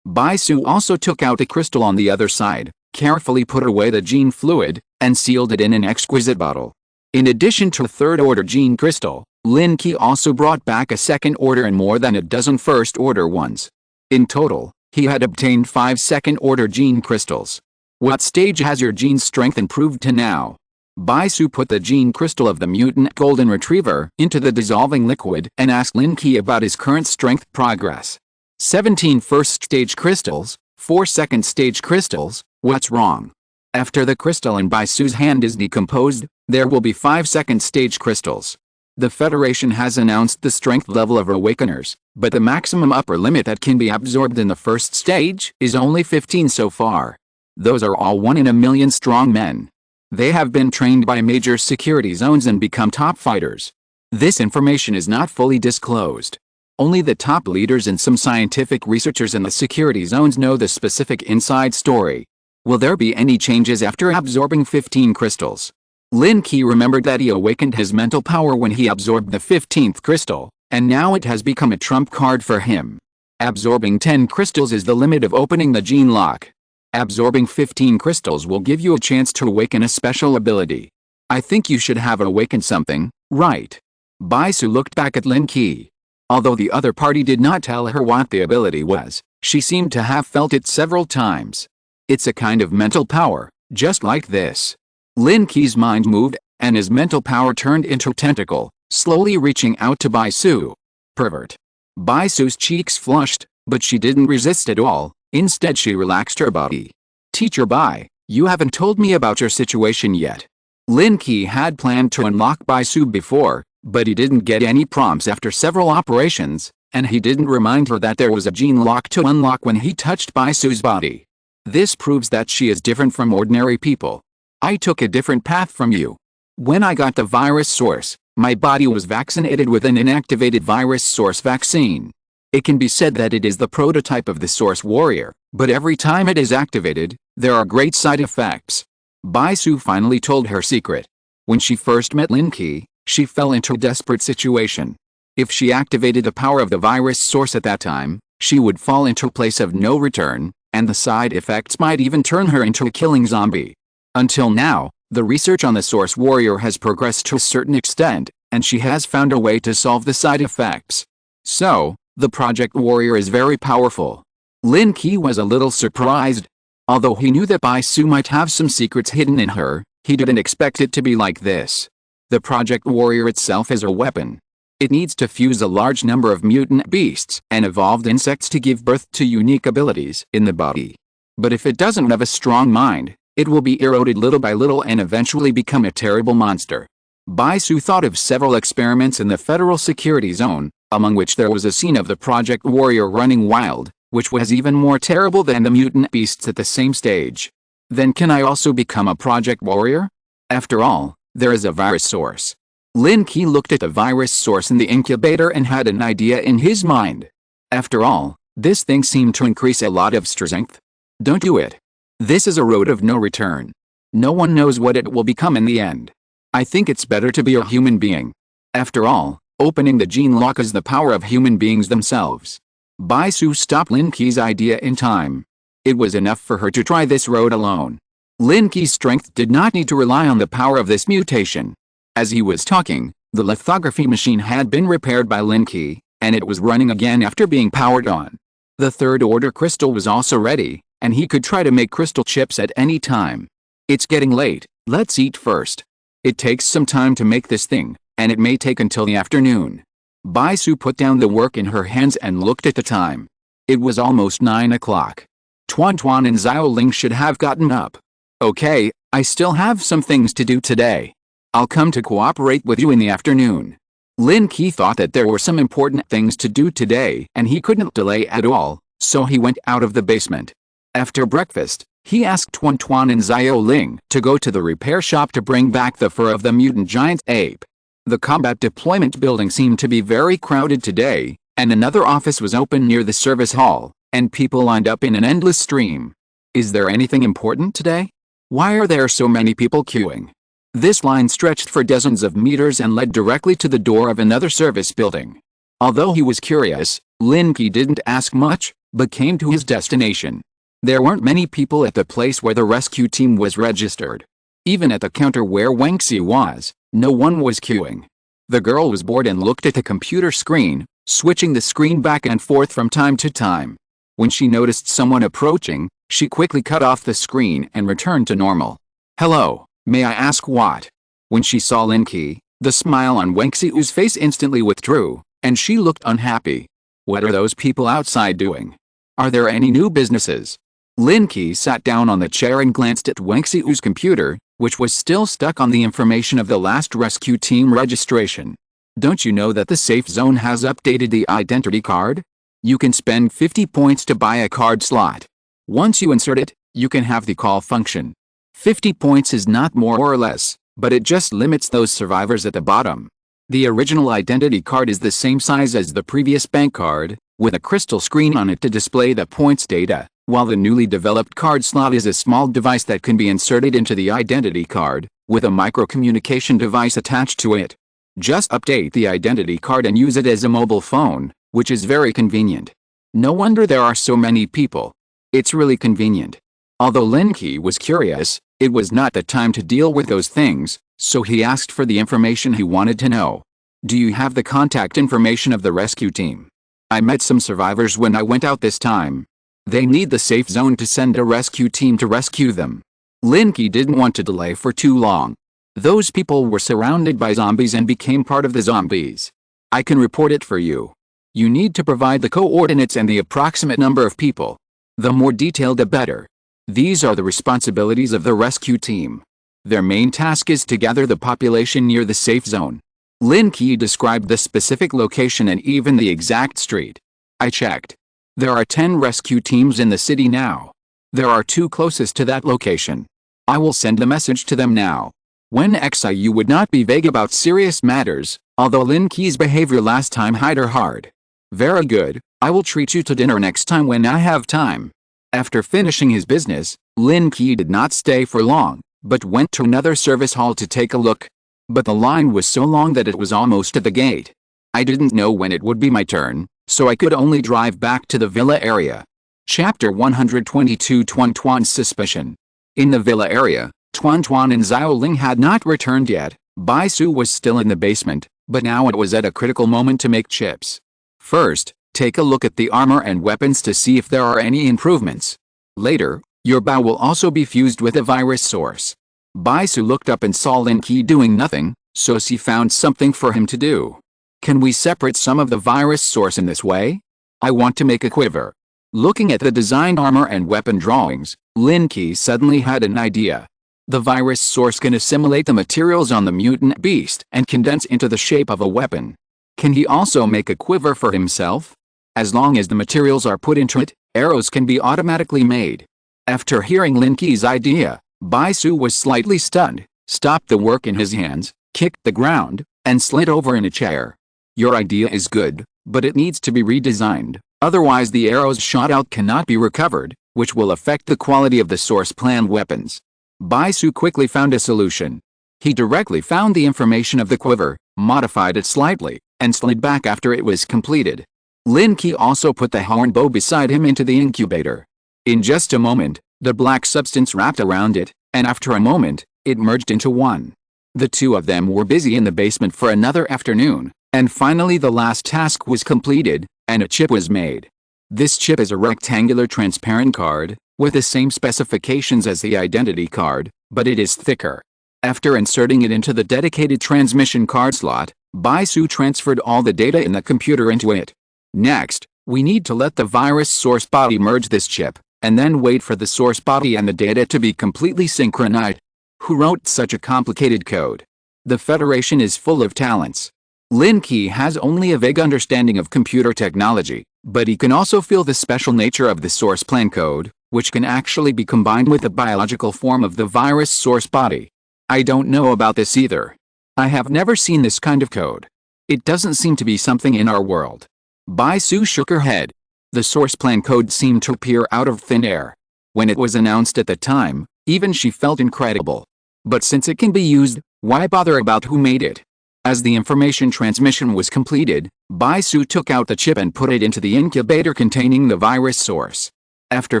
[SPEAKER 1] Bai Su also took out a crystal on the other side, carefully put away the gene fluid, and sealed it in an exquisite bottle. In addition to a third-order gene crystal, Lin Qi also brought back a second-order and more than a dozen first-order ones. In total, he had obtained 5 second-order gene crystals. "What stage has your gene strength improved to now?" Bai Su put the gene crystal of the mutant golden retriever into the dissolving liquid and asked Lin Qi about his current strength progress. 17 first-stage crystals, 4 second-stage crystals, what's wrong? After the crystal in Bai Su's hand is decomposed, there will be 5 second-stage crystals. The Federation has announced the strength level of awakeners, but the maximum upper limit that can be absorbed in the first stage is only 15 so far. Those are all 1 in a million strong men. They have been trained by major security zones and become top fighters. This information is not fully disclosed. Only the top leaders and some scientific researchers in the security zones know the specific inside story. Will there be any changes after absorbing 15 crystals? Lin Qi remembered that he awakened his mental power when he absorbed the 15th crystal, and now it has become a trump card for him. Absorbing 10 crystals is the limit of opening the gene lock. Absorbing 15 crystals will give you a chance to awaken a special ability. I think you should have awakened something, right? Bai Su looked back at Lin Qi. Although the other party did not tell her what the ability was, she seemed to have felt it several times. It's a kind of mental power, just like this. Lin Qi's mind moved, and his mental power turned into a tentacle, slowly reaching out to Bai Su. Pervert. Bai Su's cheeks flushed, but she didn't resist at all. Instead she relaxed her body. "Teacher Bai, You haven't told me about your situation yet. Lin Qi had planned to unlock Bai Su before, but he didn't get any prompts after several operations, and he didn't remind her that there was a gene lock to unlock when he touched Bai Su's body. This proves that she is different from ordinary people. I took a different path from you. When I got the virus source, my body was vaccinated with an inactivated virus source vaccine. It can be said that it is the prototype of the source warrior, but every time it is activated, there are great side effects. Bai Su finally told her secret. When she first met Lin Qi, she fell into a desperate situation. If she activated the power of the virus source at that time, she would fall into a place of no return, and the side effects might even turn her into a killing zombie. Until now, the research on the source warrior has progressed to a certain extent, and she has found a way to solve the side effects. So, the Project Warrior is very powerful. Lin Qi was a little surprised. Although he knew that Bai Su might have some secrets hidden in her, he didn't expect it to be like this. The Project Warrior itself is a weapon. It needs to fuse a large number of mutant beasts and evolved insects to give birth to unique abilities in the body. But if it doesn't have a strong mind, it will be eroded little by little and eventually become a terrible monster. Bai Su thought of several experiments in the Federal Security Zone, among which there was a scene of the Project Warrior running wild, which was even more terrible than the mutant beasts at the same stage. Then can I also become a Project Warrior? After all, there is a virus source. Lin Qi looked at the virus source in the incubator and had an idea in his mind. After all, this thing seemed to increase a lot of strength. Don't do it. This is a road of no return. No one knows what it will become in the end. I think it's better to be a human being. After all, opening the gene lock is the power of human beings themselves. Bai Su stopped Lin Qi's idea in time. It was enough for her to try this road alone. Lin Qi's strength did not need to rely on the power of this mutation. As he was talking, the lithography machine had been repaired by Lin Qi, and it was running again after being powered on. The third-order crystal was also ready, and he could try to make crystal chips at any time. It's getting late, let's eat first. It takes some time to make this thing, and it may take until the afternoon. Bai Su put down the work in her hands and looked at the time. It was almost 9 o'clock. Tuan Tuan and Xiao Ling should have gotten up. Okay, I still have some things to do today. I'll come to cooperate with you in the afternoon. Lin Qi thought that there were some important things to do today and he couldn't delay at all, so he went out of the basement. After breakfast, he asked Tuan Tuan and Xiao Ling to go to the repair shop to bring back the fur of the mutant giant ape. The combat deployment building seemed to be very crowded today, and another office was open near the service hall, and people lined up in an endless stream. Is there anything important today? Why are there so many people queuing? This line stretched for dozens of meters and led directly to the door of another service building. Although he was curious, Lin Qi didn't ask much, but came to his destination. There weren't many people at the place where the rescue team was registered. Even at the counter where Wangxi was, no one was queuing. The girl was bored and looked at the computer screen, switching the screen back and forth from time to time. When she noticed someone approaching, she quickly cut off the screen and returned to normal. Hello, may I ask what? When she saw Lin Qi, the smile on Wangxiu's face instantly withdrew, and she looked unhappy. What are those people outside doing? Are there any new businesses? Lin Qi sat down on the chair and glanced at Wangxiu's computer, which was still stuck on the information of the last rescue team registration. Don't you know that the safe zone has updated the identity card? You can spend 50 points to buy a card slot. Once you insert it, you can have the call function. 50 points is not more or less, but it just limits those survivors at the bottom. The original identity card is the same size as the previous bank card, with a crystal screen on it to display the points data, while the newly developed card slot is a small device that can be inserted into the identity card, with a microcommunication device attached to it. Just update the identity card and use it as a mobile phone, which is very convenient. No wonder there are so many people. It's really convenient. Although Lin Qi was curious, it was not the time to deal with those things, so he asked for the information he wanted to know. Do you have the contact information of the rescue team? I met some survivors when I went out this time. They need the safe zone to send a rescue team to rescue them. Lin Qi didn't want to delay for too long. Those people were surrounded by zombies and became part of the zombies. I can report it for you. You need to provide the coordinates and the approximate number of people. The more detailed the better. These are the responsibilities of the rescue team. Their main task is to gather the population near the safe zone. Lin Qi described the specific location and even the exact street. I checked. There are 10 rescue teams in the city now. There are 2 closest to that location. I will send a message to them now. When you would not be vague about serious matters, although Lin Qi's behavior last time hit her hard. Very good, I will treat you to dinner next time when I have time. After finishing his business, Lin Qi did not stay for long, but went to another service hall to take a look. But the line was so long that it was almost at the gate. I didn't know when it would be my turn, so I could only drive back to the villa area. Chapter 122 Tuan Tuan's Suspicion. In the villa area, Tuan Tuan and Xiao Ling had not returned yet. Bai Su was still in the basement, but now it was at a critical moment to make chips. First, take a look at the armor and weapons to see if there are any improvements. Later, your bao will also be fused with a virus source. Bai Su looked up and saw Lin Qi doing nothing, so she found something for him to do. Can we separate some of the virus source in this way? I want to make a quiver. Looking at the designed armor and weapon drawings, Lin Qi suddenly had an idea. The virus source can assimilate the materials on the mutant beast and condense into the shape of a weapon. Can he also make a quiver for himself? As long as the materials are put into it, arrows can be automatically made. After hearing Lin Qi's idea, Bai Su was slightly stunned, stopped the work in his hands, kicked the ground, and slid over in a chair. Your idea is good, but it needs to be redesigned, otherwise the arrows shot out cannot be recovered, which will affect the quality of the source plan weapons. Bai Su quickly found a solution. He directly found the information of the quiver, modified it slightly, and slid back after it was completed. Lin Qi also put the horn bow beside him into the incubator. In just a moment, the black substance wrapped around it, and after a moment, it merged into one. The 2 of them were busy in the basement for another afternoon, and finally the last task was completed, and a chip was made. This chip is a rectangular transparent card, with the same specifications as the identity card, but it is thicker. After inserting it into the dedicated transmission card slot, Bai Su transferred all the data in the computer into it. Next, we need to let the virus source body merge this chip, and then wait for the source body and the data to be completely synchronized. Who wrote such a complicated code? The Federation is full of talents. Lin Qi has only a vague understanding of computer technology, but he can also feel the special nature of the source plan code, which can actually be combined with the biological form of the virus source body. I don't know about this either. I have never seen this kind of code. It doesn't seem to be something in our world. Bai Su shook her head. The source plan code seemed to appear out of thin air. When it was announced at the time, even she felt incredible. But since it can be used, why bother about who made it? As the information transmission was completed, Bai Su took out the chip and put it into the incubator containing the virus source. After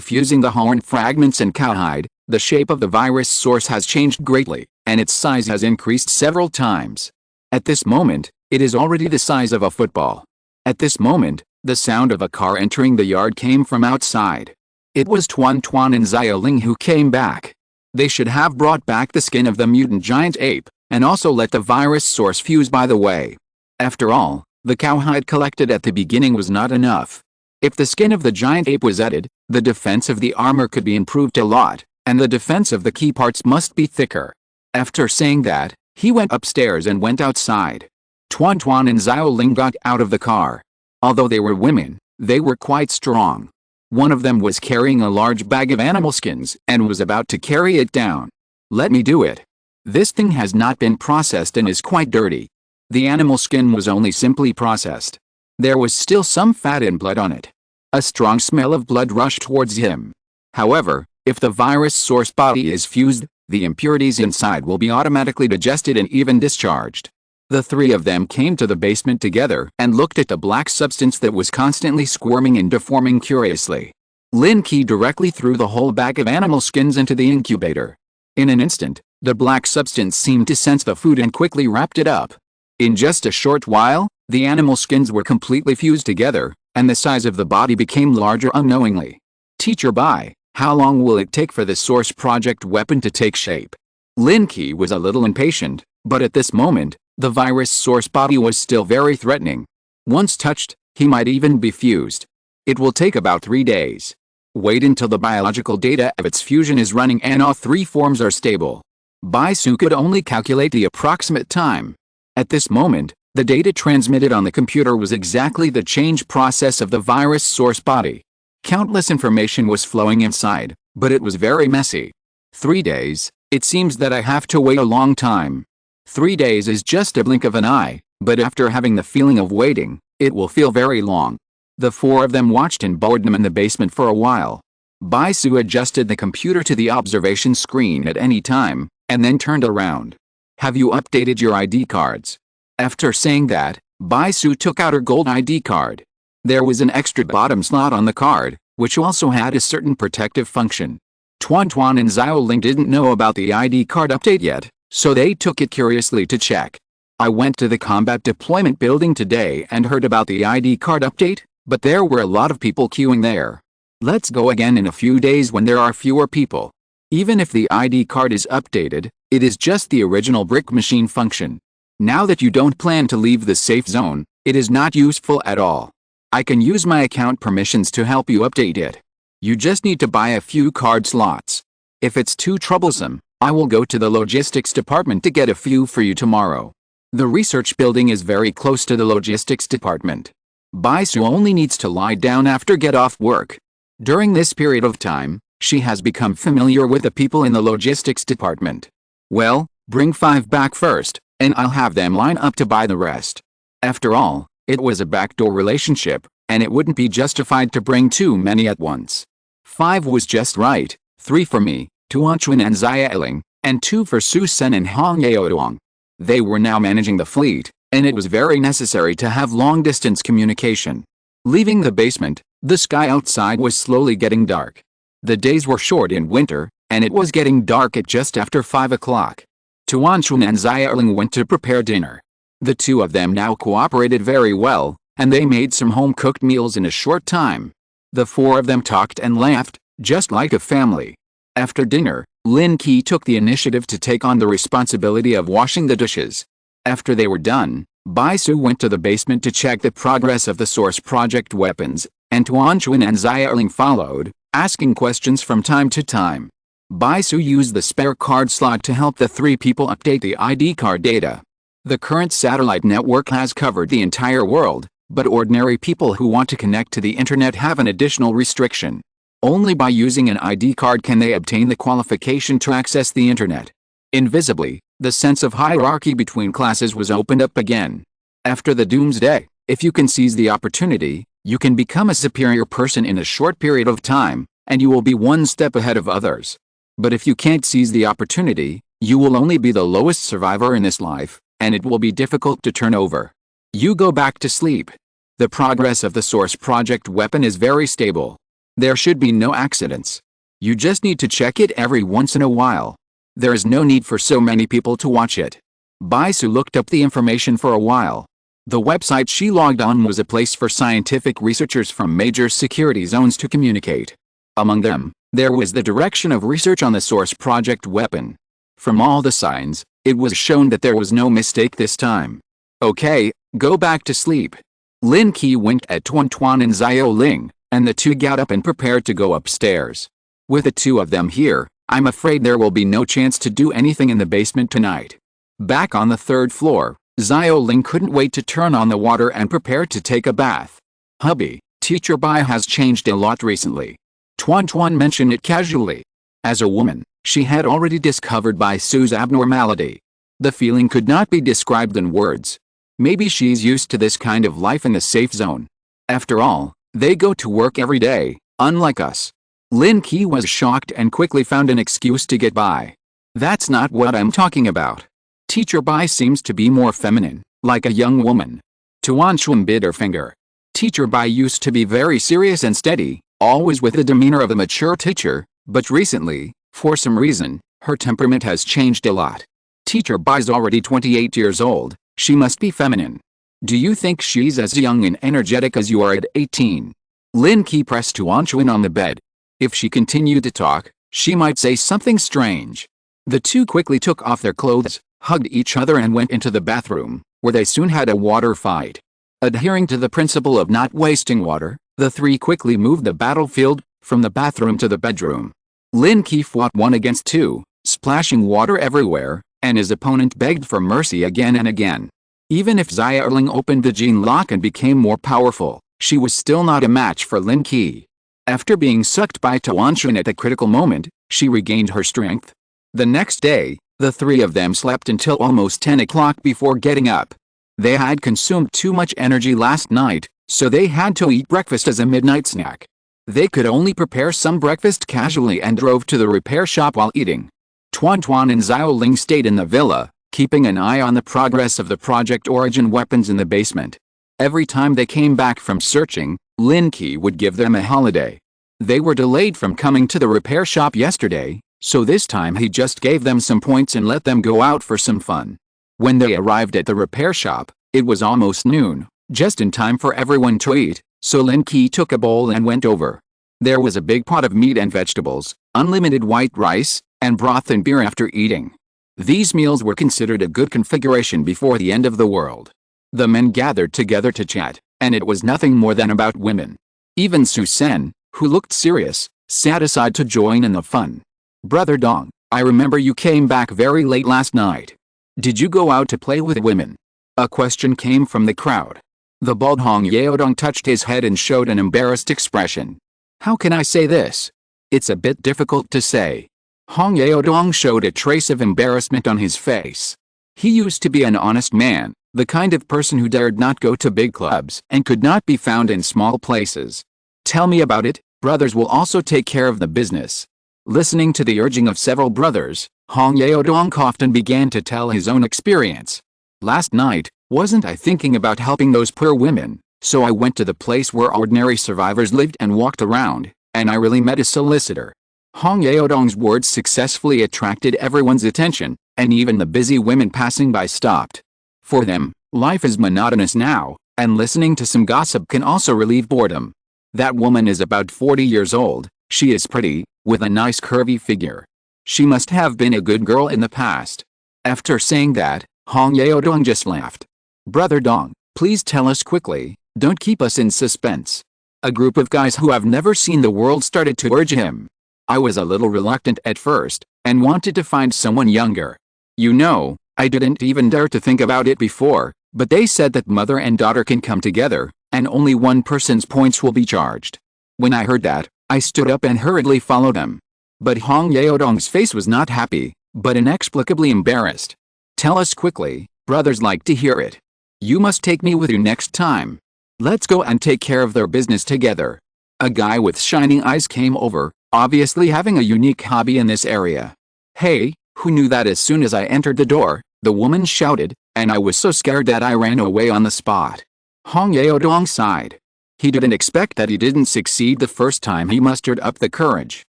[SPEAKER 1] fusing the horn fragments and cowhide, the shape of the virus source has changed greatly, and its size has increased several times. At this moment, it is already the size of a football. At this moment, the sound of a car entering the yard came from outside. It was Tuan Tuan and Xiao Ling who came back. They should have brought back the skin of the mutant giant ape, and also let the virus source fuse by the way. After all, the cowhide collected at the beginning was not enough. If the skin of the giant ape was added, the defense of the armor could be improved a lot, and the defense of the key parts must be thicker. After saying that, he went upstairs and went outside. Tuan Tuan and Xiao Ling got out of the car. Although they were women, they were quite strong. One of them was carrying a large bag of animal skins and was about to carry it down. Let me do it. This thing has not been processed and is quite dirty. The animal skin was only simply processed. There was still some fat and blood on it. A strong smell of blood rushed towards him. However, if the virus source body is fused, the impurities inside will be automatically digested and even discharged. The 3 of them came to the basement together and looked at the black substance that was constantly squirming and deforming curiously. Lin Qi directly threw the whole bag of animal skins into the incubator. In an instant, the black substance seemed to sense the food and quickly wrapped it up. In just a short while, the animal skins were completely fused together, and the size of the body became larger unknowingly. Teacher Bai, how long will it take for the source project weapon to take shape? Lin Qi was a little impatient, but at this moment, the virus source body was still very threatening. Once touched, he might even be fused. It will take about 3 days. Wait until the biological data of its fusion is running and all three forms are stable. Baisu could only calculate the approximate time. At this moment, the data transmitted on the computer was exactly the change process of the virus source body. Countless information was flowing inside, but it was very messy. 3 days, it seems that I have to wait a long time. 3 days is just a blink of an eye, but after having the feeling of waiting, it will feel very long. The four of them watched in boredom in the basement for a while. Baisu adjusted the computer to the observation screen at any time, and then turned around. Have you updated your ID cards? After saying that, Baisu took out her gold ID card. There was an extra bottom slot on the card, which also had a certain protective function. Tuan and Xiao Ling didn't know about the ID card update yet, so they took it curiously to check. I went to the combat deployment building today and heard about the ID card update, but there were a lot of people queuing there. Let's go again in a few days when there are fewer people. Even if the ID card is updated, it is just the original brick machine function. Now that you don't plan to leave the safe zone, it is not useful at all. I can use my account permissions to help you update it. You just need to buy a few card slots. If it's too troublesome, I will go to the logistics department to get a few for you tomorrow. The research building is very close to the logistics department. Baisu only needs to lie down after get off work. During this period of time, she has become familiar with the people in the logistics department. Well, bring 5 back first, and I'll have them line up to buy the rest. After all, it was a backdoor relationship, and it wouldn't be justified to bring too many at once. 5 was just right, 3 for me, Tuanchuan and Xiaoling, and 2 for Su Sen and Hong Yaoduang. They were now managing the fleet, and it was very necessary to have long-distance communication. Leaving the basement, the sky outside was slowly getting dark. The days were short in winter, and it was getting dark at just after 5 o'clock. Tuanchuan and Xiaoling went to prepare dinner. The two of them now cooperated very well, and they made some home-cooked meals in a short time. The four of them talked and laughed, just like a family. After dinner, Lin Qi took the initiative to take on the responsibility of washing the dishes. After they were done, Baisu went to the basement to check the progress of the source project weapons, and Tuanchuan and Xiaoling followed, asking questions from time to time. Baisu used the spare card slot to help the 3 people update the ID card data. The current satellite network has covered the entire world, but ordinary people who want to connect to the internet have an additional restriction. Only by using an ID card can they obtain the qualification to access the internet. Invisibly, the sense of hierarchy between classes was opened up again. After the doomsday, if you can seize the opportunity, you can become a superior person in a short period of time, and you will be one step ahead of others. But if you can't seize the opportunity, you will only be the lowest survivor in this life, and it will be difficult to turn over. You go back to sleep. The progress of the source project weapon is very stable. There should be no accidents. You just need to check it every once in a while. There is no need for so many people to watch it. Baisu looked up the information for a while. The website she logged on was a place for scientific researchers from major security zones to communicate. Among them, there was the direction of research on the source project weapon. From all the signs, it was shown that there was no mistake this time. Okay, go back to sleep. Lin Qi winked at Tuan and Xiaoling, and the two got up and prepared to go upstairs. With the two of them here, I'm afraid there will be no chance to do anything in the basement tonight. Back on the 3rd floor, Xiaoling couldn't wait to turn on the water and prepare to take a bath. Hubby, Teacher Bai has changed a lot recently. Tuan mentioned it casually. As a woman, she had already discovered Baisu's abnormality. The feeling could not be described in words. Maybe she's used to this kind of life in the safe zone. After all, they go to work every day, unlike us. Lin Qi was shocked and quickly found an excuse to get by. That's not what I'm talking about. Teacher Bai seems to be more feminine, like a young woman. Tuan bit her finger. Teacher Bai used to be very serious and steady, always with the demeanor of a mature teacher, but recently, for some reason, her temperament has changed a lot. Teacher Bai's already 28 years old, she must be feminine. Do you think she's as young and energetic as you are at 18? Lin Qi pressed Tuan on the bed. If she continued to talk, she might say something strange. The two quickly took off their clothes, hugged each other and went into the bathroom, where they soon had a water fight. Adhering to the principle of not wasting water, the 3 quickly moved the battlefield, from the bathroom to the bedroom. Lin Qi fought 1 against 2, splashing water everywhere, and his opponent begged for mercy again and again. Even if Xia Erling opened the gene lock and became more powerful, she was still not a match for Lin Qi. After being sucked by Tuanshan at a critical moment, she regained her strength. The next day, the 3 of them slept until almost 10 o'clock before getting up. They had consumed too much energy last night, so they had to eat breakfast as a midnight snack. They could only prepare some breakfast casually and drove to the repair shop while eating. Tuan and Xiao Ling stayed in the villa, keeping an eye on the progress of the Project Origin weapons in the basement. Every time they came back from searching, Lin Qi would give them a holiday. They were delayed from coming to the repair shop yesterday, so this time he just gave them some points and let them go out for some fun. When they arrived at the repair shop, it was almost noon, just in time for everyone to eat, so Lin Qi took a bowl and went over. There was a big pot of meat and vegetables, unlimited white rice, and broth and beer after eating. These meals were considered a good configuration before the end of the world. The men gathered together to chat, and it was nothing more than about women. Even Su Sen, who looked serious, sat aside to join in the fun. "Brother Dong, I remember you came back very late last night. Did you go out to play with women?" A question came from the crowd. The bald Hong Yaodong touched his head and showed an embarrassed expression. "How can I say this? It's a bit difficult to say." Hong Yaodong showed a trace of embarrassment on his face. He used to be an honest man, the kind of person who dared not go to big clubs and could not be found in small places. "Tell me about it, brothers will also take care of the business." Listening to the urging of several brothers, Hong Yaodong coughed and began to tell his own experience. "Last night, wasn't I thinking about helping those poor women, so I went to the place where ordinary survivors lived and walked around, and I really met a solicitor." Hong Yaodong's words successfully attracted everyone's attention, and even the busy women passing by stopped. For them, life is monotonous now, and listening to some gossip can also relieve boredom. That woman is about 40 years old, she is pretty, with a nice curvy figure. She must have been a good girl in the past. After saying that, Hong Yaodong just laughed. "Brother Dong, please tell us quickly, don't keep us in suspense." A group of guys who have never seen the world started to urge him. I was a little reluctant at first, and wanted to find someone younger. You know, I didn't even dare to think about it before, but they said that mother and daughter can come together, and only one person's points will be charged. When I heard that, I stood up and hurriedly followed them. But Hong Yaodong's face was not happy, but inexplicably embarrassed. "Tell us quickly, brothers like to hear it. You must take me with you next time. Let's go and take care of their business together." A guy with shining eyes came over, obviously having a unique hobby in this area. "Hey, who knew that?" As soon as I entered the door, the woman shouted, and I was so scared that I ran away on the spot. Hong Yaodong sighed. He didn't expect that he didn't succeed the first time he mustered up the courage.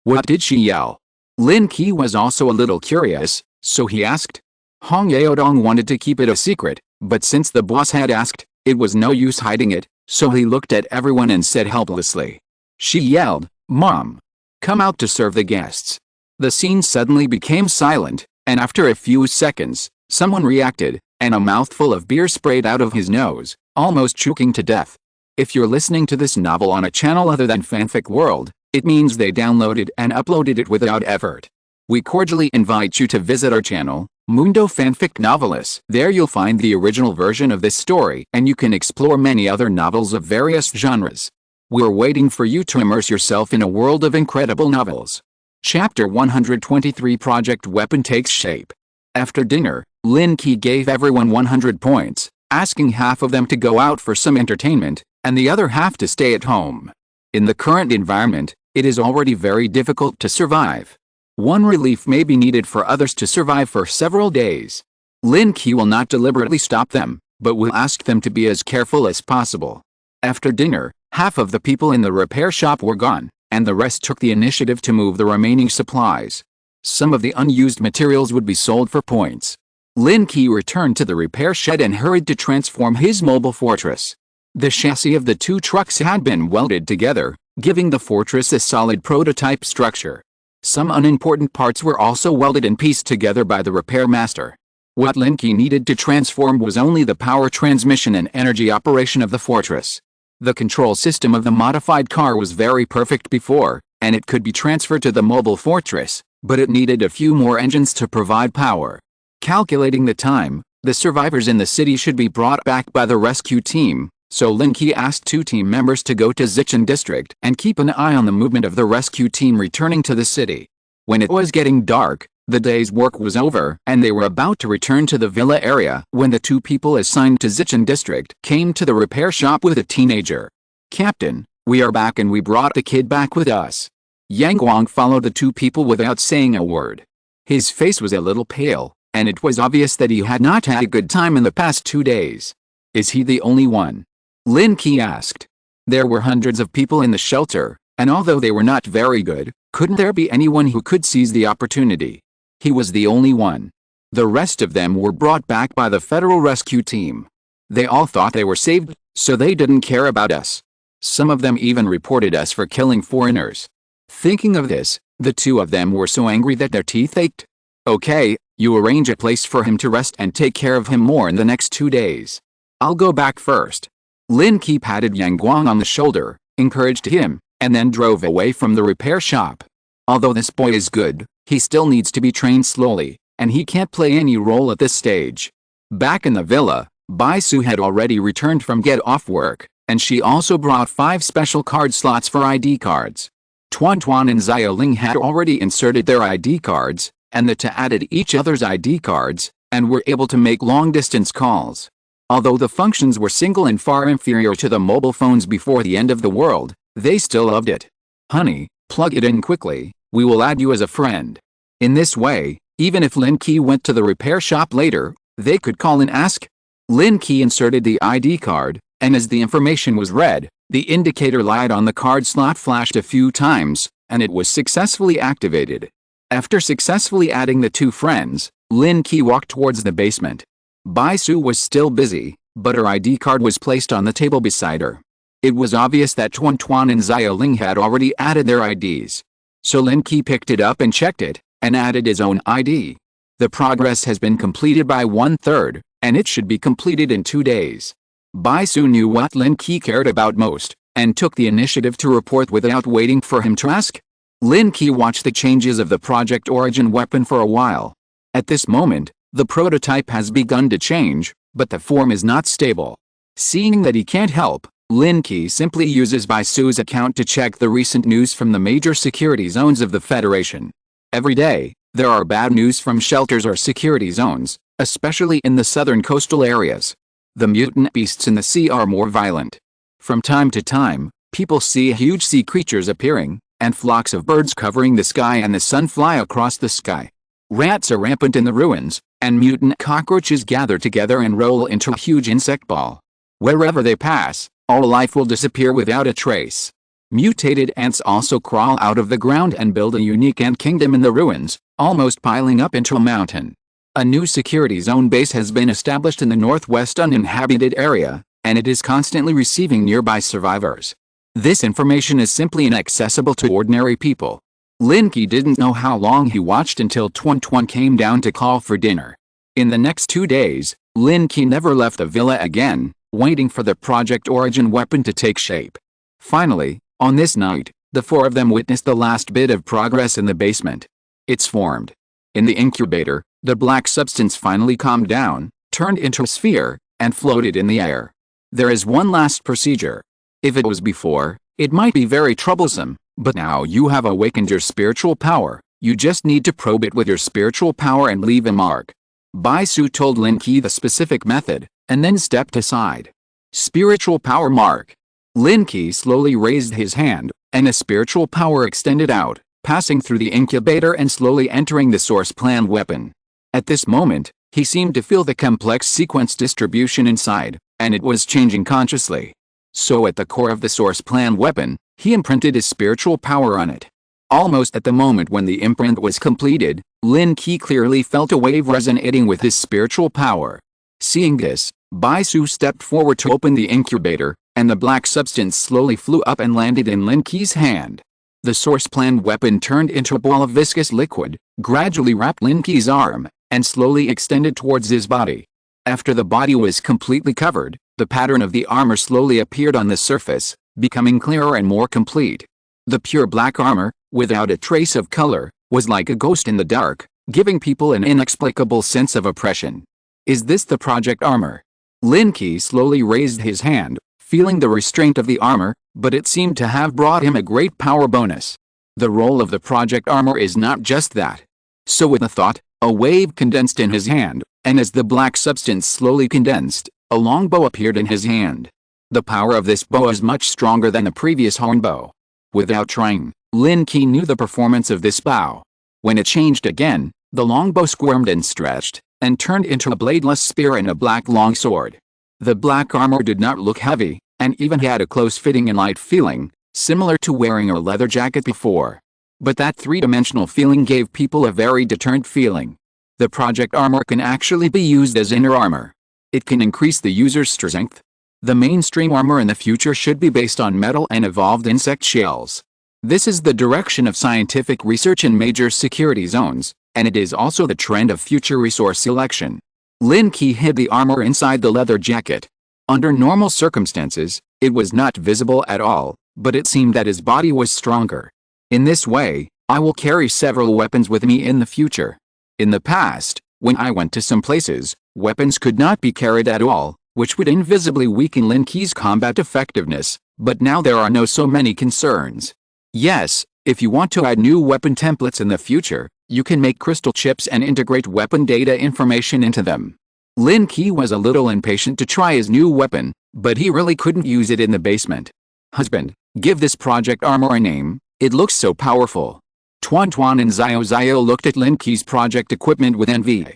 [SPEAKER 1] What did she yell? Lin Qi was also a little curious, so he asked. Hong Yaodong wanted to keep it a secret, but since the boss had asked, it was no use hiding it, so he looked at everyone and said helplessly. She yelled, "Mom! Come out to serve the guests." The scene suddenly became silent, and after a few seconds, someone reacted, and a mouthful of beer sprayed out of his nose, almost choking to death. If you're listening to this novel on a channel other than Fanfic World, it means they downloaded and uploaded it without effort. We cordially invite you to visit our channel, Mundo Fanfic Novelis. There you'll find the original version of this story, and you can explore many other novels of various genres. We're waiting for you to immerse yourself in a world of incredible novels. Chapter 123 Project Weapon takes shape. After dinner, Lin Qi gave everyone 100 points, asking half of them to go out for some entertainment, and the other half to stay at home. In the current environment, it is already very difficult to survive. One relief may be needed for others to survive for several days. Lin Qi will not deliberately stop them, but will ask them to be as careful as possible. After dinner, half of the people in the repair shop were gone, and the rest took the initiative to move the remaining supplies. Some of the unused materials would be sold for points. Lin Qi returned to the repair shed and hurried to transform his mobile fortress. The chassis of the two trucks had been welded together, giving the fortress a solid prototype structure. Some unimportant parts were also welded and pieced together by the repair master. What Lin Qi needed to transform was only the power transmission and energy operation of the fortress. The control system of the modified car was very perfect before, and it could be transferred to the mobile fortress, but it needed a few more engines to provide power. Calculating the time, the survivors in the city should be brought back by the rescue team, so Lin Qi asked 2 team members to go to Zichen district and keep an eye on the movement of the rescue team returning to the city. When it was getting dark, the day's work was over and they were about to return to the villa area when the 2 people assigned to Zichen district came to the repair shop with a teenager. "Captain, we are back and we brought the kid back with us." Yang Guang followed the 2 people without saying a word. His face was a little pale, and it was obvious that he had not had a good time in the past 2 days. "Is he the only one?" Lin Qi asked. There were hundreds of people in the shelter, and although they were not very good, couldn't there be anyone who could seize the opportunity? He was the only one. The rest of them were brought back by the federal rescue team. They all thought they were saved, so they didn't care about us. Some of them even reported us for killing foreigners. Thinking of this, the 2 of them were so angry that their teeth ached. "Okay, you arrange a place for him to rest and take care of him more in the next 2 days. I'll go back first." Lin Qi patted Yang Guang on the shoulder, encouraged him, and then drove away from the repair shop. Although this boy is good, he still needs to be trained slowly, and he can't play any role at this stage. Back in the villa, Bai Su had already returned from get-off work, and she also brought 5 special card slots for ID cards. Tuan Tuan and Xiaoling had already inserted their ID cards, and the 2 added each other's ID cards, and were able to make long-distance calls. Although the functions were single and far inferior to the mobile phones before the end of the world, they still loved it. "Honey, plug it in quickly, we will add you as a friend." In this way, even if Lin Qi went to the repair shop later, they could call and ask. Lin Qi inserted the ID card, and as the information was read, the indicator light on the card slot flashed a few times, and it was successfully activated. After successfully adding the 2 friends, Lin Qi walked towards the basement. Bai Su was still busy, but her ID card was placed on the table beside her. It was obvious that Tuan Tuan and Xiaoling had already added their IDs. So Lin Qi picked it up and checked it, and added his own ID. The progress has been completed by 1/3, and it should be completed in 2 days. Bai Su knew what Lin Qi cared about most, and took the initiative to report without waiting for him to ask. Lin Qi watched the changes of the Project Origin weapon for a while. At this moment, the prototype has begun to change, but the form is not stable. Seeing that he can't help, Lin Qi simply uses Bai Su's account to check the recent news from the major security zones of the Federation. Every day, there are bad news from shelters or security zones, especially in the southern coastal areas. The mutant beasts in the sea are more violent. From time to time, people see huge sea creatures appearing, and flocks of birds covering the sky and the sun fly across the sky. Rats are rampant in the ruins, and mutant cockroaches gather together and roll into a huge insect ball. Wherever they pass, all life will disappear without a trace. Mutated ants also crawl out of the ground and build a unique ant kingdom in the ruins, almost piling up into a mountain. A new security zone base has been established in the northwest uninhabited area, and it is constantly receiving nearby survivors. This information is simply inaccessible to ordinary people. Lin Qi didn't know how long he watched until Tuan Tuan came down to call for dinner. In the next 2 days, Lin Qi never left the villa again, waiting for the Project Origin weapon to take shape. Finally, on this night, the 4 of them witnessed the last bit of progress in the basement. It's formed. In the incubator, the black substance finally calmed down, turned into a sphere, and floated in the air. There is one last procedure. If it was before, it might be very troublesome, but now you have awakened your spiritual power, you just need to probe it with your spiritual power and leave a mark. Bai Su told Lin Qi the specific method, and then stepped aside. Spiritual power mark. Lin Qi slowly raised his hand, and a spiritual power extended out, passing through the incubator and slowly entering the source plan weapon. At this moment, he seemed to feel the complex sequence distribution inside, and it was changing consciously. So at the core of the source plan weapon, he imprinted his spiritual power on it. Almost at the moment when the imprint was completed, Lin Qi clearly felt a wave resonating with his spiritual power. Seeing this, Bai Su stepped forward to open the incubator, and the black substance slowly flew up and landed in Lin Qi's hand. The source plan weapon turned into a ball of viscous liquid, gradually wrapped Lin Qi's arm, and slowly extended towards his body. After the body was completely covered, The pattern of the armor slowly appeared on the surface, becoming clearer and more complete. The pure black armor, without a trace of color, was like a ghost in the dark, giving people an inexplicable sense of oppression. Is this the project armor? Lin Qi slowly raised his hand, feeling the restraint of the armor, but it seemed to have brought him a great power bonus. The role of the project armor is not just that. So with a thought, a wave condensed in his hand, and as the black substance slowly condensed, a long bow appeared in his hand. The power of this bow is much stronger than the previous horn bow. Without trying, Lin Qi knew the performance of this bow. When it changed again, the long bow squirmed and stretched, and turned into a bladeless spear and a black long sword. The black armor did not look heavy, and even had a close-fitting and light feeling, similar to wearing a leather jacket before. But that three-dimensional feeling gave people a very deterrent feeling. The project armor can actually be used as inner armor. It can increase the user's strength. The mainstream armor in the future should be based on metal and evolved insect shells. This is the direction of scientific research in major security zones, and it is also the trend of future resource selection. Lin Qi hid the armor inside the leather jacket. Under normal circumstances, it was not visible at all, but it seemed that his body was stronger. In this way, I will carry several weapons with me in the future. In the past, when I went to some places, weapons could not be carried at all, which would invisibly weaken Lin Qi's combat effectiveness, but now there are no so many concerns. Yes, if you want to add new weapon templates in the future, you can make crystal chips and integrate weapon data information into them. Lin Qi was a little impatient to try his new weapon, but he really couldn't use it in the basement. Husband, give this project armor a name, it looks so powerful. Tuan and Xiao looked at Lin Qi's project equipment with envy.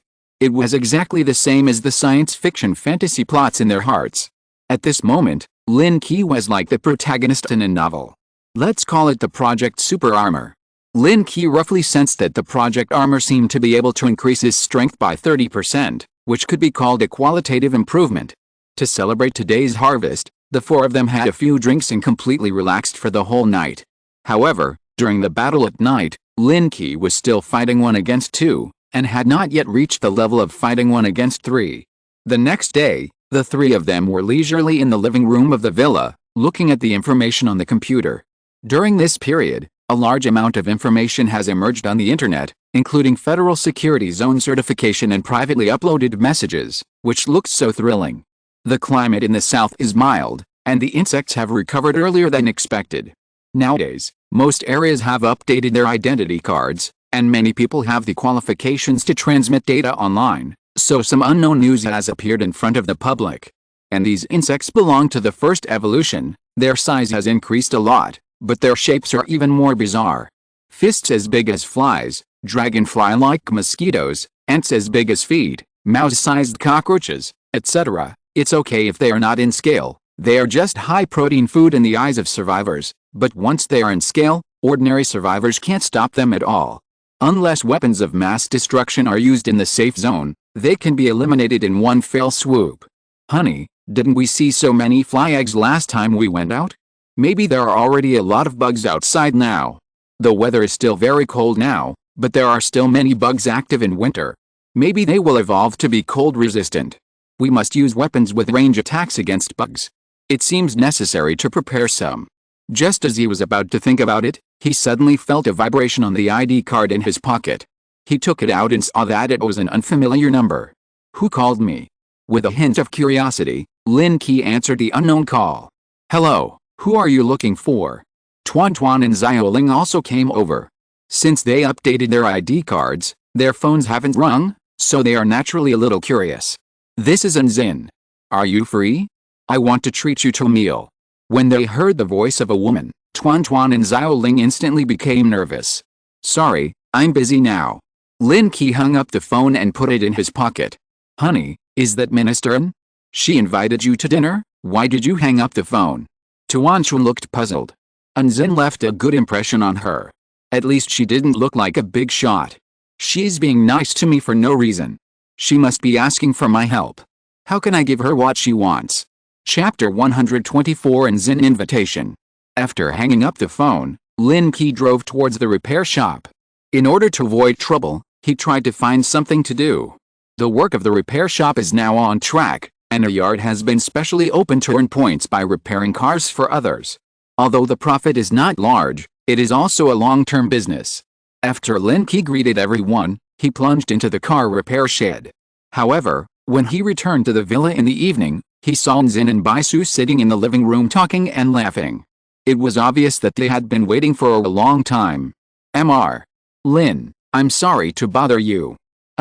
[SPEAKER 1] It was exactly the same as the science fiction fantasy plots in their hearts. At this moment, Lin Qi was like the protagonist in a novel. Let's call it the Project Super Armor. Lin Qi roughly sensed that the project armor seemed to be able to increase his strength by 30%, which could be called a qualitative improvement. To celebrate today's harvest, the four of them had a few drinks and completely relaxed for the whole night. However, during the battle at night, Lin Qi was still fighting 1 against 2, and had not yet reached the level of fighting 1 against 3. The next day, the three of them were leisurely in the living room of the villa, looking at the information on the computer. During this period, a large amount of information has emerged on the internet, including federal security zone certification and privately uploaded messages, which looks so thrilling. The climate in the south is mild, and the insects have recovered earlier than expected. Nowadays, most areas have updated their identity cards, and many people have the qualifications to transmit data online, so some unknown news has appeared in front of the public. And these insects belong to the first evolution. Their size has increased a lot, but their shapes are even more bizarre. Fists as big as flies, dragonfly-like mosquitoes, ants as big as feet, mouse-sized cockroaches, etc. It's okay if they are not in scale. They are just high-protein food in the eyes of survivors, but once they are in scale, ordinary survivors can't stop them at all. Unless weapons of mass destruction are used in the safe zone, they can be eliminated in one fell swoop. Honey, didn't we see so many fly eggs last time we went out? Maybe there are already a lot of bugs outside now. The weather is still very cold now, but there are still many bugs active in winter. Maybe they will evolve to be cold resistant. We must use weapons with range attacks against bugs. It seems necessary to prepare some. Just as he was about to think about it, he suddenly felt a vibration on the ID card in his pocket. He took it out and saw that it was an unfamiliar number. Who called me? With a hint of curiosity, Lin Qi answered the unknown call. Hello, who are you looking for? Tuan and Xiaoling also came over. Since they updated their ID cards, their phones haven't rung, so they are naturally a little curious. This is Anzin. Are you free? I want to treat you to a meal. When they heard the voice of a woman, Tuan and Xiaoling instantly became nervous. Sorry, I'm busy now. Lin Qi hung up the phone and put it in his pocket. Honey, is that Ministerin? She invited you to dinner? Why did you hang up the phone? Tuan looked puzzled. Anzin left a good impression on her. At least she didn't look like a big shot. She's being nice to me for no reason. She must be asking for my help. How can I give her what she wants? Chapter 124 Anzin Invitation. After hanging up the phone, Lin Qi drove towards the repair shop. In order to avoid trouble, he tried to find something to do. The work of the repair shop is now on track, and a yard has been specially opened to earn points by repairing cars for others. Although the profit is not large, it is also a long-term business. After Lin Qi greeted everyone, he plunged into the car repair shed. However, when he returned to the villa in the evening, he saw Zin and Bai Su sitting in the living room talking and laughing. It was obvious that they had been waiting for a long time. Mr. Lin, I'm sorry to bother you.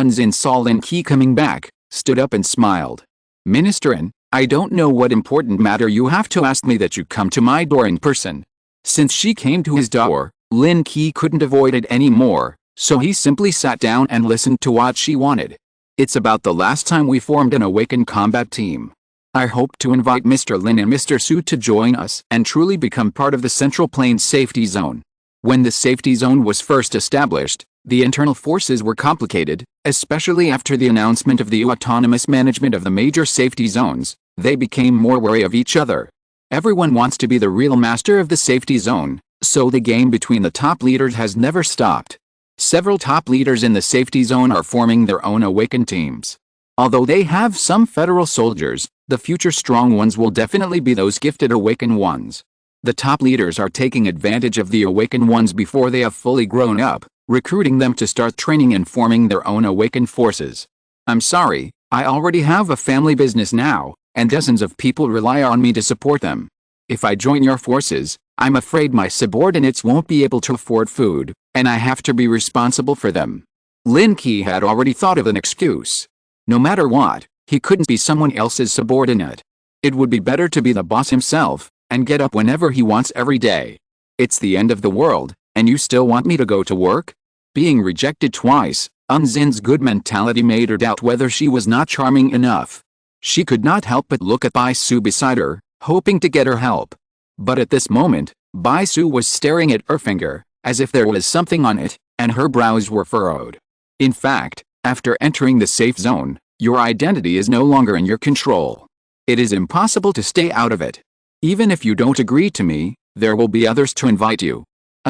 [SPEAKER 1] Zin saw Lin Qi coming back, stood up and smiled. Minister, I don't know what important matter you have to ask me that you come to my door in person. Since she came to his door, Lin Qi couldn't avoid it anymore, so he simply sat down and listened to what she wanted. It's about the last time we formed an awakened combat team. I hope to invite Mr. Lin and Mr. Su to join us and truly become part of the Central Plains Safety Zone. When the Safety Zone was first established, the internal forces were complicated, especially after the announcement of the autonomous management of the major safety zones. They became more wary of each other. Everyone wants to be the real master of the safety zone, so the game between the top leaders has never stopped. Several top leaders in the safety zone are forming their own awakened teams. Although they have some federal soldiers, the future strong ones will definitely be those gifted awakened ones. The top leaders are taking advantage of the awakened ones before they have fully grown up, recruiting them to start training and forming their own awakened forces. I'm sorry, I already have a family business now, and dozens of people rely on me to support them. If I join your forces, I'm afraid my subordinates won't be able to afford food, and I have to be responsible for them. Lin Qi had already thought of an excuse. No matter what, he couldn't be someone else's subordinate. It would be better to be the boss himself, and get up whenever he wants every day. It's the end of the world, and you still want me to go to work? Being rejected twice, Zin's good mentality made her doubt whether she was not charming enough. She could not help but look at Bai Su beside her, hoping to get her help. But at this moment, Bai Su was staring at her finger, as if there was something on it, and her brows were furrowed. In fact, after entering the safe zone, your identity is no longer in your control. It is impossible to stay out of it. Even if you don't agree to me, there will be others to invite you.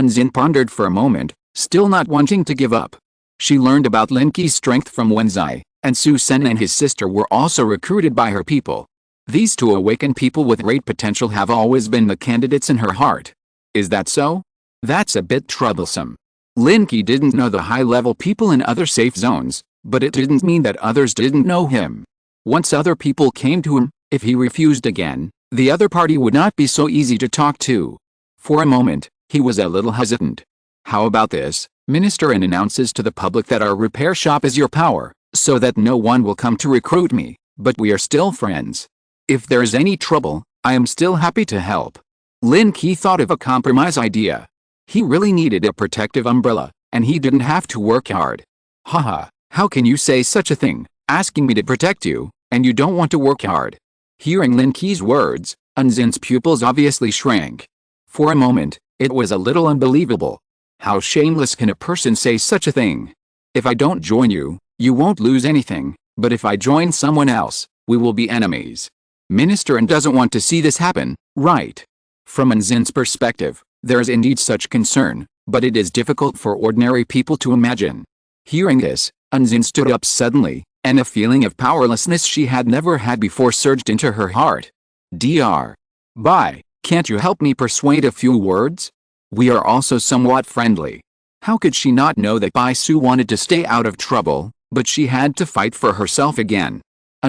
[SPEAKER 1] Zin pondered for a moment, still not wanting to give up. She learned about Lin Qi's strength from Wenzai, and Su Sen and his sister were also recruited by her people. These two awakened people with great potential have always been the candidates in her heart. Is that so? That's a bit troublesome. Lin Qi didn't know the high-level people in other safe zones, but it didn't mean that others didn't know him. Once other people came to him, if he refused again, the other party would not be so easy to talk to. For a moment, he was a little hesitant. How about this, Minister, and announces to the public that our repair shop is your power, so that no one will come to recruit me, but we are still friends. If there is any trouble, I am still happy to help. Lin Qi thought of a compromise idea. He really needed a protective umbrella, and he didn't have to work hard. Haha, how can you say such a thing, asking me to protect you, and you don't want to work hard? Hearing Lin Qi's words, Zin's pupils obviously shrank. For a moment, it was a little unbelievable. How shameless can a person say such a thing? If I don't join you, you won't lose anything, but if I join someone else, we will be enemies. Minister doesn't want to see this happen, right? From Zin's perspective, there is indeed such concern, but it is difficult for ordinary people to imagine. Hearing this, Zin stood up suddenly, and a feeling of powerlessness she had never had before surged into her heart. Dr. Bai, can't you help me persuade a few words? We are also somewhat friendly. How could she not know that Bai Su wanted to stay out of trouble, but she had to fight for herself again?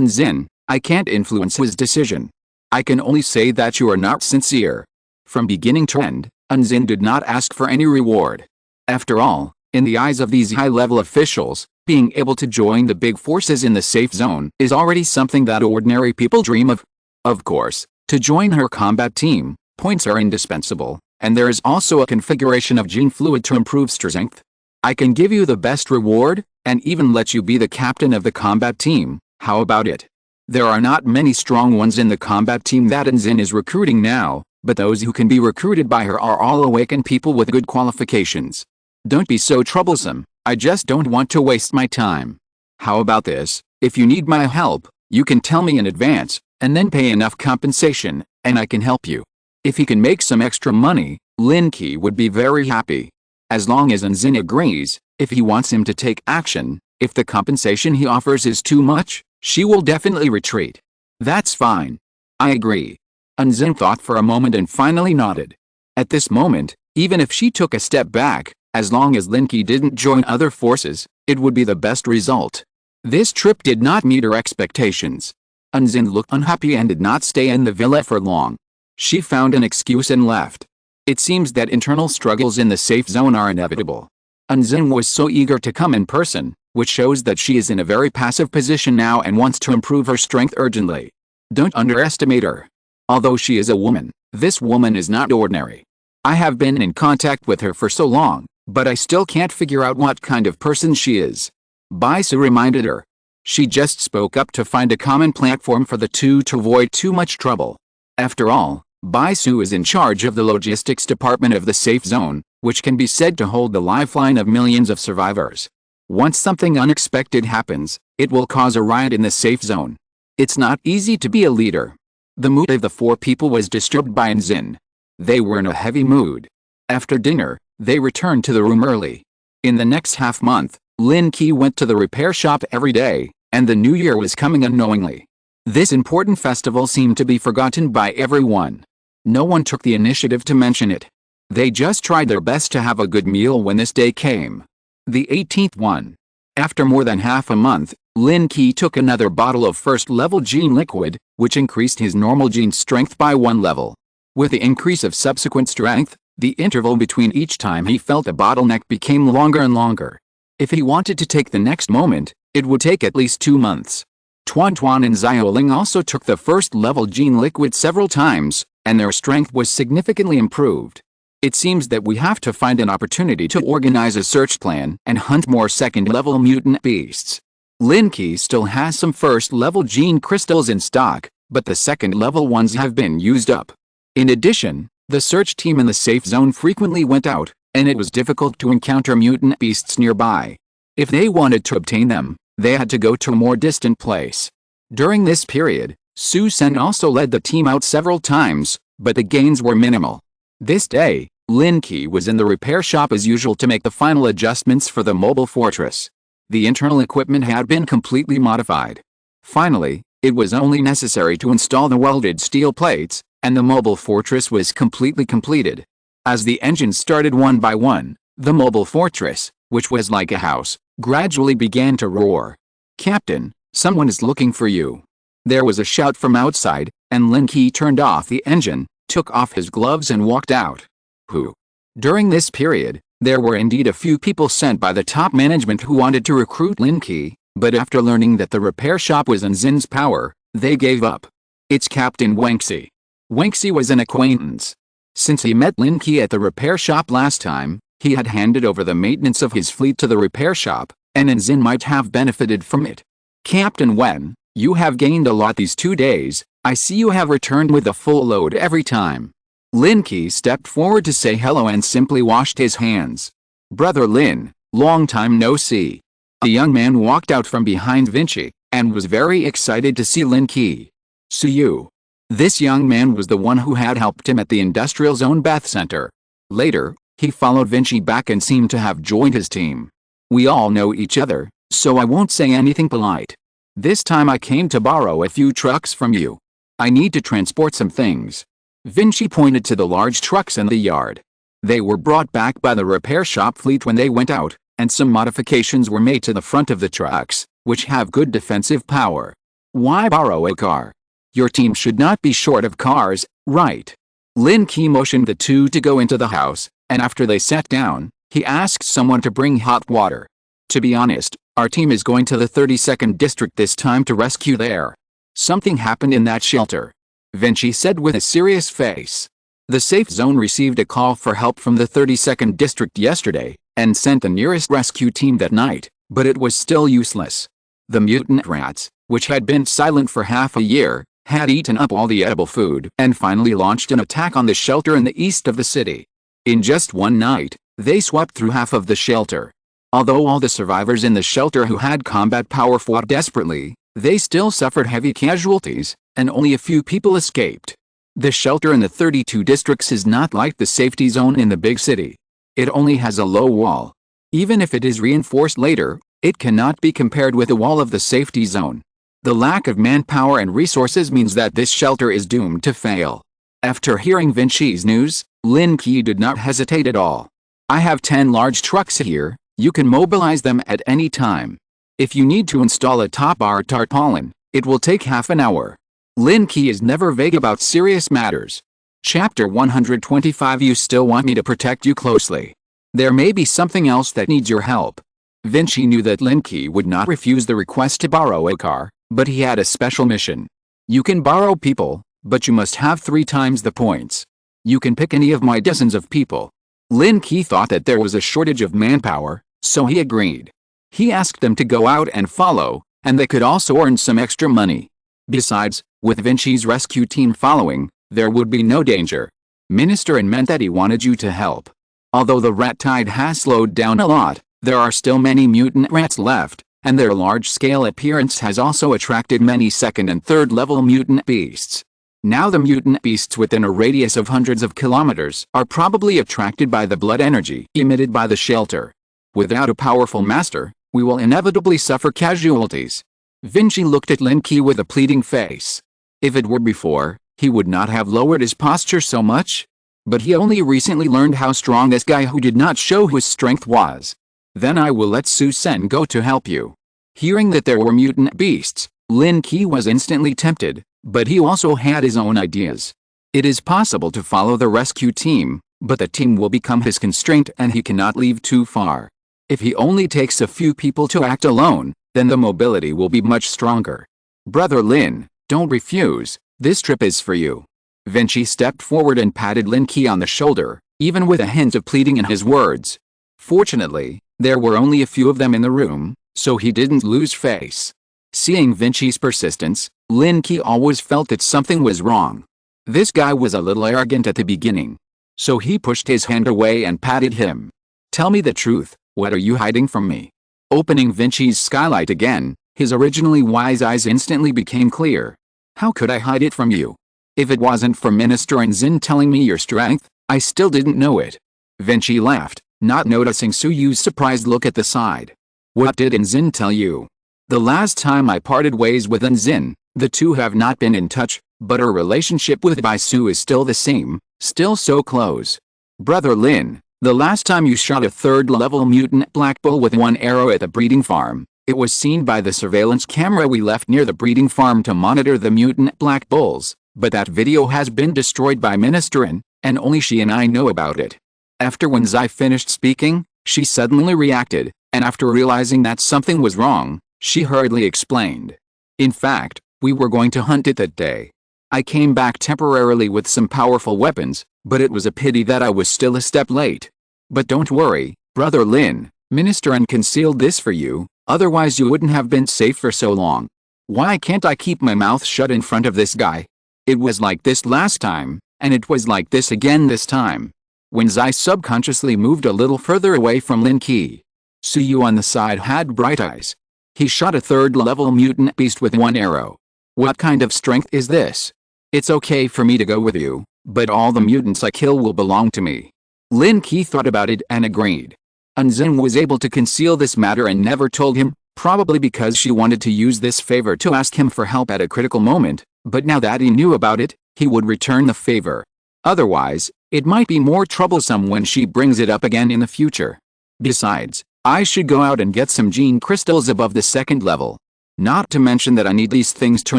[SPEAKER 1] Zin, I can't influence his decision. I can only say that you are not sincere. From beginning to end, Zin did not ask for any reward. After all, in the eyes of these high-level officials, being able to join the big forces in the safe zone is already something that ordinary people dream of. Of course, to join her combat team, points are indispensable, and there is also a configuration of gene fluid to improve strength. I can give you the best reward, and even let you be the captain of the combat team. How about it? There are not many strong ones in the combat team that Zin is recruiting now, but those who can be recruited by her are all awakened people with good qualifications. Don't be so troublesome, I just don't want to waste my time. How about this, if you need my help, you can tell me in advance, and then pay enough compensation, and I can help you. If he can make some extra money, Lin Qi would be very happy. As long as Zin agrees, if he wants him to take action, if the compensation he offers is too much, she will definitely retreat. That's fine. I agree. Unzin thought for a moment and finally nodded. At this moment, even if she took a step back, as long as Lin Qi didn't join other forces, it would be the best result. This trip did not meet her expectations. Unzin looked unhappy and did not stay in the villa for long. She found an excuse and left. It seems that internal struggles in the safe zone are inevitable. Unzin was so eager to come in person, which shows that she is in a very passive position now and wants to improve her strength urgently. Don't underestimate her. Although she is a woman, this woman is not ordinary. I have been in contact with her for so long, but I still can't figure out what kind of person she is. Bai Su reminded her. She just spoke up to find a common platform for the two to avoid too much trouble. After all, Bai Su is in charge of the logistics department of the safe zone, which can be said to hold the lifeline of millions of survivors. Once something unexpected happens, it will cause a riot in the safe zone. It's not easy to be a leader. The mood of the four people was disturbed by Unzin. They were in a heavy mood. After dinner, they returned to the room early. In the next half-month, Lin Qi went to the repair shop every day, and the new year was coming unknowingly. This important festival seemed to be forgotten by everyone. No one took the initiative to mention it. They just tried their best to have a good meal when this day came. The 18th one. After more than half a month, Lin Qi took another bottle of first-level gene liquid, which increased his normal gene strength by 1 level. With the increase of subsequent strength, the interval between each time he felt a bottleneck became longer and longer. If he wanted to take the next moment, it would take at least 2 months. Tuan Tuan and Xiaoling also took the first-level gene liquid several times, and their strength was significantly improved. It seems that we have to find an opportunity to organize a search plan and hunt more second-level mutant beasts. Lin Qi still has some first-level gene crystals in stock, but the second-level ones have been used up. In addition, the search team in the safe zone frequently went out, and it was difficult to encounter mutant beasts nearby. If they wanted to obtain them, they had to go to a more distant place. During this period, Su Sen also led the team out several times, but the gains were minimal. This day, Lin Qi was in the repair shop as usual to make the final adjustments for the mobile fortress. The internal equipment had been completely modified. Finally, it was only necessary to install the welded steel plates, and the mobile fortress was completely completed. As the engines started one by one, the mobile fortress, which was like a house, gradually began to roar. "Captain, someone is looking for you." There was a shout from outside, and Lin Qi turned off the engine, took off his gloves and walked out. Who? During this period, there were indeed a few people sent by the top management who wanted to recruit Lin Qi, but after learning that the repair shop was in Zin's power, they gave up. It's Captain Wang Xi. Wang Xi was an acquaintance. Since he met Lin Qi at the repair shop last time, he had handed over the maintenance of his fleet to the repair shop, and Zin might have benefited from it. "Captain Wen, you have gained a lot these 2 days. I see you have returned with a full load every time." Lin Qi stepped forward to say hello and simply washed his hands. "Brother Lin, long time no see." A young man walked out from behind Vinci, and was very excited to see Lin Qi. "See you." This young man was the one who had helped him at the Industrial Zone Bath Center. Later, he followed Vinci back and seemed to have joined his team. "We all know each other, so I won't say anything polite. This time I came to borrow a few trucks from you. I need to transport some things." Vinci pointed to the large trucks in the yard. They were brought back by the repair shop fleet when they went out, and some modifications were made to the front of the trucks, which have good defensive power. "Why borrow a car? Your team should not be short of cars, right?" Lin Qi motioned the two to go into the house, and after they sat down, he asked someone to bring hot water. "To be honest, our team is going to the 32nd district this time to rescue there. Something happened in that shelter," Vinci said with a serious face. The safe zone received a call for help from the 32nd district yesterday, and sent the nearest rescue team that night, but it was still useless. The mutant rats, which had been silent for half a year, had eaten up all the edible food and finally launched an attack on the shelter in the east of the city. In just one night, they swept through half of the shelter. Although all the survivors in the shelter who had combat power fought desperately, they still suffered heavy casualties, and only a few people escaped. The shelter in the 32 districts is not like the safety zone in the big city. It only has a low wall. Even if it is reinforced later, it cannot be compared with the wall of the safety zone. The lack of manpower and resources means that this shelter is doomed to fail. After hearing Lin Qi's news, Lin Qi did not hesitate at all. I have 10 large trucks here, you can mobilize them at any time. If you need to install a top-bar tarpaulin, it will take half an hour. Lin Qi is never vague about serious matters. Chapter 125. You still want me to protect you closely. There may be something else that needs your help. Lin Qi knew that Lin Qi would not refuse the request to borrow a car, but he had a special mission. You can borrow people, but you must have 3 times the points. You can pick any of my dozens of people. Lin Qi thought that there was a shortage of manpower, so he agreed. He asked them to go out and follow, and they could also earn some extra money. Besides, with Lin Qi's rescue team following, there would be no danger. Minister meant that he wanted you to help. Although the rat tide has slowed down a lot, there are still many mutant rats left, and their large-scale appearance has also attracted many second and third level mutant beasts. Now the mutant beasts within a radius of hundreds of kilometers are probably attracted by the blood energy emitted by the shelter. Without a powerful master, we will inevitably suffer casualties. Lin Qi looked at Lin Qi with a pleading face. If it were before, he would not have lowered his posture so much. But he only recently learned how strong this guy who did not show his strength was. Then I will let Su Sen go to help you. Hearing that there were mutant beasts, Lin Qi was instantly tempted, but he also had his own ideas. It is possible to follow the rescue team, but the team will become his constraint and he cannot leave too far. If he only takes a few people to act alone, then the mobility will be much stronger. Brother Lin, don't refuse, this trip is for you. Lin Qi stepped forward and patted Lin Qi on the shoulder, even with a hint of pleading in his words. Fortunately, there were only a few of them in the room, so he didn't lose face. Seeing Lin Qi's persistence, Lin Qi always felt that something was wrong. This guy was a little arrogant at the beginning. So he pushed his hand away and patted him. Tell me the truth, what are you hiding from me? Opening Lin Qi's skylight again, his originally wise eyes instantly became clear. How could I hide it from you? If it wasn't for Minister and Xin telling me your strength, I still didn't know it. Lin Qi laughed, not noticing Su Yu's surprised look at the side. What did Xin tell you? The last time I parted ways with Xin, the two have not been in touch, but her relationship with Bai Su is still the same, still so close. Brother Lin, the last time you shot a third-level mutant black bull with 1 arrow at the breeding farm, it was seen by the surveillance camera we left near the breeding farm to monitor the mutant black bulls, but that video has been destroyed by Ministerin, and only she and I know about it. After when Zai finished speaking, she suddenly reacted, and after realizing that something was wrong, she hurriedly explained. In fact, we were going to hunt it that day. I came back temporarily with some powerful weapons, but it was a pity that I was still a step late. But don't worry, Brother Lin, Ministerin concealed this for you, otherwise you wouldn't have been safe for so long. Why can't I keep my mouth shut in front of this guy? It was like this last time, and it was like this again this time. When Zai subconsciously moved a little further away from Lin Qi, Su Yu on the side had bright eyes. He shot a third-level mutant beast with 1 arrow. What kind of strength is this? It's okay for me to go with you, but all the mutants I kill will belong to me. Lin Qi thought about it and agreed. Xin was able to conceal this matter and never told him, probably because she wanted to use this favor to ask him for help at a critical moment, but now that he knew about it, he would return the favor. Otherwise, it might be more troublesome when she brings it up again in the future. Besides, I should go out and get some gene crystals above the 2nd level. Not to mention that I need these things to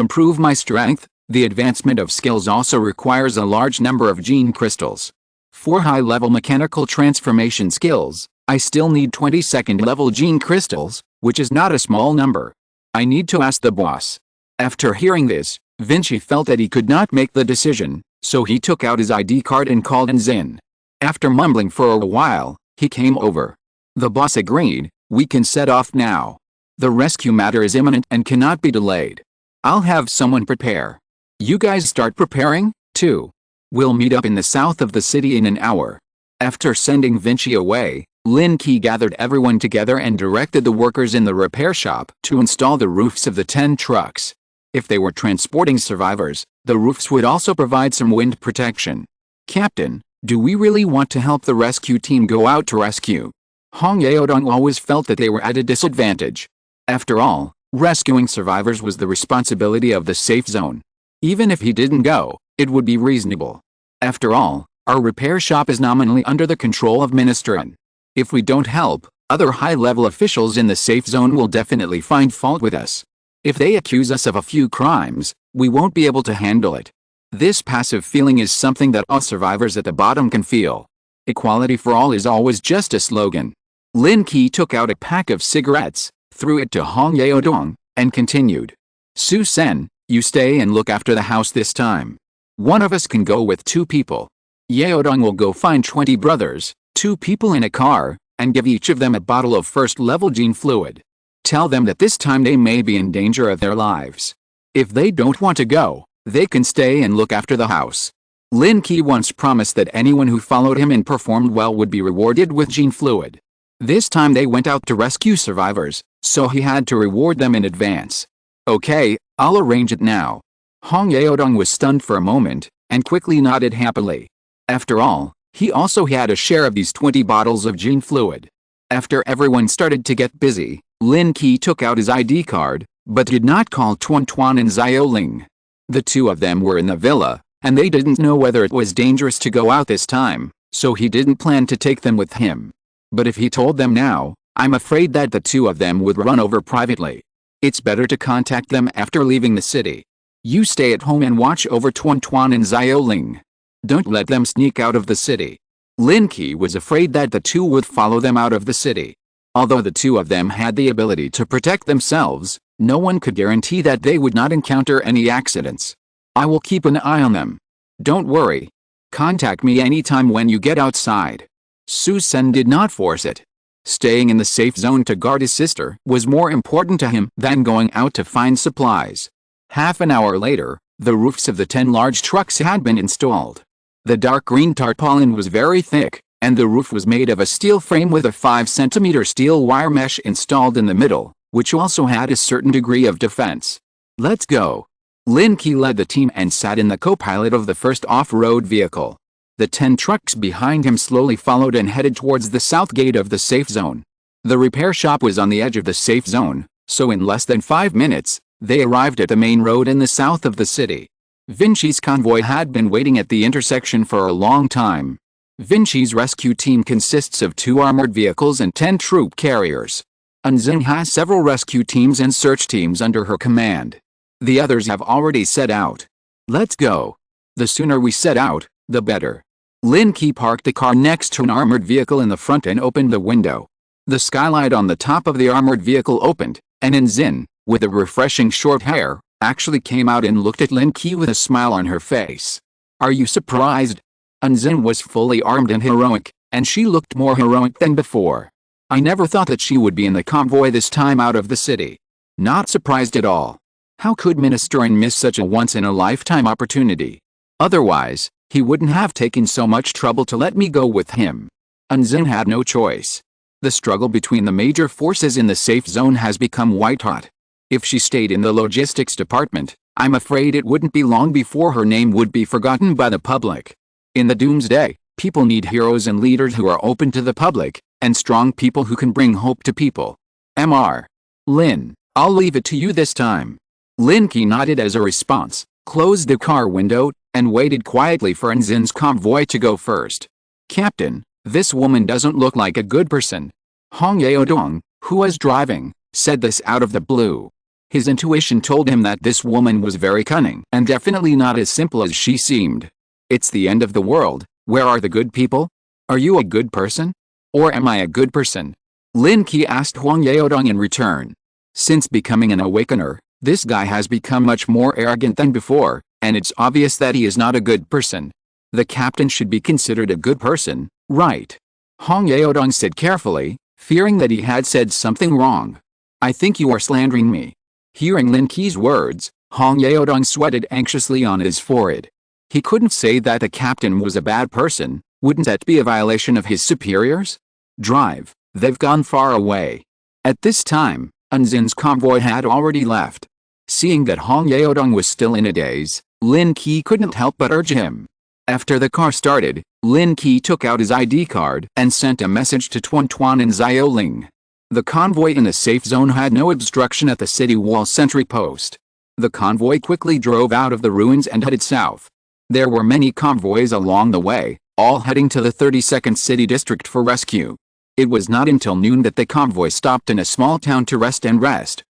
[SPEAKER 1] improve my strength. The advancement of skills also requires a large number of gene crystals. For high-level mechanical transformation skills, I still need 22nd level gene crystals, which is not a small number. I need to ask the boss. After hearing this, Lin Qi felt that he could not make the decision, so he took out his ID card and called Xin. After mumbling for a while, he came over. The boss agreed, we can set off now. The rescue matter is imminent and cannot be delayed. I'll have someone prepare. You guys start preparing, too. We'll meet up in the south of the city in an hour. After sending Lin Qi away, Lin Qi gathered everyone together and directed the workers in the repair shop to install the roofs of the 10 trucks. If they were transporting survivors, the roofs would also provide some wind protection. Captain, do we really want to help the rescue team go out to rescue? Hong Yaodong always felt that they were at a disadvantage. After all, Rescuing survivors was the responsibility of the safe zone. Even if he didn't go, it would be reasonable. After all, our repair shop is nominally under the control of Minister N. If we don't help, other high-level officials in the safe zone will definitely find fault with us. If they accuse us of a few crimes, we won't be able to handle it. This passive feeling is something that all survivors at the bottom can feel. Equality for all is always just a slogan. Lin Qi took out a pack of cigarettes, threw it to Hong Yaodong, and continued. Su Sen, you stay and look after the house this time. One of us can go with 2 people. Yaodong will go find 20 brothers, 2 people in a car, and give each of them a bottle of first-level gene fluid. Tell them that this time they may be in danger of their lives. If they don't want to go, they can stay and look after the house. Lin Qi once promised that anyone who followed him and performed well would be rewarded with gene fluid. This time they went out to rescue survivors, so he had to reward them in advance. Okay, I'll arrange it now. Hong Yaodong was stunned for a moment, and quickly nodded happily. After all, he also had a share of these 20 bottles of gene fluid. After everyone started to get busy, Lin Qi took out his ID card, but did not call Tuan Tuan and Xiaoling. The 2 of them were in the villa, and they didn't know whether it was dangerous to go out this time, so he didn't plan to take them with him. But if he told them now, I'm afraid that the 2 of them would run over privately. It's better to contact them after leaving the city. You stay at home and watch over Tuan Tuan and Xiaoling. Don't let them sneak out of the city. Lin Qi was afraid that the 2 would follow them out of the city. Although the 2 of them had the ability to protect themselves, no one could guarantee that they would not encounter any accidents. I will keep an eye on them. Don't worry. Contact me anytime when you get outside. Su Sen did not force it. Staying in the safe zone to guard his sister was more important to him than going out to find supplies. Half an hour later, the roofs of the 10 large trucks had been installed. The dark green tarpaulin was very thick, and the roof was made of a steel frame with a 5-centimeter steel wire mesh installed in the middle, which also had a certain degree of defense. Let's go. Lin Qi led the team and sat in the co-pilot of the first off-road vehicle. The 10 trucks behind him slowly followed and headed towards the south gate of the safe zone. The repair shop was on the edge of the safe zone, so in less than 5 minutes, they arrived at the main road in the south of the city. Vinci's convoy had been waiting at the intersection for a long time. Vinci's rescue team consists of 2 armored vehicles and 10 troop carriers. Anzin has several rescue teams and search teams under her command. The others have already set out. Let's go. The sooner we set out, the better. Lin Qi parked the car next to an armored vehicle in the front and opened the window. The skylight on the top of the armored vehicle opened, and Anzin, with a refreshing short hair, actually came out and looked at Lin Qi with a smile on her face. Are you surprised? Anzin was fully armed and heroic, and she looked more heroic than before. I never thought that she would be in the convoy this time out of the city. Not surprised at all. How could Minister N miss such a once-in-a-lifetime opportunity? Otherwise, he wouldn't have taken so much trouble to let me go with him. Anzin had no choice. The struggle between the major forces in the safe zone has become white-hot. If she stayed in the logistics department, I'm afraid it wouldn't be long before her name would be forgotten by the public. In the doomsday, people need heroes and leaders who are open to the public, and strong people who can bring hope to people. Mr. Lin, I'll leave it to you this time. Lin Qi nodded as a response, closed the car window, and waited quietly for Anzin's convoy to go first. Captain, this woman doesn't look like a good person. Hong Yaodong, who was driving, said this out of the blue. His intuition told him that this woman was very cunning and definitely not as simple as she seemed. It's the end of the world. Where are the good people? Are you a good person? Or am I a good person? Lin Qi asked Hong Yaodong in return. Since becoming an awakener, this guy has become much more arrogant than before, and it's obvious that he is not a good person. The captain should be considered a good person, right? Hong Yaodong said carefully, fearing that he had said something wrong. I think you are slandering me. Hearing Lin Qi's words, Hong Yaodong sweated anxiously on his forehead. He couldn't say that the captain was a bad person. Wouldn't that be a violation of his superiors? Drive, they've gone far away. At this time, Anzin's convoy had already left. Seeing that Hong Yaodong was still in a daze, Lin Qi couldn't help but urge him. After the car started, Lin Qi took out his ID card and sent a message to Tuan Tuan and Xiaoling. The convoy in the safe zone had no obstruction at the city wall sentry post. The convoy quickly drove out of the ruins and headed south. There were many convoys along the way, all heading to the 32nd City District for rescue. It was not until noon that the convoy stopped in a small town to rest,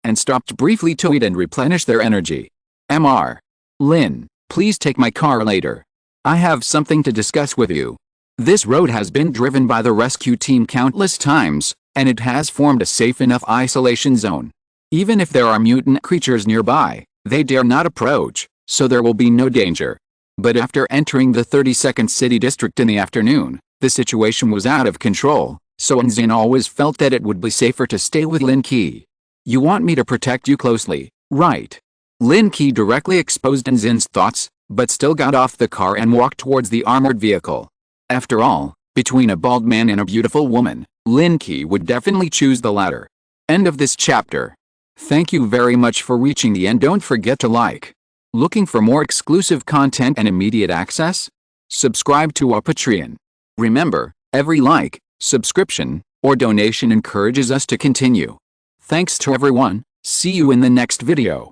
[SPEAKER 1] and stopped briefly to eat and replenish their energy. Mr. Lin, please take my car later. I have something to discuss with you. This road has been driven by the rescue team countless times, and it has formed a safe enough isolation zone. Even if there are mutant creatures nearby, they dare not approach, so there will be no danger. But after entering the 32nd City District in the afternoon, the situation was out of control, so Zin always felt that it would be safer to stay with Lin Qi. You want me to protect you closely, right? Lin Qi directly exposed Zin's thoughts, but still got off the car and walked towards the armored vehicle. After all, between a bald man and a beautiful woman, Lin Qi would definitely choose the latter. End of this chapter. Thank you very much for reaching the end. Don't forget to like. Looking for more exclusive content and immediate access? Subscribe to our Patreon. Remember, every like, subscription, or donation encourages us to continue. Thanks to everyone. See you in the next video.